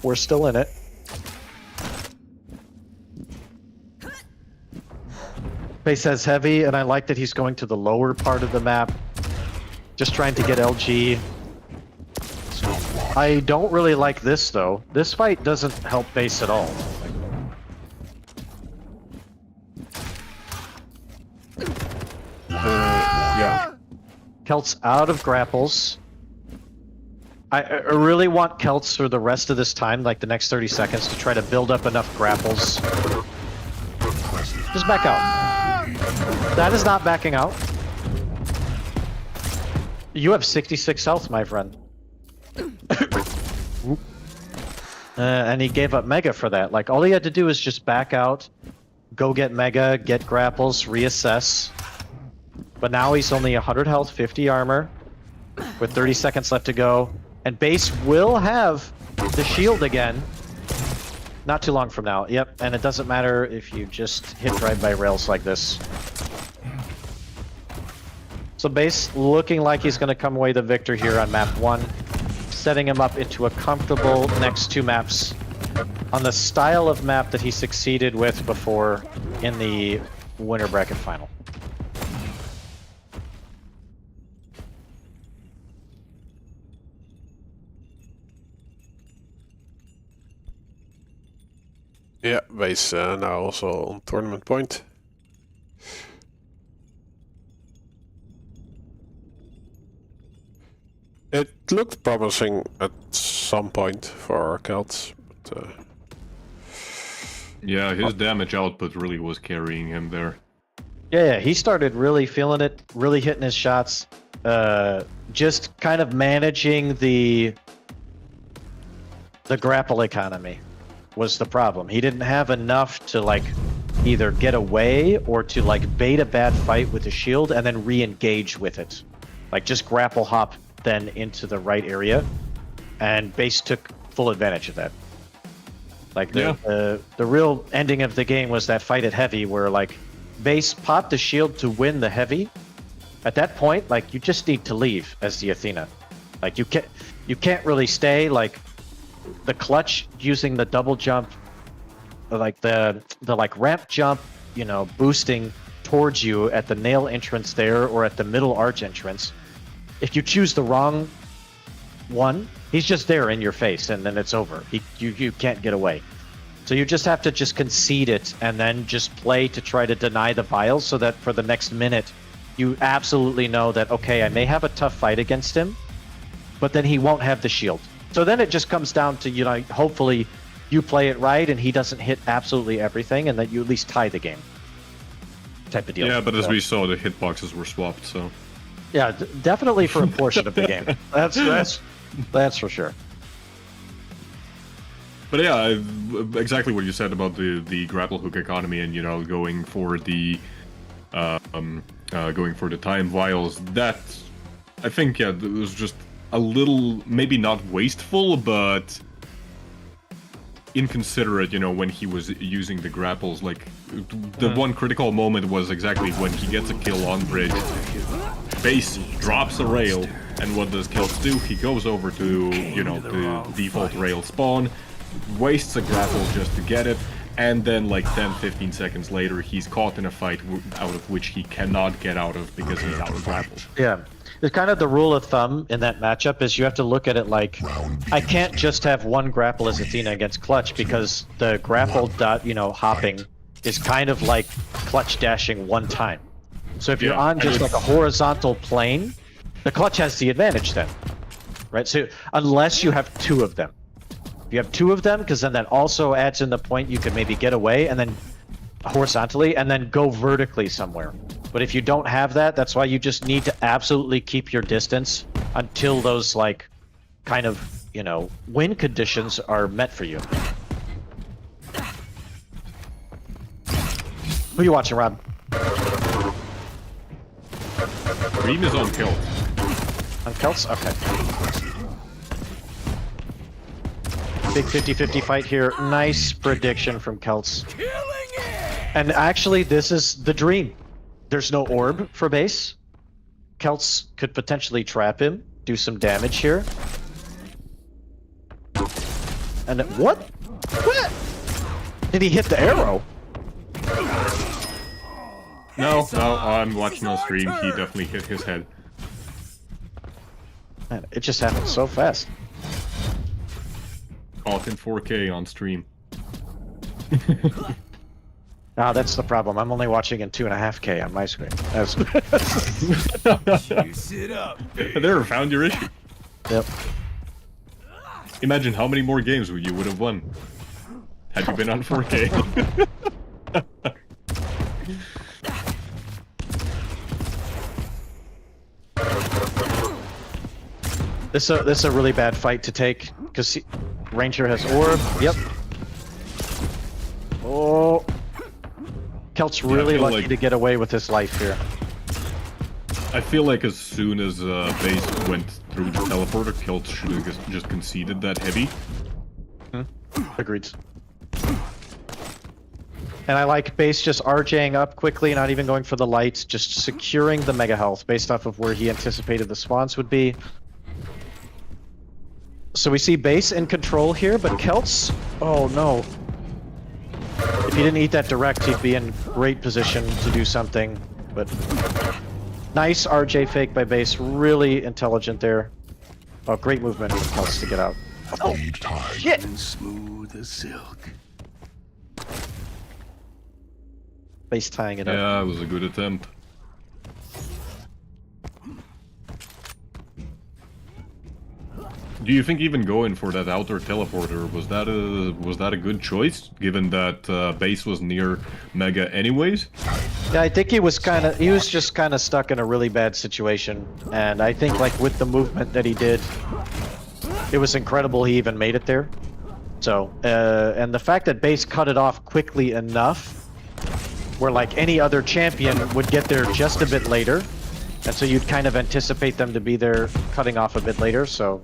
We're still in it. Base has heavy, and I like that he's going to the lower part of the map. Just trying to get LG. I don't really like this though. This fight doesn't help base at all. Yeah. Kelts out of grapples. I really want Kelts for the rest of this time, like the next 30 seconds, to try to build up enough grapples. Just back out. That is not backing out. You have 66 health, my friend. And he gave up Mega for that. Like, all he had to do is just back out, go get Mega, get grapples, reassess. But now he's only 100 health, 50 armor, with 30 seconds left to go. And base will have the shield again. Not too long from now. Yep, and it doesn't matter if you just hit drive-by rails like this. So base looking like he's going to come away the victor here on map 1, setting him up into a comfortable next 2 maps on the style of map that he succeeded with before in the winner bracket final. Yeah, base now also on tournament point. It looked promising at some point for Kelts, but Yeah, his damage output really was carrying him there. Yeah, he started really feeling it, really hitting his shots. Just kind of managing the grapple economy was the problem. He didn't have enough to like either get away or to like bait a bad fight with the shield and then re-engage with it. Like just grapple hop then into the right area, and base took full advantage of that. Like the real ending of the game was that fight at heavy where like base popped the shield to win the heavy. At that point, like you just need to leave as the Athena. Like you can't really stay. Like the clutch using the double jump, like the like ramp jump, you know, boosting towards you at the nail entrance there or at the middle arch entrance. If you choose the wrong one, he's just there in your face and then it's over. You can't get away. So you just have to just concede it and then just play to try to deny the vials so that for the next minute you absolutely know that, okay, I may have a tough fight against him, but then he won't have the shield. So then it just comes down to, you know, hopefully you play it right and he doesn't hit absolutely everything and that you at least tie the game. Type of deal. Yeah, but as we saw, the hitboxes were swapped, so... Yeah, definitely for a portion of the game. That's for sure. But yeah, exactly what you said about the grapple hook economy and, you know, going for the time vials. That, I think, yeah, it was just a little, maybe not wasteful, but inconsiderate, you know, when he was using the grapples. Like, the one critical moment was exactly when he gets a kill on bridge. Base drops a rail, and what does Kelts do? He goes over to, you know, the default rail spawn, wastes a grapple just to get it, and then like 10-15 seconds later he's caught in a fight out of which he cannot get out of because he's out of grapples. Yeah. It's kind of the rule of thumb in that matchup is you have to look at it like, I can't just have one grapple as Athena against Clutch because the grapple hopping is kind of like Clutch dashing one time. So if you're on just like a horizontal plane, the Clutch has the advantage then, right? So unless you have 2 of them. If you have 2 of them, because then that also adds in the point you can maybe get away and then horizontally and then go vertically somewhere. But if you don't have that, that's why you just need to absolutely keep your distance until those like kind of, you know, win conditions are met for you. Who are you watching, Rob? Dream is on Kelts. On Kelts? Okay. Big 50-50 fight here. Nice prediction from Kelts. And actually, this is the dream. There's no orb for base. Kelts could potentially trap him, do some damage here. And what? What? Did he hit the arrow? No, I'm watching on stream. He definitely hit his head. Man, it just happened so fast. Caught in 4K on stream. Ah, that's the problem. I'm only watching in 2.5K on my screen. That's... Juice it up. There, found your issue. Yep. Imagine how many more games you would have won had you been on 4K. This is a really bad fight to take because Ranger has orb. Yep. Oh. Kelt's really lucky like- to get away with his life here. I feel like as soon as base went through the teleporter, Kelts should have just conceded that heavy. Agreed. And I like base just RJing up quickly, not even going for the lights, just securing the mega health based off of where he anticipated the spawns would be. So we see base in control here, but Kelts, oh no. If he didn't eat that direct, he'd be in great position to do something, but nice RJ fake by base, really intelligent there. Oh, great movement from Kelts to get out. Need time. Shit! And smooth as silk. Base tying it up. Yeah, it was a good attempt. Do you think even going for that outer teleporter was that a good choice, given that base was near Mega anyways? Yeah, I think he was just kind of stuck in a really bad situation, and I think like with the movement that he did, it was incredible he even made it there. So, and the fact that base cut it off quickly enough, where like any other champion would get there just a bit later, and so you'd kind of anticipate them to be there cutting off a bit later, so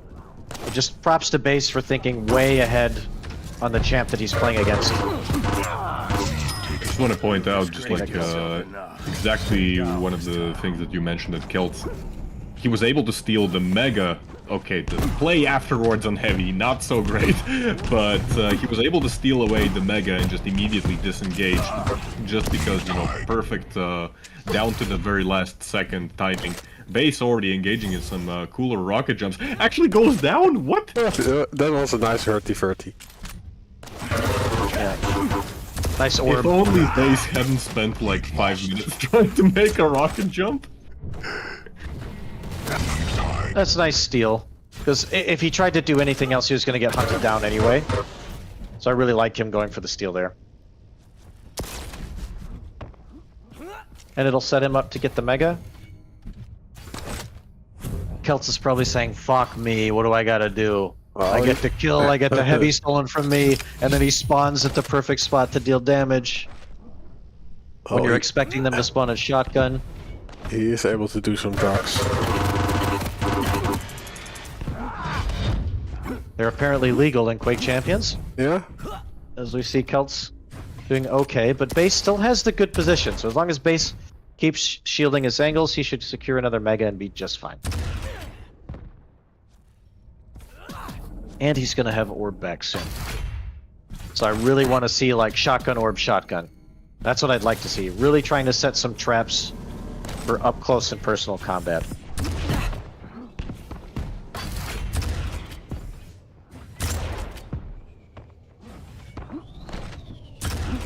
just props to base for thinking way ahead on the champ that he's playing against. I just want to point out, just like exactly one of the things that you mentioned at Kelts, he was able to steal the Mega. Okay, the play afterwards on heavy, not so great, but he was able to steal away the Mega and just immediately disengage, just because, you know, perfect down to the very last second timing. Base already engaging in some cooler rocket jumps. Actually goes down? What? That was a nice hurty-furty. Yeah. Nice If orb. only Base hadn't spent like 5 minutes trying to make a rocket jump. That's a nice steal. Because if he tried to do anything else, he was going to get hunted down anyway. So I really like him going for the steal there. And it'll set him up to get the Mega. Kelts is probably saying, fuck me, what do I gotta do? Well, I get the kill, I get the heavy stolen from me, and then he spawns at the perfect spot to deal damage. When you're expecting them to spawn a shotgun. He is able to do some drugs. They're apparently legal in Quake Champions, Yeah? as we see Kelts doing okay, but base still has the good position, so as long as base keeps shielding his angles, he should secure another Mega and be just fine. And he's gonna have orb back soon. So I really want to see like shotgun orb shotgun. That's what I'd like to see. Really trying to set some traps for up close and personal combat.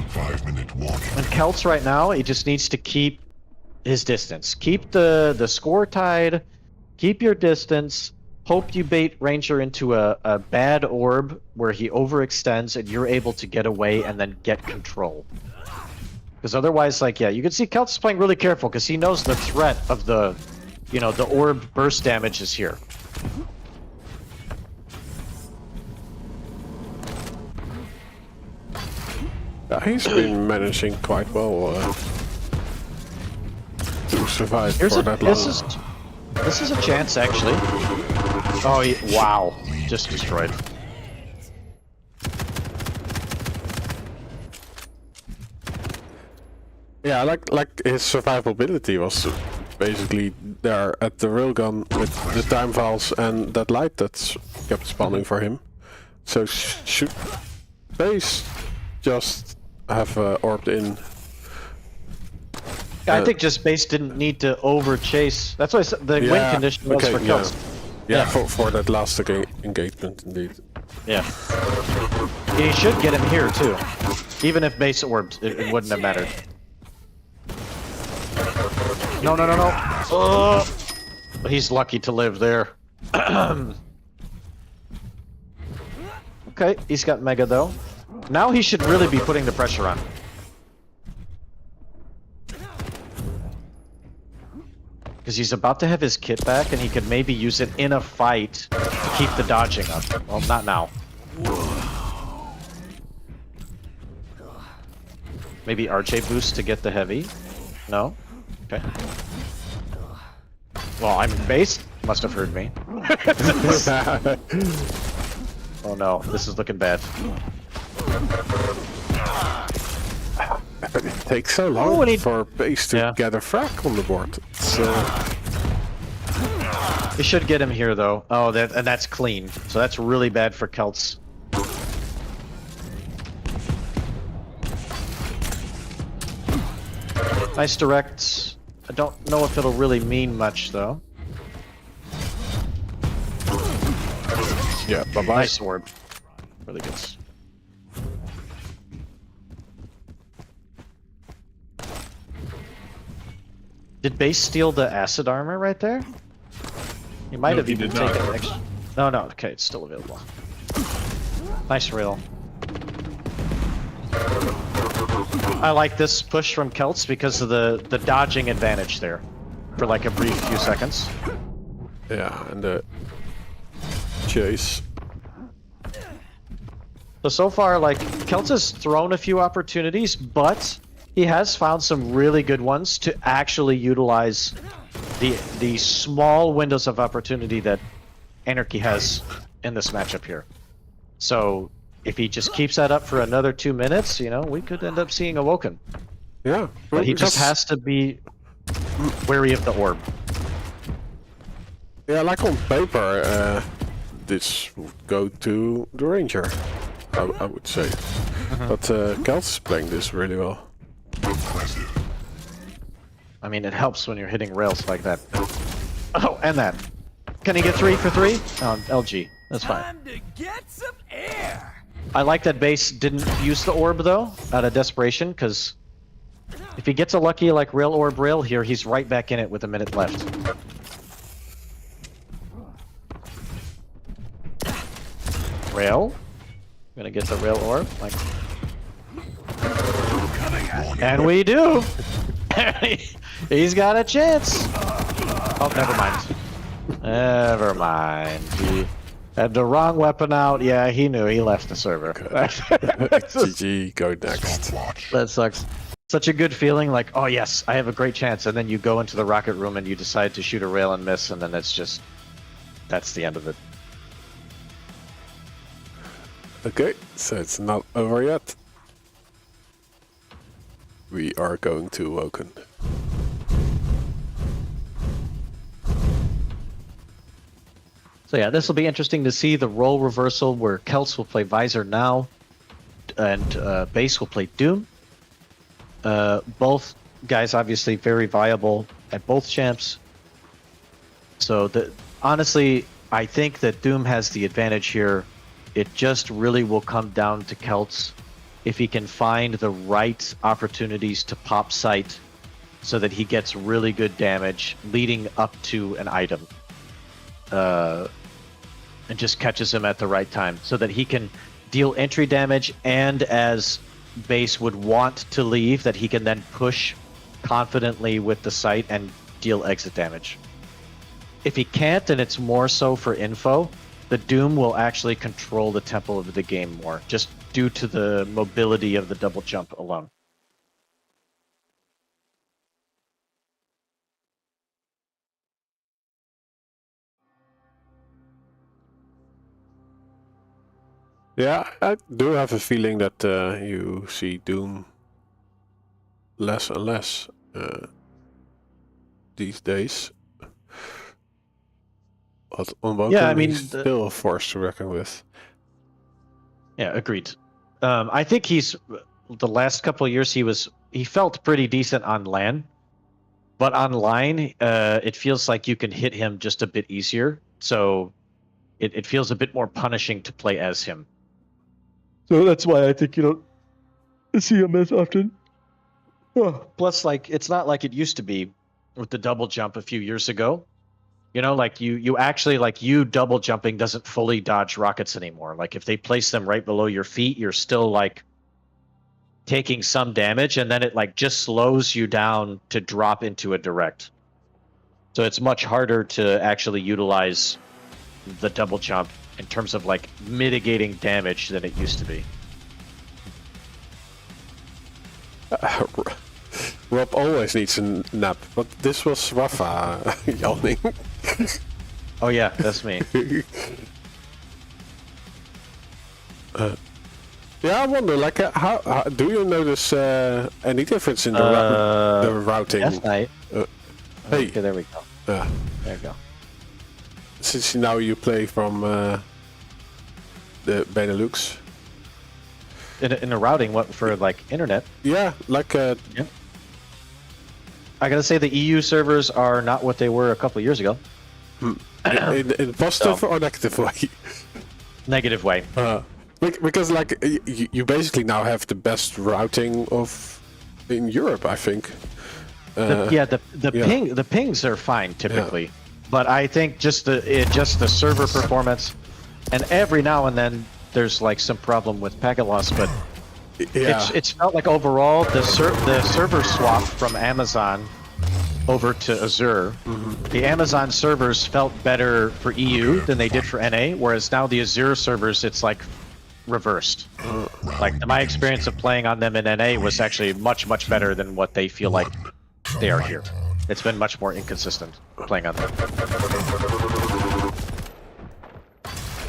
Five-minute warning. And Kelts right now, he just needs to keep his distance. Keep the score tied. Keep your distance. Hope you bait Ranger into a bad orb where he overextends and you're able to get away and then get control. Because otherwise, like, yeah, you can see Kelts is playing really careful because he knows the threat of the, you know, the orb burst damage is here. Yeah, he's been managing quite well to survive for that long. This is a chance, actually. Oh, wow. Just destroyed. Yeah, like his survivability was basically there at the railgun with the time files and that light that's kept spawning for him. So should base just have orbed in? I think just base didn't need to over chase. That's why I said the win condition was for Kelts. Yeah, for that last engagement, indeed. Yeah. He should get him here, too. Even if base orbed, it wouldn't have mattered. No, no, no, no. Oh! He's lucky to live there. Okay, he's got Mega, though. Now he should really be putting the pressure on. Because he's about to have his kit back, and he could maybe use it in a fight to keep the dodging up. Well, not now. Maybe RJ boost to get the heavy? No? Okay. Well, I'm base. Must have heard me. Oh no, this is looking bad. It takes so long for base to get a frac on the board. It's, We should get him here, though. Oh, and that's clean. So that's really bad for Kelts. Nice direct. I don't know if it'll really mean much, though. yeah, bye-bye. Nice orb. Really good. Did base steal the acid armor right there? He might have even taken an extra. No, no, okay, it's still available. Nice rail. I like this push from Kelts because of the dodging advantage there. For like a brief few seconds. Yeah, and the chase. So far, like, Kelts has thrown a few opportunities, but he has found some really good ones to actually utilize the small windows of opportunity that Anarchy has in this matchup here. So if he just keeps that up for another 2 minutes, you know, we could end up seeing Awoken. Yeah. But he just has to be wary of the orb. Yeah, like on paper, this would go to the Ranger, I would say. But Kelts is playing this really well. Impressive. I mean, it helps when you're hitting rails like that. Oh, and that. Can he get 3 for 3? Oh, LG. That's fine. Time to get some air. I like that base didn't use the orb, though, out of desperation, because if he gets a lucky, like, rail orb rail here, he's right back in it with a minute left. Rail. Gonna get the rail orb. Like... And we do! He's got a chance! Oh, never mind. Never mind. He had the wrong weapon out. Yeah, he knew. He left the server. GG, go next. Stopwatch. That sucks. Such a good feeling, like, oh yes, I have a great chance, and then you go into the rocket room and you decide to shoot a rail and miss, and then it's just... That's the end of it. Okay, so it's not over yet. We are going to Woken. So yeah, this will be interesting to see the role reversal where Kelts will play Visor now, and Base will play Doom. Both guys obviously very viable at both champs. So honestly, I think that Doom has the advantage here. It just really will come down to Kelts if he can find the right opportunities to pop sight so that he gets really good damage leading up to an item. And just catches him at the right time so that he can deal entry damage, and as Base would want to leave, that he can then push confidently with the sight and deal exit damage. If he can't, and it's more so for info, the Doom will actually control the tempo of the game more, just due to the mobility of the double jump alone. Yeah, I do have a feeling that you see Doom less and less these days. But on Woken, Yeah, I mean, he's still a force to reckon with. Yeah, agreed. I think he's the last couple of years he felt pretty decent on LAN, but online it feels like you can hit him just a bit easier. So it feels a bit more punishing to play as him. So that's why I think you don't see him as often. Plus, like, it's not like it used to be with the double jump a few years ago. You know, like you actually, like, you double jumping doesn't fully dodge rockets anymore. Like, if they place them right below your feet, you're still like taking some damage, and then it like just slows you down to drop into a direct. So it's much harder to actually utilize the double jump in terms of like mitigating damage than it used to be. Rob always needs a nap, but this was Rafa yawning. Oh yeah, that's me. Yeah, I wonder, like, how do you notice any difference in the routing? Yes, I. Hey, Okay, there we go. There we go. Since now you play from the Benelux. In a routing, what for, like, internet? Yeah, like. Yeah. I gotta say the EU servers are not what they were a couple years ago. In positive or negative way? Negative way. Because like you basically now have the best routing of in Europe, I think. The pings are fine typically, but I think just the server performance, and every now and then there's like some problem with packet loss, but it's felt like overall the server swap from Amazon over to Azure, the Amazon servers felt better for EU than they did for NA, whereas now the Azure servers, it's like reversed. Like, my experience of playing on them in NA was actually much, much better than what they feel like they are here. It's been much more inconsistent playing on them.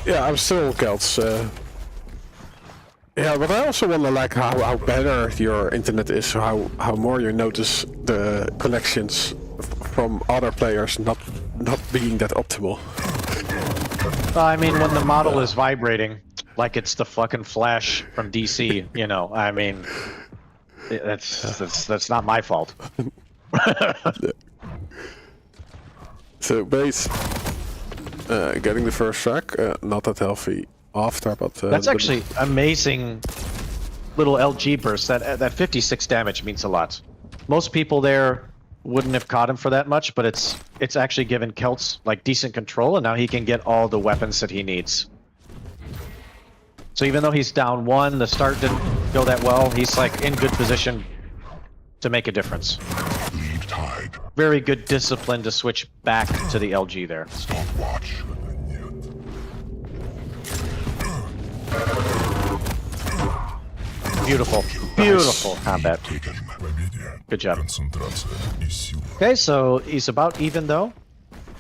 Yeah, I'm still Kelts. Yeah, but I also wonder, like, how better your internet is, how more you notice the connections from other players not being that optimal. I mean, when the model is vibrating, like it's the fucking Flash from DC, you know, I mean, that's not my fault. So, base getting the first track, not that healthy after, but that's actually amazing. Little LG burst. That 56 damage means a lot. Most people there wouldn't have caught him for that much, but it's actually given Kelts like decent control, and now he can get all the weapons that he needs. So even though he's down one, the start didn't go that well, he's like in good position to make a difference. Very good discipline to switch back to the LG there. Stopwatch. Beautiful, beautiful combat. Good job. Okay, so he's about even though.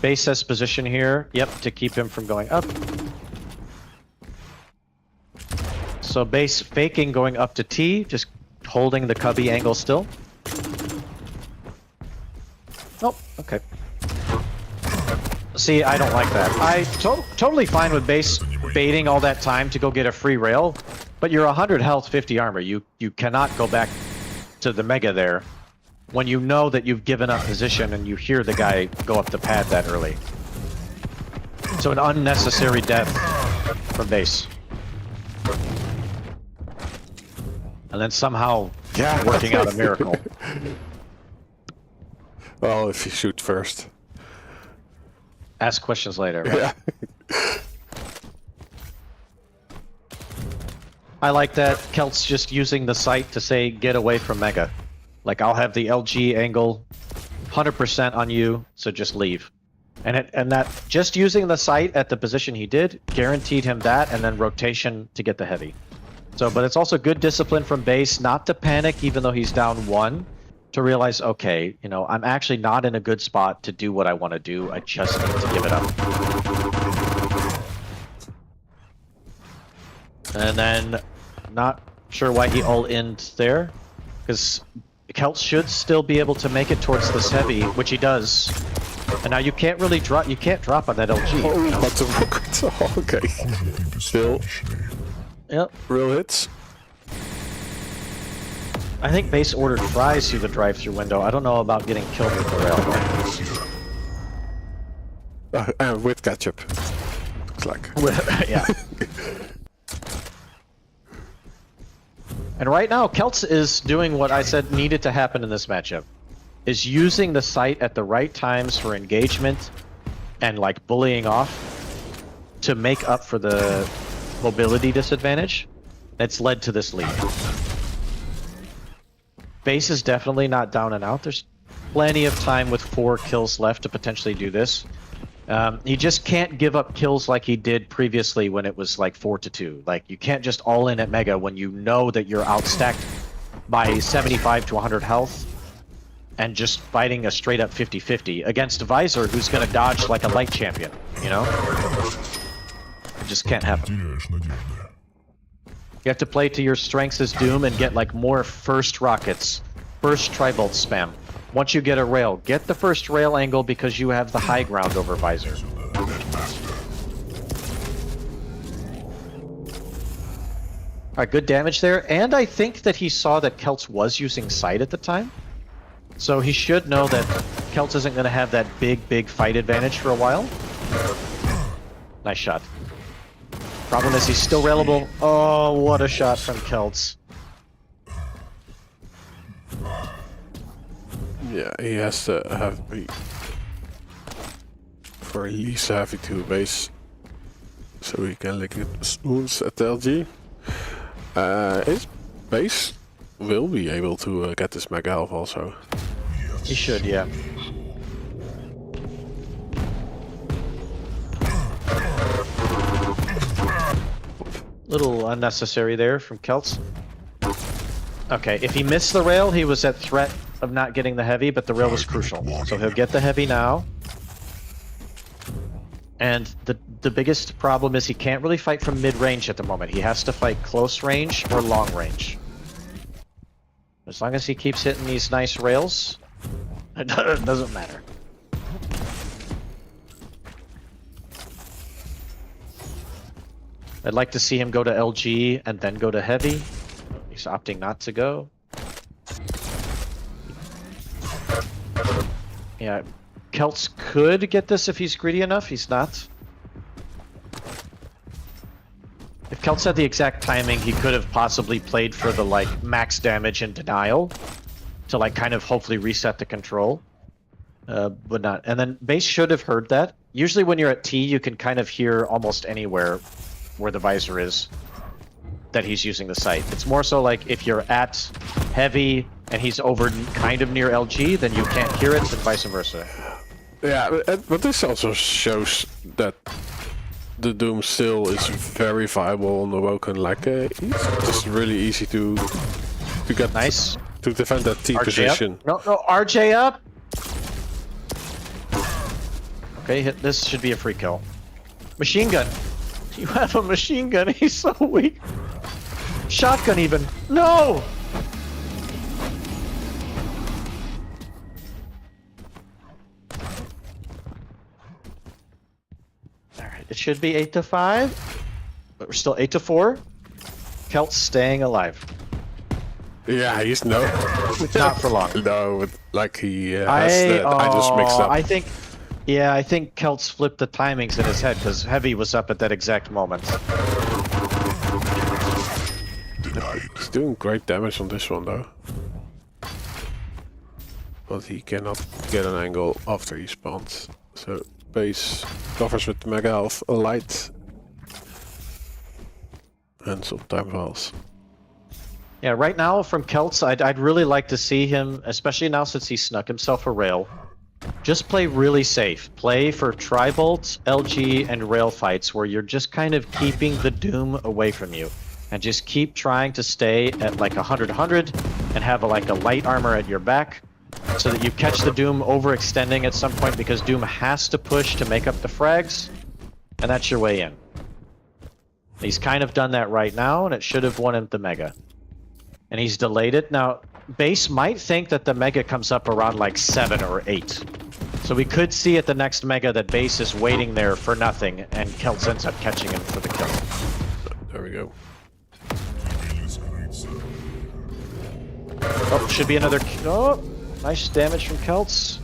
Base has position here, yep, to keep him from going up. So base faking going up to T, just holding the cubby angle still. Oh, okay. See, I don't like that. I totally fine with base baiting all that time to go get a free rail, but you're 100 health, 50 armor. You cannot go back to the mega there when you know that you've given up position and you hear the guy go up the pad that early. So an unnecessary death from base. And then somehow working out a miracle. Well, if you shoot first. Ask questions later. Right? Yeah. I like that Kelts just using the sight to say, get away from Mega. Like, I'll have the LG angle 100% on you, so just leave. And that just using the sight at the position he did guaranteed him that, and then rotation to get the heavy. So, but it's also good discipline from base not to panic even though he's down one, to realize, okay, you know, I'm actually not in a good spot to do what I want to do. I just need to give it up. And then, not sure why he all-in'd there, because Kelts should still be able to make it towards this heavy, which he does. And now you can't really drop. You can't drop on that LG. Oh, lots of rockets. Oh, okay. Still. Yep. Real hits. I think base ordered fries through the drive-through window. I don't know about getting killed with the rail. With ketchup. Looks like. Yeah. And right now, Kelts is doing what I said needed to happen in this matchup. Is using the site at the right times for engagement and like bullying off to make up for the mobility disadvantage that's led to this lead. Base is definitely not down and out. There's plenty of time with 4 kills left to potentially do this. He just can't give up kills like he did previously when it was like 4-2. Like, you can't just all in at Mega when you know that you're outstacked by 75 to 100 health and just fighting a straight up 50-50 against a Visor who's gonna dodge like a light champion, you know? It just can't happen. You have to play to your strengths as Doom and get like more first rockets, first tri-bolt spam. Once you get a rail, get the first rail angle because you have the high ground over Visor. Alright, good damage there, and I think that he saw that Kelts was using Sight at the time. So he should know that Kelts isn't going to have that big fight advantage for a while. Nice shot. Problem is he's still railable. Oh, what a shot from Kelts. Yeah, he has to have for at least heavy to base, so he can lick his wounds at the LG. His base will be able to get this Mega Health also. He should, yeah. Little unnecessary there from Kelts. Okay, if he missed the rail, he was at threat of not getting the heavy, but the rail was crucial. So he'll get the heavy now. And the biggest problem is he can't really fight from mid-range at the moment. He has to fight close range or long range. As long as he keeps hitting these nice rails, it doesn't matter. I'd like to see him go to LG and then go to heavy. He's opting not to go. Yeah, Kelts could get this if he's greedy enough. He's not. If Kelts had the exact timing, he could have possibly played for the like max damage and denial to like kind of hopefully reset the control. But not. And then base should have heard that. Usually when you're at T, you can kind of hear almost anywhere where the Visor is that he's using the sight. It's more so like if you're at heavy and he's over kind of near LG, then you can't hear it, and vice versa. Yeah, but this also shows that the Doom still is very viable on the Woken. Like, it's just really easy to get nice to defend that T RJ position. Up. No, RJ up. Okay, hit. This should be a free kill. Machine gun. You have a machine gun. He's so weak. Shotgun even. No. It should be 8-5, but we're still 8-4. Kelts staying alive. Yeah, he's no. Not for long. No, but like he has I just mixed up. I think Kelts flipped the timings in his head because Heavy was up at that exact moment. He's doing great damage on this one though. But he cannot get an angle after he spawns. So base covers with Mega Health, a light, and some time files. Yeah, right now from Kelts, I'd really like to see him, especially now since he snuck himself a rail, just play really safe. Play for Tri-Bolt, LG, and rail fights where you're just kind of keeping the Doom away from you. And just keep trying to stay at like 100-100 and have like a light armor at your back so that you catch the Doom overextending at some point because Doom has to push to make up the frags, and that's your way in. He's kind of done that right now, and it should have won him the Mega. And he's delayed it. Now, base might think that the Mega comes up around like 7 or 8. So we could see at the next Mega that base is waiting there for nothing, and Kelts ends up catching him for the kill. There we go. Oh, should be another... Oh, nice damage from Kelts.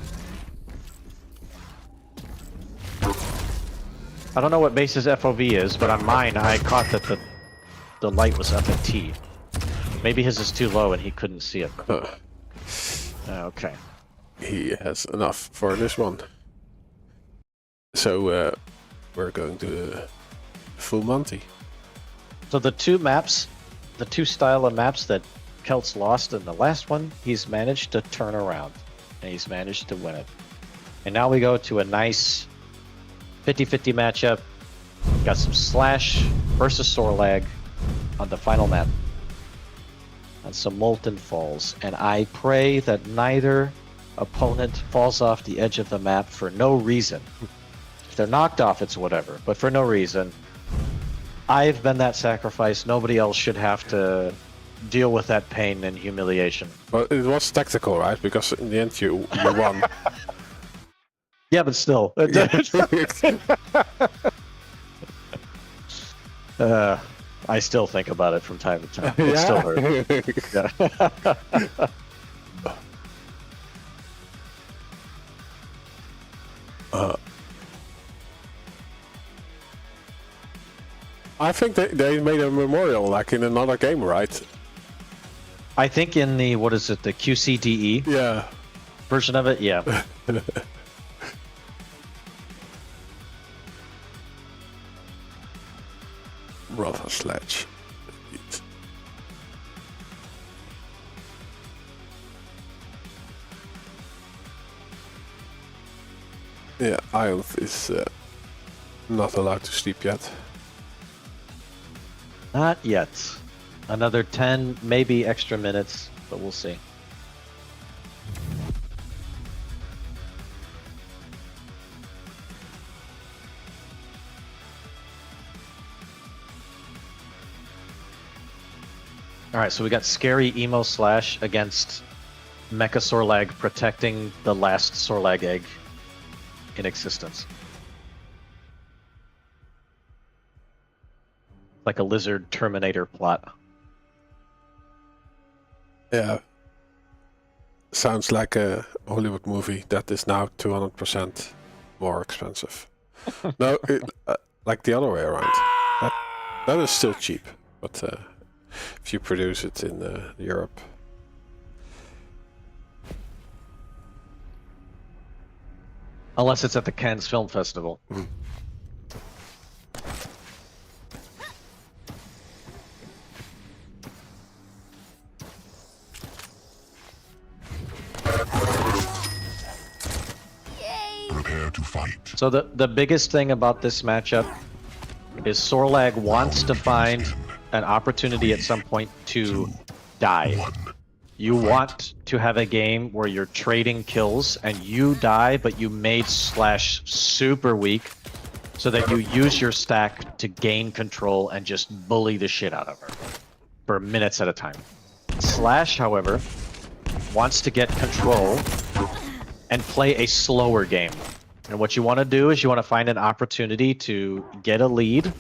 I don't know what base's FOV is, but on mine I caught that the light was up at T. Maybe his is too low and he couldn't see it. Okay. He has enough for this one. So we're going to full Monty. So the two maps, the two style of maps that Kelts lost in the last one, he's managed to turn around. And he's managed to win it. And now we go to a nice 50-50 matchup. Got some Slash versus Sorlag on the final map. And some Molten Falls. And I pray that neither opponent falls off the edge of the map for no reason. If they're knocked off, it's whatever. But for no reason. I've been that sacrifice. Nobody else should have to deal with that pain and humiliation. Well, it was tactical, right? Because in the end you won. Yeah, but still. I still think about it from time to time. It still hurts. Yeah. I think they made a memorial like in another game, right? I think in the, what is it, the QCDE Yeah. version of it? Yeah. Brother Sledge. Yeah, Ionth is not allowed to sleep yet. Not yet. Another 10, maybe extra minutes, but we'll see. Alright, so we got Scary Emo Slash against Mecha Sorlag protecting the last Sorlag egg in existence. Like a lizard Terminator plot. Yeah. Sounds like a Hollywood movie that is now 200% more expensive. No, like the other way around. That is still cheap, but if you produce it in Europe. Unless it's at the Cannes Film Festival. Prepare to fight. So the biggest thing about this matchup is Sorlag wants to find an opportunity at some point to die. You want to have a game where you're trading kills and you die, but you made Slash super weak so that you use your stack to gain control and just bully the shit out of her for minutes at a time. Slash, however, wants to get control and play a slower game. And what you want to do is you want to find an opportunity to get a lead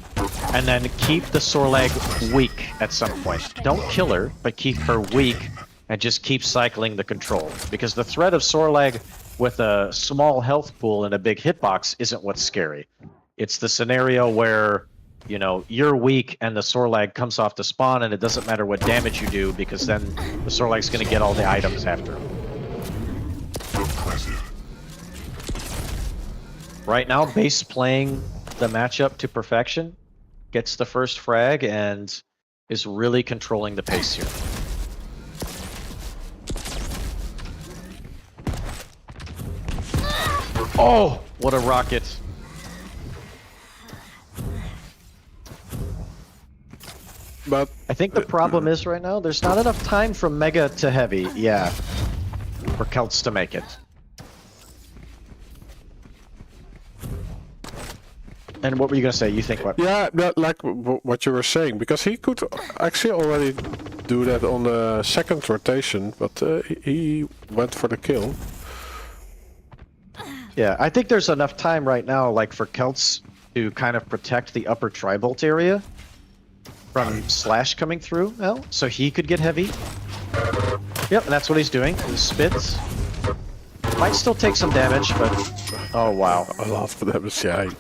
and then keep the Sorlag weak at some point. Don't kill her, but keep her weak and just keep cycling the control. Because the threat of Sorlag with a small health pool and a big hitbox isn't what's scary. It's the scenario where, you know, you're weak and the Sorlag comes off the spawn and it doesn't matter what damage you do because then the Sorlag's going to get all the items after him. Impressive. Right now, Base playing the matchup to perfection, gets the first frag, and is really controlling the pace here. Oh, what a rocket. But I think the problem is right now, there's not enough time from Mega to Heavy, yeah, for Kelts to make it. And what were you gonna say? You think what? yeah, like what you were saying, because he could actually already do that on the second rotation, but he went for the kill. Yeah, I think there's enough time right now, like for Kelts to kind of protect the upper Tribolt area from Slash coming through, well, so he could get heavy. Yep, and that's what he's doing. He spits. Might still take some damage, but oh wow. I love the damage, yeah.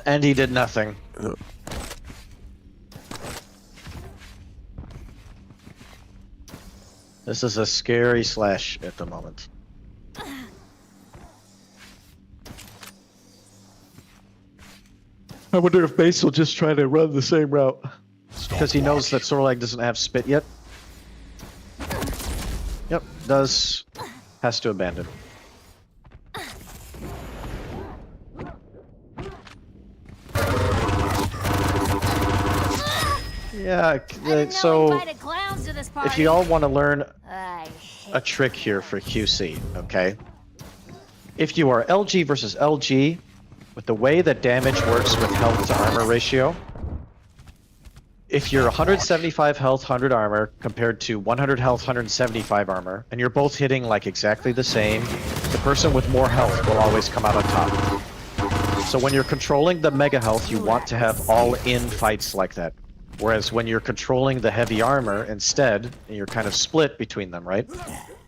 And he did nothing. No. This is a scary slash at the moment. I wonder if Base will just try to run the same route. Because he knows that Sorlag doesn't have spit yet. Yep, does. Has to abandon. Yeah, so if you all want to learn a trick here for QC, okay? If you are LG versus LG, with the way that damage works with health to armor ratio, if you're 175 health, 100 armor, compared to 100 health, 175 armor, and you're both hitting like exactly the same, the person with more health will always come out on top. So when you're controlling the mega health, you want to have all-in fights like that. Whereas when you're controlling the heavy armor instead, and you're kind of split between them, right?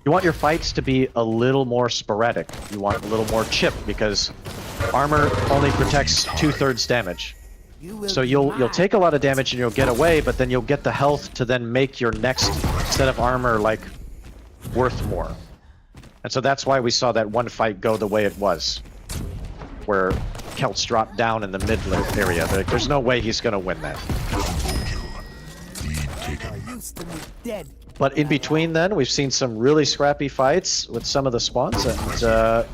You want your fights to be a little more sporadic. You want a little more chip because armor only protects 2/3 damage. So you'll take a lot of damage and you'll get away, but then you'll get the health to then make your next set of armor like worth more. And so that's why we saw that one fight go the way it was, where Kelts dropped down in the mid area. There's no way he's gonna win that. But in between then, we've seen some really scrappy fights with some of the spawns, and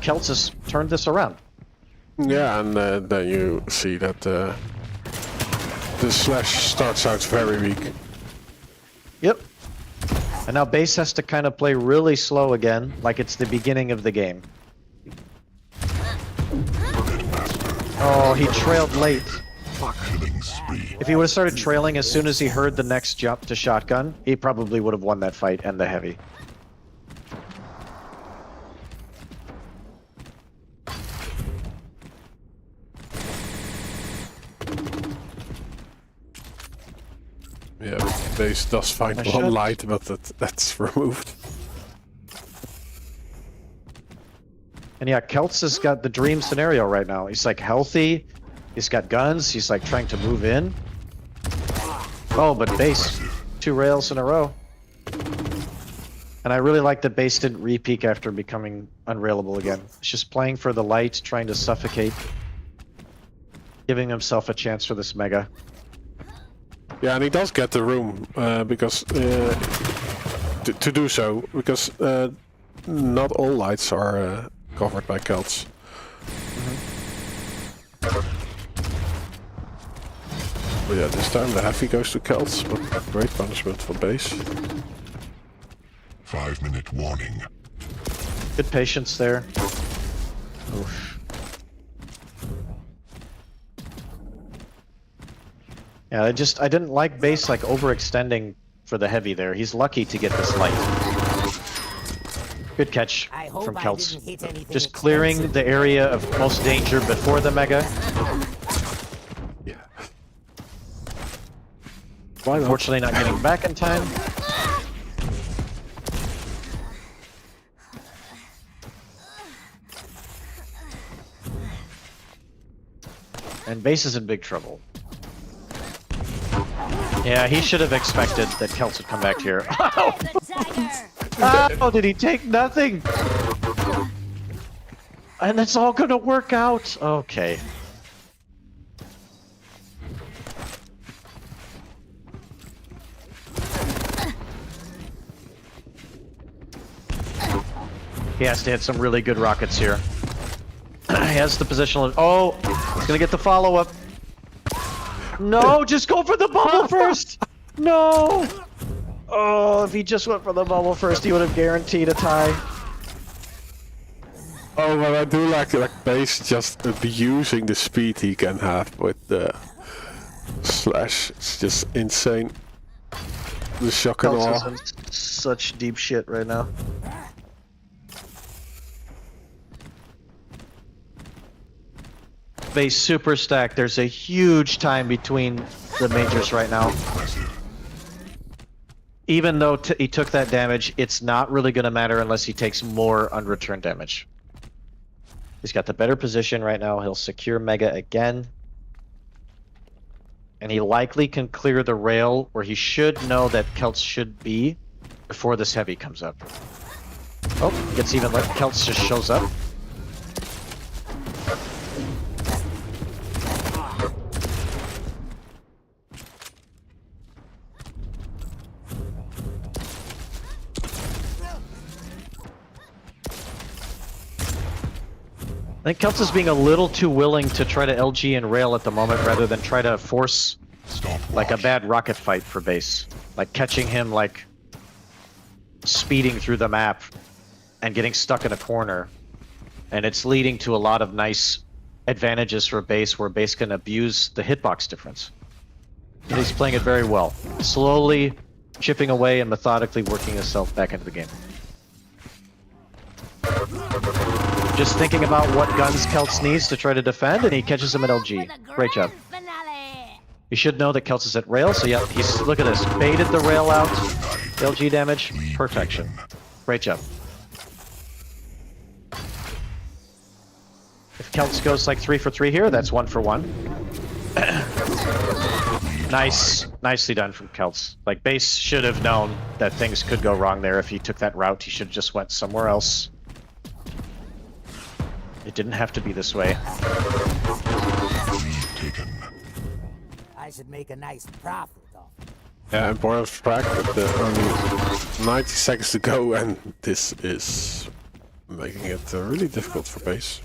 Kelts has turned this around. Yeah, and then you see that the slash starts out very weak. Yep. And now Base has to kind of play really slow again, like it's the beginning of the game. Oh, he trailed late. Fuck. If he would have started trailing as soon as he heard the next jump to shotgun, he probably would have won that fight and the heavy. Yeah, Base does find one light, but that's removed. And yeah, Kelts has got the dream scenario right now. He's like healthy, he's got guns, he's like trying to move in. Oh, but Base, 2 rails in a row. And I really like that Base didn't re-peek after becoming unrailable again. He's just playing for the light, trying to suffocate, giving himself a chance for this mega. Yeah, and he does get the room because to do so, because not all lights are covered by Kelts. But yeah, this time the heavy goes to Kelts, but great punishment for Base. 5-minute warning. Good patience there. Oof. Yeah, I didn't like Base like overextending for the heavy there. He's lucky to get this light. Good catch from Kelts. Just clearing the area of most danger before the mega. Yeah. Unfortunately not getting back in time. And Base is in big trouble. Yeah, he should have expected that Kelts would come back here. Oh, did he take nothing? And it's all gonna work out. Okay. He has to hit some really good rockets here. He has the positional. Oh, he's gonna get the follow-up. No, just go for the bubble first! No! Oh, if he just went for the bubble first, he would have guaranteed a tie. Oh, but I do like Base just abusing the speed he can have with the slash. It's just insane. The shock and Kelts awe. is in such deep shit right now. Base super stacked. There's a huge time between the majors right now. Even though he took that damage, it's not really going to matter unless he takes more unreturned damage. He's got the better position right now. He'll secure Mega again. And he likely can clear the rail where he should know that Kelts should be before this heavy comes up. Oh, gets even let Kelts just shows up. I think Kelts is being a little too willing to try to LG and rail at the moment rather than try to force like a bad rocket fight for base. Like catching him like speeding through the map and getting stuck in a corner. And it's leading to a lot of nice advantages for base where base can abuse the hitbox difference. And he's playing it very well. Slowly chipping away and methodically working himself back into the game. Just thinking about what guns Kelts needs to try to defend, and he catches him at LG. Great job. You should know that Kelts is at rail, so yeah, he's, look at this, baited the rail out. LG damage, perfection. Great job. If Kelts goes like 3 for 3 here, that's 1 for 1. Nicely done from Kelts. Like, base should have known that things could go wrong there. If he took that route, he should have just went somewhere else. It didn't have to be this way. I should make a nice profit off. Yeah, important track, but only 90 seconds to go, and this is making it really difficult for base.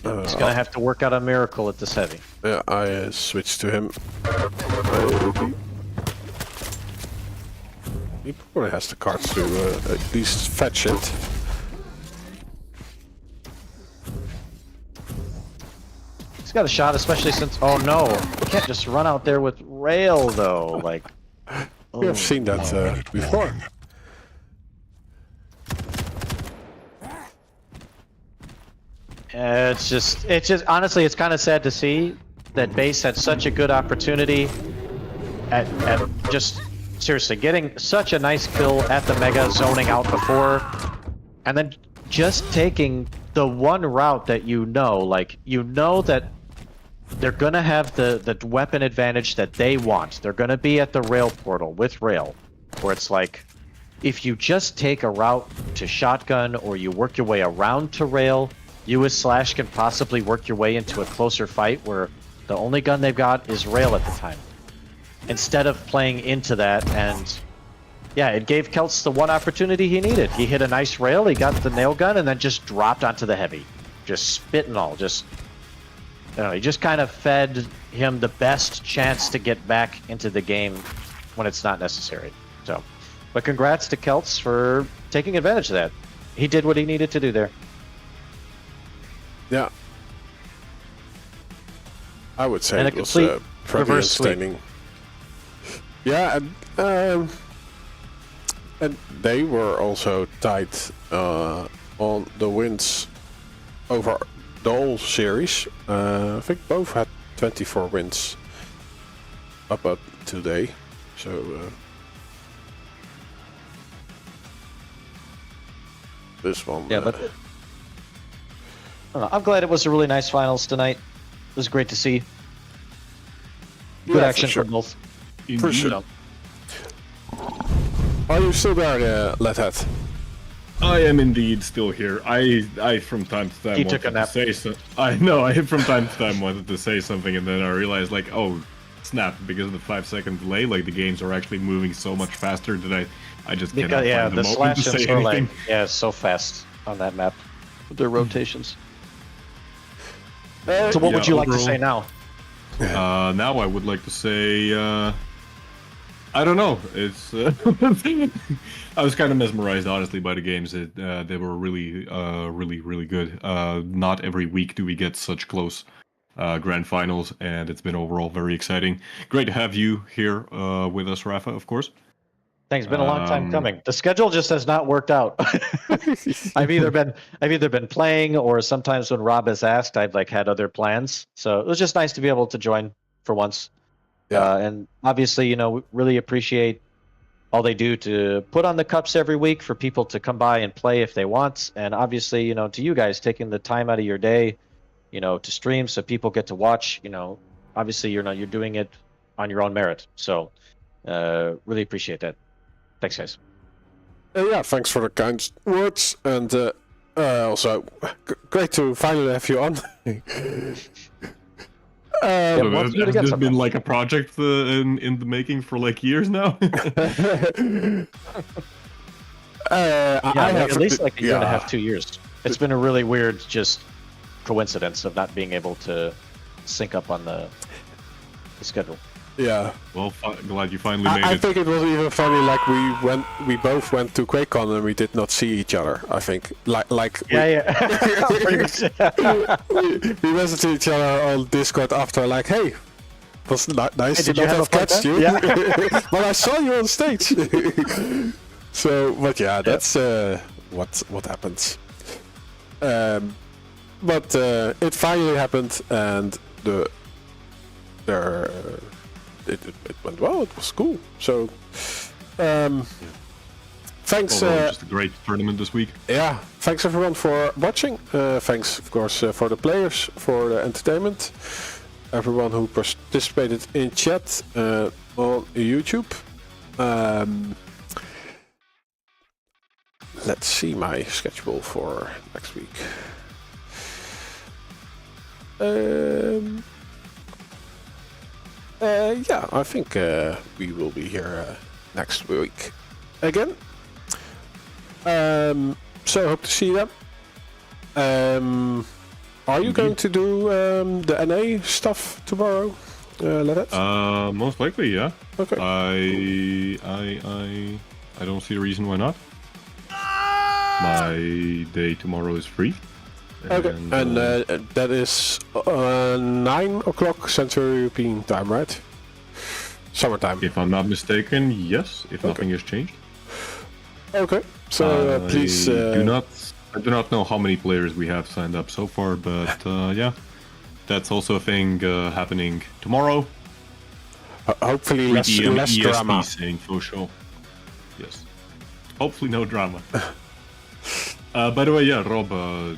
He's gonna have to work out a miracle at this heavy. Yeah, I switched to him. He probably has the cards to at least fetch it. He's got a shot, especially since... Oh no! You can't just run out there with rail, though. Like... We have seen that before. It's just... Honestly, it's kind of sad to see that base had such a good opportunity at just... Seriously, getting such a nice kill at the Mega, zoning out before, and then just taking the one route that you know, like, you know that they're gonna have the weapon advantage that they want. They're gonna be at the rail portal with rail, where it's like, if you just take a route to shotgun or you work your way around to rail, you as Slash can possibly work your way into a closer fight where the only gun they've got is rail at the time. Instead of playing into that, and yeah, it gave Kelts the one opportunity he needed. He hit a nice rail, he got the nail gun, and then just dropped onto the heavy. Just spit and all, just... You know, he just kind of fed him the best chance to get back into the game when it's not necessary. So, but congrats to Kelts for taking advantage of that. He did what he needed to do there. Yeah. I would say And it a was complete pretty reverse sweep. entertaining. Yeah, and they were also tight on the wins over the whole series. I think both had 24 wins up today. So this one. Yeah, but I don't know, I'm glad it was a really nice finals tonight. It was great to see. Good action sure. for both. For sure. Are you still there, Lethead? I am indeed still here. I from time to time He wanted took a nap. to say something. I know. I from time to time wanted to say something, and then I realized, like, oh, snap! Because of the 5-second delay, like the games are actually moving so much faster that I just cannot Yeah, find the the moment to slash say and anything. like, yeah, it's so fast on that map with their rotations. So what would you like to say now? Now I would like to say, I don't know. It's I was kind of mesmerized, honestly, by the games. They were really, really good. Not every week do we get such close grand finals, and it's been overall very exciting. Great to have you here with us, Rafa, of course. Thanks. It's been a long time coming. The schedule just has not worked out. I've either been playing, or sometimes when Rob has asked, I've like had other plans. So it was just nice to be able to join for once. Yeah. And obviously, you know, we really appreciate all they do to put on the cups every week for people to come by and play if they want. And obviously, you know, to you guys taking the time out of your day, you know, to stream so people get to watch, you know, obviously you're doing it on your own merit. So really appreciate that. Thanks, guys. Yeah, thanks for the kind words, and also great to finally have you on. Yeah, So let's do it has again this sometime. been like a project in the making for like years now? I have at least like a year and a yeah. half, 2 years. It's been a really weird just coincidence of not being able to sync up on the schedule. Yeah. Well, glad you finally made I it. think it was even funny. Like we both went to QuakeCon and we did not see each other. I think like Yeah. Pretty much. we messaged each other on Discord after, like, hey, was nice Hey, to did you not have a have fun catched time? you. Yeah. But I saw you on stage. So, but yeah, that's what happens. But it finally happened, and it went well. It was cool. So, thanks. Overall, just a great tournament this week. Yeah, thanks everyone for watching. Thanks, of course, for the players, for the entertainment. Everyone who participated in chat on YouTube. Let's see my schedule for next week. Yeah, I think we will be here next week again. So hope to see them. Are you going to do the NA stuff tomorrow, Ledet? Most likely, yeah. Okay. I don't see a reason why not. My day tomorrow is free. Okay, and that is 9 o'clock Central European time, right? Summertime. If I'm not mistaken, yes. If nothing has changed. Okay, so please. I do not know how many players we have signed up so far, but yeah, that's also a thing happening tomorrow. Hopefully less ESP drama. saying for sure. Yes. Hopefully no drama. By the way, yeah, Rob,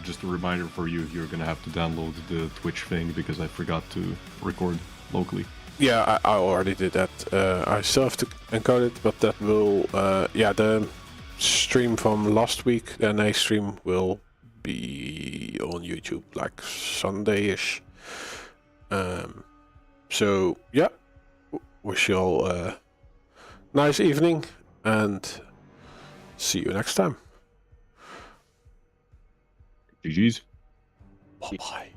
just a reminder for you, you're gonna have to download the Twitch thing because I forgot to record locally. Yeah, I already did that. I still have to encode it, but that will, yeah, the stream from last week, the NA stream, will be on YouTube like Sunday-ish. So yeah, wish you all a nice evening and see you next time. GG's. Bye.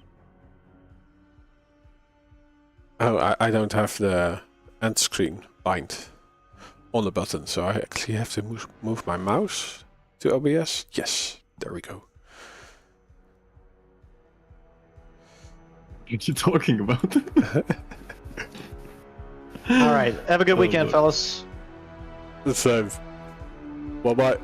Oh, I don't have the end screen bind on the button, so I actually have to move my mouse to OBS. Yes, there we go. What you talking about? All right. Have a good weekend, fellas. The same. Bye-bye.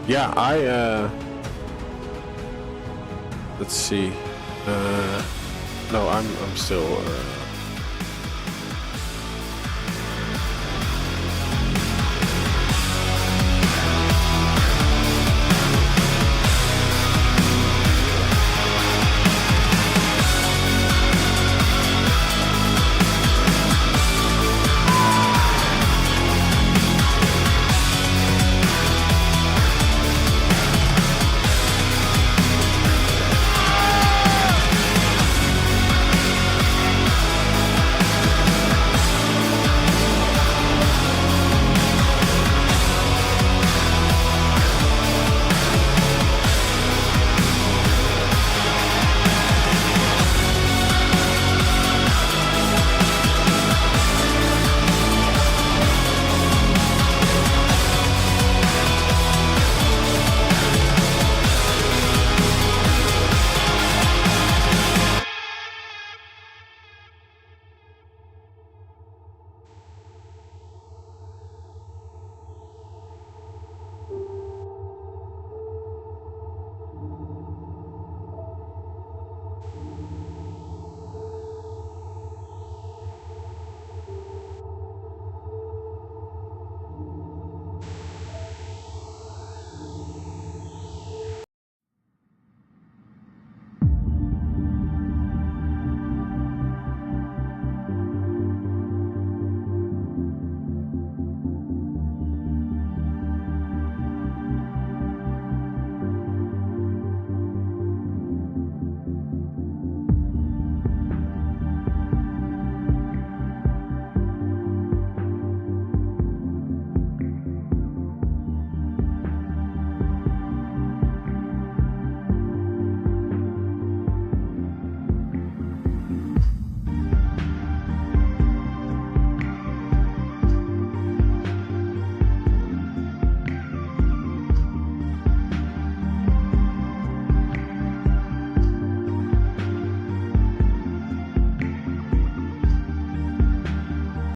Yeah, let's see. No, I'm still